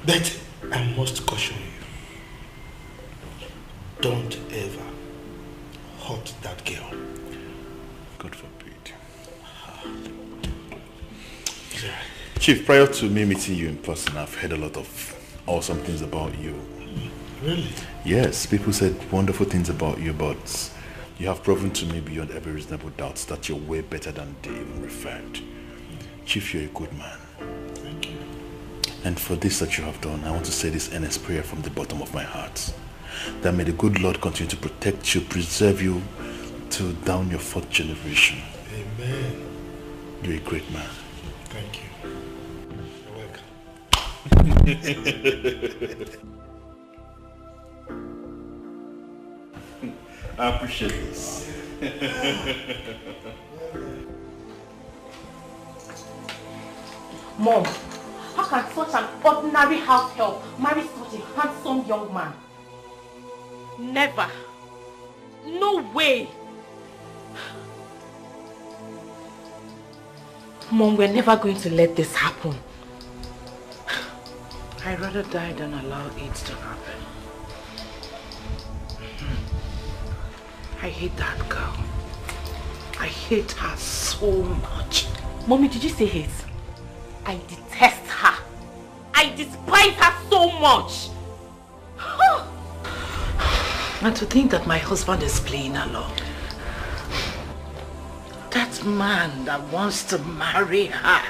[SPEAKER 11] But I must caution you. Don't ever hurt that girl.
[SPEAKER 15] God forbid. Chief, prior to me meeting you in person, I've heard a lot of awesome things about you.
[SPEAKER 11] Really?
[SPEAKER 15] Yes, people said wonderful things about you, but you have proven to me beyond every reasonable doubt that you're way better than they even referred. Chief, you're a good man.
[SPEAKER 11] Thank you.
[SPEAKER 15] And for this that you have done, I want to say this earnest prayer from the bottom of my heart. That may the good Lord continue to protect you, preserve you till down your 4th generation.
[SPEAKER 11] Amen.
[SPEAKER 15] You're a great man.
[SPEAKER 11] Thank you. You're welcome.
[SPEAKER 15] I appreciate this.
[SPEAKER 9] Mom, how can such an ordinary house help marry such a handsome young man?
[SPEAKER 6] Never. No way. Mom, we're never going to let this happen.
[SPEAKER 7] I'd rather die than allow it to happen. I hate that girl. I hate her so much.
[SPEAKER 6] Mommy, did you say hate? I detest her. I despise her so much.
[SPEAKER 7] And to think that my husband is playing along. That man that wants to marry her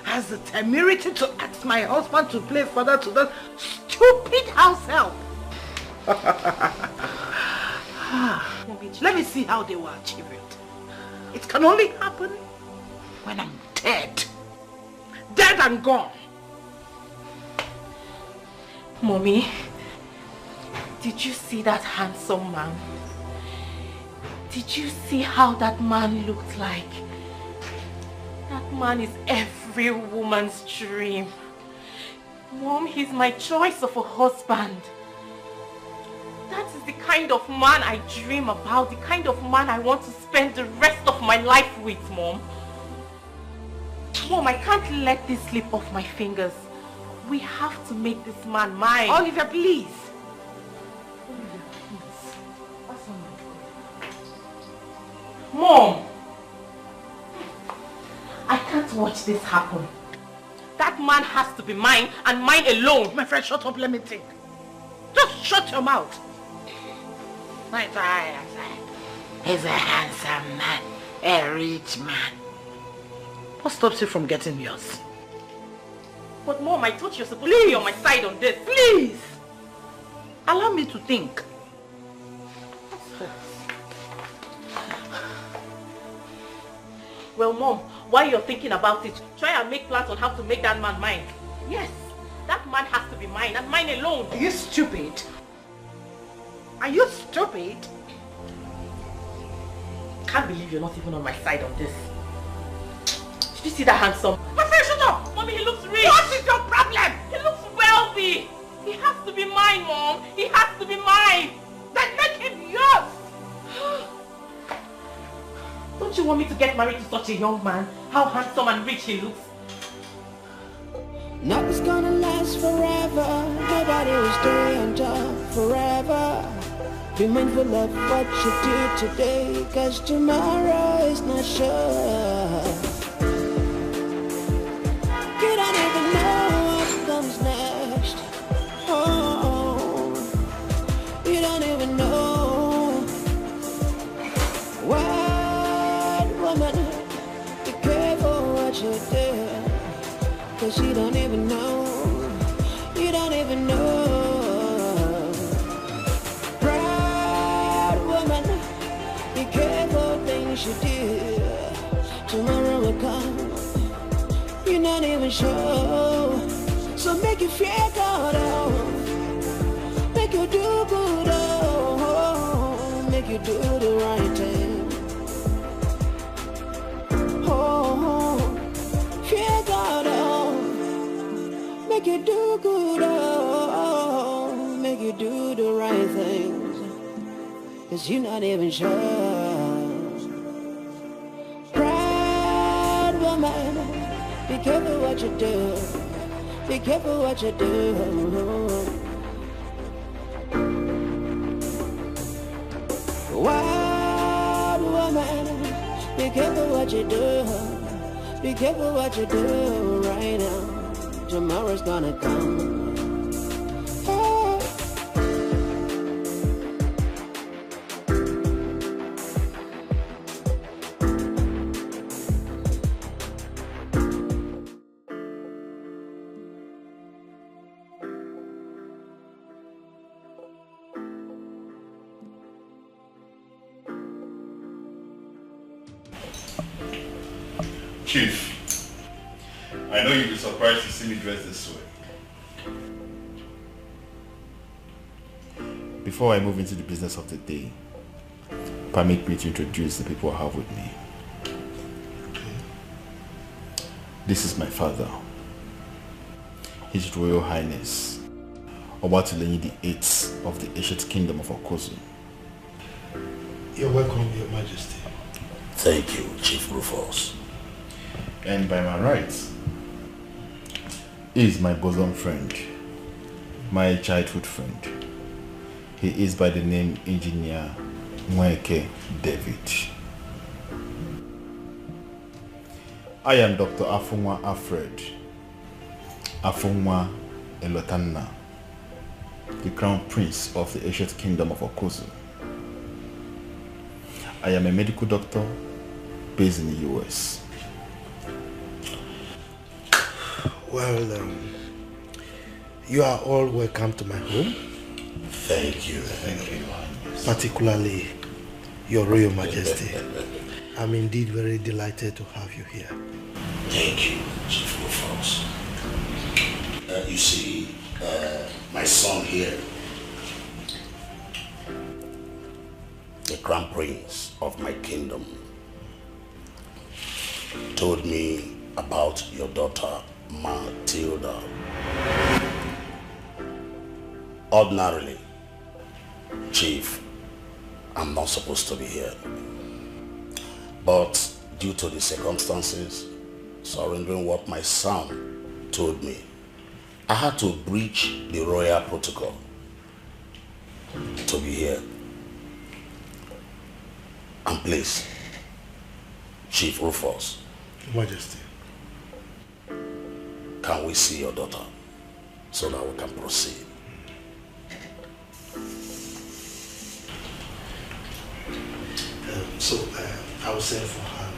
[SPEAKER 7] has the temerity to ask my husband to play father to that stupid house help. Let me see how they will achieve it. It can only happen when I'm dead. Dead and gone.
[SPEAKER 6] Mommy, did you see that handsome man? Did you see how that man looked like? That man is every woman's dream. Mom, he's my choice of a husband. That is the kind of man I dream about, the kind of man I want to spend the rest of my life with, Mom. Mom, I can't let this slip off my fingers. We have to make this man mine.
[SPEAKER 7] Olivia, please.
[SPEAKER 6] Olivia, please. What's on my phone? Mom! I can't watch this happen. That man has to be mine and mine alone.
[SPEAKER 7] My friend, shut up, let me think. Just shut your mouth. My father is a handsome man, a rich man. What stops you from getting yours?
[SPEAKER 6] But Mom, I thought you were supposed to be on my side on this.
[SPEAKER 7] Please! Allow me to think.
[SPEAKER 6] Well, Mom, while you're thinking about it, try and make plans on how to make that man mine. Yes, that man has to be mine and mine alone.
[SPEAKER 7] Are you stupid? Are you stupid?
[SPEAKER 6] Can't believe you're not even on my side on this. Did you see that handsome?
[SPEAKER 7] My friend, shut up!
[SPEAKER 6] Mommy, he looks rich.
[SPEAKER 7] What is your problem?
[SPEAKER 6] He looks wealthy. He has to be mine, Mom. He has to be mine.
[SPEAKER 7] Then make him yours.
[SPEAKER 6] Don't you want me to get married to such a young man? How handsome and rich he looks.
[SPEAKER 4] Nothing's gonna last forever. Nobody will stay on top forever. Be mindful of what you do today, 'cause tomorrow is not sure. You don't even know what comes next. Oh, you don't even know. Wild woman, be careful what you do, 'cause you don't even know. You don't even know. Be careful things you do. Tomorrow will come. You're not even sure. So make you feel good, oh. Make you do good, oh. Make you do the right thing. Oh, feel good, oh. Make you do good, oh. Make you do the right things. 'Cause you're not even sure. Proud woman, be careful what you do. Be careful what you do. Wild woman, be careful what you do. Be careful what you do right now. Tomorrow's gonna come.
[SPEAKER 15] Chief, I know you'll be surprised to see me dressed this way. Before I move into the business of the day, permit me to introduce the people I have with me. This is my father, His Royal Highness, Obatulenyi the 8th of the ancient kingdom of Okozu.
[SPEAKER 11] You're welcome, Your Majesty.
[SPEAKER 20] Thank you, Chief Rufus.
[SPEAKER 15] And by my rights, he is my bosom friend, my childhood friend. He is by the name Engineer Mweke David. I am Dr. Afunwa Alfred Afunwa Elotanna, the Crown Prince of the ancient kingdom of Okozu. I am a medical doctor based in the US.
[SPEAKER 11] Well, you are all welcome to my home.
[SPEAKER 20] Thank you. Thank you.
[SPEAKER 11] Particularly Your Royal Majesty. I'm indeed very delighted to have you here.
[SPEAKER 20] Thank you, Chief Rufus. You see, my son here, the Crown Prince of my kingdom, told me about your daughter, Matilda. Ordinarily, Chief, I'm not supposed to be here. But due to the circumstances, surrendering what my son told me, I had to breach the royal protocol to be here. And please, Chief Rufus.
[SPEAKER 11] Majesty.
[SPEAKER 20] Can we see your daughter so that we can proceed?
[SPEAKER 11] I will send for her.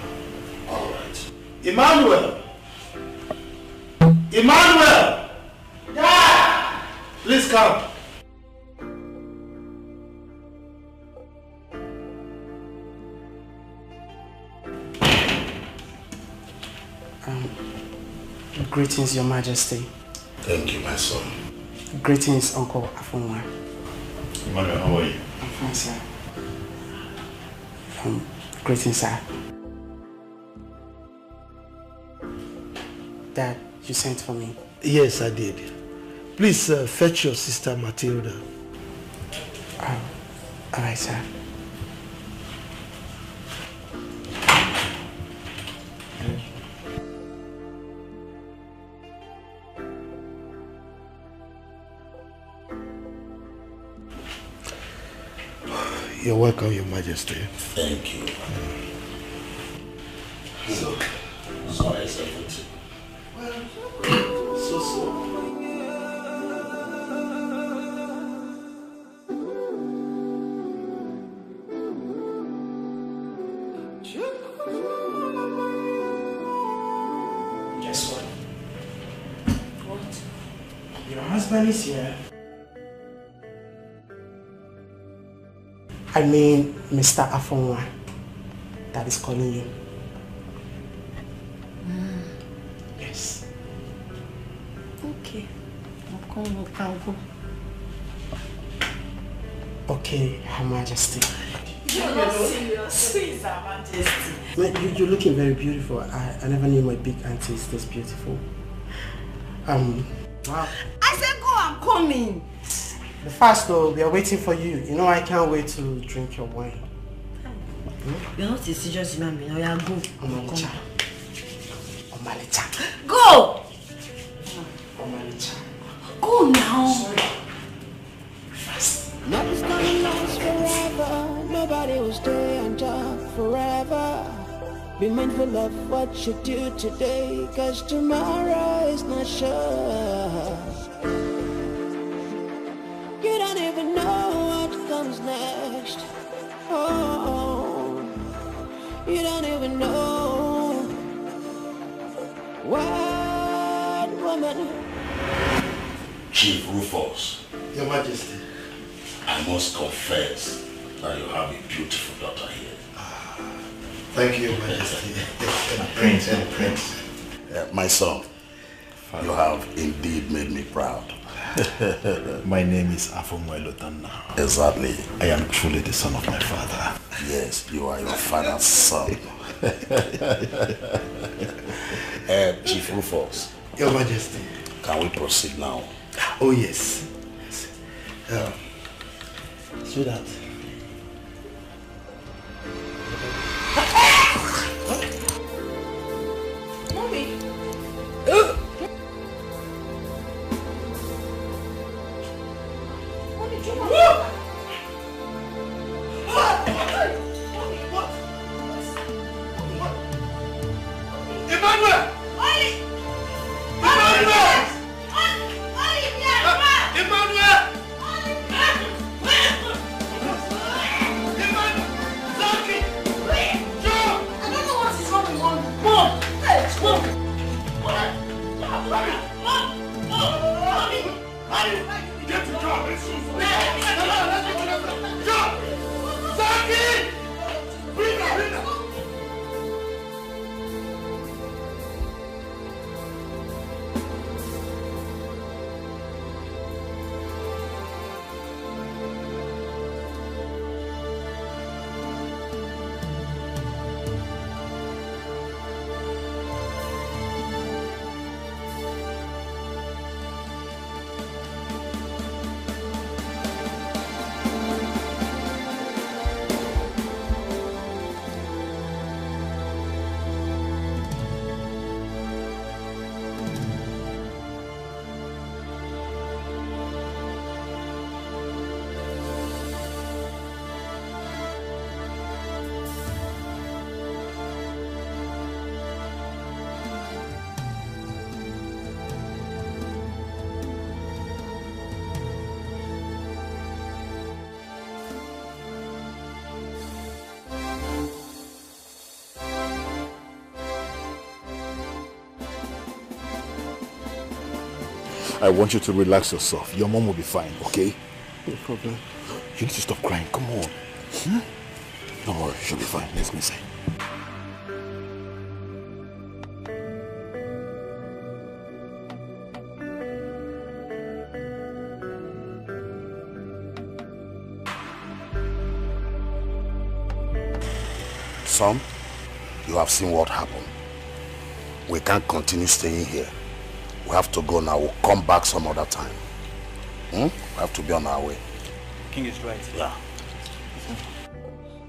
[SPEAKER 20] All right.
[SPEAKER 11] Emmanuel! Emmanuel! Dad! Please come.
[SPEAKER 10] Greetings, Your Majesty.
[SPEAKER 20] Thank you, my son.
[SPEAKER 10] Greetings, Uncle Afunwa.
[SPEAKER 15] Emmanuel, how are you?
[SPEAKER 10] I'm fine, sir. Greetings, sir. Dad, you sent for me.
[SPEAKER 11] Yes, I did. Please fetch your sister Matilda.
[SPEAKER 10] All right, sir.
[SPEAKER 11] You're welcome, Your Majesty.
[SPEAKER 20] Thank you. So is everything.
[SPEAKER 11] Well, so.
[SPEAKER 10] Guess what?
[SPEAKER 3] What?
[SPEAKER 10] Your husband is here. I mean, Mr. Afunwa, that is calling you. Yes.
[SPEAKER 3] Okay. I'll go.
[SPEAKER 10] Okay, Her Majesty.
[SPEAKER 3] You're not serious. Please, Her Majesty.
[SPEAKER 10] You're looking very beautiful. I never knew my big auntie is this beautiful. Wow.
[SPEAKER 3] I said go, I'm coming.
[SPEAKER 10] The fast though, we are waiting for you. You know I can't wait to drink your wine.
[SPEAKER 3] You're not a serious human being. Now go.
[SPEAKER 10] Omalicha.
[SPEAKER 3] Go!
[SPEAKER 10] Omalicha.
[SPEAKER 3] Go now.
[SPEAKER 10] Sorry.
[SPEAKER 4] Fast. Nothing's gonna last forever. Nobody will stay on top forever. Be mindful of what you do today, 'cause tomorrow is not sure. You don't even know what comes next. Oh, you don't even know what woman.
[SPEAKER 20] Chief Rufus.
[SPEAKER 11] Your Majesty.
[SPEAKER 20] I must confess that you have a beautiful daughter here.
[SPEAKER 11] Thank you, Your Majesty.
[SPEAKER 20] Prince. My son, you have indeed made me proud.
[SPEAKER 15] My name is Afunwa Elotanna.
[SPEAKER 20] Exactly.
[SPEAKER 15] I am truly the son of my father.
[SPEAKER 20] Yes, you are your father's son. Chief Rufus.
[SPEAKER 11] Your Majesty.
[SPEAKER 20] Can we proceed now?
[SPEAKER 11] Oh yes. Sweetheart.
[SPEAKER 3] Mommy.
[SPEAKER 15] I want you to relax yourself. Your mom will be fine, okay?
[SPEAKER 14] No problem.
[SPEAKER 15] You need to stop crying. Come on. Don't worry, she'll be fine. Let me say.
[SPEAKER 20] Son, you have seen what happened. We can't continue staying here. We have to go now. We'll come back some other time. We have to be on our way.
[SPEAKER 18] King is right.
[SPEAKER 20] Yeah.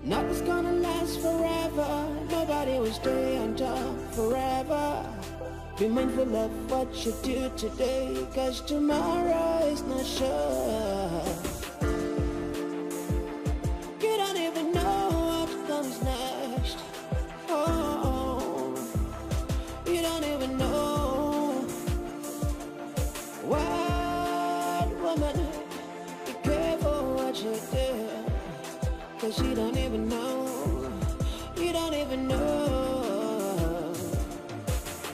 [SPEAKER 4] Nothing's gonna last forever. Nobody will stay on top forever. Be mindful of what you do today, cause tomorrow is not sure. You don't even know what comes next. Oh, you don't even know. What woman, be careful what you do, cause you don't even know. You don't even know.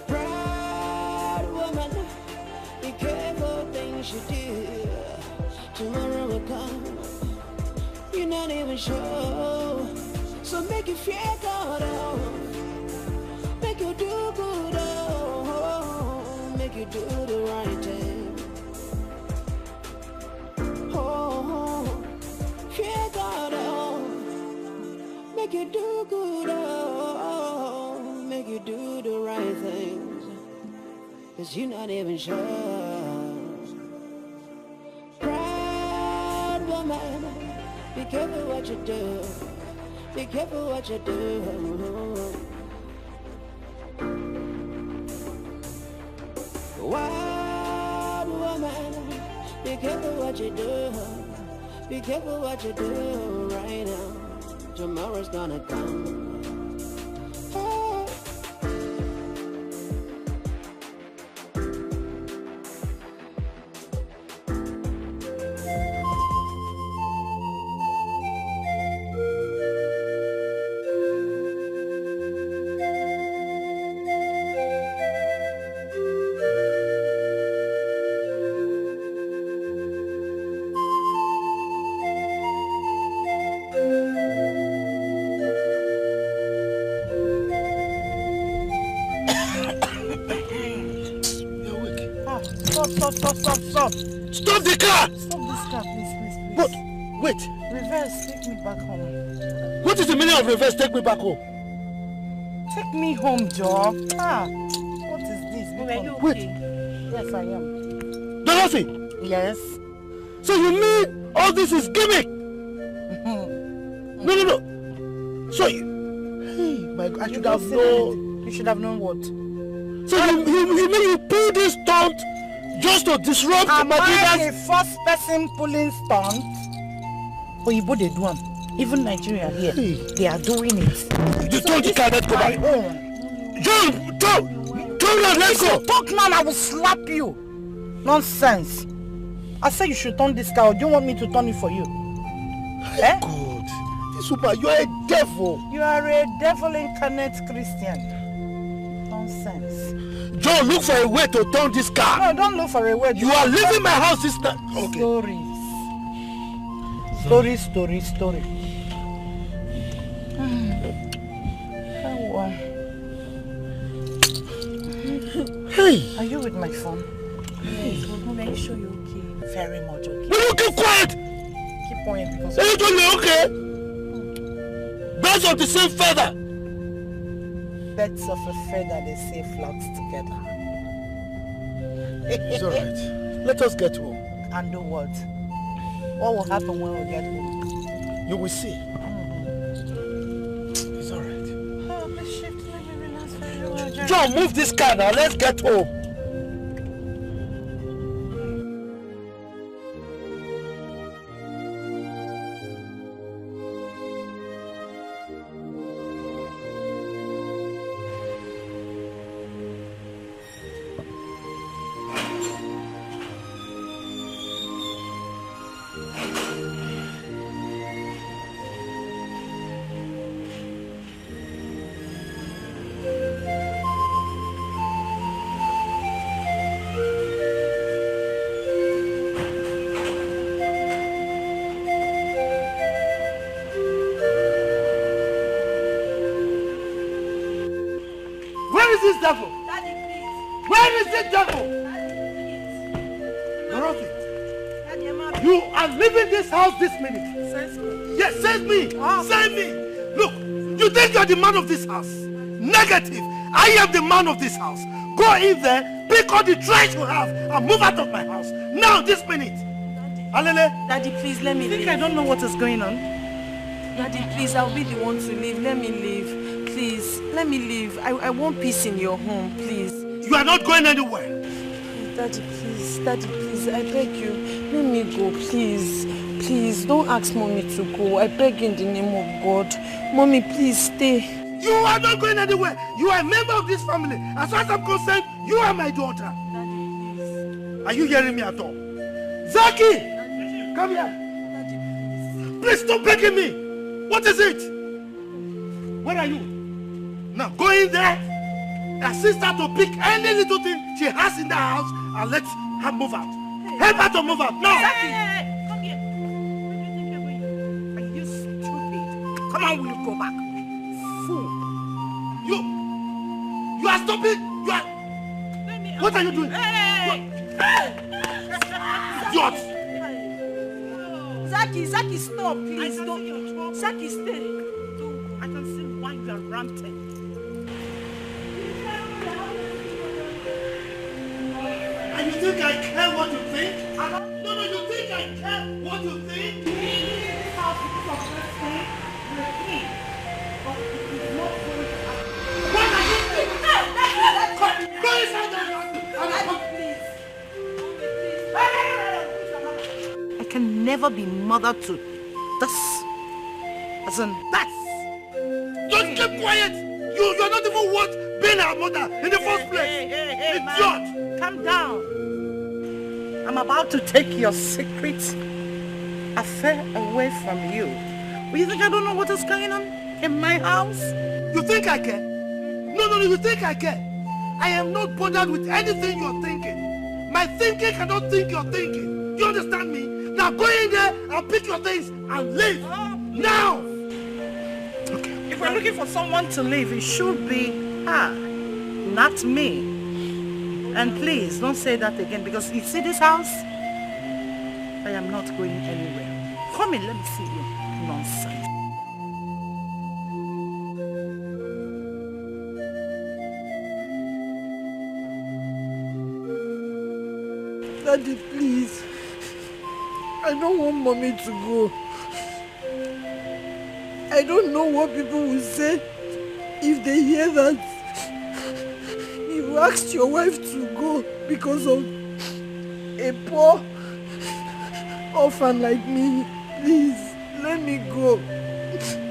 [SPEAKER 4] Proud woman, be careful things you do. Tomorrow will come, you're not even sure. So make you fear God, oh. Make you do good, oh. Make you do the right thing. Oh, fear God, oh. Make you do good, oh. Make you do the right things, cause you're not even sure. Proud woman, be careful what you do. Be careful what you do. Wild woman, be careful what you do. Be careful what you do right now. Tomorrow's gonna come. Oh.
[SPEAKER 11] Stop! Stop the car!
[SPEAKER 3] Stop this car, please.
[SPEAKER 11] What? Wait.
[SPEAKER 3] Reverse, take me back home.
[SPEAKER 11] What is the meaning of reverse? Take me back home.
[SPEAKER 3] Take me home, Joe. What is this?
[SPEAKER 11] Are you okay?
[SPEAKER 3] Yes, I am.
[SPEAKER 11] Dorothy!
[SPEAKER 3] Yes.
[SPEAKER 11] So you mean All this is gimmick. No. So hey, my God, I should have known.
[SPEAKER 7] You should have known what?
[SPEAKER 11] So you mean you pull this stunt just to disrupt
[SPEAKER 7] Am I
[SPEAKER 11] Matilda's...
[SPEAKER 7] the first person pulling stunt? Oyibo they do am. Even Nigeria here, they are doing it.
[SPEAKER 11] You told the car, let's go back. John, let's go.
[SPEAKER 7] Talk man, I will slap you. Nonsense. I said you should turn this car. Do you want me to turn it for you?
[SPEAKER 11] God, this woman, you are a devil.
[SPEAKER 7] You are a devil incarnate Christian. Nonsense.
[SPEAKER 11] John, look for a way to turn this car.
[SPEAKER 7] No, don't look for a way.
[SPEAKER 11] You are leaving my house this time. Okay.
[SPEAKER 7] Story.
[SPEAKER 11] Hey.
[SPEAKER 7] Are you with my phone?
[SPEAKER 9] Please, are you sure you're okay?
[SPEAKER 7] Very much okay.
[SPEAKER 11] Will you keep quiet?
[SPEAKER 7] Keep quiet because...
[SPEAKER 11] Are you totally okay? Birds of the same feather.
[SPEAKER 7] Birds of a feather, they say flocks together.
[SPEAKER 11] It's alright. Let us get home.
[SPEAKER 7] And do what? What will happen when we get home?
[SPEAKER 11] You will see. It's alright.
[SPEAKER 7] Oh, the shift, let me relax very well.
[SPEAKER 11] John, move this car now. Let's get home. Where is this devil?
[SPEAKER 9] Daddy, please.
[SPEAKER 11] Where is this devil?
[SPEAKER 9] Daddy,
[SPEAKER 11] Dorothy, you are leaving this house this minute.
[SPEAKER 9] Save me.
[SPEAKER 11] Yes, save me. Save me. Look, you think you are the man of this house? Negative. I am the man of this house. Go in there, pick all the trash you have, and move out of my house. Now, this minute. Alele.
[SPEAKER 8] Daddy, please, let me leave.
[SPEAKER 7] I don't know what is going on.
[SPEAKER 8] Daddy, please, I'll be the one to leave. Let me leave. Please, let me leave. I want peace in your home, please.
[SPEAKER 11] You are not going anywhere.
[SPEAKER 8] Daddy, please, I beg you. Let me go, please. Please, don't ask Mommy to go. I beg in the name of God. Mommy, please, stay.
[SPEAKER 11] You are not going anywhere. You are a member of this family. As far as I'm concerned, you are my daughter.
[SPEAKER 8] Daddy, please.
[SPEAKER 11] Are you hearing me at all? Zaki! Come here.
[SPEAKER 8] Daddy,
[SPEAKER 11] please stop begging me. What is it? Where are you? Now go in there, assist her to pick any little thing she has in the house and let her move out. Help her to move out. Now!
[SPEAKER 7] Come here. Are you stupid? Come on, will you go back? Fool.
[SPEAKER 11] You are stupid. You are... What are you doing? Idiot!
[SPEAKER 7] Zaki, stop, please. Don't. Zaki, stay. I can see why you are ranting.
[SPEAKER 11] And you think I care what you think? No, you think I care what you think? What are you thinking? Go inside
[SPEAKER 7] I can never be mother to this. As in that.
[SPEAKER 11] Just keep quiet. You're not even worth being our mother in the first place.
[SPEAKER 7] Hey, man. Calm down. I'm about to take your secret affair away from you. But you think I don't know what is going on in my house?
[SPEAKER 11] You think I care? No, you think I care? I am not bothered with anything you're thinking. My thinking cannot think you're thinking. Do you understand me? Now go in there and pick your things and leave. Now!
[SPEAKER 7] Okay. If we're looking for someone to leave, it should be her, not me. And please, don't say that again, because you see this house? I am not going anywhere. Come in, let me see you. Nonsense.
[SPEAKER 11] Daddy, please.
[SPEAKER 2] I don't want mommy to go. I don't know what people will say if they hear that you asked your wife to go because of a poor orphan like me. Please, let me go.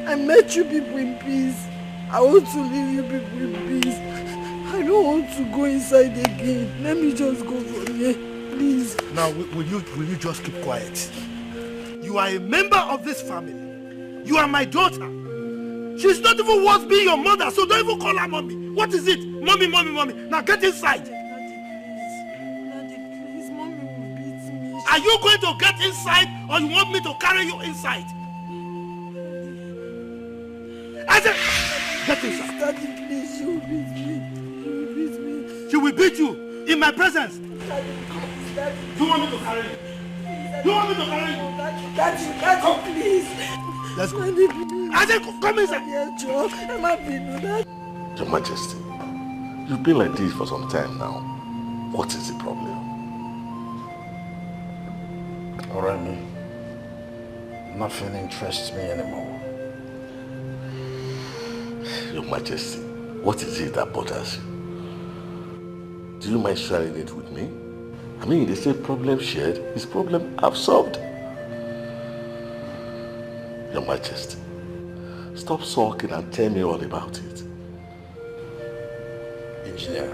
[SPEAKER 2] I met you people in peace. I want to leave you people in peace. I don't want to go inside again. Let me just go from here, please.
[SPEAKER 11] Now, will you just keep quiet? You are a member of this family. You are my daughter. She's not even worth being your mother, so don't even call her mommy. What is it? Mommy, mommy, mommy. Now get inside.
[SPEAKER 2] Daddy, please, mommy will beat me.
[SPEAKER 11] Are you going to get inside or you want me to carry you inside? I said, get inside.
[SPEAKER 2] Daddy, please, she will beat me. She will beat me.
[SPEAKER 11] She will beat you in my presence.
[SPEAKER 2] Daddy, Daddy.
[SPEAKER 11] Do you want me to carry you? Do you want me to carry you?
[SPEAKER 2] Daddy, please.
[SPEAKER 11] Let's go.
[SPEAKER 2] Daddy, please.
[SPEAKER 11] I said, come inside.
[SPEAKER 20] Your Majesty, you've been like this for some time now. What is the problem?
[SPEAKER 16] Oremi, nothing interests me anymore.
[SPEAKER 20] Your Majesty, what is it that bothers you? Do you mind sharing it with me? I mean, they say problem shared is problem absorbed. Your Majesty, stop sulking and tell me all about it.
[SPEAKER 16] Engineer,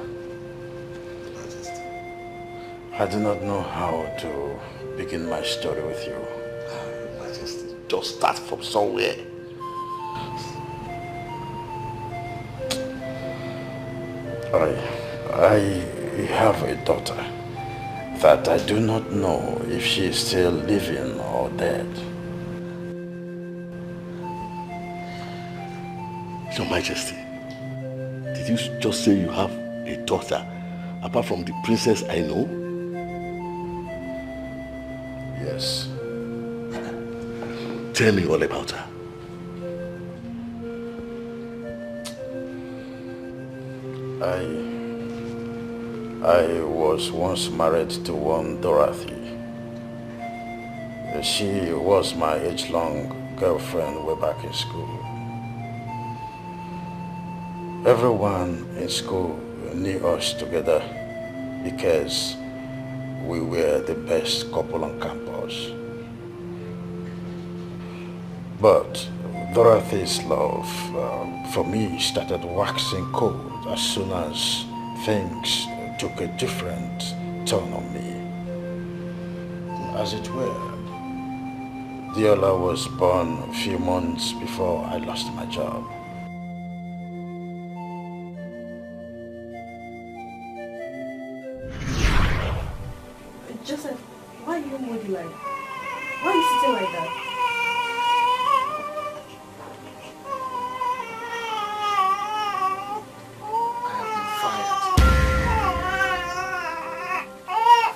[SPEAKER 16] I do not know how to begin my story with you.
[SPEAKER 20] Your Majesty, just start from somewhere.
[SPEAKER 16] I have a daughter that I do not know if she is still living or dead.
[SPEAKER 20] Your Majesty, did you just say you have a daughter apart from the princess I know?
[SPEAKER 16] Yes.
[SPEAKER 20] Tell me all about her.
[SPEAKER 16] I was once married to one Dorothy. She was my age-long girlfriend way back in school. Everyone in school knew us together because we were the best couple on campus. But Dorothy's love for me started waxing cold as soon as things took a different turn on me. As it were, Diola was born a few months before I lost my job.
[SPEAKER 8] Joseph, why are you moody like? Why are you sitting like that?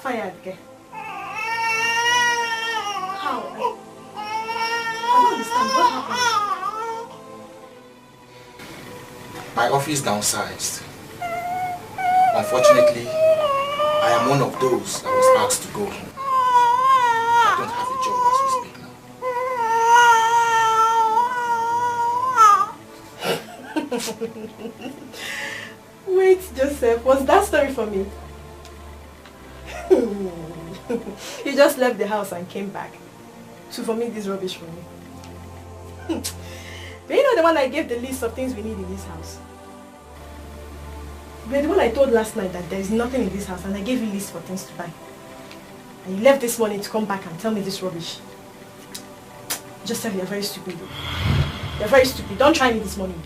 [SPEAKER 8] Fired, okay? How? I don't understand. What happened?
[SPEAKER 21] My office downsized. Unfortunately, I am one of those that was asked to go. I don't have a job as we speak now.
[SPEAKER 8] Wait, Joseph, was that story for me? You just left the house and came back to vomit this rubbish for me. But you know the one I gave the list of things we need in this house? But the one I told last night that there is nothing in this house and I gave you a list for things to buy. And you left this morning to come back and tell me this rubbish. Joseph, you're very stupid. You're very stupid. Don't try me this morning.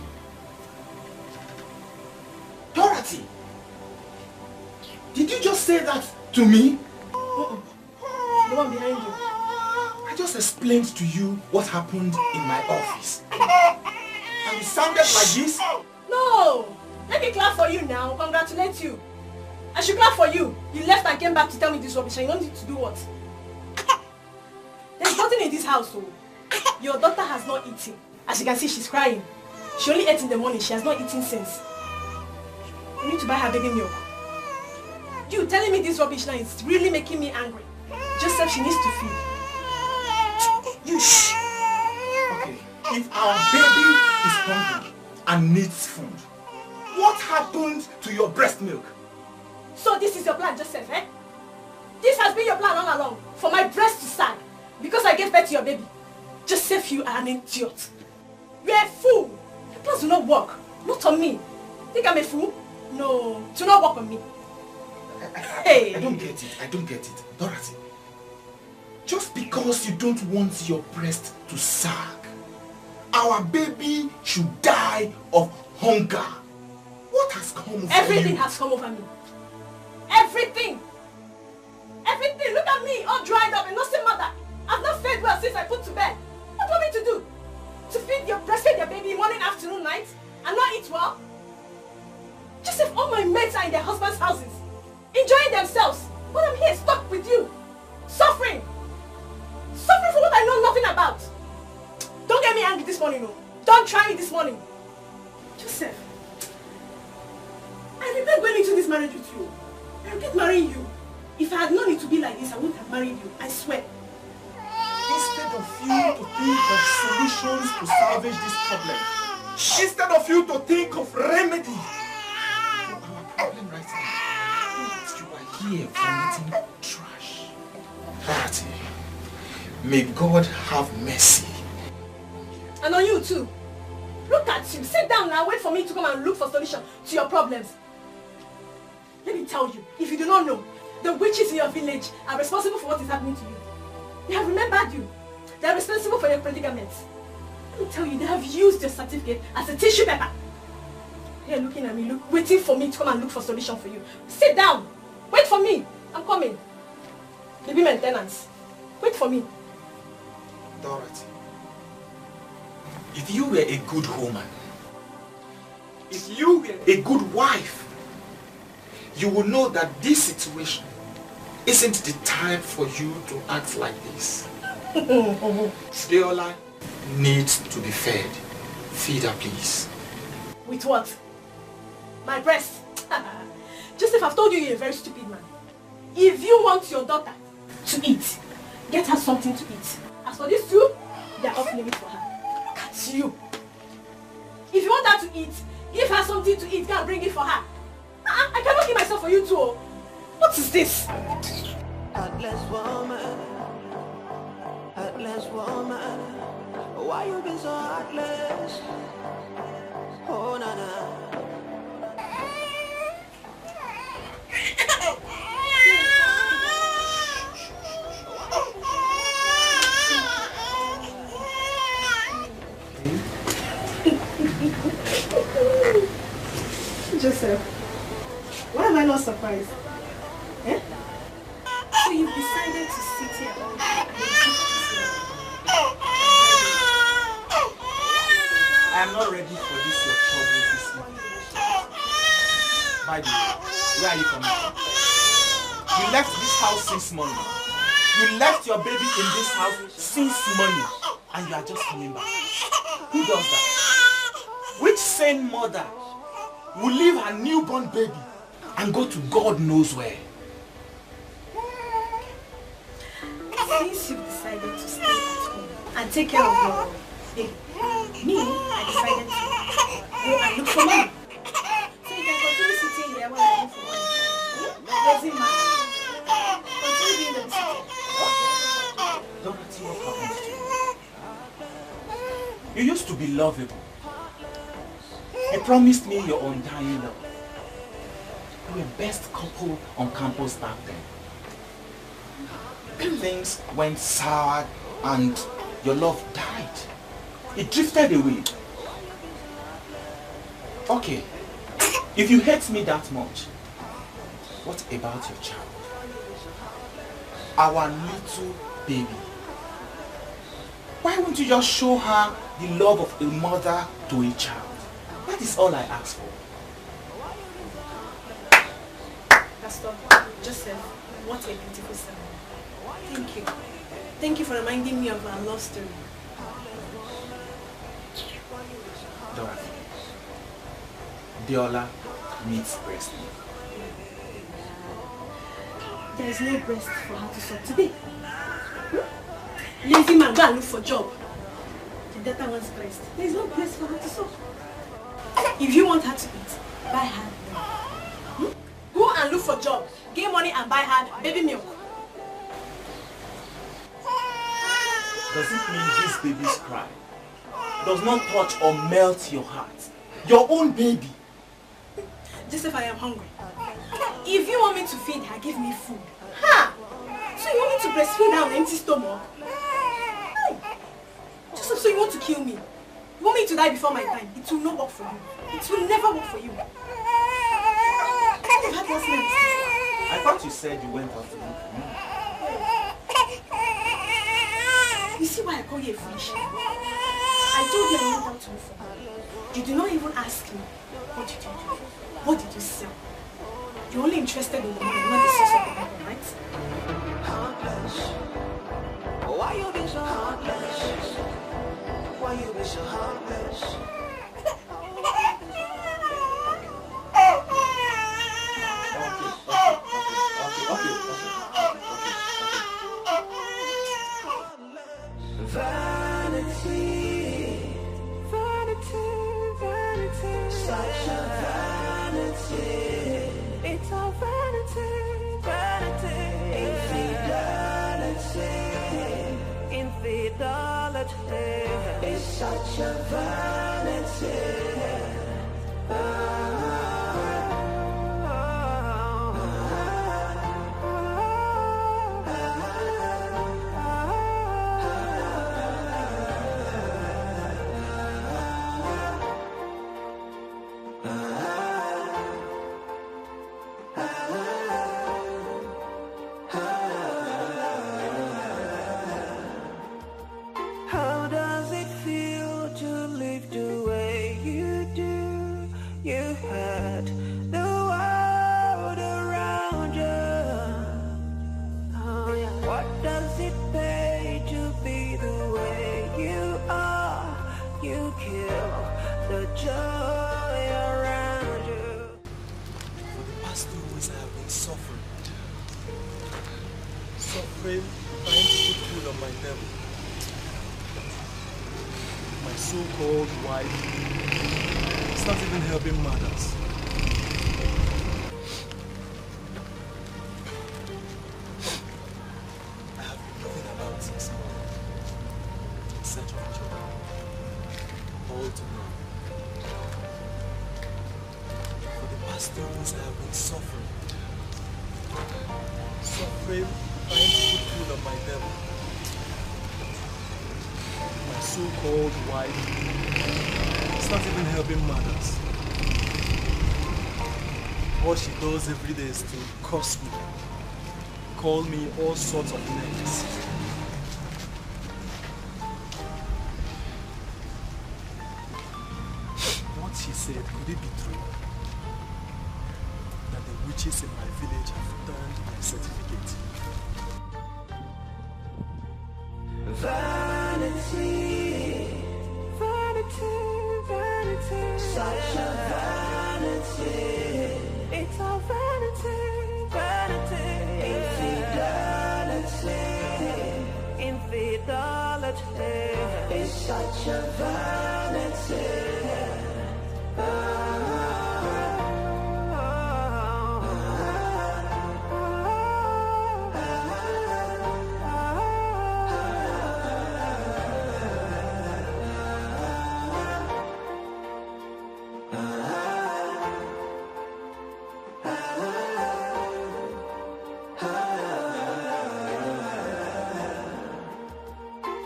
[SPEAKER 21] Dorothy! Did you just say that to me?
[SPEAKER 8] The one behind you.
[SPEAKER 21] I just explained to you what happened in my office. And you sounded like this?
[SPEAKER 8] No! Let me clap for you now. Congratulate you. I should clap for you. You left and came back to tell me this rubbish and you don't need to do what? There's nothing in this house, so your daughter has not eaten. As you can see, she's crying. She only ate in the morning. She has not eaten since. You need to buy her baby milk. You telling me this rubbish now is really making me angry. Joseph, she needs to feed.
[SPEAKER 21] Okay, if our baby is hungry and needs food, what happened to your breast milk?
[SPEAKER 8] So this is your plan, Joseph, eh? This has been your plan all along, for my breast to sag, because I gave birth to your baby. Joseph, you are an idiot. You are a fool. Your plans do not work. Not on me. Think I'm a fool? No, do not work on me.
[SPEAKER 21] I don't get it. I don't get it. Dorothy, just because you don't want your breast to sag, our baby should die of hunger. What has come over you?
[SPEAKER 8] Everything has come over me. Everything. Everything. Look at me, all dried up and nothing matter. I've not fed well since I put to bed. What do you want me to do? To breastfeed your baby morning, afternoon, night, and not eat well? Joseph, all my mates are in their husbands' houses, enjoying themselves, but I'm here stuck with you, suffering. Suffering for what I know nothing about. Don't get me angry this morning, no. Don't try me this morning. Joseph, I regret going into this marriage with you. I regret marrying you. If I had known it to be like this, I wouldn't have married you, I swear.
[SPEAKER 21] Instead of you to think of solutions to salvage this problem, instead of you to think of remedy for our problem right now, you are here vomiting trash. Dorothy, may God have mercy.
[SPEAKER 8] And on you too. Look at you. Sit down now. Wait for me to come and look for solution to your problems. Let me tell you, if you do not know, the witches in your village are responsible for what is happening to you. They have remembered you. They are responsible for your predicaments. Let me tell you, they have used your certificate as a tissue paper. They are looking at me, waiting for me to come and look for solution for you. Sit down. Wait for me. I'm coming. Baby maintenance. Wait for me.
[SPEAKER 21] Dorothy, if you were a good woman, if you were a good wife, you would know that this situation isn't the time for you to act like this. Deola needs to be fed. Feed her, please.
[SPEAKER 8] With what? My breast. Joseph, I've told you you're a very stupid man. If you want your daughter to eat, get her something to eat. As for these two, they are off limits for her. Look at you. If you want her to eat, give her something to eat. Go and bring it for her. I cannot give myself for you too. What is this?
[SPEAKER 4] Heartless woman, heartless woman, why you been so heartless? Oh na na.
[SPEAKER 8] Joseph, why am I not surprised? Eh? So you've decided to sit here all day and
[SPEAKER 21] I am not ready for this your trouble this morning. By the way, where are you coming from? You left this house since morning. You left your baby in this house since morning, and you are just coming back. Who does that? Which sane mother will leave her newborn baby and go to God knows where?
[SPEAKER 8] Since you've decided to stay at home and take care of your baby, me, I decided to go and look for money. So you can continue sitting here while I look for money. Doesn't matter. Continue being the visitor.
[SPEAKER 21] Dorothy, what happened to you? You used to be lovable. You promised me your undying love. You were best couple on campus back then. Things went sour and your love died. It drifted away. Okay, if you hate me that much, what about your child? Our little baby. Why won't you just show her the love of a mother to a child? That is all I ask for.
[SPEAKER 8] Pastor Joseph, what a beautiful sermon. Thank you. Thank you for reminding me of our love story.
[SPEAKER 21] Dorothy, Deola needs breast milk.
[SPEAKER 8] There is no breast for her to suck today. Lazy man, go and look for job. The daughter wants breast. There is no place for her to suck. If you want her to eat, buy her. Go and look for job. Get money and buy her baby milk.
[SPEAKER 18] Does it mean this baby's cry does not touch or melt your heart? Your own baby.
[SPEAKER 8] Just if I am hungry. If you want me to feed her, give me food. Ha! So you want me to breastfeed her on empty stomach? Joseph, so you want to kill me? You want me to die before my time? It will not work for you. It will never work for you.
[SPEAKER 18] I thought you said you went out to look for me.
[SPEAKER 8] You see why I call you a foolish? I told you I went out to look for money. You did not even ask me. What did you do? What did you sell? You're only interested in the money, not the source of the money, right?
[SPEAKER 4] Heartless. Why you be so heartless? Why you be so heartless? Vanity, vanity, vanity, such a vanity. It's a vanity, vanity, infidelity, infidelity. It's such a vanity. How does it feel to live the way you do? You had the world around you. Oh, yeah. What does it pay to be the way you are? You kill the joy around you.
[SPEAKER 18] For the past 2 weeks I have been suffering. Suffering, trying to put food on my table. My so-called wife is not even helping matters. I have been moving about since morning in search of a job. All to know. For the past 2 weeks I have been suffering. Suffering, trying to put food on my table. My so-called wife is not even helping matters. All she does every day is to curse me, call me all sorts of names. What she said, could it be true? That the witches in my village have turned my certificate.
[SPEAKER 4] Vanity, vanity, vanity, such a vanity. It's a vanity, vanity, infidelity, infidelity. It's such a vanity.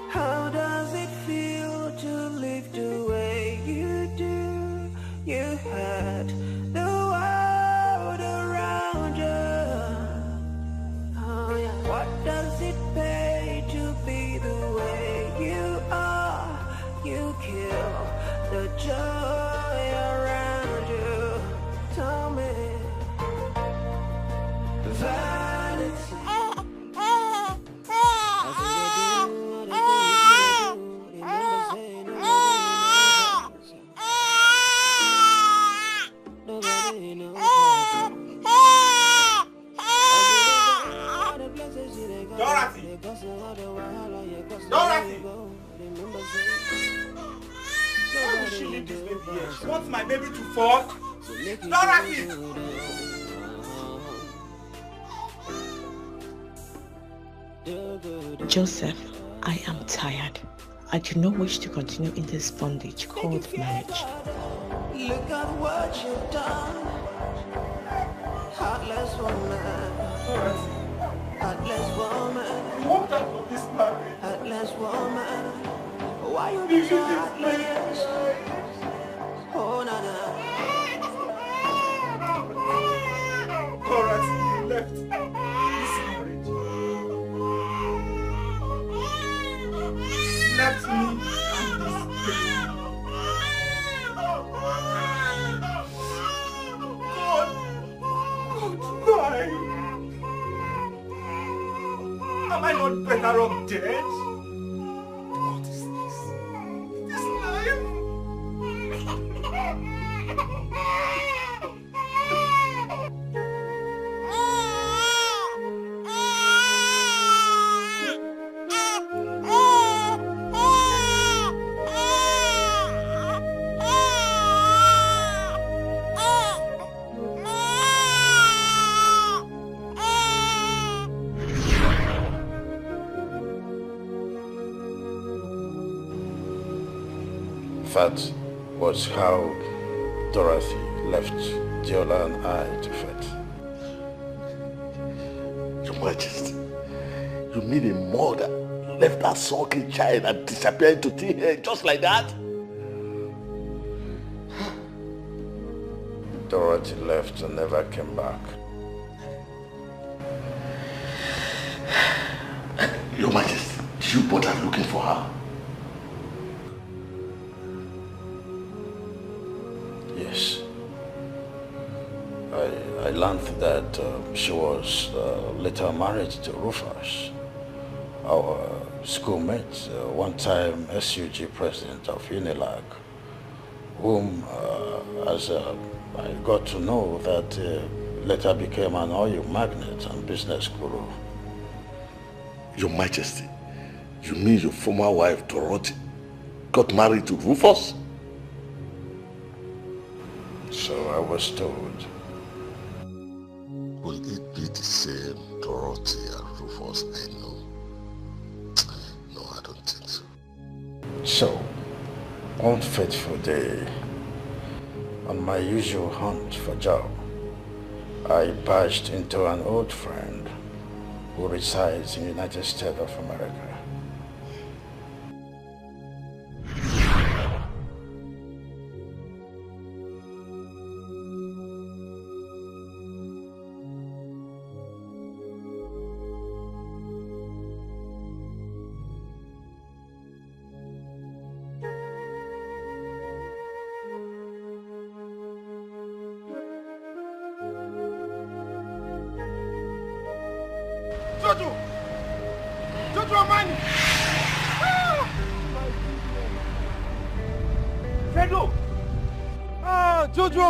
[SPEAKER 4] How does it feel to live the way you do? You had the world around you. Oh, yeah. What does it pay to be the way you are? You kill the joy around you. Tell me, vanity.
[SPEAKER 13] Dorothy!
[SPEAKER 21] Dorothy! Why would she leave this baby here? She wants my baby to fall. Dorothy!
[SPEAKER 1] Joseph, I am tired. I do not wish to continue in this bondage called marriage.
[SPEAKER 4] Look at what you've done. Heartless woman. Heartless woman.
[SPEAKER 21] What type of this marriage?
[SPEAKER 4] Heartless woman. Why you be so heartless? Oh, Nana.
[SPEAKER 21] Dorothy, you left this marriage. Left me and this baby. God, why? Am I not better off dead? What is this? This life?
[SPEAKER 16] That was how Dorothy left Diola and I to fate.
[SPEAKER 11] Your Majesty, you mean a mother left her sulking child and disappeared into thin air just like that?
[SPEAKER 16] Dorothy left and never came back.
[SPEAKER 11] Your Majesty, did you bother looking for her?
[SPEAKER 16] Yes. I learned that she was later married to Rufus, our schoolmate, one-time SUG president of Unilag, whom, as I got to know, that later became an oil magnate and business guru.
[SPEAKER 11] Your Majesty, you mean your former wife, Dorothy, got married to Rufus?
[SPEAKER 16] So I was told.
[SPEAKER 11] Will it be the same Dorothy and Rufus I know? No, I don't think so.
[SPEAKER 16] So, one fateful day, on my usual hunt for job, I barged into an old friend who resides in the United States of America.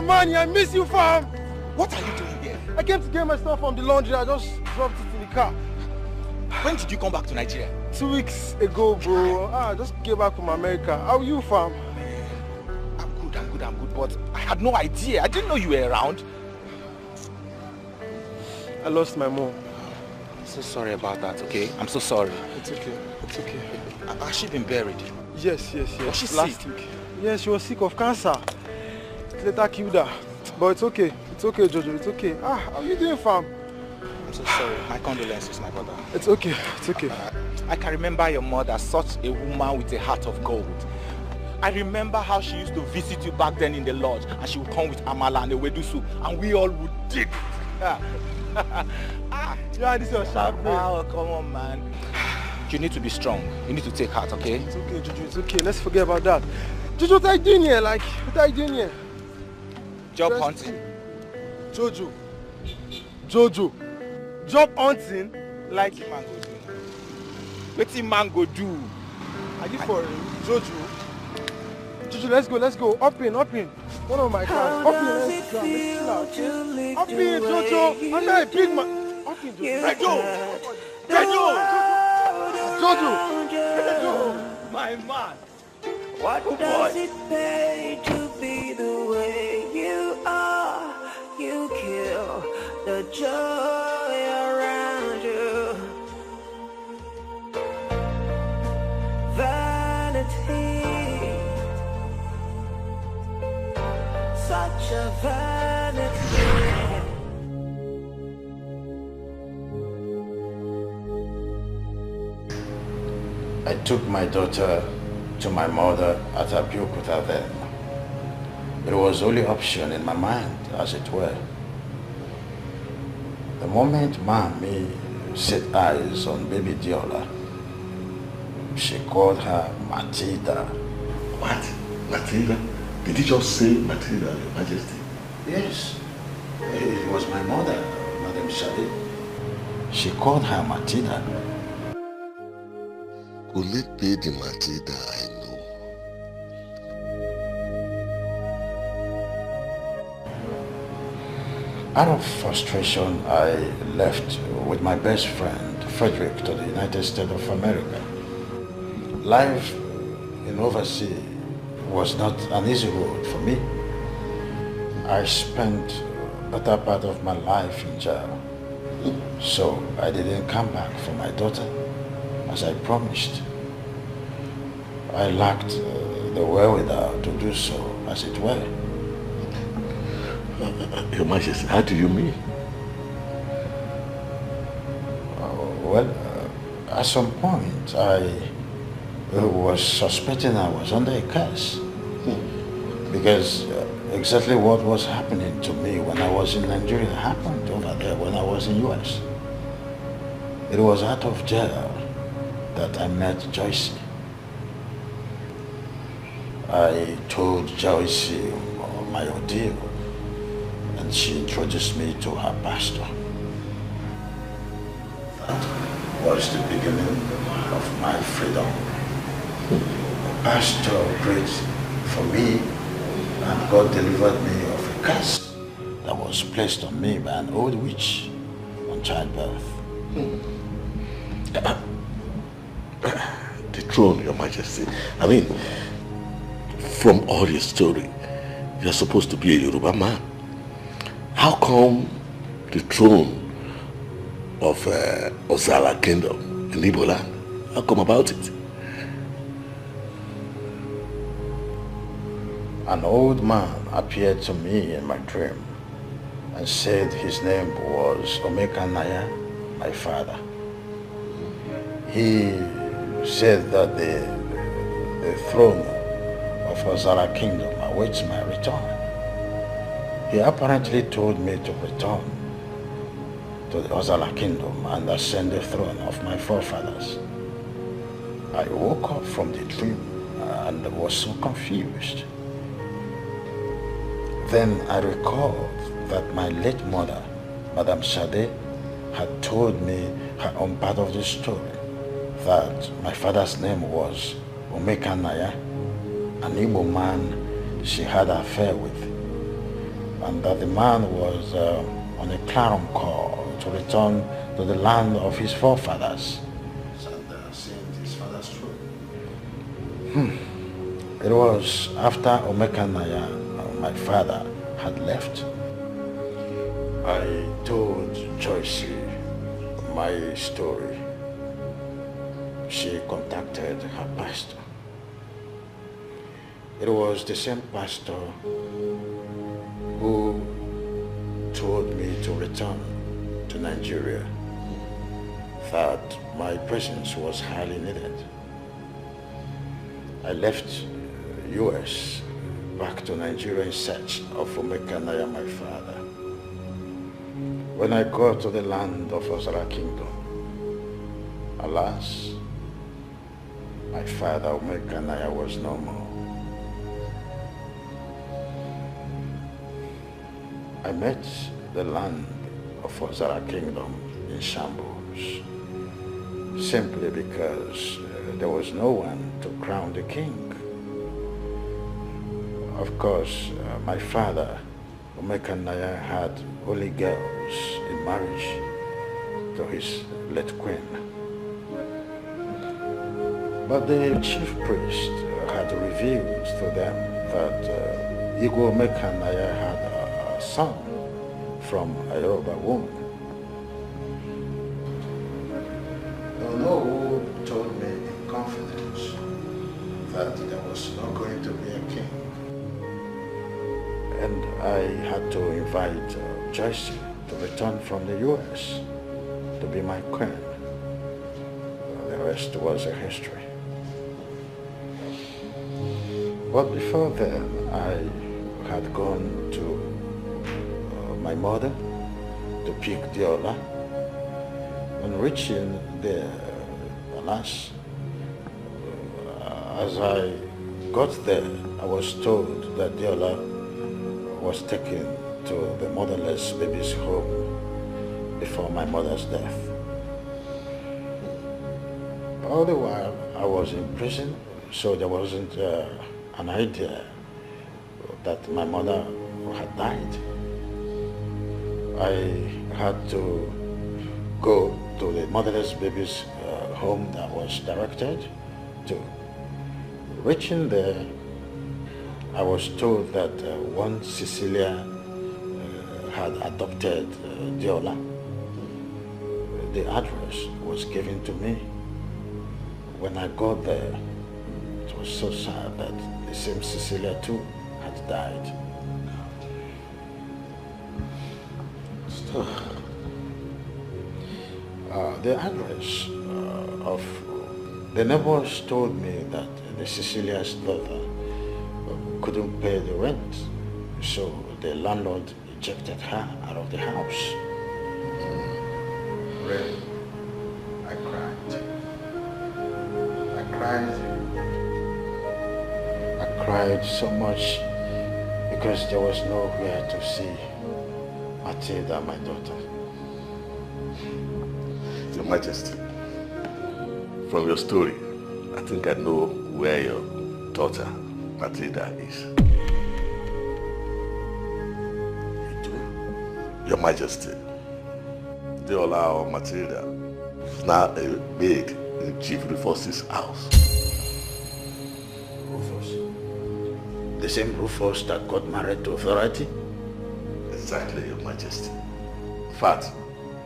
[SPEAKER 14] Money, I miss you, fam.
[SPEAKER 21] What are you doing here?
[SPEAKER 14] I came to get my stuff from the laundry. I just dropped it in the car.
[SPEAKER 21] When did you come back to Nigeria?
[SPEAKER 14] 2 weeks ago, bro. I just came back from America. How are you, fam?
[SPEAKER 21] I'm good, but I had no idea. I didn't know you were around.
[SPEAKER 14] I lost my mom.
[SPEAKER 21] I'm so sorry about that, okay? I'm so sorry.
[SPEAKER 14] It's okay. It's okay.
[SPEAKER 21] Has she been buried?
[SPEAKER 14] Yes.
[SPEAKER 21] Was she
[SPEAKER 14] last
[SPEAKER 21] sick?
[SPEAKER 14] week. Yes, she was sick of cancer. Later killed her. But it's okay. It's okay, Jojo. It's okay. How are you doing, fam?
[SPEAKER 21] I'm so sorry. My condolences, my brother.
[SPEAKER 14] It's okay. It's okay.
[SPEAKER 21] I can remember your mother, such a woman with a heart of gold. I remember how she used to visit you back then in the lodge, and she would come with amala and ewedu soup, and we all would dig it.
[SPEAKER 14] Yeah, this is your sharp brain.
[SPEAKER 21] Oh, come on, man. You need to be strong. You need to take heart, okay?
[SPEAKER 14] It's okay, Jojo. It's okay. Let's forget about that. Jojo, what are you doing here? What are you doing here?
[SPEAKER 21] Job hunting.
[SPEAKER 14] Jojo. Job hunting?
[SPEAKER 21] Like man go do. Wetin man go do?
[SPEAKER 14] Are you for Jojo? Jojo, let's go. Up in. One of my cars. Up in, let's go. Up in, Jojo. I'm not a big man. Up in, Jojo. Jojo!
[SPEAKER 11] Jojo, my man.
[SPEAKER 4] What does it pay to be the way you are? You kill the joy around you. Vanity, such a vanity.
[SPEAKER 16] I took my daughter to my mother at Abukuta then. It was the only option in my mind, as it were. The moment Mommy set eyes on baby Diola, she called her Matilda.
[SPEAKER 11] What? Matilda? Did you just say Matilda, Your Majesty?
[SPEAKER 16] Yes. It was my mother, Madame Shade. She called her Matilda.
[SPEAKER 11] Could it be the Matilda I know?
[SPEAKER 16] Out of frustration, I left with my best friend, Frederick, to the United States of America. Life in overseas was not an easy road for me. I spent the better part of my life in jail, so I didn't come back for my daughter, as I promised. I lacked the wherewithal to do so, as it were.
[SPEAKER 11] Your Majesty, how do you mean?
[SPEAKER 16] At some point, I was suspecting I was under a curse. Because exactly what was happening to me when I was in Nigeria happened over there when I was in US. It was out of jail that I met Joyce. I told Joyce my ordeal, and she introduced me to her pastor. That was the beginning of my freedom. The pastor prayed for me, and God delivered me of a curse that was placed on me by an old witch on childbirth.
[SPEAKER 11] The throne, Your Majesty. I mean, from all your story, you're supposed to be a Yoruba man. How come the throne of Ozala Kingdom in Igbo land? How come about it?
[SPEAKER 16] An old man appeared to me in my dream and said his name was Omeka Naya, my father. He said that the throne of Ozala Kingdom awaits my return. He apparently told me to return to the Ozala Kingdom and ascend the throne of my forefathers. I woke up from the dream and was so confused. Then I recalled that my late mother, Madame Shade, had told me her own part of the story, that my father's name was Omeka Naya, an Igbo man she had an affair with, and that the man was on a clarion call to return to the land of his forefathers and ascend his father's throne. It was after Omeka Naya, my father, had left. I told Joyce my story. She contacted her pastor. It was the same pastor who told me to return to Nigeria, that my presence was highly needed. I left US back to Nigeria in search of Omeka Naya, my father. When I got to the land of Ozala Kingdom, alas, my father Omeka Naya was no more. I met the land of Ozala Kingdom in shambles, simply because there was no one to crown the king. Of course, my father, Omeka Naya, had only girls in marriage to his late queen. But the chief priest had revealed to them that Igwe Mekanaya had a son from a Yoruba woman. Don't know who told me in confidence that there was not going to be a king. And I had to invite Joyce to return from the US to be my queen. The rest was a history. But before then, I had gone to my mother to pick Diola. On reaching there, alas, as I got there, I was told that Diola was taken to the motherless baby's home before my mother's death. All the while, I was in prison, so there wasn't an idea that my mother had died. I had to go to the motherless baby's home that was directed to. Reaching there, I was told that one Cecilia had adopted Diola. The address was given to me. When I got there, it was so sad that the same Cecilia too had died. The address of the neighbors told me that the Cecilia's daughter couldn't pay the rent, so the landlord ejected her out of the house. Really, I cried. I cried so much because there was nowhere to see Matilda, my daughter.
[SPEAKER 5] Your Majesty, from your story, I think I know where your daughter, Matilda, is. You do? Your Majesty, Diola or Matilda is now a maid in Chief Rufus's house.
[SPEAKER 16] Rufus? The same Rufus that got married to Authority?
[SPEAKER 5] Exactly, Your Majesty. In fact,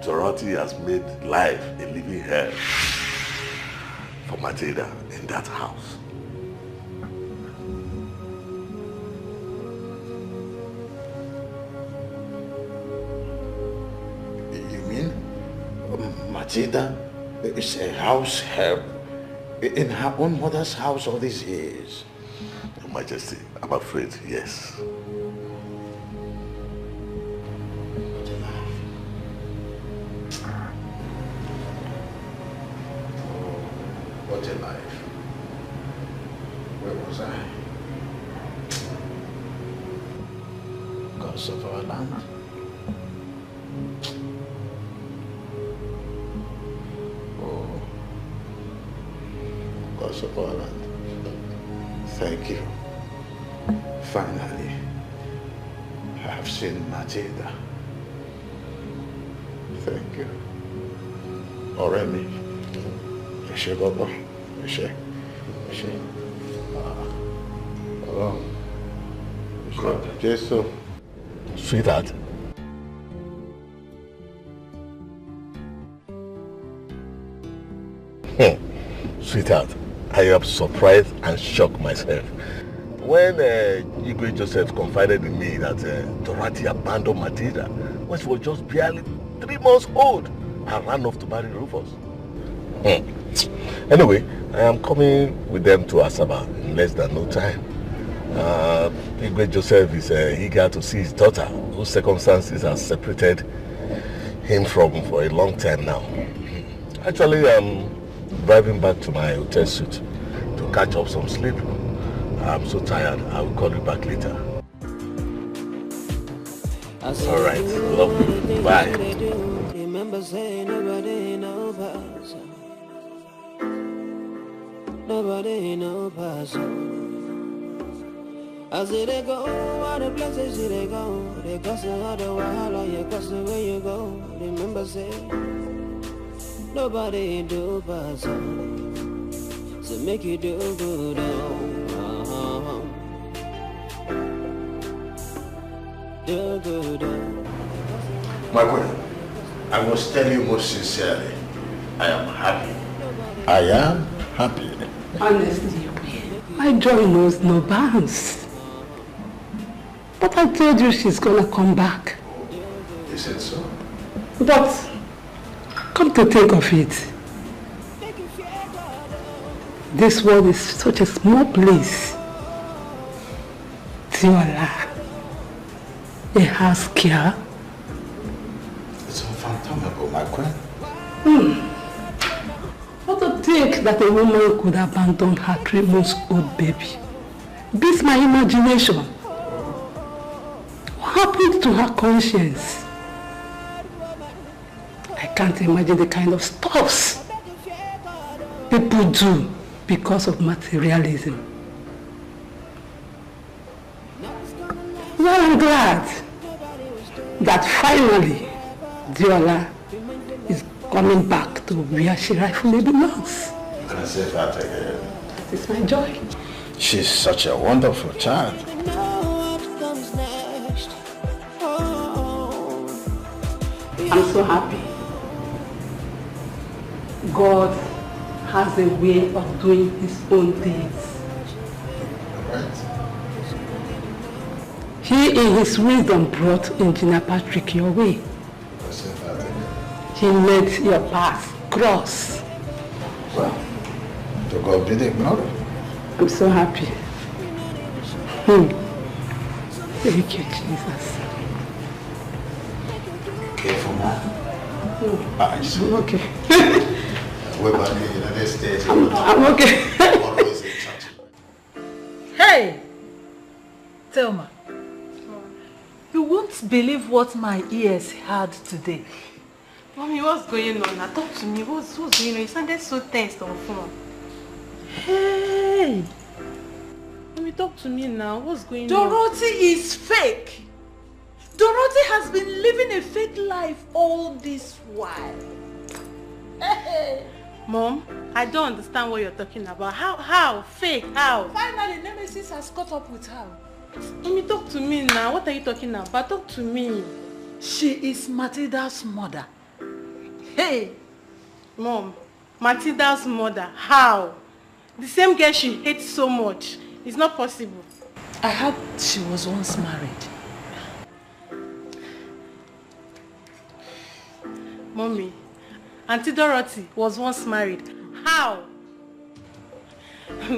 [SPEAKER 5] Authority has made life a living hell for Matilda in that house.
[SPEAKER 16] You mean Matilda is a house help in her own mother's house all these years?
[SPEAKER 5] Your Majesty, I'm afraid, yes.
[SPEAKER 16] What a life. Where was I? Gods of our land. Oh, gods of our land. Thank you. Finally, I have seen Matilda. Thank you. Oremi. Eshe Baba. Eshe. Oh. Jesus.
[SPEAKER 5] Sweetheart. Sweetheart, I am surprised and shocked myself. When Igwe Joseph confided in me that Dorothy abandoned Matilda when she was just barely 3 months old and ran off to marry Rufus. Anyway, I am coming with them to Asaba in less than no time. Igwe Joseph is eager to see his daughter, whose circumstances have separated him from for a long time now. Actually, I'm driving back to my hotel suite to catch up some sleep. I'm so tired. I will call you back later. All right. Love you. Bye.
[SPEAKER 4] Remember saying nobody no pass. Nobody no pass. As they go, all the places they go, they cross the wahala, you cross the way you go. Remember saying nobody do pass. to make you do good. Do good.
[SPEAKER 16] My queen, I must tell you most sincerely, I am happy. I am happy.
[SPEAKER 17] Honestly, my joy knows no bounds. But I told you she's gonna come back.
[SPEAKER 16] You said so?
[SPEAKER 17] But, come to think of it, this world is such a small place. Tiola, a house care.
[SPEAKER 16] It's unfathomable, my queen.
[SPEAKER 17] What to think that a woman could abandon her 3-month-old baby? Beats my imagination. What happened to her conscience? I can't imagine the kind of stuffs people do because of materialism. Well, I'm glad that finally Diola is coming back to where she rightfully belongs.
[SPEAKER 16] You can say that again.
[SPEAKER 17] That is my joy.
[SPEAKER 16] She's such a wonderful child.
[SPEAKER 17] I'm so happy. God has a way of doing his own things. He in his wisdom brought Engineer Patrick your way. He made your path cross.
[SPEAKER 16] Well, to God be the glory.
[SPEAKER 17] I'm so happy. Thank you, Jesus.
[SPEAKER 16] Careful, man.
[SPEAKER 17] I'm okay.
[SPEAKER 16] We're back in the United States.
[SPEAKER 17] I'm okay.
[SPEAKER 16] Always in church.
[SPEAKER 7] Hey! Thelma, you won't believe what my ears heard today.
[SPEAKER 8] Mommy, what's going on? Now talk to me. What's going on? You sounded so tense on phone.
[SPEAKER 7] Hey!
[SPEAKER 8] Mommy, talk to me now. What's going on?
[SPEAKER 7] Dorothy is fake. Dorothy has been living a fake life all this while. Hey!
[SPEAKER 8] Mom, I don't understand what you're talking about. How? Fake? How?
[SPEAKER 7] Finally, Nemesis has caught up with her.
[SPEAKER 8] Mommy, talk to me now. What are you talking about? Talk to me.
[SPEAKER 7] She is Matilda's mother. Hey!
[SPEAKER 8] Mom, Matilda's mother. How? The same girl she hates so much. It's not possible.
[SPEAKER 7] I heard she was once married.
[SPEAKER 8] Mommy, Auntie Dorothy was once married. How?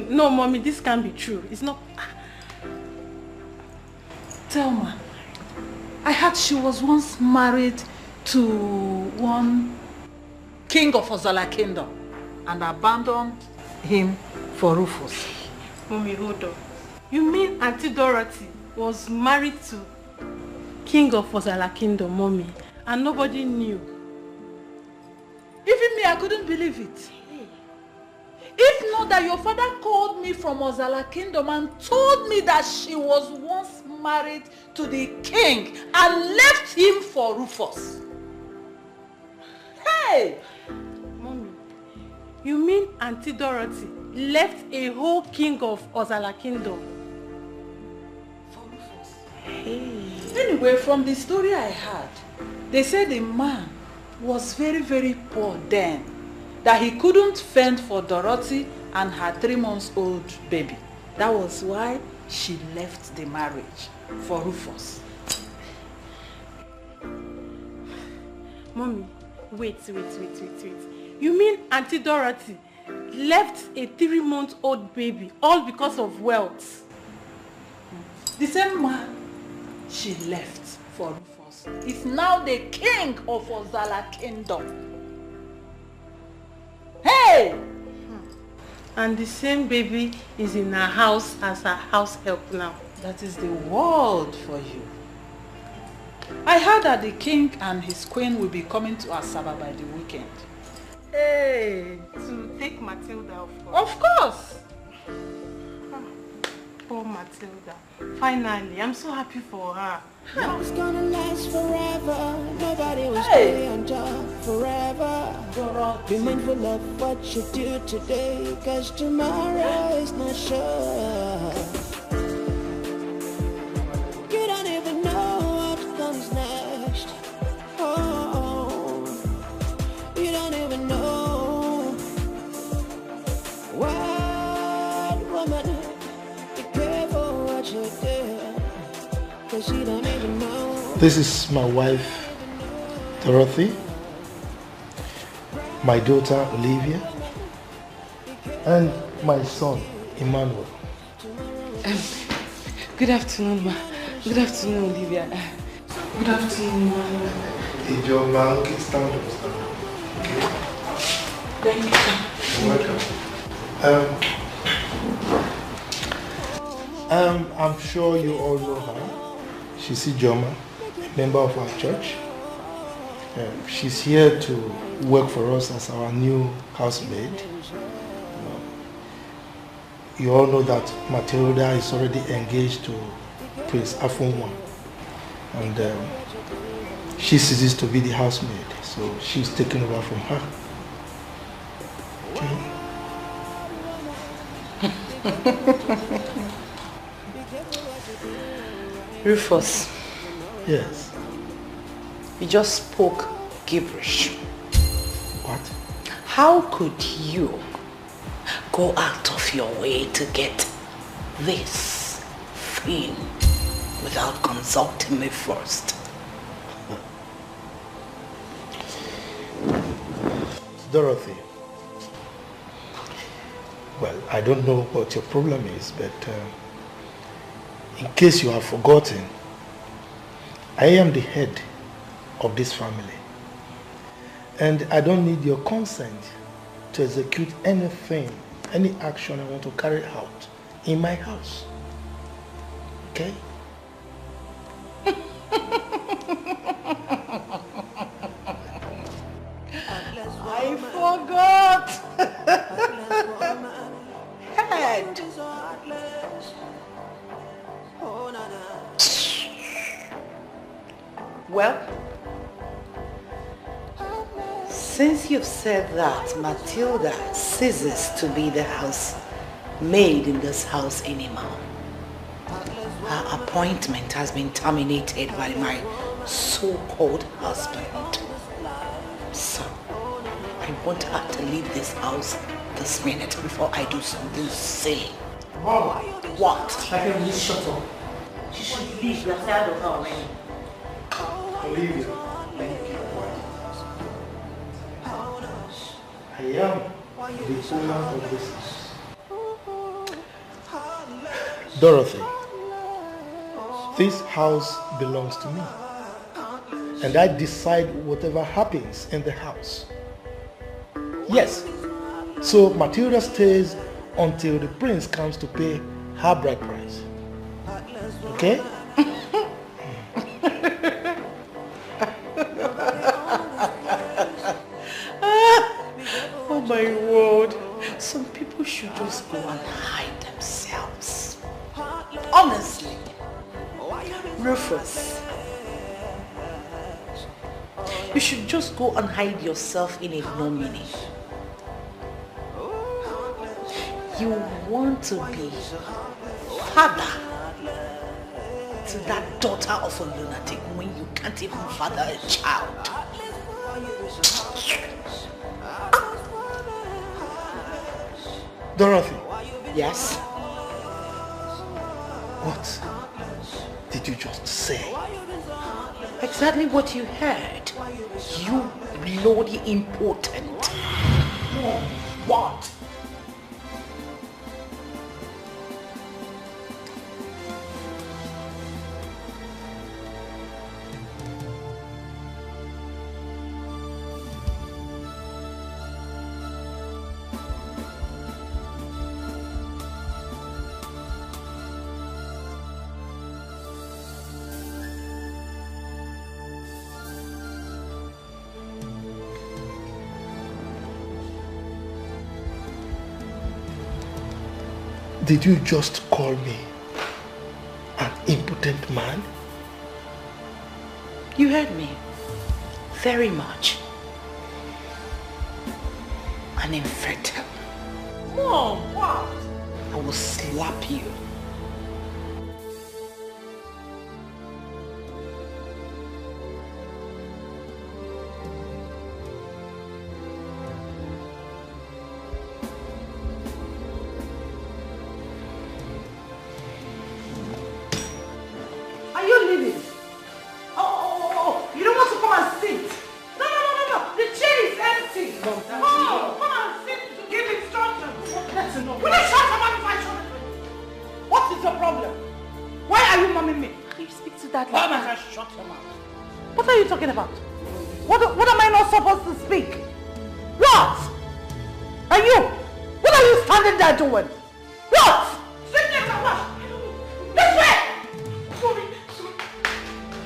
[SPEAKER 8] No, Mommy, this can't be true. It's not...
[SPEAKER 7] Thelma, I heard she was once married to one king of Ozala Kingdom and abandoned him for Rufus.
[SPEAKER 8] Mommy, hold on. You mean Auntie Dorothy was married to King of Ozala Kingdom, Mommy, and nobody knew?
[SPEAKER 7] Even me, I couldn't believe it. If not that your father called me from Ozala Kingdom and told me that she was once married to the king and left him for Rufus. Hey!
[SPEAKER 8] Mommy, you mean Auntie Dorothy left a whole king of Ozala Kingdom
[SPEAKER 7] for Rufus? Hey. Anyway, from the story I heard, they said the man was very, very poor then, that he couldn't fend for Dorothy and her 3-month-old baby. That was why she left the marriage for Rufus.
[SPEAKER 8] Mommy, wait. You mean Auntie Dorothy left a 3-month-old baby all because of wealth?
[SPEAKER 7] The same man she left for Rufus is now the king of Ozala Kingdom. Hey!
[SPEAKER 8] And the same baby is in her house as her house help now.
[SPEAKER 7] That is the world for you. I heard that the king and his queen will be coming to Asaba by the weekend.
[SPEAKER 8] Hey! To take Matilda, of course.
[SPEAKER 7] Of course!
[SPEAKER 3] Poor Matilda. Finally, I'm so happy for her.
[SPEAKER 4] No, it's gonna last forever. Nobody will stay on top forever. Be mindful of what you do today, cause tomorrow is not sure. You don't even know what comes next. Oh, you don't even know. What woman? Be careful what you do, cause you don't even know.
[SPEAKER 11] This is my wife, Dorothy, my daughter, Olivia, and my son, Emmanuel.
[SPEAKER 8] Good afternoon, ma. Good afternoon, Olivia. Good afternoon, Emmanuel.
[SPEAKER 11] Did your man stand up? Okay.
[SPEAKER 8] Thank you, sir.
[SPEAKER 11] You're welcome. I'm sure you all know her. She's Ijoma, a member of our church. She's here to work for us as our new housemaid. You all know that Matilda is already engaged to Prince Afunwa, and she ceases to be the housemaid, so she's taken over from her.
[SPEAKER 6] Rufus.
[SPEAKER 11] Yes.
[SPEAKER 6] You just spoke gibberish.
[SPEAKER 11] What?
[SPEAKER 6] How could you go out of your way to get this thing without consulting me first?
[SPEAKER 11] Dorothy. Well, I don't know what your problem is, but in case you have forgotten, I am the head of this family. And I don't need your consent to execute anything, any action I want to carry out in my house. Okay?
[SPEAKER 6] I forgot! Head! Well, since you've said that Matilda ceases to be the housemaid in this house anymore, her appointment has been terminated by my so-called husband. So, I want her to leave this house this minute before I do something silly.
[SPEAKER 9] Mom!
[SPEAKER 6] What?
[SPEAKER 9] I can really shut up. She should leave. You're tired of her already.
[SPEAKER 11] Olivia, thank you. I am the owner of this house. Dorothy, this house belongs to me. And I decide whatever happens in the house. Yes. So Matilda stays until the prince comes to pay her bride price. Okay?
[SPEAKER 6] Oh my word. Some people should just go and hide themselves. Honestly. Rufus, you should just go and hide yourself in ignominy. You want to be father to that daughter of a lunatic when you can't even father a child.
[SPEAKER 11] Dorothy.
[SPEAKER 6] Yes?
[SPEAKER 11] What did you just say?
[SPEAKER 6] Exactly what you heard. You bloody impotent. What?
[SPEAKER 11] Did you just call me An impotent man?
[SPEAKER 6] You heard me. Very much. An infertile.
[SPEAKER 3] Mom, what?
[SPEAKER 6] I will slap you.
[SPEAKER 7] Are you leaving? Oh, you don't want to come and sit? No. The chair is empty. Come and sit to give instructions. That's enough. Will you shut your mouth if I show it? What is your problem? Why are you mumming me?
[SPEAKER 6] You speak to that
[SPEAKER 7] like that. Shut your mouth. What are you talking about? What am I not supposed to speak? What? And you? What are you standing there doing? What? Sit there and wash. This way! Sorry.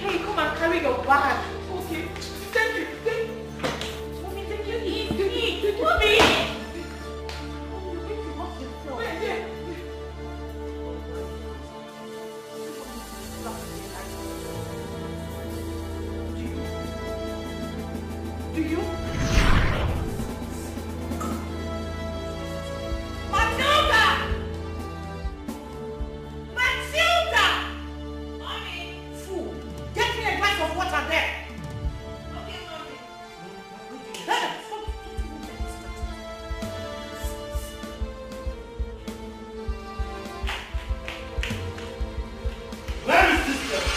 [SPEAKER 7] Hey, come and carry your bag. Okay. Thank you. Mommy, take it easy. Mommy! Do you? Matilda! Mommy! Fool! Get me a glass of water there! Okay, Mommy.
[SPEAKER 11] Where is this devil?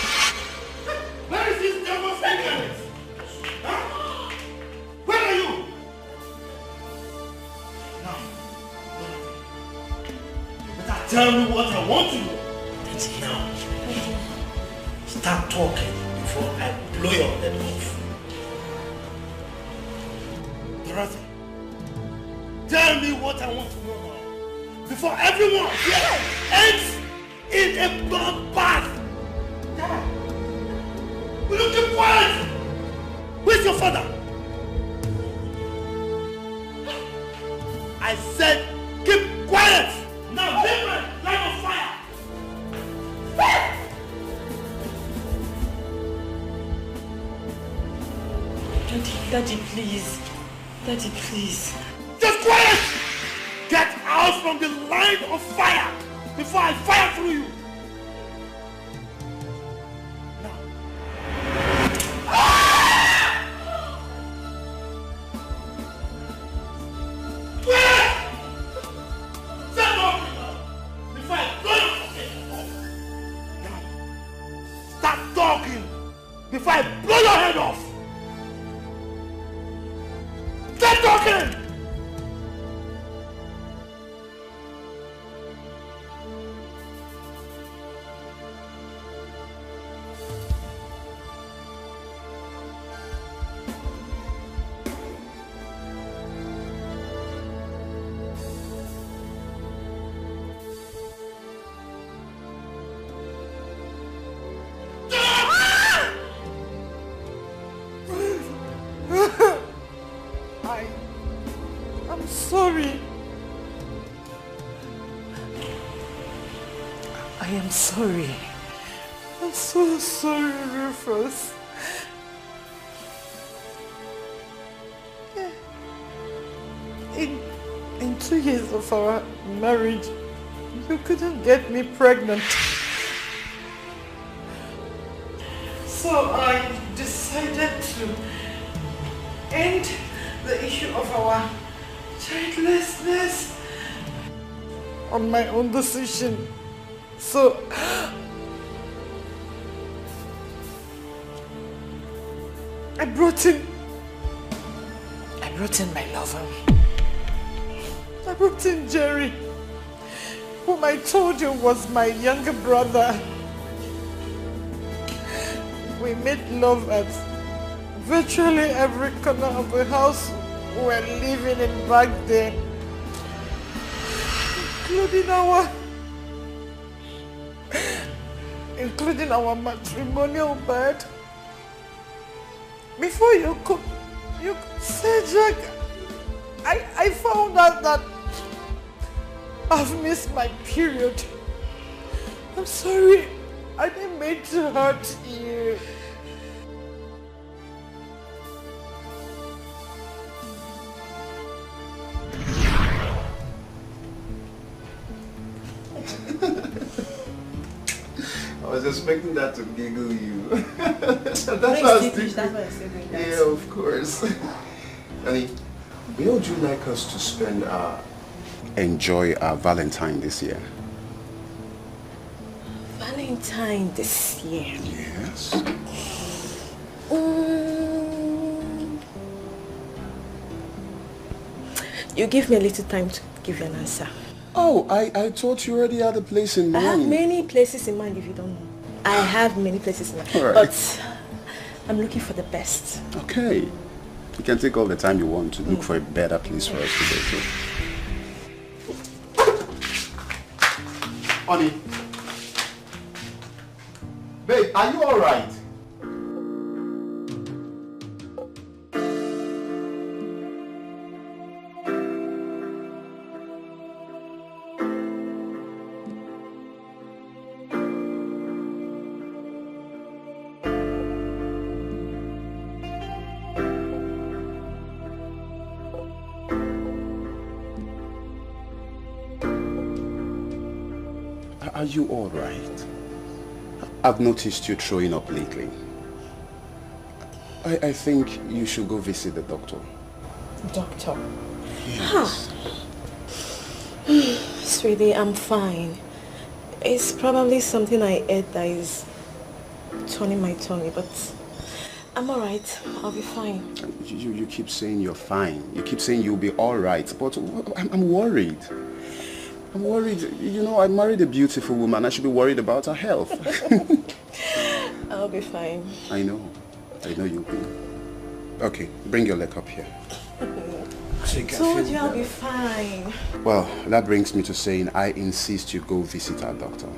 [SPEAKER 11] Where is this devil's ignorance? Huh? Where are you? Now, you better tell me what I want to know. That's now. Start talking before I blow your head off. Dorothy, tell me what I want to know now. Before everyone here ends in a bloodbath. Dad, will you keep quiet? Where's your father? I said keep quiet. Now leave my line of fire.
[SPEAKER 3] Daddy, please. Daddy, please.
[SPEAKER 11] Just quiet! Get out from the line of fire before I fire through you. Before I blow your head off! Stop talking!
[SPEAKER 7] I'm sorry. I am sorry. I'm so sorry, Rufus. In 2 years of our marriage, you couldn't get me pregnant. So I decided to end the issue of our childlessness on my own decision. So I brought in my lover. I brought in Jerry, whom I told you was my younger brother. We made love at virtually every corner of the house we were living in back then, including our matrimonial bed. Before you could say, Jack, I found out that I've missed my period. I'm sorry.
[SPEAKER 2] I didn't mean to hurt you.
[SPEAKER 21] I was expecting that to giggle you. That's what
[SPEAKER 8] That's
[SPEAKER 21] I was
[SPEAKER 8] why
[SPEAKER 21] thinking.
[SPEAKER 8] I said like that.
[SPEAKER 21] Yeah, of course. Honey, where would you like us to spend enjoy our Valentine this year?
[SPEAKER 8] Valentine this year.
[SPEAKER 21] Yes.
[SPEAKER 8] You give me a little time to give you an answer.
[SPEAKER 21] Oh, I thought you already had a place in mind.
[SPEAKER 8] I have many places in mind if you don't know. I have many places in mind.
[SPEAKER 21] All right.
[SPEAKER 8] But I'm looking for the best.
[SPEAKER 21] Okay. You can take all the time you want to look for a better place for us to go to. Honey. Babe, are you alright? Are you all right? I've noticed you throwing up lately. I think you should go visit the doctor.
[SPEAKER 8] Doctor?
[SPEAKER 21] Yes.
[SPEAKER 8] Sweetie, I'm fine. It's probably something I ate that is turning my tummy, but I'm alright. I'll be fine.
[SPEAKER 21] You keep saying you're fine. You keep saying you'll be all right, but I'm worried. I'm worried. You know, I married a beautiful woman. I should be worried about her health.
[SPEAKER 8] I'll be fine.
[SPEAKER 21] I know you'll be. Okay, bring your leg up here.
[SPEAKER 8] I told you I'll be fine.
[SPEAKER 21] Well, that brings me to saying I insist you go visit our doctor.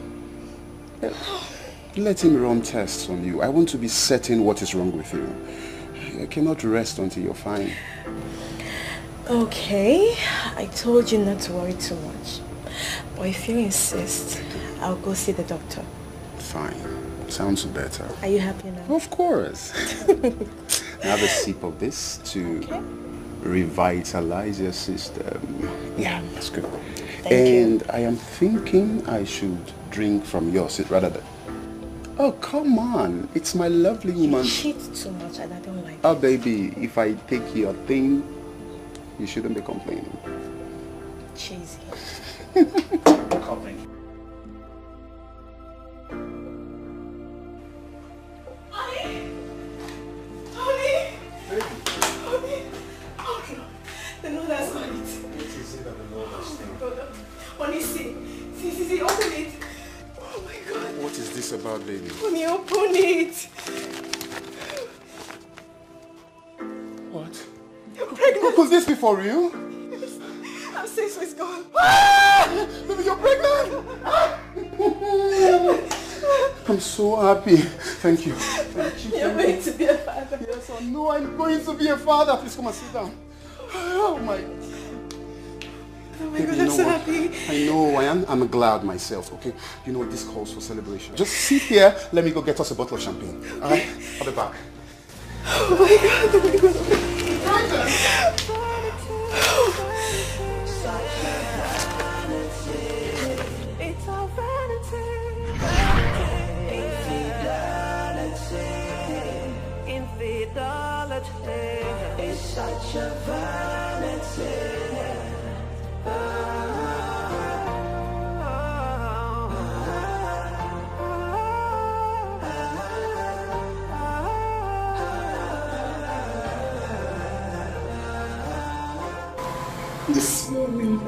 [SPEAKER 21] Let him run tests on you. I want to be certain what is wrong with you. I cannot rest until you're fine.
[SPEAKER 8] Okay, I told you not to worry too much. But if you insist, I'll go see the doctor.
[SPEAKER 21] Fine. Sounds better.
[SPEAKER 8] Are you happy now?
[SPEAKER 21] Of course. Have a sip of this to revitalize your system. Yeah, that's good. And I am thinking I should drink from yours rather than... Oh, come on. It's my lovely woman.
[SPEAKER 8] You cheat too much and I don't like it.
[SPEAKER 21] Oh, baby, if I take your thing, you shouldn't be complaining.
[SPEAKER 8] Cheesy.
[SPEAKER 21] Coming.
[SPEAKER 8] The Lord has got it.
[SPEAKER 21] What is it that the Lord has done?
[SPEAKER 8] Honey, see, open it. Oh my God.
[SPEAKER 21] What is this about, baby?
[SPEAKER 8] Honey, open it.
[SPEAKER 21] What?
[SPEAKER 8] You're pregnant.
[SPEAKER 21] Could this be for real?
[SPEAKER 8] Yes. I'm saying so it's gone.
[SPEAKER 21] Ah! Baby, you're pregnant! I'm so happy. Thank you. Thank you.
[SPEAKER 8] You're going to be a father.
[SPEAKER 21] Yes, I know I'm going to be a father. Please come and sit down. Oh my God.
[SPEAKER 8] Oh my
[SPEAKER 21] Baby,
[SPEAKER 8] God, I'm so happy.
[SPEAKER 21] I know I am. I'm glad myself, okay? You know what, this calls for celebration. Just sit here. Let me go get us a bottle of champagne. All right? I'll be back.
[SPEAKER 8] Oh my God, oh my God. It's our Infidelity is such a vanity.
[SPEAKER 2] This morning,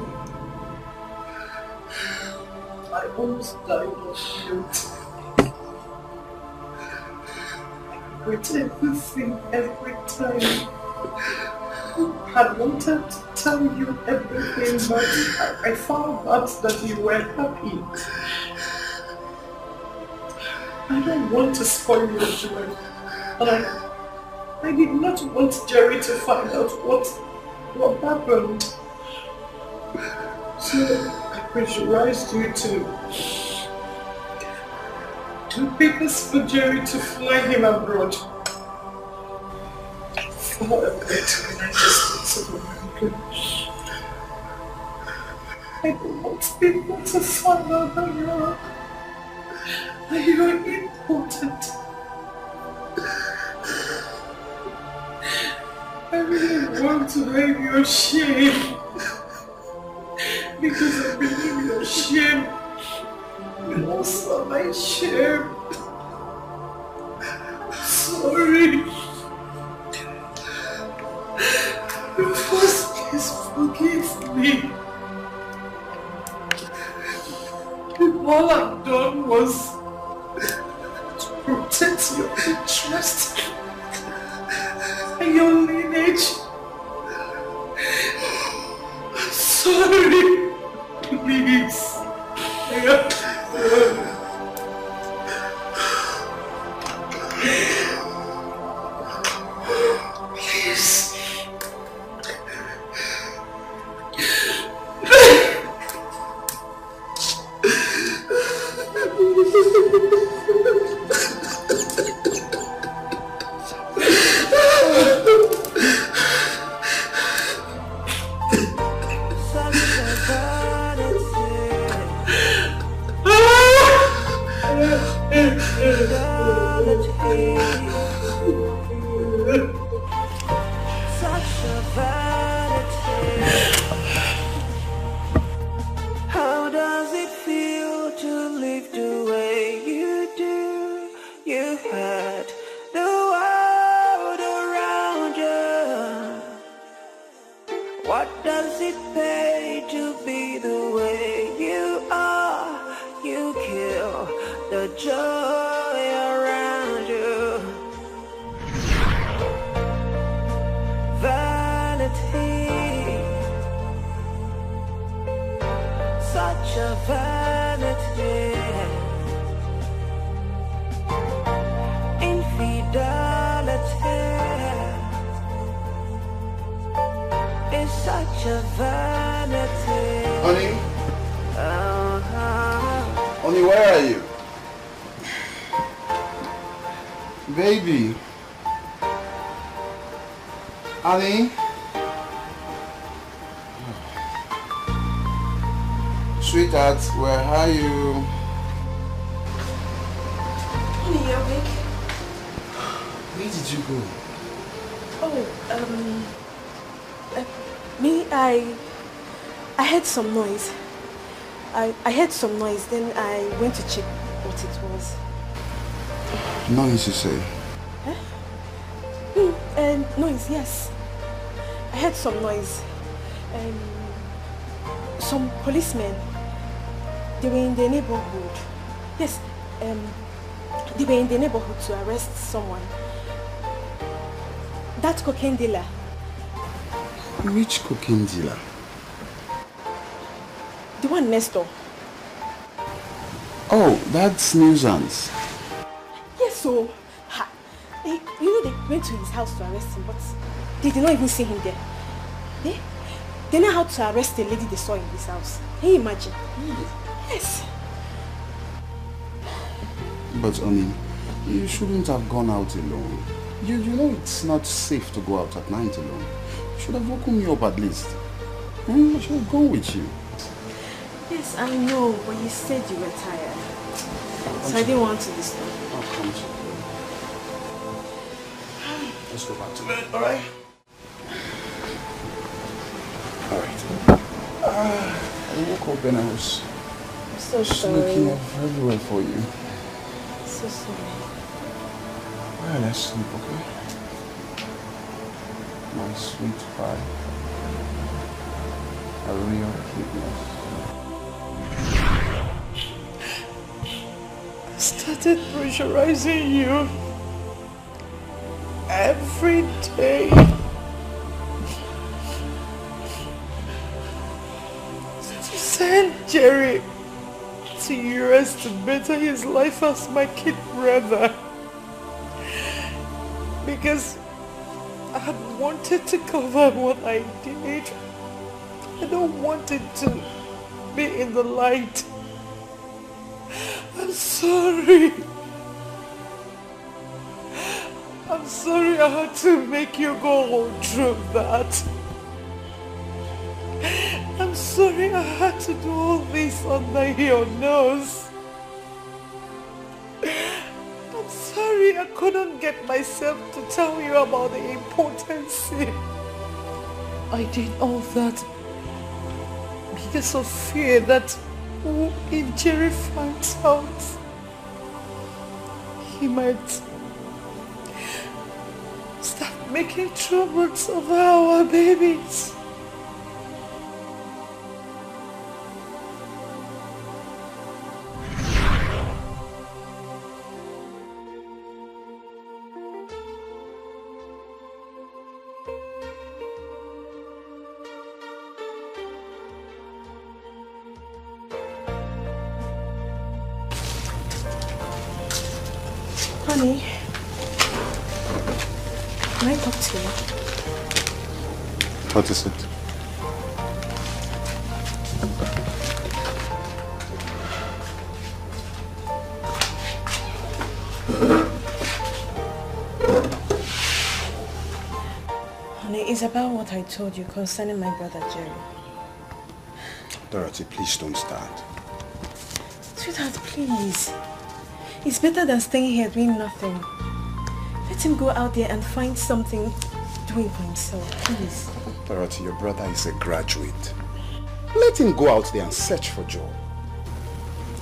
[SPEAKER 2] I almost died of shit. I regret everything every time. I wanted to tell you everything, but I found out that you were happy. I don't want to spoil your joy, and I did not want Jerry to find out what happened. So I pressurized you to
[SPEAKER 7] do papers for Jerry to fly him abroad. For a better United States of America. I don't want people to find out that you're important. I really want to make you ashamed. Because I believe you're ashamed. You also my shame. Sorry. First, please forgive me. All I've done was to protect your interest and your lineage. I'm sorry. Please. Please.
[SPEAKER 4] How does it feel to live the way you do? You had the world around you. What does it pay to be the way you are? You kill the joy around you. Vanity, such a vanity. Infidelity is such a vanity.
[SPEAKER 16] Honey? Honey, where are you? Baby. Honey? Sweetheart, where are you?
[SPEAKER 8] Honey, you awake?
[SPEAKER 16] Where did you go?
[SPEAKER 8] I heard some noise. I heard some noise, then I went to check what it was.
[SPEAKER 16] Noise, you say?
[SPEAKER 8] Noise, yes. I heard some noise. Some policemen, they were in the neighborhood. Yes, they were in the neighborhood to arrest someone. That cocaine dealer.
[SPEAKER 16] Which cocaine dealer?
[SPEAKER 8] The one next door.
[SPEAKER 16] Oh, that's nuisance.
[SPEAKER 8] Yes, so, you know they went to his house to arrest him, but they did not even see him there. They know how to arrest the lady they saw in his house. Can you imagine? Yes.
[SPEAKER 16] But, you shouldn't have gone out alone. You know it's not safe to go out at night alone. You should have woken me up at least. I should have gone with you.
[SPEAKER 8] Yes, I know, but you said you were tired. So I didn't want to disturb you.
[SPEAKER 16] I'll come to you. Let's go back to bed, alright? Alright. I woke up and I was
[SPEAKER 8] so sorry.
[SPEAKER 16] looking everywhere for you.
[SPEAKER 8] So sorry.
[SPEAKER 16] Well, let's sleep, okay? My sweet pie. A real cuteness.
[SPEAKER 7] I started pressurizing you every day. To send Jerry to US to better his life as my kid brother. Because I had wanted to cover what I did. I don't want it to be in the light. I'm sorry. I'm sorry I had to make you go through that. I'm sorry I had to do all this under your nose. I'm sorry I couldn't get myself to tell you about the importance. I did all that because of fear that if Jerry finds out, he might start making troubles over our babies.
[SPEAKER 8] Honey, can I talk to you?
[SPEAKER 15] What is it?
[SPEAKER 8] Honey, it's about what I told you concerning my brother Jerry.
[SPEAKER 16] Dorothy, please don't start.
[SPEAKER 8] Sweetheart, please. It's better than staying here doing nothing. Let him go out there and find something doing for himself, please.
[SPEAKER 16] Dorothy, your brother is a graduate. Let him go out there and search for a job.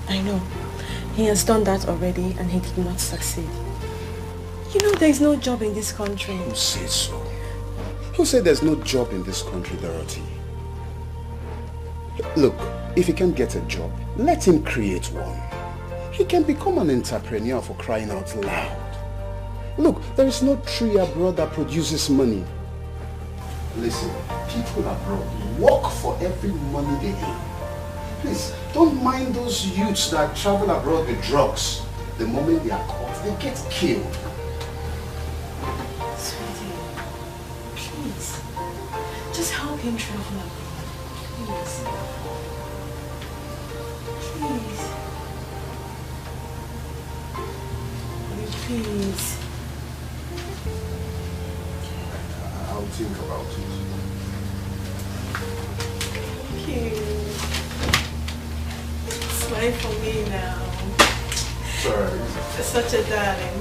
[SPEAKER 8] I know. He has done that already and he did not succeed. You know there is no job in this country.
[SPEAKER 16] Who says so? Who said there's no job in this country, Dorothy? Look, if he can't get a job, let him create one. He can become an entrepreneur, for crying out loud. Look, there is no tree abroad that produces money. Listen, people abroad work for every money they earn. Please, don't mind those youths that travel abroad with drugs. The moment they are caught, they get killed.
[SPEAKER 8] Sweetie, please, just help him travel abroad. Please. Please. Please.
[SPEAKER 16] I'll think about it.
[SPEAKER 8] Thank you. Smile for me now.
[SPEAKER 16] Sorry.
[SPEAKER 8] You're such a darling.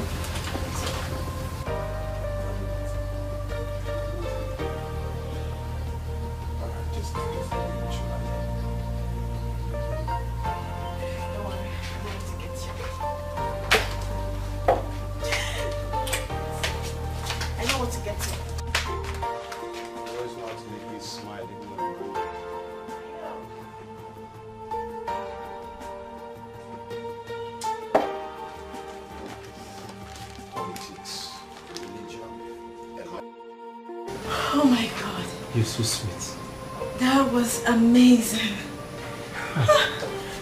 [SPEAKER 8] Oh my God.
[SPEAKER 14] You're so sweet.
[SPEAKER 8] That was amazing.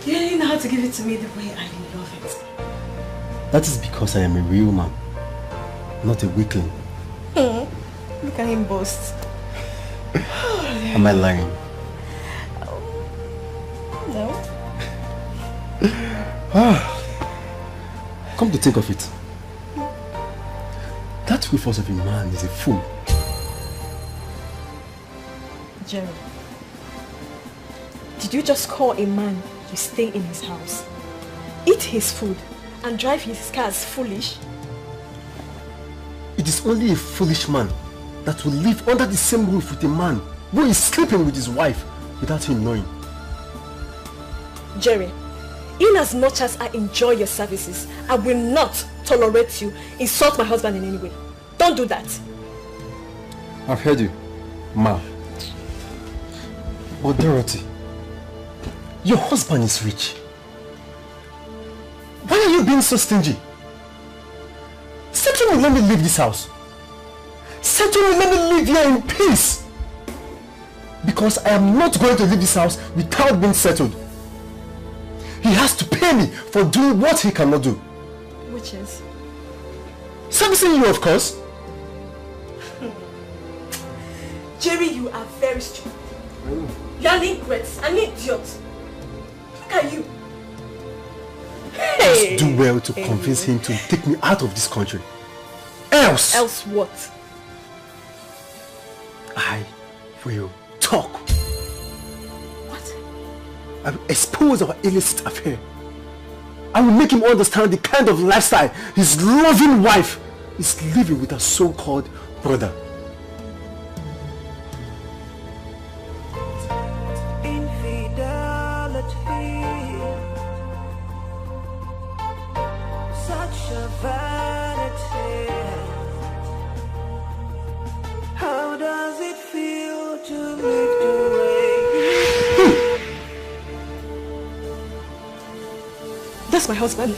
[SPEAKER 8] You really know how to give it to me the way I love it.
[SPEAKER 14] That is because I am a real man, not a weakling.
[SPEAKER 8] Look at him boast.
[SPEAKER 14] Am I lying?
[SPEAKER 8] No.
[SPEAKER 14] Come to think of it, that Rufus of a man is a fool.
[SPEAKER 8] Jerry, did you just call a man to stay in his house, eat his food, and drive his cars foolish?
[SPEAKER 14] It is only a foolish man that will live under the same roof with a man who is sleeping with his wife without him knowing.
[SPEAKER 8] Jerry, in as much as I enjoy your services, I will not tolerate you insult my husband in any way. Don't do that.
[SPEAKER 14] I've heard you, Ma. But Dorothy, your husband is rich. Why are you being so stingy? Settle me, let me leave this house. Settle me, let me live here in peace. Because I am not going to leave this house without being settled. He has to pay me for doing what he cannot do.
[SPEAKER 8] Which is?
[SPEAKER 14] Servicing you, of course.
[SPEAKER 8] Jerry, you are very stupid. You are an ingrate, an idiot. Look at you.
[SPEAKER 14] Hey. Just do well to convince him to take me out of this country. Else!
[SPEAKER 3] Else what?
[SPEAKER 14] I will talk.
[SPEAKER 3] What?
[SPEAKER 14] I will expose our illicit affair. I will make him understand the kind of lifestyle his loving wife is living with her so-called brother.
[SPEAKER 8] That's my husband.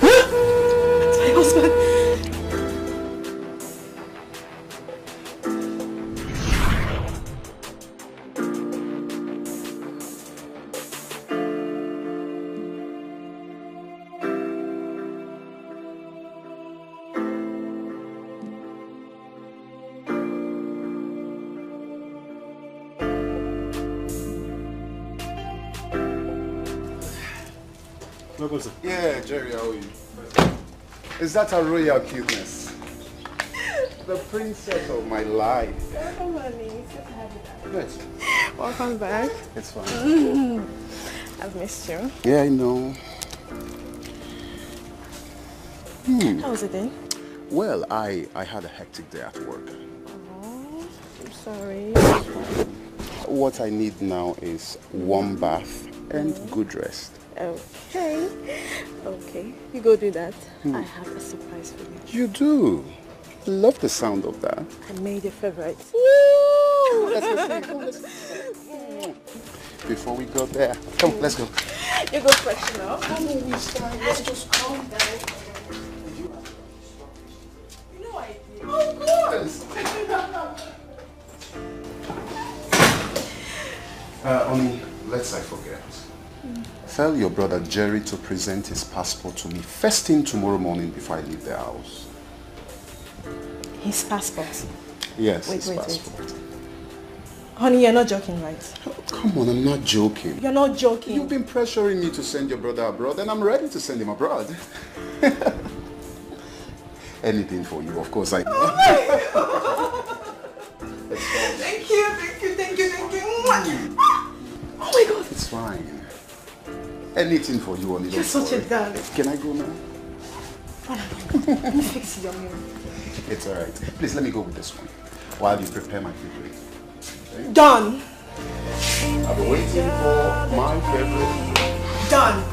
[SPEAKER 8] That's my husband.
[SPEAKER 12] Yeah, Jerry, how are you? Is that a royal cuteness? The princess of my life.
[SPEAKER 8] Welcome, honey. So to have you back.
[SPEAKER 12] Good.
[SPEAKER 8] Welcome back.
[SPEAKER 12] It's fine.
[SPEAKER 8] I've missed you.
[SPEAKER 12] Yeah, I know.
[SPEAKER 8] How was it then?
[SPEAKER 12] Well, I had a hectic day at work.
[SPEAKER 8] Oh, I'm sorry.
[SPEAKER 12] What I need now is warm bath and good rest.
[SPEAKER 8] Okay. Okay. You go do that. I have a surprise for you.
[SPEAKER 12] You do? Love the sound of that.
[SPEAKER 8] I made your favorite.
[SPEAKER 12] Woo! Let's go see. Come, let's see. Before we go there, come, let's go.
[SPEAKER 8] You go freshen up.
[SPEAKER 12] Come on, let's just calm down.
[SPEAKER 8] You know I did.
[SPEAKER 12] Of course. Only, lest I forget. Tell your brother Jerry to present his passport to me first thing tomorrow morning before I leave the house.
[SPEAKER 8] His passport?
[SPEAKER 12] Yes,
[SPEAKER 8] wait,
[SPEAKER 12] his passport.
[SPEAKER 8] Honey, you're not joking, right?
[SPEAKER 12] Oh, come on, I'm not joking.
[SPEAKER 8] You're not joking.
[SPEAKER 12] You've been pressuring me to send your brother abroad, and I'm ready to send him abroad. Anything for you, of course I know.
[SPEAKER 8] Thank you, thank you, thank you, thank you. Oh my God.
[SPEAKER 12] It's fine. Anything for you, Oni.
[SPEAKER 8] You're such a darling.
[SPEAKER 12] Can I go now?
[SPEAKER 8] Let me fix your meal.
[SPEAKER 12] It's alright. Please let me go with this one while you prepare my favorite. Okay?
[SPEAKER 8] Done.
[SPEAKER 12] I'll be waiting for my favorite.
[SPEAKER 8] Done.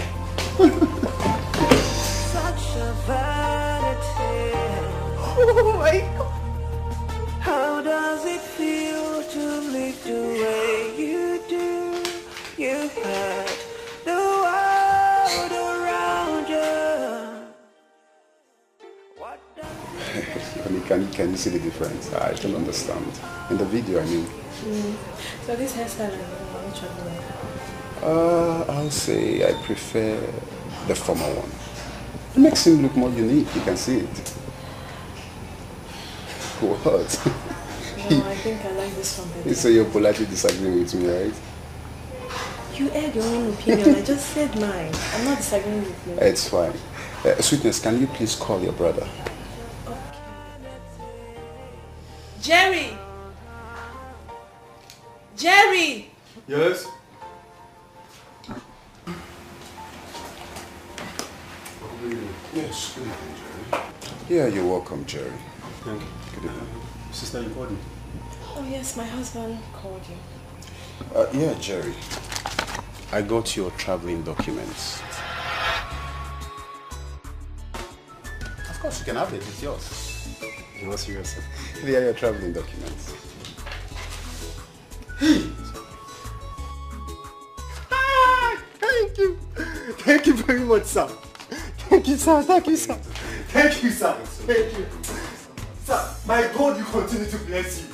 [SPEAKER 4] Such a vanity.
[SPEAKER 8] Oh my God.
[SPEAKER 4] How does it feel to live the way you do? You had the world around you.
[SPEAKER 12] Can you see the difference? I don't understand. In the video, I mean.
[SPEAKER 8] So this hairstyle, which one?
[SPEAKER 12] I'll say I prefer the former one. It makes him look more unique. You can see it. What?
[SPEAKER 8] No, I think I like this one better.
[SPEAKER 12] You say you're politely disagreeing with me, right?
[SPEAKER 8] You aired your own opinion. I just said mine. I'm not disagreeing with you.
[SPEAKER 12] It's fine. Sweetness, can you please call your brother?
[SPEAKER 8] Jerry! Jerry!
[SPEAKER 14] Yes?
[SPEAKER 12] Yes, good evening, Jerry. Yeah, you're welcome, Jerry.
[SPEAKER 14] Thank you.
[SPEAKER 12] Good evening.
[SPEAKER 14] Sister, you called me?
[SPEAKER 8] Oh yes, my husband called you.
[SPEAKER 12] Yeah, Jerry. I got your traveling documents. Of course, you can have it. It's yours.
[SPEAKER 14] You're not serious.
[SPEAKER 12] They are your traveling documents.
[SPEAKER 14] Thank you. Thank you very much, sir. Thank you, sir. Thank you, sir. Thank you, sir. Thank you. Sir, my God will continue to bless you.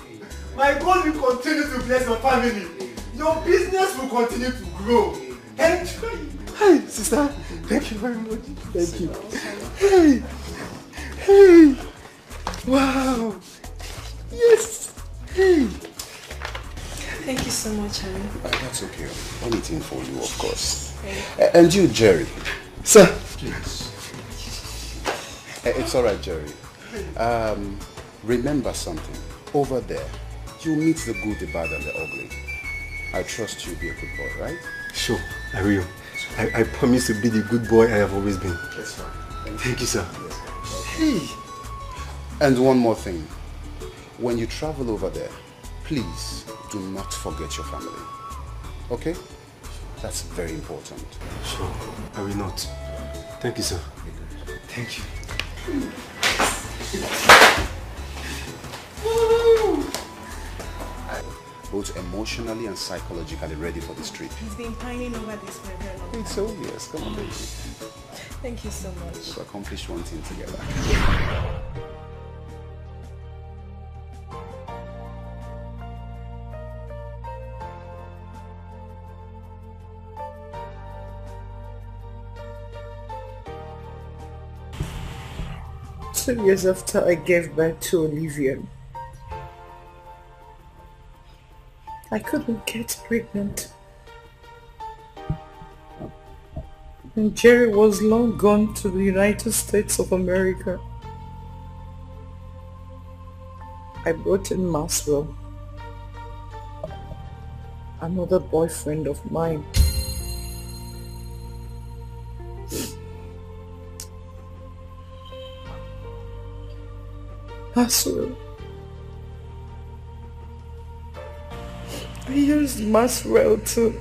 [SPEAKER 14] My God will continue to bless your family. Your business will continue to grow. Thank you. Hey, sister. Thank you very much. Thank you. Hey. Hey. Wow. Yes. Hey.
[SPEAKER 8] Thank you so much, honey.
[SPEAKER 12] That's okay. Anything for you, of course. And you, Jerry.
[SPEAKER 14] Sir.
[SPEAKER 12] Please. It's all right, Jerry. Remember something. Over there, you meet the good, the bad, and the ugly. I trust you'll be a good boy, right?
[SPEAKER 14] Sure, I will. I promise to be the good boy I have always been.
[SPEAKER 12] That's fine.
[SPEAKER 14] Thank you, sir.
[SPEAKER 12] Hey! And one more thing. When you travel over there, please do not forget your family. Okay? That's very important.
[SPEAKER 14] Sure, I will not. Thank you, sir. Thank you.
[SPEAKER 12] Both emotionally and psychologically ready for this trip.
[SPEAKER 8] He's been pining over this for a very long time.
[SPEAKER 12] It's obvious. Come on, baby.
[SPEAKER 8] Thank you so much.
[SPEAKER 12] We've accomplished one thing together.
[SPEAKER 7] Two years after I gave birth to Olivia, I couldn't get pregnant. And Jerry was long gone to the United States of America. I brought in Maxwell, another boyfriend of mine. Maxwell. I used Maxwell to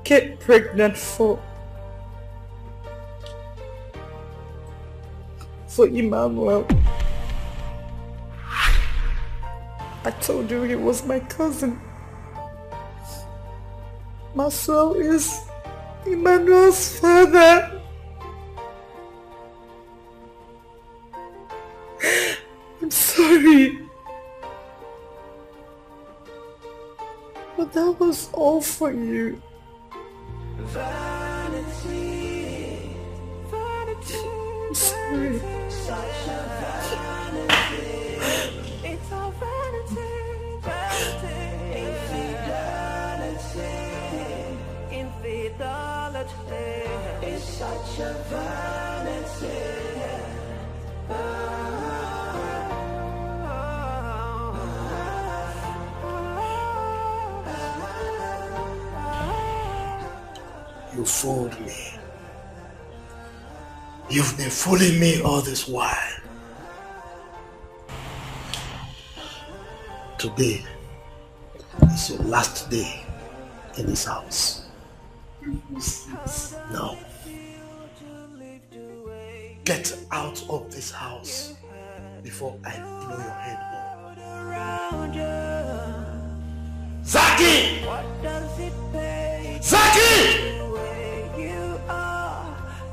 [SPEAKER 7] get pregnant for Emmanuel. I told you he was my cousin. Maxwell is Emmanuel's father. I'm sorry. But that was all for you. Vanity, vanity, I'm sorry. Such a vanity. It's a vanity, vanity. Infidelity, it's such a vanity.
[SPEAKER 11] You fooled me. You've been fooling me all this while. Today is your last day in this house. Now, get out of this house before I blow your head off. Zaki! Zaki!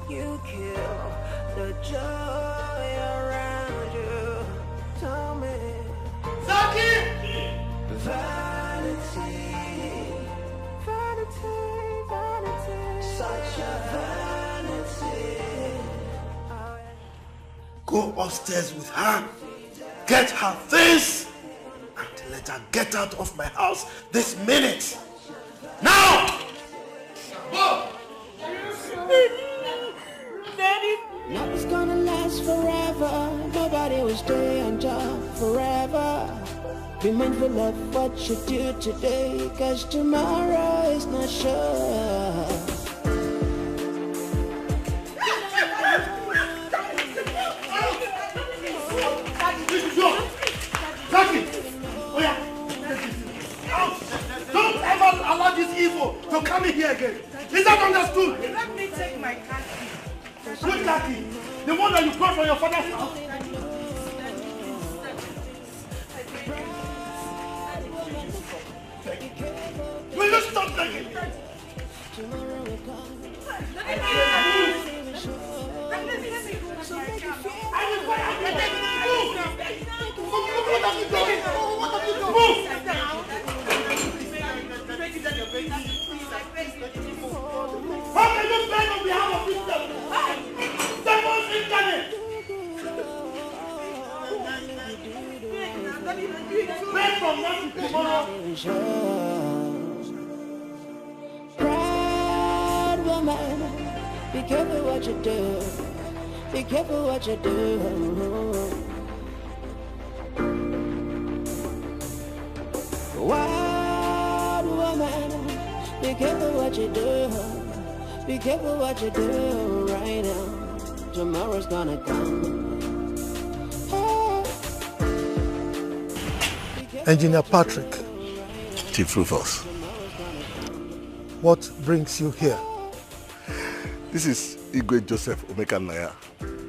[SPEAKER 4] You kill the joy around you. Tell me,
[SPEAKER 11] Zaki!
[SPEAKER 4] Vanity, vanity, vanity, such a vanity.
[SPEAKER 11] Go upstairs with her, get her things, and let her get out of my house this minute. Now! Go!
[SPEAKER 4] Nothing's gonna last forever. Nobody will stay on top forever. Be mindful of what you do today, 'cause tomorrow is not sure.
[SPEAKER 11] Zaki! Oh yeah! Don't ever allow this evil to come in here again. Is that understood?
[SPEAKER 3] Let me take my car key.
[SPEAKER 11] Which car key? The one that you brought from your father's house? Will you stop taking? How can you beg on behalf of this devil? Devil's incarnate! Beg from now to tomorrow.
[SPEAKER 4] Proud woman, be careful what you do. Be careful what you do. Wild woman, be careful what you do. Be careful what you do right now. Tomorrow's gonna come.
[SPEAKER 11] Engineer Patrick.
[SPEAKER 5] Chief Rufus.
[SPEAKER 11] What brings you here?
[SPEAKER 5] This is Igwe Joseph Omekanaya,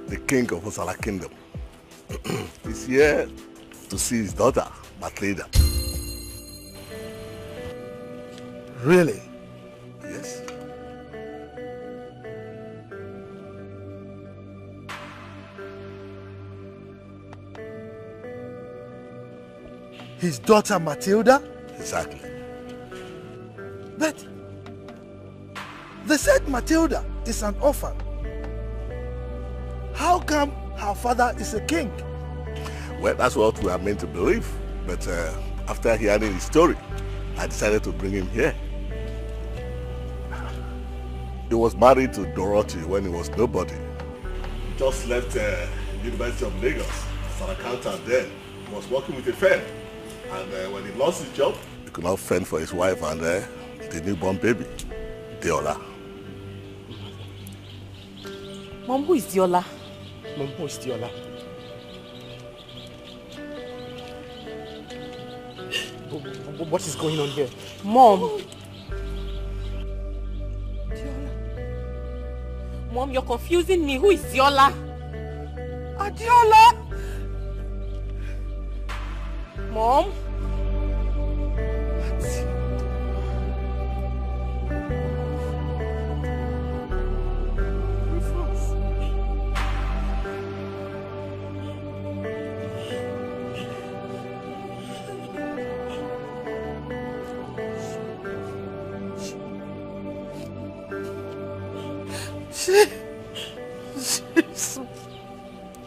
[SPEAKER 5] the king of Osala Kingdom. He's here to see his daughter, Matilda.
[SPEAKER 11] Really?
[SPEAKER 5] Yes.
[SPEAKER 11] His daughter Matilda?
[SPEAKER 5] Exactly.
[SPEAKER 11] But they said Matilda is an orphan. How come her father is a king?
[SPEAKER 5] Well, that's what we are meant to believe. But after hearing his story, I decided to bring him here. He was married to Dorothy when he was nobody. Just left University of Lagos as an accountant then. He was working with a firm. And when he lost his job, he could not fend for his wife and the newborn baby, Deola.
[SPEAKER 9] Mom, who is Deola?
[SPEAKER 10] Mom, who is Deola? What is going on here?
[SPEAKER 9] Mom. Mom, you're confusing me. Who is Deola?
[SPEAKER 11] Adiola!
[SPEAKER 9] Mom?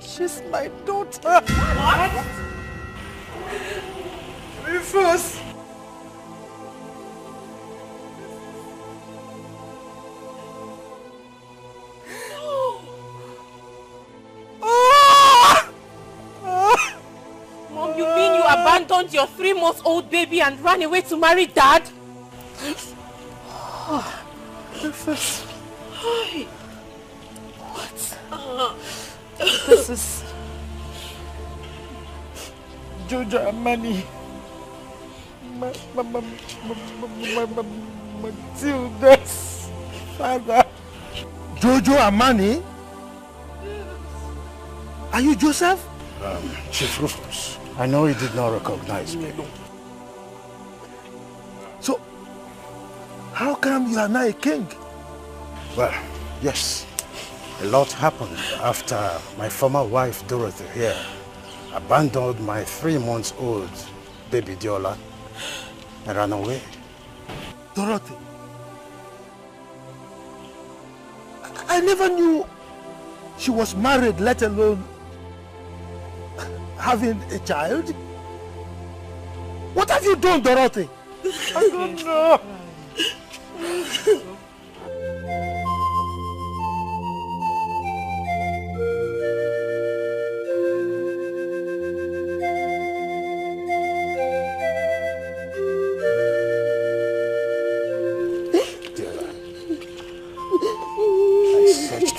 [SPEAKER 11] She's my daughter.
[SPEAKER 9] What?
[SPEAKER 11] Rufus.
[SPEAKER 9] Mom, you mean you abandoned your 3-month-old baby and ran away to marry Dad?
[SPEAKER 11] Rufus.
[SPEAKER 9] What?
[SPEAKER 11] This is Jojo Amani. Matilda's father. Jojo Amani? Are you Joseph?
[SPEAKER 16] Chief Rufus, I know you did not recognize me.
[SPEAKER 11] So, how come you are now a king?
[SPEAKER 16] Well, yes. A lot happened after my former wife, Dorothy, here abandoned my 3-month-old baby Deola and ran away.
[SPEAKER 11] Dorothy? I never knew she was married, let alone having a child. What have you done, Dorothy? I don't know.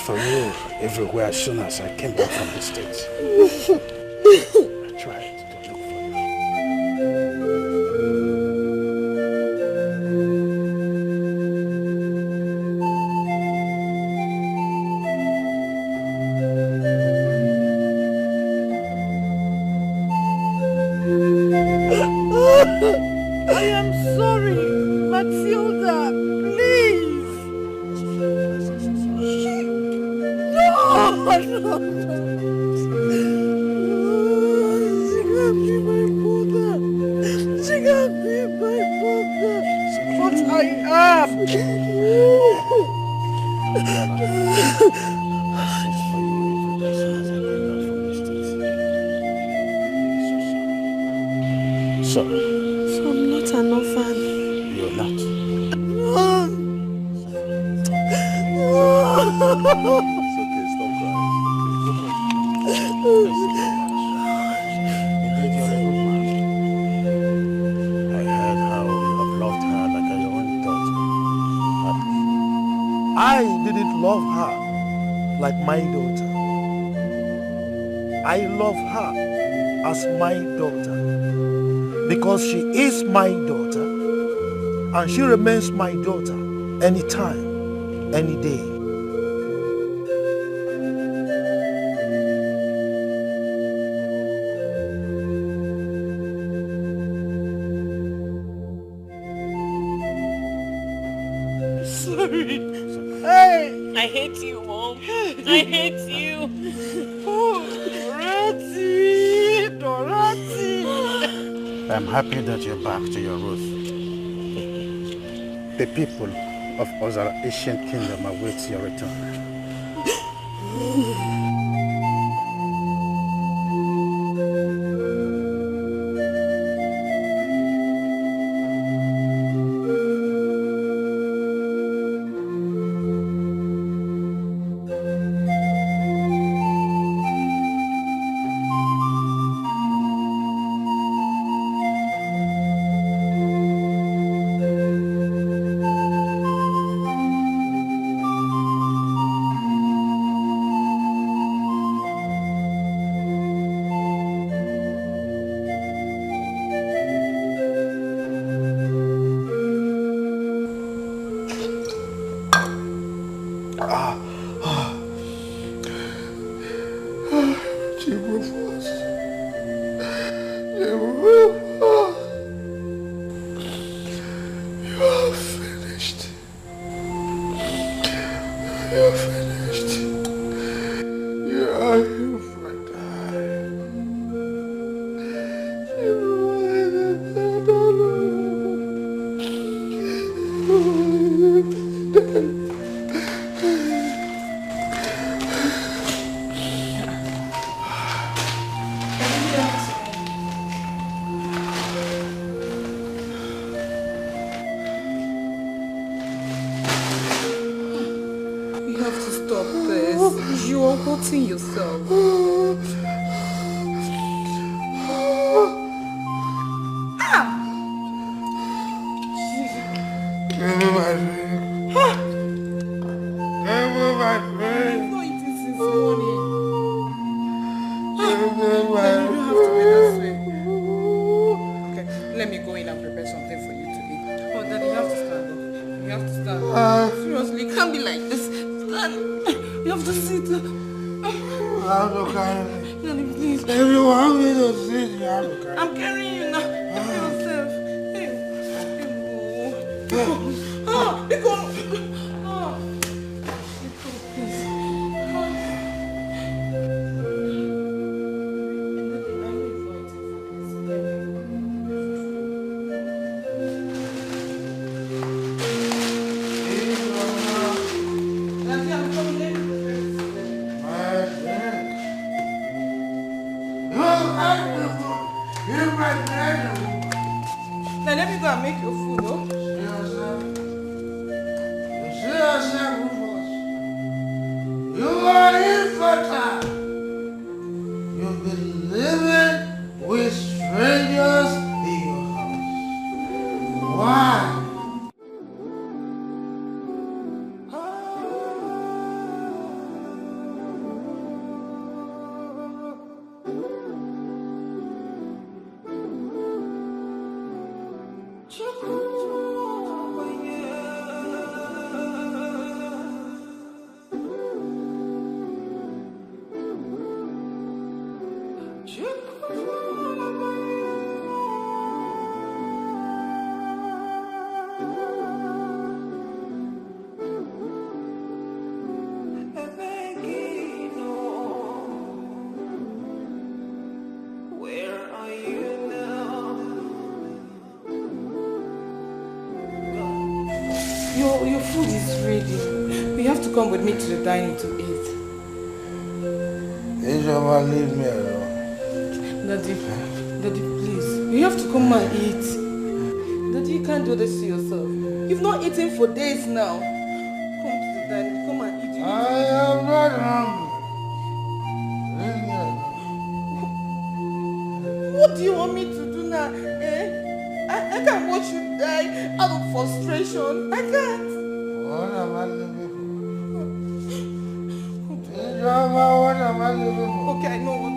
[SPEAKER 16] For you everywhere as soon as I came back from the States. I tried to look for
[SPEAKER 11] I am sorry, Matilda, please. No, she can't be my mother. She can't be my mother. But I am.
[SPEAKER 16] So
[SPEAKER 8] I'm not an orphan.
[SPEAKER 16] You're not.
[SPEAKER 5] It's okay, stop crying.
[SPEAKER 16] Indeed, you're a good man. I heard how you have loved her like your own daughter.
[SPEAKER 11] I didn't love her like my daughter. I love her as my daughter because she is my daughter and she remains my daughter anytime, any day.
[SPEAKER 9] Sorry. Hey! I hate you, Mom. I hate you.
[SPEAKER 16] Oh, Dorothy! I'm happy that you're back to your roots. The people of Ozara Ancient Kingdom await your return.
[SPEAKER 8] Your food is ready. You have to come with me to the dining to eat.
[SPEAKER 11] Leave me alone.
[SPEAKER 8] Daddy, please. You have to come and eat. Daddy, you can't do this to yourself. You've not eaten for days now. Come to the dining, come and eat.
[SPEAKER 11] I am not hungry. Leave me alone.
[SPEAKER 3] you want me to do now? I can't watch you die out of frustration. I can't.
[SPEAKER 11] What am I living for? What am I living for?
[SPEAKER 3] Okay, I know what to.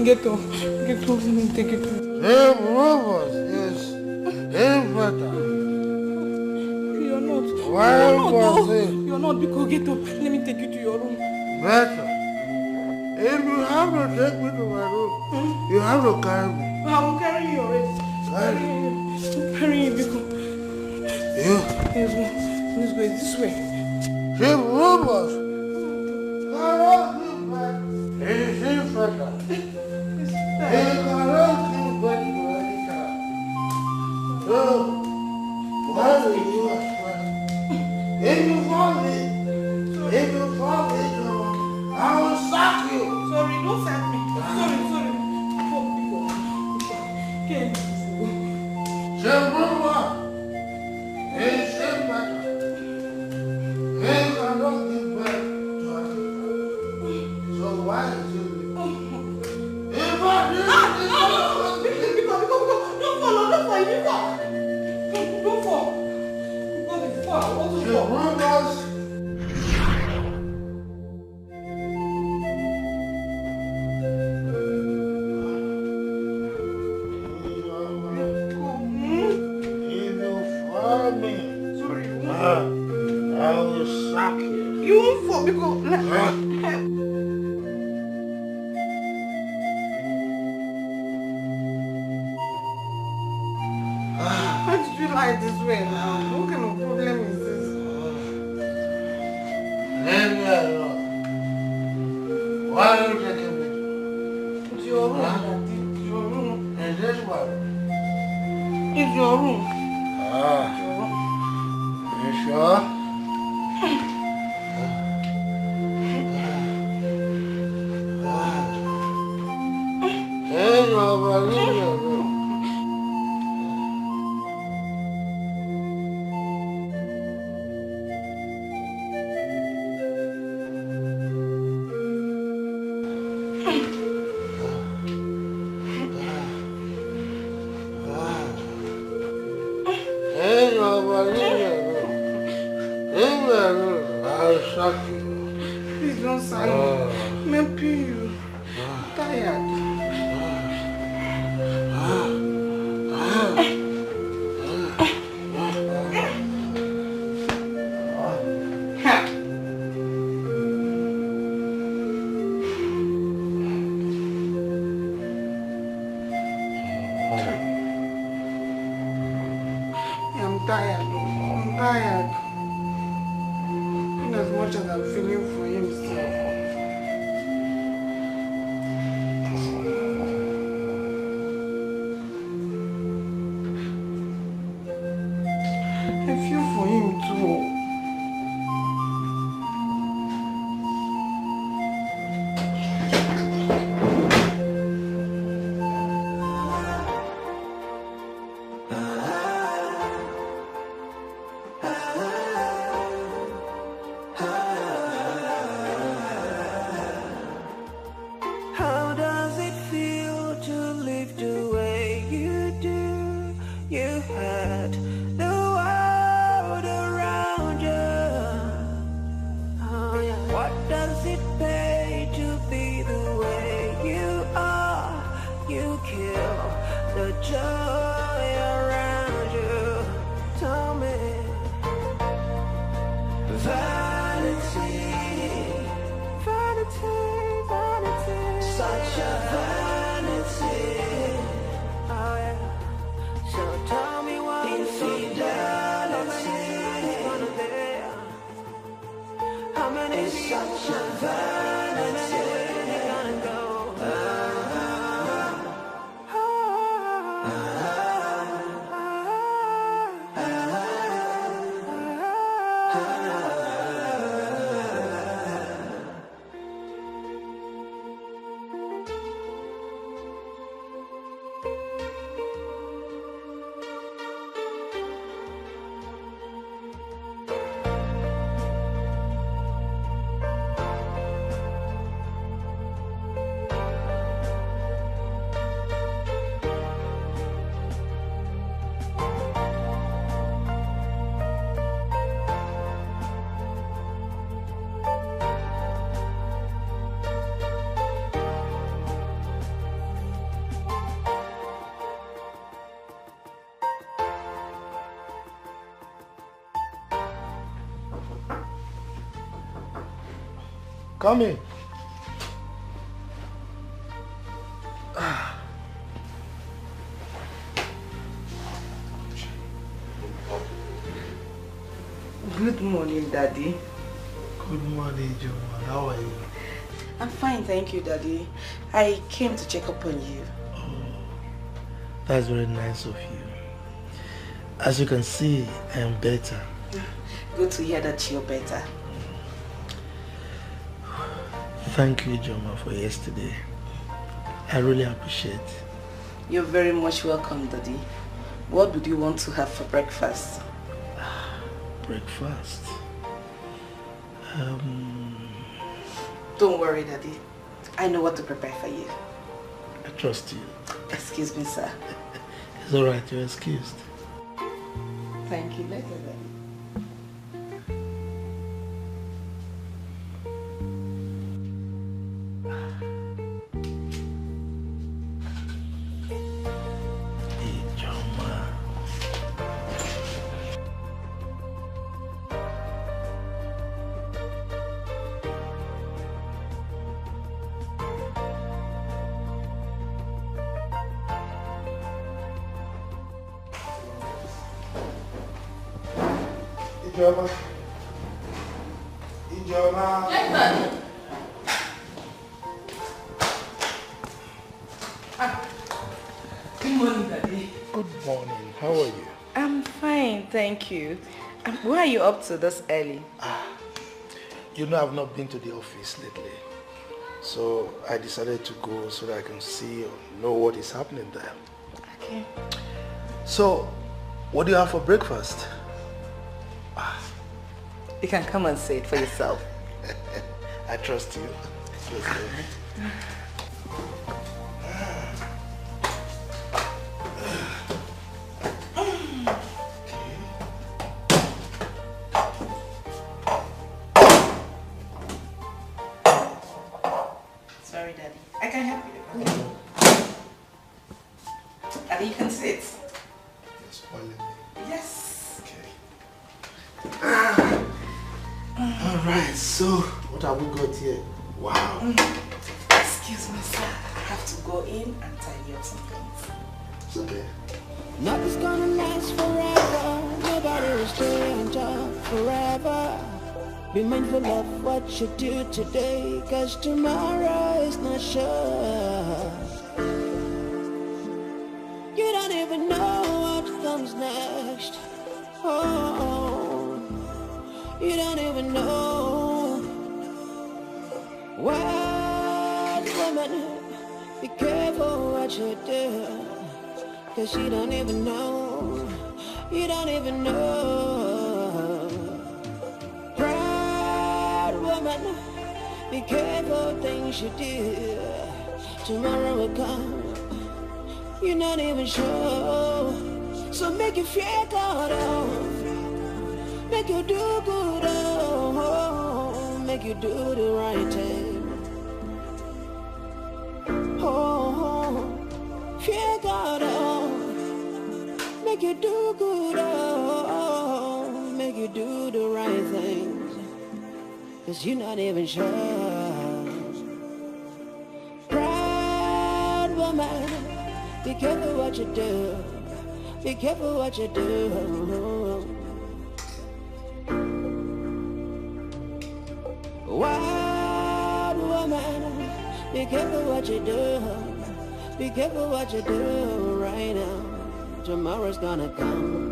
[SPEAKER 3] Get off, and take it.
[SPEAKER 11] Hey, Robert is better.
[SPEAKER 3] You're not.
[SPEAKER 11] Why was it?
[SPEAKER 3] You're not, because get up. Let me take you to your room.
[SPEAKER 11] Better. If you have to take me to my room, you have to carry me.
[SPEAKER 3] I will carry you already. Carry you, because. Let's go this way.
[SPEAKER 11] Hey, Robert. It's better. I will sack you.
[SPEAKER 3] Sorry, don't sack me. Sorry.
[SPEAKER 11] So why is it?
[SPEAKER 3] Don't fall. Because it's fall. I want to fall.
[SPEAKER 11] I will sack you.
[SPEAKER 3] You won't fall because... How did you lie this way now? What kind of problem is this?
[SPEAKER 11] Leave me alone. Why are you taking me?
[SPEAKER 3] It's your room, Daddy. It's your room.
[SPEAKER 11] Is this one?
[SPEAKER 3] It's your room.
[SPEAKER 11] Ah.
[SPEAKER 3] It's your room.
[SPEAKER 11] You sure? Hey, nobody, leave me alone. Hey, nobody, leave me alone. Leave me alone. I'll shock you.
[SPEAKER 3] Please don't sign me. I'm paying you. I'm tired.
[SPEAKER 10] tired. I'm tired. In as much as I'm feeling for him still. I feel for him too.
[SPEAKER 4] How does it feel to live the way you do? You had the world around you. Oh, yeah. What does it pay to be the way you are? You kill the joy around you. Tell me, vanity, vanity, vanity, such a vanity. Oh yeah. So tell me what infidelity. How many such a vanity gonna go?
[SPEAKER 11] Come in.
[SPEAKER 3] Good morning, Daddy.
[SPEAKER 11] Good morning, Joma. How are you?
[SPEAKER 3] I'm fine, thank you, Daddy. I came to check up on you.
[SPEAKER 11] That's very nice of you. As you can see, I am better.
[SPEAKER 3] Good to hear that you're better.
[SPEAKER 11] Thank you, Joma, for yesterday. I really appreciate it.
[SPEAKER 3] You're very much welcome, Daddy. What would you want to have for breakfast?
[SPEAKER 11] Breakfast?
[SPEAKER 3] Don't worry, Daddy. I know what to prepare for you.
[SPEAKER 11] I trust you.
[SPEAKER 3] Excuse me, sir.
[SPEAKER 11] It's alright, you're excused.
[SPEAKER 3] Thank you. Later, then.
[SPEAKER 11] Ijoma. Ijoma.
[SPEAKER 3] Yes, Daddy. Good morning, Daddy.
[SPEAKER 11] Good morning. How are you?
[SPEAKER 3] I'm fine, thank you. Why are you up to this early?
[SPEAKER 11] You know I've not been to the office lately. So I decided to go so that I can see or know what is happening there.
[SPEAKER 3] Okay.
[SPEAKER 11] So, what do you have for breakfast?
[SPEAKER 3] You can come and say it for yourself.
[SPEAKER 11] I trust you. Let's go.
[SPEAKER 3] Sorry, Daddy. I can help you. Daddy, you can sit. Yes.
[SPEAKER 11] Alright, so what have we got here? Wow.
[SPEAKER 3] Excuse me, sir. I have to go in and tidy up some things.
[SPEAKER 11] It's okay.
[SPEAKER 4] Nothing's gonna last forever. Be mindful of what you do today, cause tomorrow is not sure. You don't even know what comes next. Oh, you don't even know. Wild woman, be careful what you do, cause you don't even know. You don't even know. Proud woman, be careful things you do. Tomorrow will come, you're not even sure. So make you feel good, oh. Make you do good, oh. Make you do the right thing. Oh, feel good, oh. Make you do good, oh. Make you do the right things, cause you're not even sure. Proud woman, be careful what you do. Be careful what you do. Wild woman, be careful what you do. Be careful what you do right now. Tomorrow's gonna come.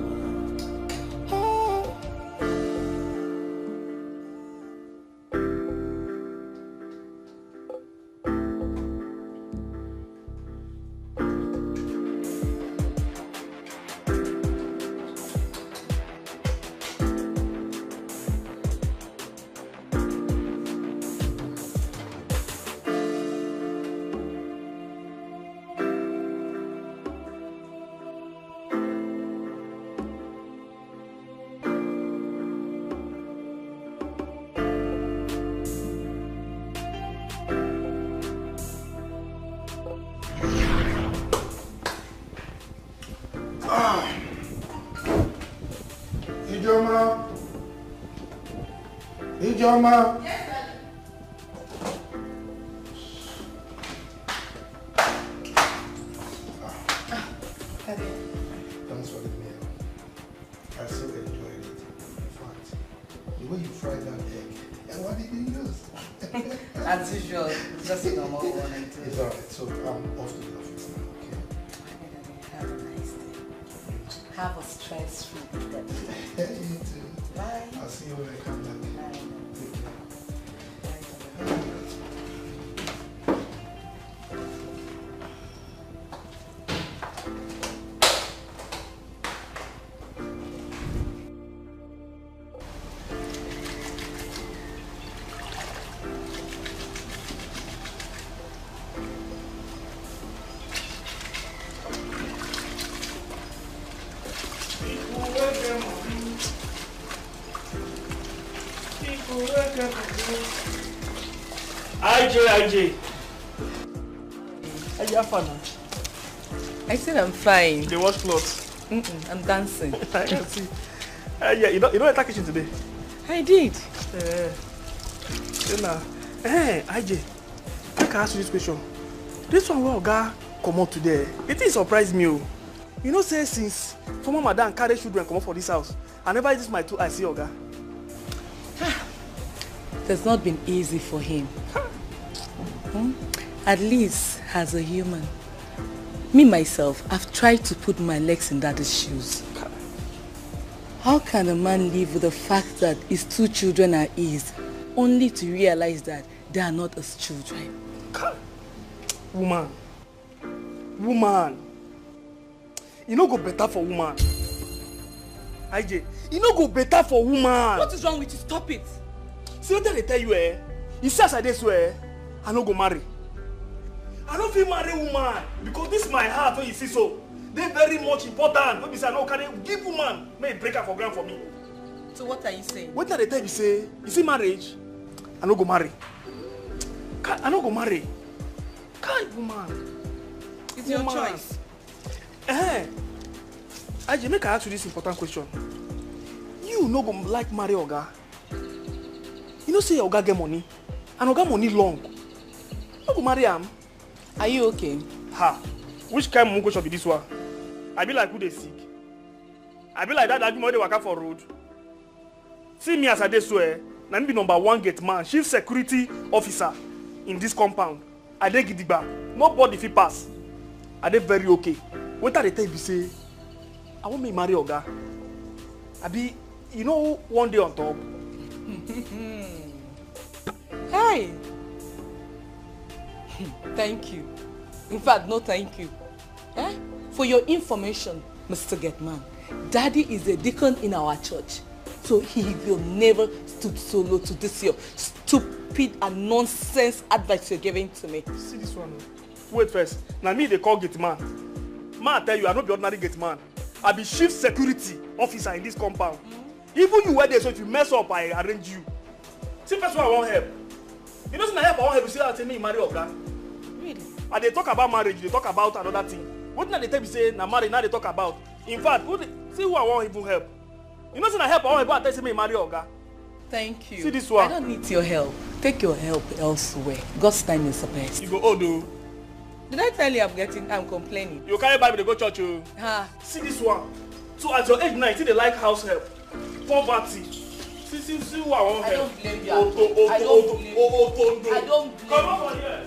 [SPEAKER 11] Ijoma.
[SPEAKER 7] Yes,
[SPEAKER 11] Daddy. Thanks for the meal. I so enjoyed it. In fact, the way you fried that egg, and what did you use?
[SPEAKER 7] As usual, just a normal one.
[SPEAKER 11] It's alright, so I'm off to the office now, okay?
[SPEAKER 7] Have a nice day. Have a stress-free day.
[SPEAKER 11] Yeah, you too.
[SPEAKER 7] Bye.
[SPEAKER 11] I'll see you when I come back.
[SPEAKER 7] Bye.
[SPEAKER 11] Take care.
[SPEAKER 13] IJ. How you fun?
[SPEAKER 19] I said I'm fine.
[SPEAKER 13] They wash clothes.
[SPEAKER 19] I'm dancing.
[SPEAKER 13] I can see. Yeah, you don't enter kitchen today.
[SPEAKER 19] I did.
[SPEAKER 13] Hey, IJ, make I ask you this question. This one where Oga come out today, it thing surprised me. You know, say since former madam carry children come out for this house, I never use my 2 eyes see Oga.
[SPEAKER 19] It has not been easy for him. At least as a human. Me myself, I've tried to put my legs in daddy's shoes. How can a man live with the fact that his 2 children are his, only to realize that they are not his children?
[SPEAKER 13] Woman. You no go better for woman. IJ, you no go better for woman.
[SPEAKER 19] What is wrong with you? Stop it.
[SPEAKER 13] See what they tell you, you see as I dey swear, I no go marry. I don't feel marry woman because this my heart when you see so. They very much important. When you say I no carry give woman, may break her for ground for me.
[SPEAKER 19] So what are you saying?
[SPEAKER 13] What they tell you say, you see marriage, I no go marry. I no go marry. Can't woman.
[SPEAKER 19] It's your choice.
[SPEAKER 13] IJ, make I ask you this important question. You no go like marry Oga. You know say Oga get money, and Oga money long. No go marry him.
[SPEAKER 19] Are you okay?
[SPEAKER 13] Ha! Which kind of mungo shop be this one? I be like who they sick. I be like that money they waka for road. See me as I dey swear. na me be #1 gate man, chief security officer in this compound. I dey gidigba. Nobody fit pass. I dey very okay. Wetin I dey tell you be say, I want me marry Oga. Abi, you know, one day on top.
[SPEAKER 19] Hey! Thank you. In fact, no thank you. Eh? For your information, Mr. Getman, Daddy is a deacon in our church. So he will never stoop so low to this your stupid and nonsense advice you're giving to me.
[SPEAKER 13] See this one. Wait first. Now me they call gate man. Man, I tell you, I no be ordinary gate man. I be chief security officer in this compound. Even you were there, so if you mess up, I arrange you. See, first one I want help. You know, say I help, I want help. You say, I tell me you marry Oga.
[SPEAKER 19] Really?
[SPEAKER 13] And they talk about marriage, they talk about another thing. What now they tell me say, na marriage, now they talk about. In fact, see who I want even help. You know, say I help, I want help, I tell me you marry Oga.
[SPEAKER 19] Thank you.
[SPEAKER 13] See this one.
[SPEAKER 19] I don't need your help. Take your help elsewhere. God's time is the best.
[SPEAKER 13] You go, oh no.
[SPEAKER 19] Did I tell you I'm complaining?
[SPEAKER 13] You carry Bible, they go church, you. See this one. So at your age 19, they like house help. Poverty. See who I want help.
[SPEAKER 19] I don't blame you. I don't blame you. I don't blame you.
[SPEAKER 13] Come on here.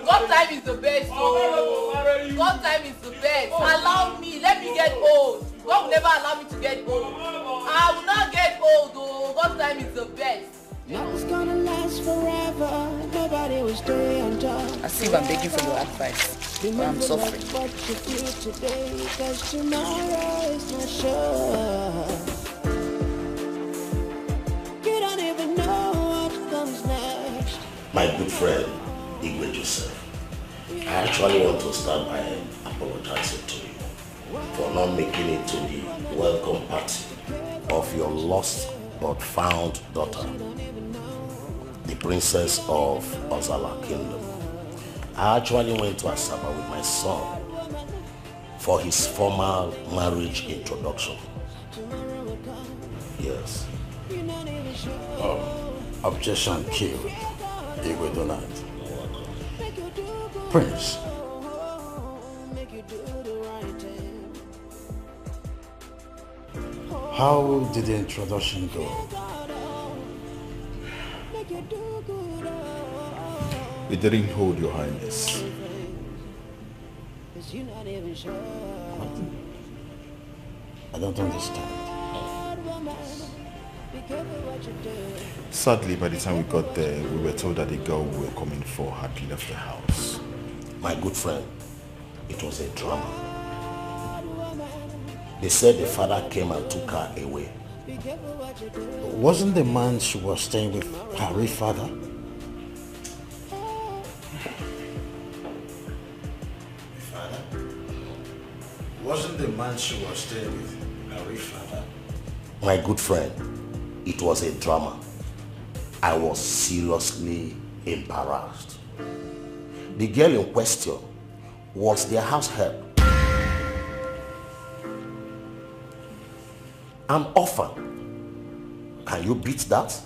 [SPEAKER 19] God time is the best. Oh. God time is the best. Allow me. Let me get old. God will never allow me to get old. I will not get old. Oh. God time is the best.
[SPEAKER 4] Nothing's gonna last forever. Nobody will stay on top.
[SPEAKER 19] As if I'm begging for your advice. I'm suffering.
[SPEAKER 4] What you feel today, 'cause tomorrow is not sure. You don't even know what comes next.
[SPEAKER 5] My good friend, Igwe Joseph, I actually want to start by apologizing to you for not making it to the welcome party of your lost but found daughter, the princess of Ozala Kingdom. I actually went to Asaba with my son for his formal marriage introduction. Yes.
[SPEAKER 16] Objection killed. Igwe Donald. Prince. How did the introduction go?
[SPEAKER 15] It didn't hold, Your Highness.
[SPEAKER 16] I don't understand.
[SPEAKER 15] Sadly, by the time we got there, we were told that the girl we were coming for had left the house.
[SPEAKER 5] My good friend, it was a drama. They said the father came and took her away.
[SPEAKER 16] Wasn't the man she was staying with her real father? Wasn't the man she was staying with her real father?
[SPEAKER 5] My good friend, it was a drama. I was seriously embarrassed. The girl in question was their house help. An orphan. Can you beat that?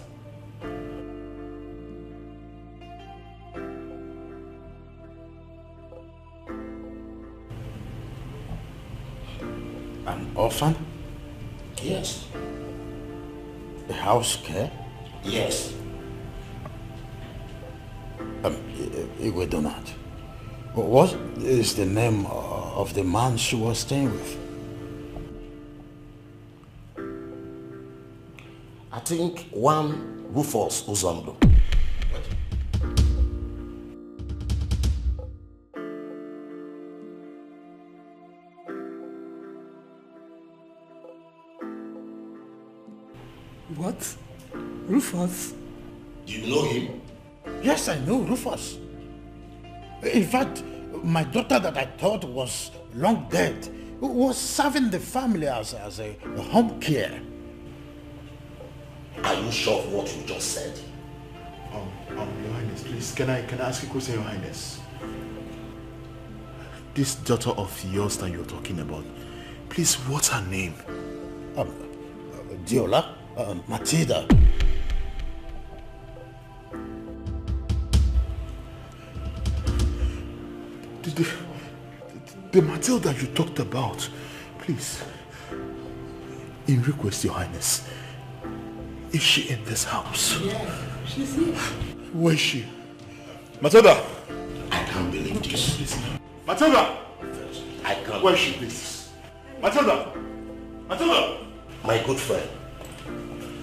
[SPEAKER 16] An orphan?
[SPEAKER 5] Yes.
[SPEAKER 16] A house care?
[SPEAKER 5] Yes.
[SPEAKER 16] Igwe Donald. What is the name of the man she was staying with?
[SPEAKER 5] I think one Rufus Uzondo.
[SPEAKER 17] What? Rufus?
[SPEAKER 5] You know him?
[SPEAKER 16] Yes, I know Rufus. In fact, my daughter that I thought was long dead was serving the family as a home care.
[SPEAKER 5] Are you sure of what you just said?
[SPEAKER 15] Your Highness, please, can I ask you a question, Your Highness? This daughter of yours that you're talking about, please, what's her name?
[SPEAKER 16] Diola, Matilda.
[SPEAKER 15] The Matilda you talked about, please, in request, Your Highness,
[SPEAKER 11] Is she in this house?
[SPEAKER 16] Yeah, she's here.
[SPEAKER 11] Where is she? Matilda!
[SPEAKER 16] I can't believe this.
[SPEAKER 11] Matilda!
[SPEAKER 16] I can't.
[SPEAKER 11] Where is she, please? Matilda! Matilda!
[SPEAKER 16] My good friend,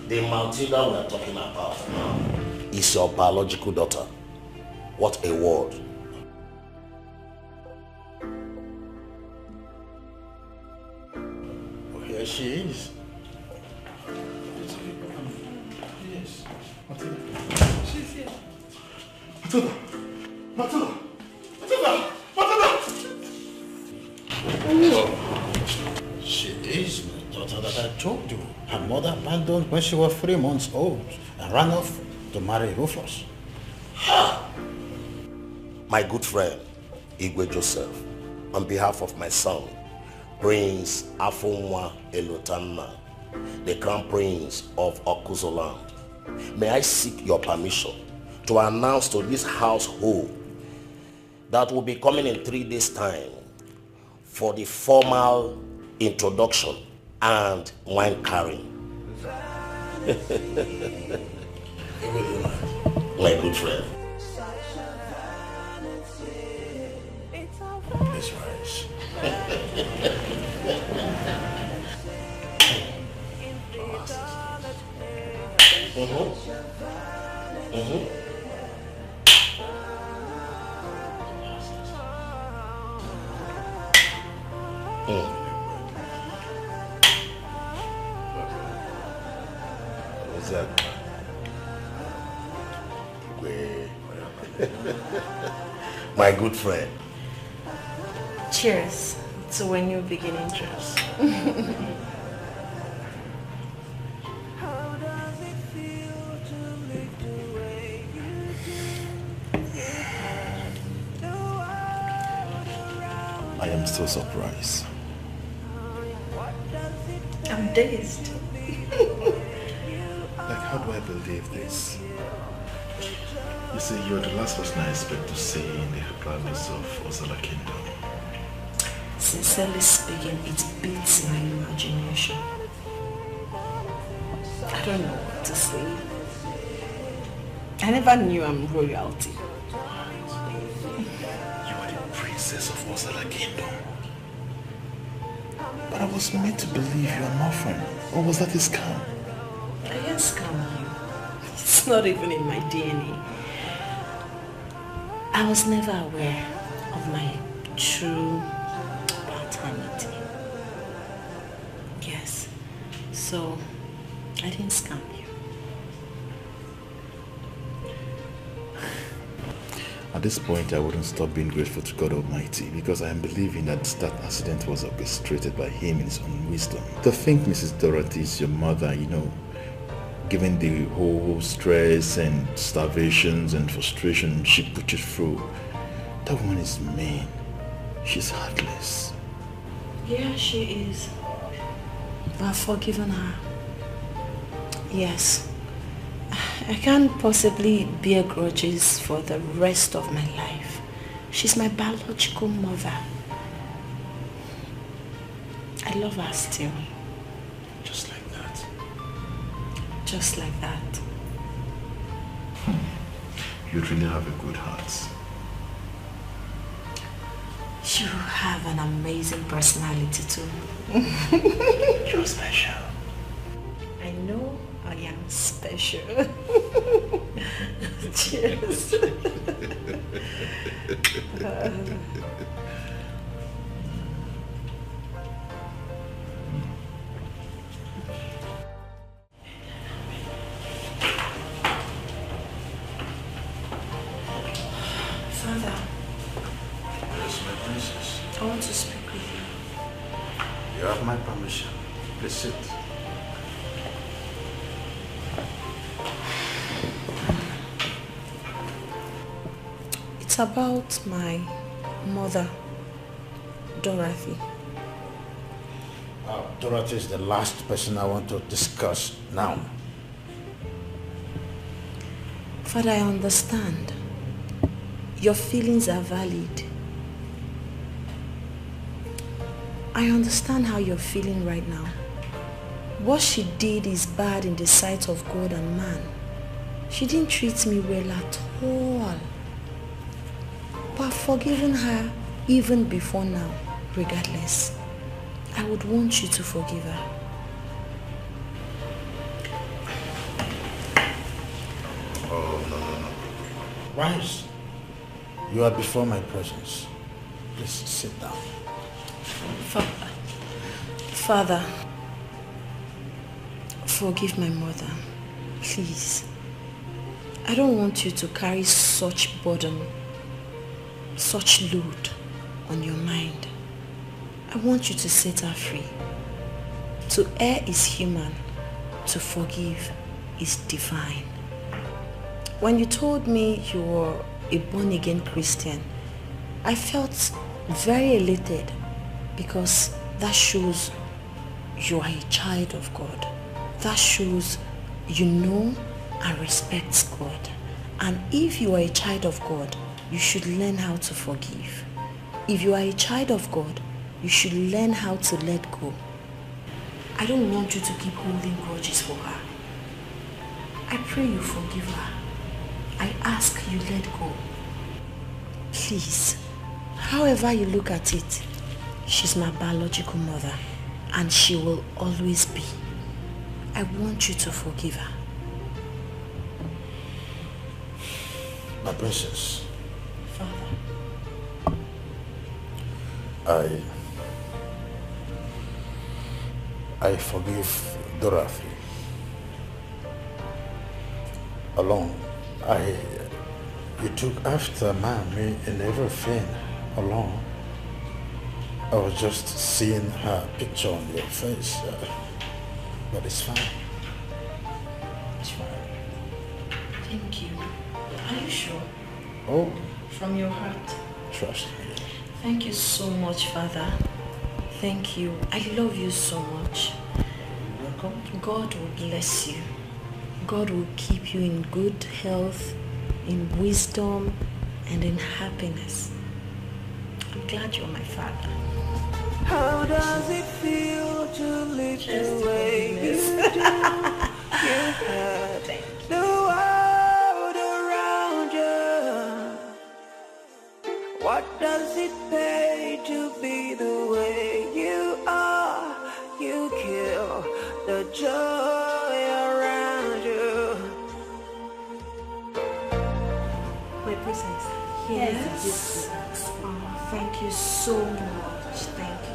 [SPEAKER 16] the Matilda we are talking about now is your biological daughter. What a word.
[SPEAKER 11] Oh, here she is.
[SPEAKER 16] Yes.
[SPEAKER 11] Matilda. She's here. Matilda! Matilda! Matilda! Matilda!
[SPEAKER 16] She is my daughter that I told you. Her mother abandoned when she was 3 months old and ran off to marry Rufus. My good friend, Igwe Joseph, on behalf of my son, Prince Afonwa Elotanna, the Crown Prince of Okuzoland, may I seek your permission to announce to this household that will be coming in 3 days' time for the formal introduction and wine carrying. My good friend.
[SPEAKER 11] Please rise.
[SPEAKER 16] What's that? My good friend.
[SPEAKER 8] Cheers to a new beginning, cheers.
[SPEAKER 15] I am so surprised.
[SPEAKER 8] I'm dazed.
[SPEAKER 11] Like, how do I believe this? You see, you're the last person I expect to see in the palace of Ozala Kingdom.
[SPEAKER 8] Sincerely speaking, it beats my imagination. I don't know what to say. I never knew I'm royalty.
[SPEAKER 11] You are the princess of Ozala Kingdom. But I was meant to believe you're an orphan. Or was that a scam?
[SPEAKER 8] I can't scam you. It's not even in my DNA. I was never aware of my true paternity. Yes. So, I didn't scam you.
[SPEAKER 15] At this point, I wouldn't stop being grateful to God Almighty because I am believing that that accident was orchestrated by Him in His own wisdom. To think Mrs. Dorothy is your mother, you know, given the whole stress and starvations and frustration she put you through, that woman is mean. She's heartless.
[SPEAKER 8] Yeah, she is. But I've forgiven her. Yes. I can't possibly bear grudges for the rest of my life. She's my biological mother. I love her still.
[SPEAKER 11] Just like that.
[SPEAKER 8] Just like that.
[SPEAKER 11] You really have a good heart.
[SPEAKER 8] You have an amazing personality too.
[SPEAKER 11] You're special.
[SPEAKER 8] I know I am special. Cheers. Father.
[SPEAKER 16] Yes, my princess.
[SPEAKER 8] I want to speak with you.
[SPEAKER 16] You have my permission. Please sit.
[SPEAKER 8] It's about my mother, Dorothy.
[SPEAKER 16] Dorothy is the last person I want to discuss now.
[SPEAKER 8] Father, I understand. Your feelings are valid. I understand how you're feeling right now. What she did is bad in the sight of God and man. She didn't treat me well at all. But I've forgiven her even before now, regardless. I would want you to forgive her.
[SPEAKER 16] Oh, no. Rise. You are before my presence. Please sit down.
[SPEAKER 8] Father, forgive my mother, please. I don't want you to carry such burden, such load on your mind. I want you to set her free. To err is human, to forgive is divine. When you told me you were a born-again Christian, I felt very elated because that shows you are a child of God. That shows you know and respect God. And if you are a child of God, you should learn how to forgive. If you are a child of God, you should learn how to let go. I don't want you to keep holding grudges for her. I pray you forgive her. I ask you let go. Please, however you look at it, she's my biological mother and she will always be. I want you to forgive her.
[SPEAKER 16] My princess.
[SPEAKER 8] Father.
[SPEAKER 16] I forgive Dorothy. Alone, you took after mommy in everything alone. I was just seeing her picture on your face, but it's fine.
[SPEAKER 8] It's fine. Thank you. Are you sure?
[SPEAKER 16] Oh.
[SPEAKER 8] From your heart?
[SPEAKER 16] Trust me.
[SPEAKER 8] Thank you so much, Father. Thank you. I love you so much.
[SPEAKER 16] You're welcome.
[SPEAKER 8] God will bless you. God will keep you in good health, in wisdom, and in happiness. I'm glad you're my father.
[SPEAKER 4] How does it feel to live the way you do? You had the world around you. What does it pay to be the way you are? You kill the joy around you.
[SPEAKER 8] My princess, here is the gift. Oh, thank you so much. Thank you.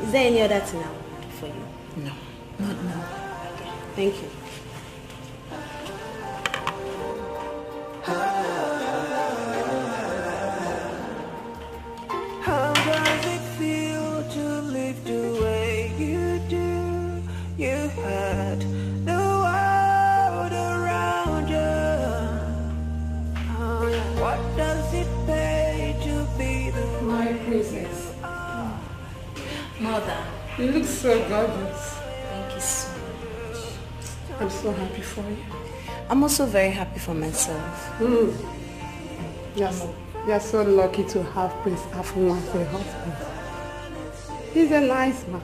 [SPEAKER 9] Is there any other thing I will do for you?
[SPEAKER 8] No, not now.
[SPEAKER 9] Okay, thank you.
[SPEAKER 4] How does it feel to live the way you do? You had the world around you. Oh, yeah. What does it pay to be the
[SPEAKER 17] My princess.
[SPEAKER 8] Mother.
[SPEAKER 17] You look so gorgeous.
[SPEAKER 8] Thank you so much.
[SPEAKER 17] I'm so happy for you.
[SPEAKER 8] I'm also very happy for myself.
[SPEAKER 17] You're so lucky to have Prince Afun as a husband. He's a nice man.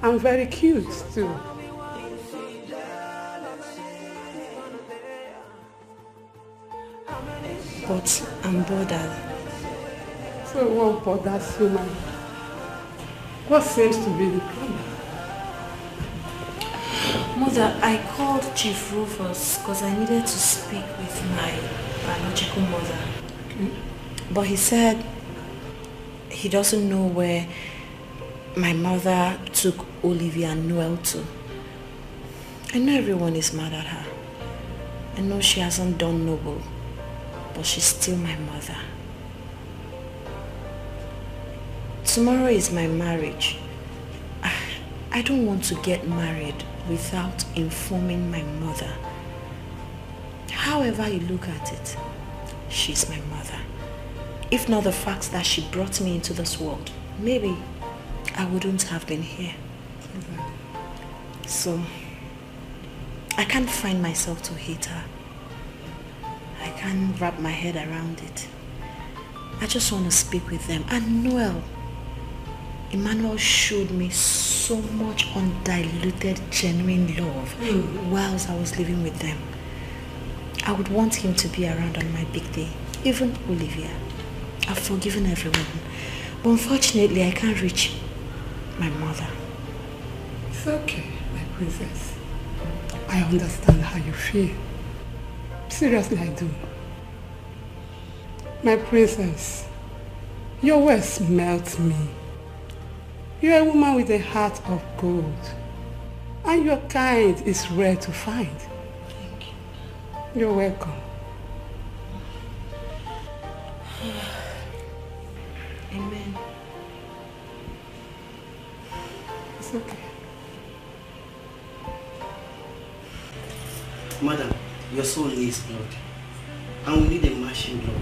[SPEAKER 17] And very cute too.
[SPEAKER 8] But I'm bothered.
[SPEAKER 17] So what bothers you, man? What seems to be the problem?
[SPEAKER 8] Mother, I called Chief Rufus because I needed to speak with my biological mother.
[SPEAKER 17] Okay.
[SPEAKER 8] But he said he doesn't know where my mother took Olivia and Noel to. I know everyone is mad at her. I know she hasn't done noble, but she's still my mother. Tomorrow is my marriage. I don't want to get married without informing my mother. However you look at it, she's my mother. If not the fact that she brought me into this world, maybe I wouldn't have been here. So, I can't find myself to hate her. I can't wrap my head around it. I just want to speak with them. And Noel,
[SPEAKER 1] Emmanuel showed me so much undiluted, genuine love whilst I was living with them. I would want him to be around on my big day, even Olivia. I've forgiven everyone, but unfortunately I can't reach my mother.
[SPEAKER 17] It's okay, my princess. I understand how you feel. Seriously, I do. My princess, your words melt me. You're a woman with a heart of gold, and your kind is rare to find.
[SPEAKER 1] Thank you.
[SPEAKER 17] You're welcome.
[SPEAKER 1] Amen.
[SPEAKER 17] It's okay.
[SPEAKER 10] Madam, your soul needs blood. And we need a matching blood.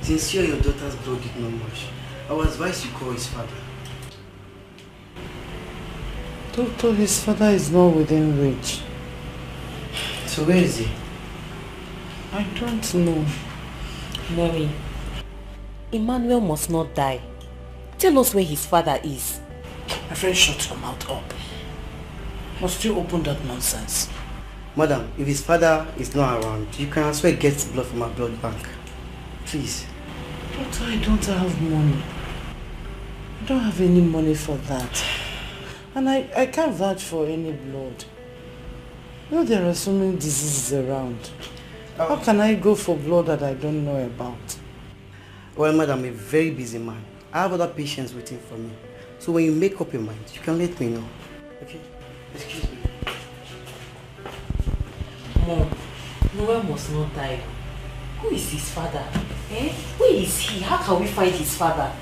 [SPEAKER 10] Since you and your daughter's blood did not match, I would advise you call his father.
[SPEAKER 7] Doctor, his father is not within reach.
[SPEAKER 10] So where is he?
[SPEAKER 7] I don't know.
[SPEAKER 9] Mommy, Emmanuel must not die. Tell us where his father is.
[SPEAKER 7] My friend, shut your mouth up. Must you open that nonsense?
[SPEAKER 10] Madam, if his father is not around, you can as well get blood from our blood bank. Please.
[SPEAKER 7] Doctor, I don't have money. I don't have any money for that. And I can't vouch for any blood. You know there are so many diseases around. How can I go for blood that I don't know about?
[SPEAKER 10] Well, madam, I'm a very busy man. I have other patients waiting for me. So when you make up your mind, you can let me know. Okay? Excuse me.
[SPEAKER 9] Mom, Noel must not die. Who is his father? Eh? Where is he? How can we find his father?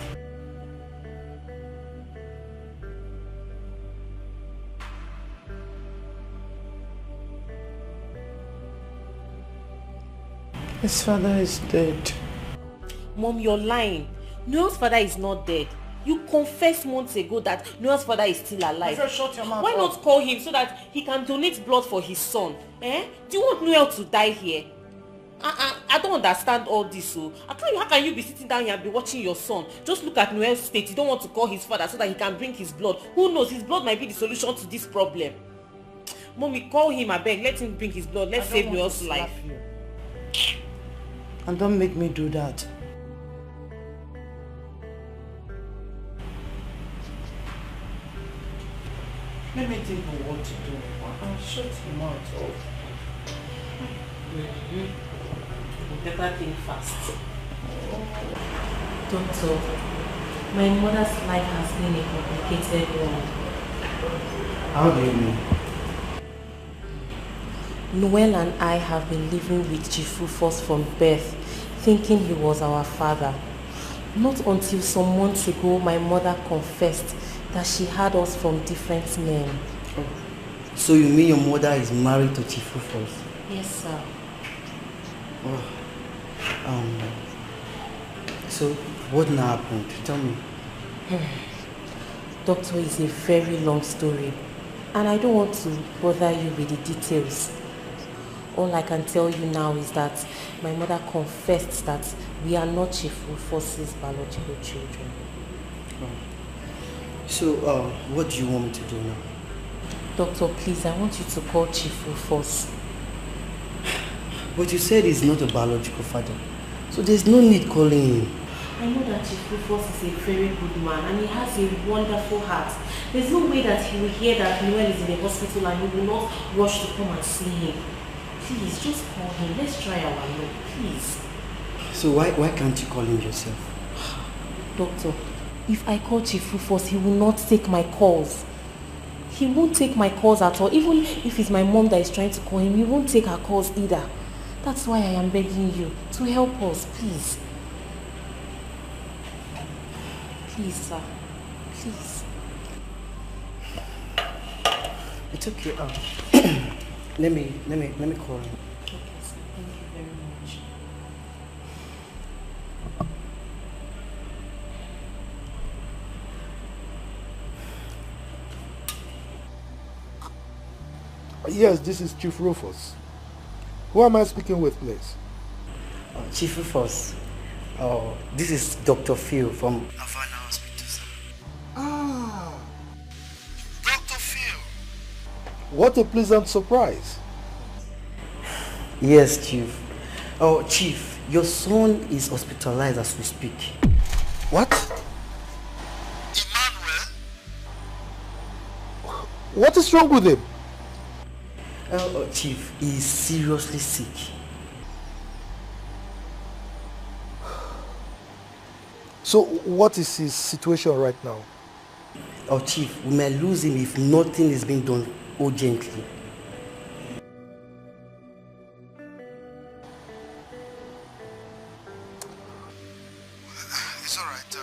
[SPEAKER 7] His father is dead.
[SPEAKER 9] Mom, you're lying. Noel's father is not dead. You confessed months ago that Noel's father is still alive.
[SPEAKER 7] Shut your mouth.
[SPEAKER 9] Why not call him so that he can donate blood for his son? Eh? Do you want Noel to die here? I don't understand all this. So how can you be sitting down here and be watching your son? Just look at Noel's state. You don't want to call his father so that he can bring his blood. Who knows? His blood might be the solution to this problem. Mommy, call him, I beg. Let him bring his blood. Let's save Noel's life.
[SPEAKER 7] And don't make me do that. Let me think of what to do. I'll shut him out.
[SPEAKER 9] You better think fast. Doctor, my mother's life has been a complicated one.
[SPEAKER 10] How do you mean?
[SPEAKER 9] Noel and I have been living with Chief Rufus from birth, thinking he was our father. Not until some months ago my mother confessed that she had us from different men.
[SPEAKER 10] Oh. So you mean your mother is married to Chief Rufus?
[SPEAKER 9] Yes, sir.
[SPEAKER 10] Oh. So what now happened? Tell me.
[SPEAKER 9] Doctor, it's a very long story and I don't want to bother you with the details. All I can tell you now is that my mother confessed that we are not Chief Rufus's biological children.
[SPEAKER 10] Oh. So, what do you want me to do now?
[SPEAKER 9] Doctor, please, I want you to call Chief Rufus.
[SPEAKER 10] But you said he's not a biological father, so there's no need calling him.
[SPEAKER 9] I know that Chief Rufus is a very good man and he has a wonderful heart. There's no way that he will hear that Noel is in the hospital and he will not rush to come and see him. Please, just call him. Let's try our luck, please.
[SPEAKER 10] So why can't you call him yourself?
[SPEAKER 9] Doctor, if I call Chief Rufus, he will not take my calls. He won't take my calls at all. Even if it's my mom that is trying to call him, he won't take her calls either. That's why I am begging you to help us, please. Please, sir. Please.
[SPEAKER 10] It's okay. Let me call him.
[SPEAKER 9] Okay, sir. Thank you very much.
[SPEAKER 11] Yes, this is Chief Rufus. Who am I speaking with, please?
[SPEAKER 10] Chief Rufus. This is Dr. Phil from Havana Hospital, sir.
[SPEAKER 11] Ah, What a pleasant surprise.
[SPEAKER 10] Yes, Chief. Oh, Chief, your son is hospitalized as we speak.
[SPEAKER 11] What? What is wrong with him?
[SPEAKER 10] Chief, he is seriously sick.
[SPEAKER 11] So what is his situation right now?
[SPEAKER 10] Oh, Chief, we may lose him if nothing is being done urgently.
[SPEAKER 11] It's all right.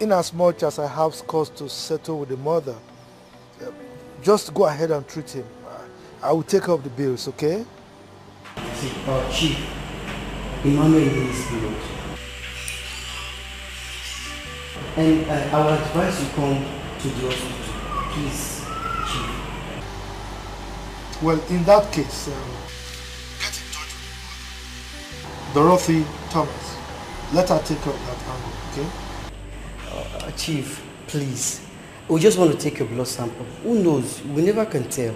[SPEAKER 11] In as much as I have scores to settle with the mother, just go ahead and treat him. I will take up the bills, okay?
[SPEAKER 10] See, Chief, Emmanuel needs blood. And I would advise you come to the hospital, please, Chief.
[SPEAKER 11] Well, in that case, get in touch with Dorothy Thomas. Let her take up that angle, okay?
[SPEAKER 10] Chief, please. We just want to take your blood sample. Who knows? We never can tell.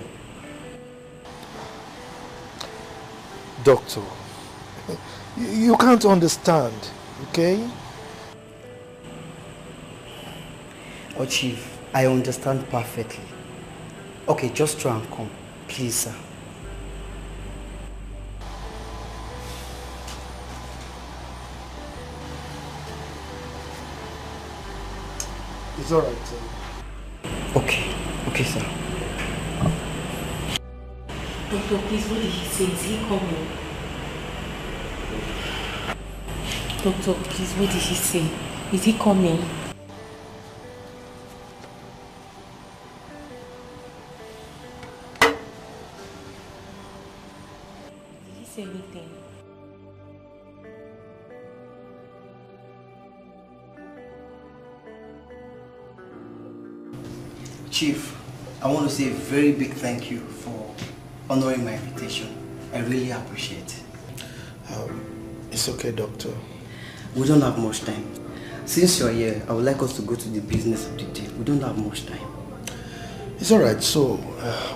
[SPEAKER 11] Doctor, you can't understand, okay?
[SPEAKER 10] Oh, Chief, I understand perfectly. Okay, just try and come. Please, sir.
[SPEAKER 11] It's all right, sir.
[SPEAKER 10] Okay, sir.
[SPEAKER 9] Doctor, please, what did he say? Is he coming? Doctor, please, what did he say? Is he coming? Did he say anything?
[SPEAKER 10] Chief, I want to say a very big thank you for honoring my invitation. I really appreciate it.
[SPEAKER 11] It's okay, doctor.
[SPEAKER 10] We don't have much time. Since you're here, I would like us to go to the business of the day. We don't have much time.
[SPEAKER 11] It's all right. So,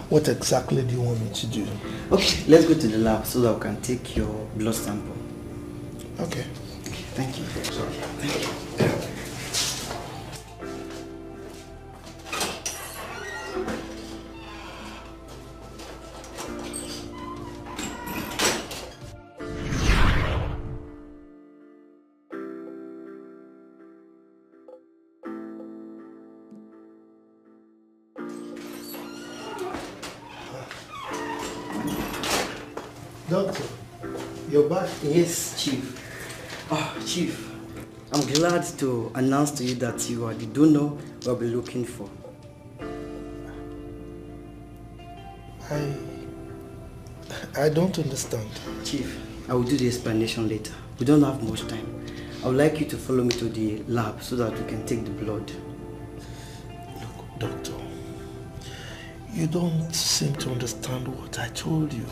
[SPEAKER 11] what exactly do you want me to do?
[SPEAKER 10] Okay, let's go to the lab so that we can take your blood sample.
[SPEAKER 11] Okay.
[SPEAKER 10] Thank you.
[SPEAKER 11] Sorry.
[SPEAKER 10] Thank you.
[SPEAKER 11] Doctor, you're back?
[SPEAKER 10] Yes, Chief. Oh, Chief, I'm glad to announce to you that you are the donor we'll be looking for.
[SPEAKER 11] I don't understand.
[SPEAKER 10] Chief, I will do the explanation later. We don't have much time. I would like you to follow me to the lab so that we can take the blood.
[SPEAKER 11] Look, doctor, you don't seem to understand what I told you.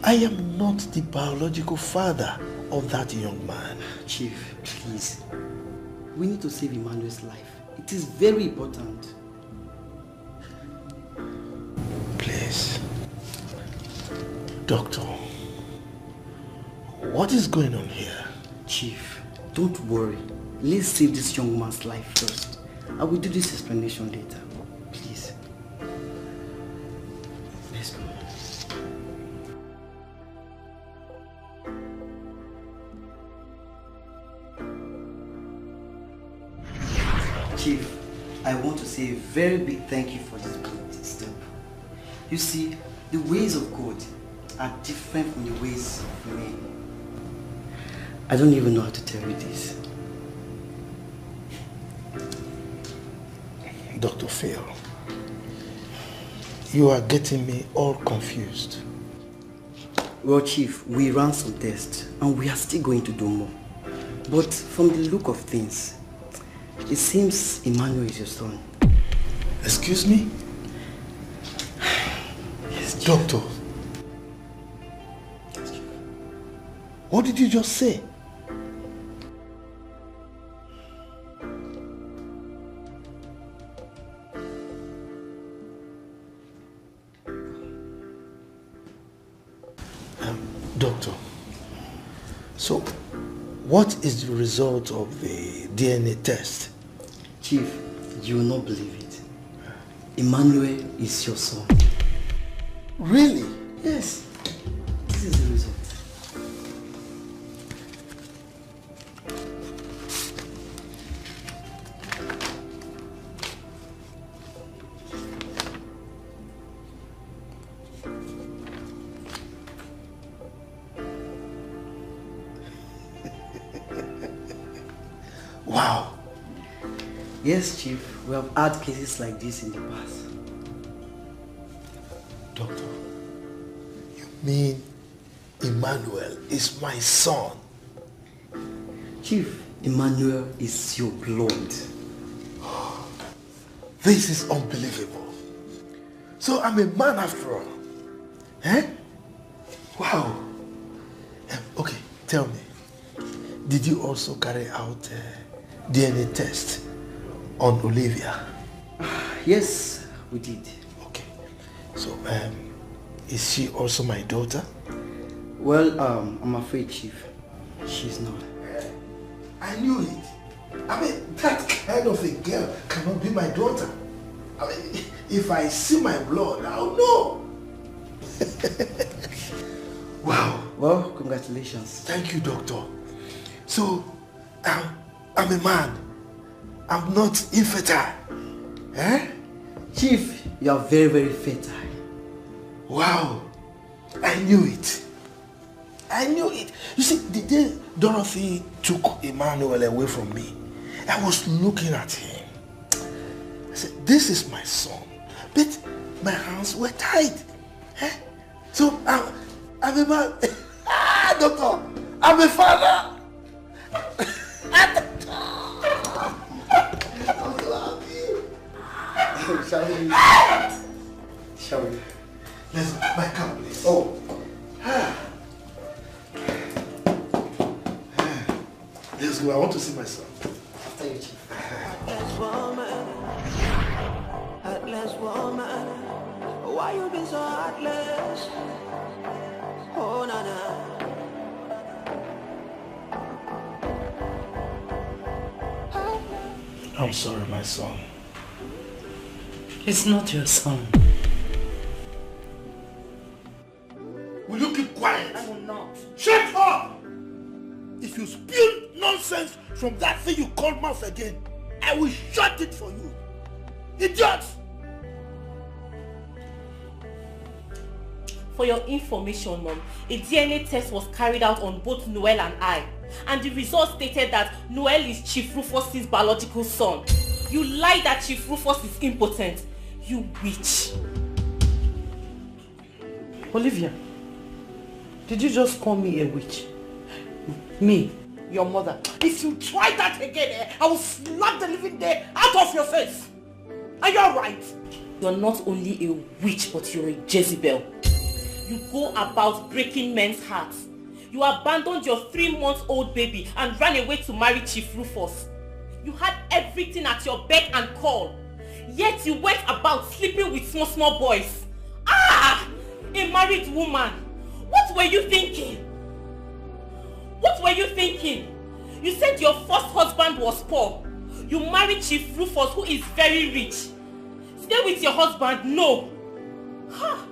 [SPEAKER 11] I am not the biological father of that young man.
[SPEAKER 10] Chief, please. We need to save Emmanuel's life. It is very important.
[SPEAKER 11] Please. Doctor, what is going on here?
[SPEAKER 10] Chief, don't worry. Let's save this young man's life first. I will do this explanation later. Please. Let's go. Chief, I want to say a very big thank you for this great step. You see, the ways of God are different from the ways of men. I don't even know how to tell you this.
[SPEAKER 11] Dr. Phil, you are getting me all confused.
[SPEAKER 10] Well, Chief, we ran some tests and we are still going to do more. But from the look of things, it seems Emmanuel is your son.
[SPEAKER 11] Excuse me?
[SPEAKER 10] Yes, Chief.
[SPEAKER 11] Doctor.
[SPEAKER 10] Yes, Chief.
[SPEAKER 11] What did you just say? Doctor, so what is the result of the DNA test?
[SPEAKER 20] Chief, you will not believe it. Emmanuel is your son.
[SPEAKER 11] Really?
[SPEAKER 20] Yes. This is the result.
[SPEAKER 11] Wow.
[SPEAKER 20] Yes, Chief. We have had cases like this in the past.
[SPEAKER 11] Doctor, you mean Emmanuel is my son?
[SPEAKER 20] Chief, Emmanuel is your blood.
[SPEAKER 11] This is unbelievable. So I'm a man after all. Eh? Wow. Okay, tell me. Did you also carry out DNA test on Olivia?
[SPEAKER 20] Yes, we did.
[SPEAKER 11] Okay. So, is she also my daughter?
[SPEAKER 20] Well, I'm afraid, Chief. She's not.
[SPEAKER 11] I knew it. I mean, that kind of a girl cannot be my daughter. I mean, if I see my blood, I'll know. Wow.
[SPEAKER 20] Well, congratulations.
[SPEAKER 11] Thank you, doctor. So, I'm a man. I'm not infertile. Eh?
[SPEAKER 20] Chief, you are very, very fertile.
[SPEAKER 11] Wow. I knew it. I knew it. You see, the day Dorothy took Emmanuel away from me, I was looking at him. I said, this is my son. But my hands were tied. Eh? So, I'm a man. Doctor, I'm a father.
[SPEAKER 20] Shall we?
[SPEAKER 11] Let's back up, please.
[SPEAKER 20] Oh.
[SPEAKER 11] Let's go. I want to see my son.
[SPEAKER 20] After you, Chief.
[SPEAKER 4] Heartless woman, why you been so heartless? Oh, Nana.
[SPEAKER 11] I'm sorry, my son.
[SPEAKER 3] It's not your son.
[SPEAKER 11] Will you keep quiet?
[SPEAKER 3] I will not.
[SPEAKER 11] Shut up! If you spew nonsense from that thing you call mouth again, I will shut it for you. Idiot!
[SPEAKER 9] For your information, Mom, a DNA test was carried out on both Noel and I. And the result stated that Noel is Chief Rufus's biological son. You lied that Chief Rufus is impotent. You witch.
[SPEAKER 3] Olivia, did you just call me a witch? Me, your mother. If you try that again, I will slap the living day out of your face. Are you alright?
[SPEAKER 9] You're not only a witch, but you're a Jezebel. You go about breaking men's hearts. You abandoned your 3-month-old baby and ran away to marry Chief Rufus. You had everything at your beck and call. Yet you went about sleeping with small boys. Ah! A married woman. What were you thinking? What were you thinking? You said your first husband was poor. You married Chief Rufus, who is very rich. Stay with your husband? No. Ha!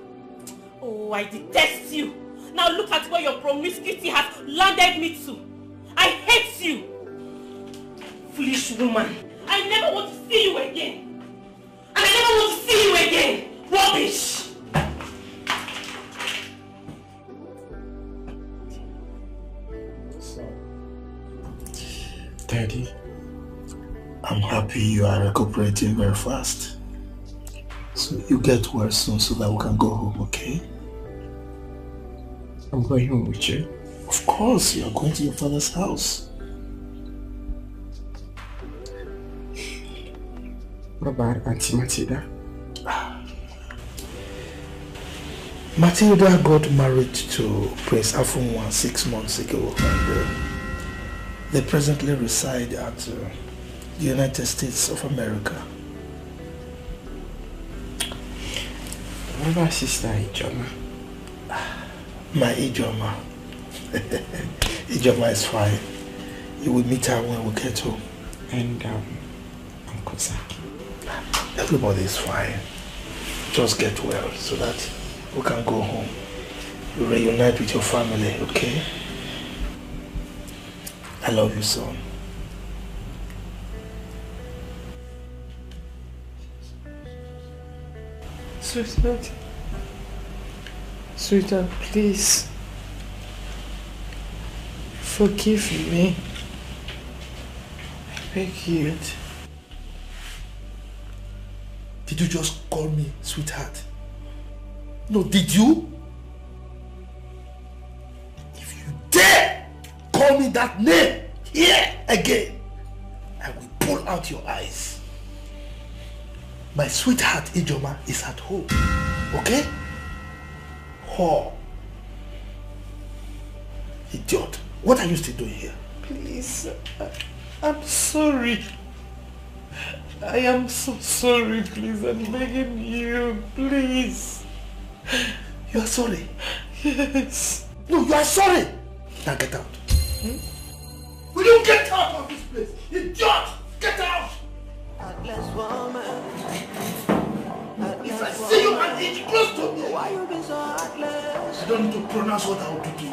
[SPEAKER 9] Oh, I detest you. Now look at where your promiscuity has landed me to. I hate you. Foolish woman. I never want to see you again. And I never want to see you again. Rubbish.
[SPEAKER 11] Daddy, I'm happy you are recuperating very fast. So you get well soon so that we can go home, okay?
[SPEAKER 10] I'm going home with you.
[SPEAKER 11] Of course, you are going to your father's house.
[SPEAKER 10] What about Auntie Matilda?
[SPEAKER 11] Matilda got married to Prince Afunwa 6 months ago, and they presently reside at the United States of America.
[SPEAKER 10] What about Sister Ijoma?
[SPEAKER 11] My Ijoma. Ijoma is fine. You will meet her when we get home.
[SPEAKER 2] And Uncle Zaki.
[SPEAKER 11] Everybody is fine. Just get well so that we can go home. You reunite with your family, okay? I love you, son.
[SPEAKER 2] Sweetheart. Sweetheart, please. Forgive me. I beg you.
[SPEAKER 11] Did you just call me sweetheart? No, did you? If you dare call me that name here again, I will pull out your eyes. My sweetheart Ijoma is at home, okay? Oh. Idiot. What are you still doing here?
[SPEAKER 2] Please, I'm sorry. I am so sorry, please. I'm begging you, please.
[SPEAKER 11] You are sorry?
[SPEAKER 2] Yes.
[SPEAKER 11] No, you are sorry. Now get out. Will you get out of this place? Idiot! Get out! If I see you and inch close to me, I don't need to pronounce what I will do to you.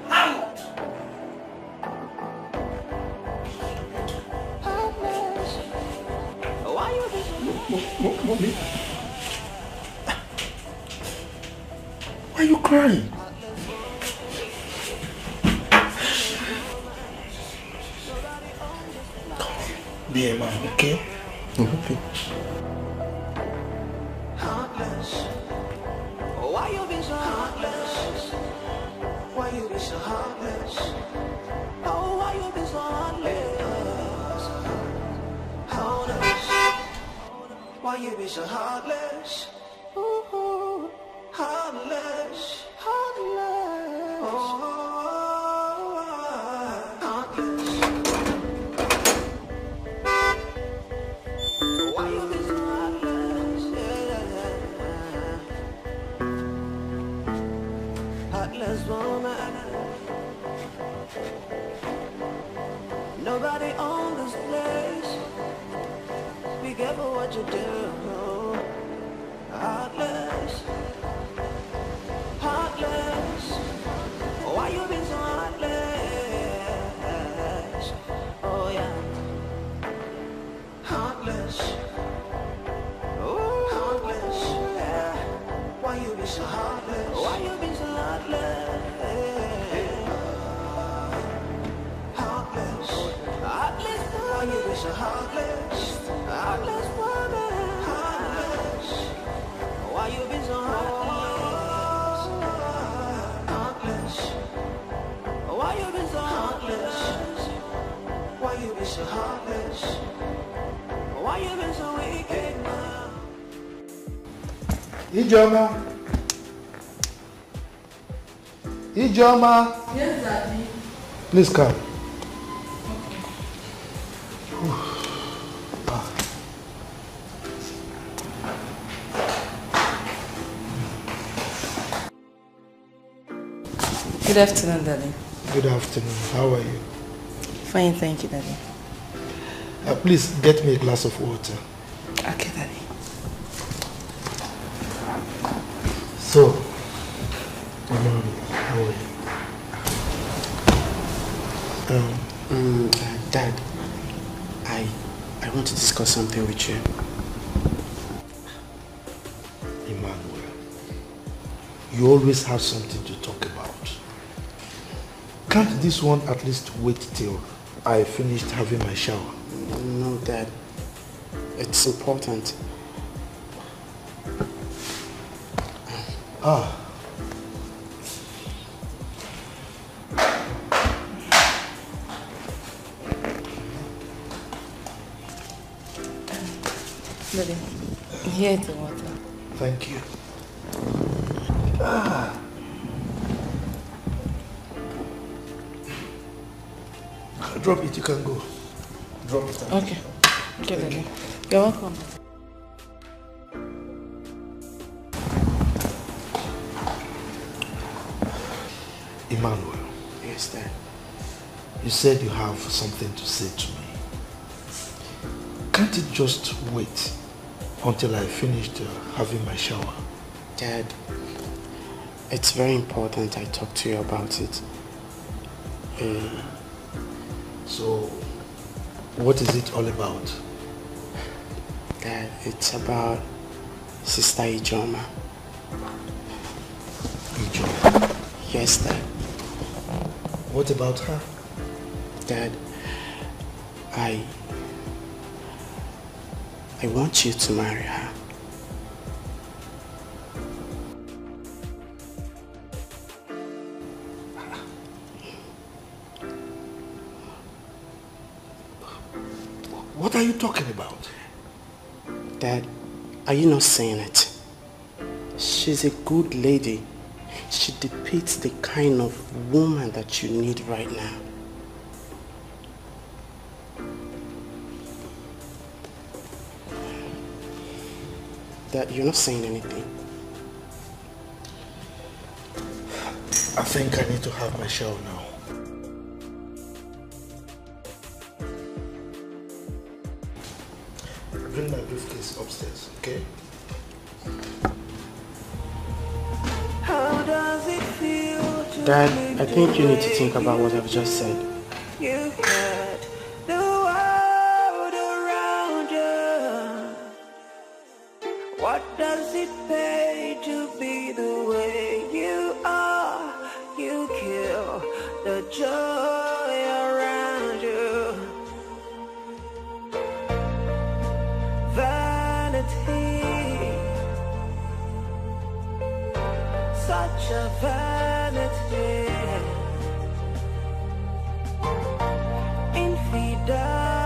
[SPEAKER 11] Hang out! Mommy. Why are you crying? Be a man, okay? Okay.
[SPEAKER 4] Heartless. Why you be so heartless? Why you be so heartless? Oh, why you be so heartless? Heartless. Why you be so heartless? Ooh, heartless. Heartless. Oh, heartless. Why you be so heartless? Yeah. Heartless woman. Nobody owns this place. Be careful what you do. Heartless. Heartless. Why you been so heartless? Oh yeah. Heartless. Oh, heartless. Yeah. Why you been so heartless? Why you been so heartless? Heartless. Heartless. Why you been so heartless? Heartless woman. Heartless. Why you been so heartless? Heartless. Why you been so heartless? Why you been so heartless? Why you been so wicked now?
[SPEAKER 11] Ijoma. Ijoma.
[SPEAKER 19] Yes, Daddy.
[SPEAKER 11] Please come.
[SPEAKER 19] Good afternoon, Daddy.
[SPEAKER 11] Good afternoon. How are you?
[SPEAKER 19] Fine, thank you, Daddy.
[SPEAKER 11] Please get me a glass of water.
[SPEAKER 19] Okay, Daddy.
[SPEAKER 11] So, Mom, how are you?
[SPEAKER 10] Dad, I want to discuss something with you.
[SPEAKER 11] Emmanuel, you always have something to talk about. Can't this one at least wait till I finished having my shower?
[SPEAKER 10] No, Dad. It's important.
[SPEAKER 11] Ah.
[SPEAKER 19] Daddy, here is the water.
[SPEAKER 11] Thank you. Ah. Drop it, you can go. Drop it.
[SPEAKER 19] Okay. Okay, Daddy. You're welcome.
[SPEAKER 11] Emmanuel.
[SPEAKER 10] Yes, Dad.
[SPEAKER 11] You said you have something to say to me. Can't it just wait until I finished having my shower?
[SPEAKER 10] Dad, it's very important I talk to you about it.
[SPEAKER 11] So, what is it all about?
[SPEAKER 10] Dad, it's about Sister Ijoma.
[SPEAKER 11] Ijoma?
[SPEAKER 10] Yes, Dad.
[SPEAKER 11] What about her?
[SPEAKER 10] Dad, I want you to marry her.
[SPEAKER 11] What are you talking about?
[SPEAKER 10] Dad, are you not saying it? She's a good lady. She depicts the kind of woman that you need right now. Dad, you're not saying anything.
[SPEAKER 11] I think I need to have my shower now. Bring my briefcase upstairs, okay?
[SPEAKER 4] How does it feel to
[SPEAKER 10] Dad, I think you need to think about what I've just said.
[SPEAKER 4] You had the world around you. What does it pay to be the way you are? You kill the joy around you. Vanity, such a vanity. Infidelity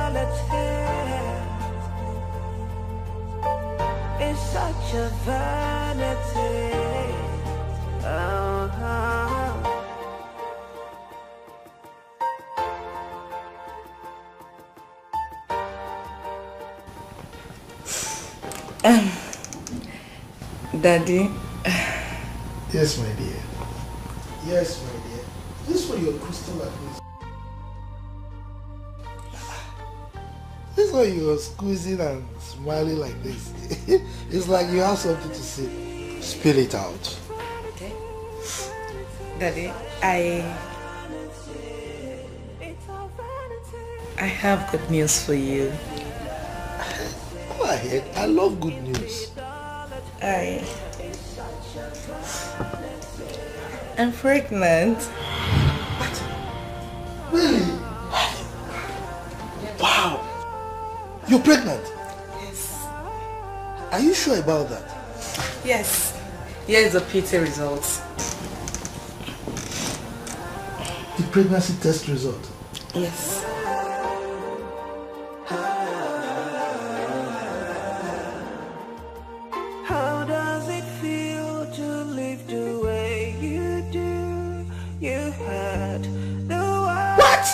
[SPEAKER 4] is such a vanity.
[SPEAKER 19] Daddy.
[SPEAKER 11] Yes, my dear. Yes, my dear. This for your crystal like this. This why you are squeezing and smiling like this. It's like you have something to say. Spill it out.
[SPEAKER 19] Okay. Daddy, I have good news for you.
[SPEAKER 11] Go ahead. I love good news.
[SPEAKER 19] I'm pregnant.
[SPEAKER 11] What? Really? Wow. You're pregnant?
[SPEAKER 19] Yes.
[SPEAKER 11] Are you sure about that?
[SPEAKER 19] Yes. Here is the PT result.
[SPEAKER 11] The pregnancy test result?
[SPEAKER 19] Yes.
[SPEAKER 4] How does it feel to live the way you do? You had the world.
[SPEAKER 11] What?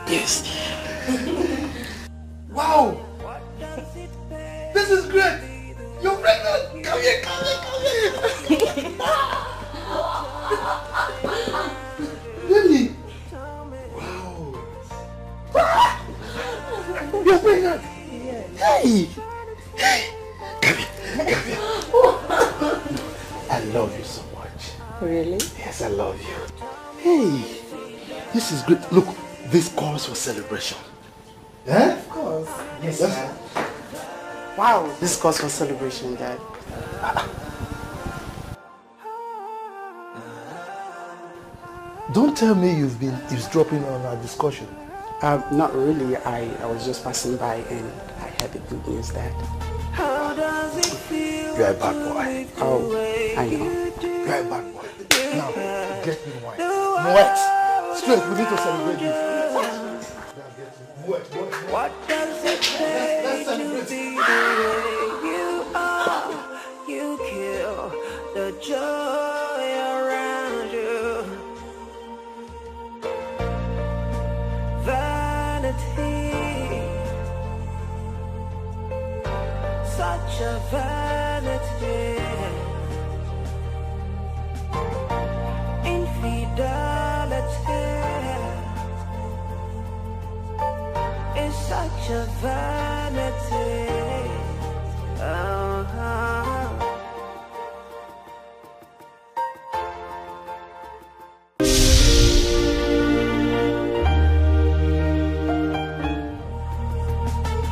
[SPEAKER 11] Yes. Wow. This is great. You're pregnant. Come here, come here, come here. Really? Wow. You're pregnant. Hey. Hey. Come here. Come here. I love you so much.
[SPEAKER 19] Really?
[SPEAKER 11] Yes, I love you. Hey. This is great. Look, this calls for celebration. Eh?
[SPEAKER 10] Of course. Yes,
[SPEAKER 11] Yes.
[SPEAKER 10] Dad. Wow, this calls for celebration, Dad.
[SPEAKER 11] Don't tell me you've been eavesdropping on our discussion.
[SPEAKER 10] Not really. I was just passing by and I heard the good news, Dad.
[SPEAKER 4] How does it feel?
[SPEAKER 11] You're a bad boy.
[SPEAKER 10] Oh, I know.
[SPEAKER 11] You're a bad boy. Now, get me wine. Wet. Straight, we need to celebrate this.
[SPEAKER 4] What does it take to be the way you are? You kill the joy around you. Vanity, such a vanity. Infidelity. such a vanity.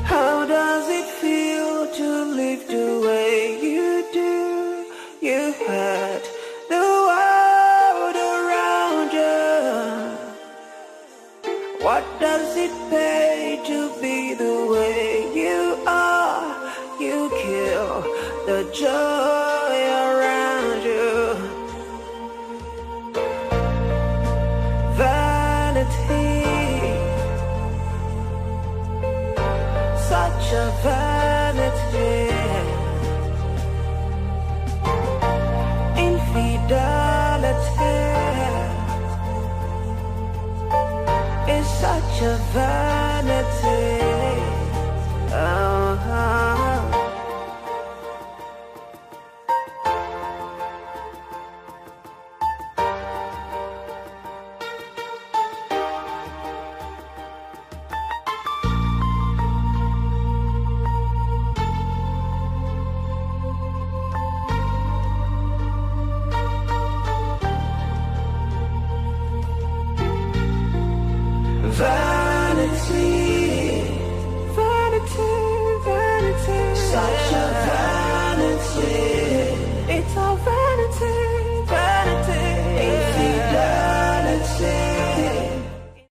[SPEAKER 4] How does it feel to live the way you do? You had the world around you. What does it pay to be the way you are? You kill the joy around you. Vanity, such a vanity. Infidelity is such a vanity. Vanity.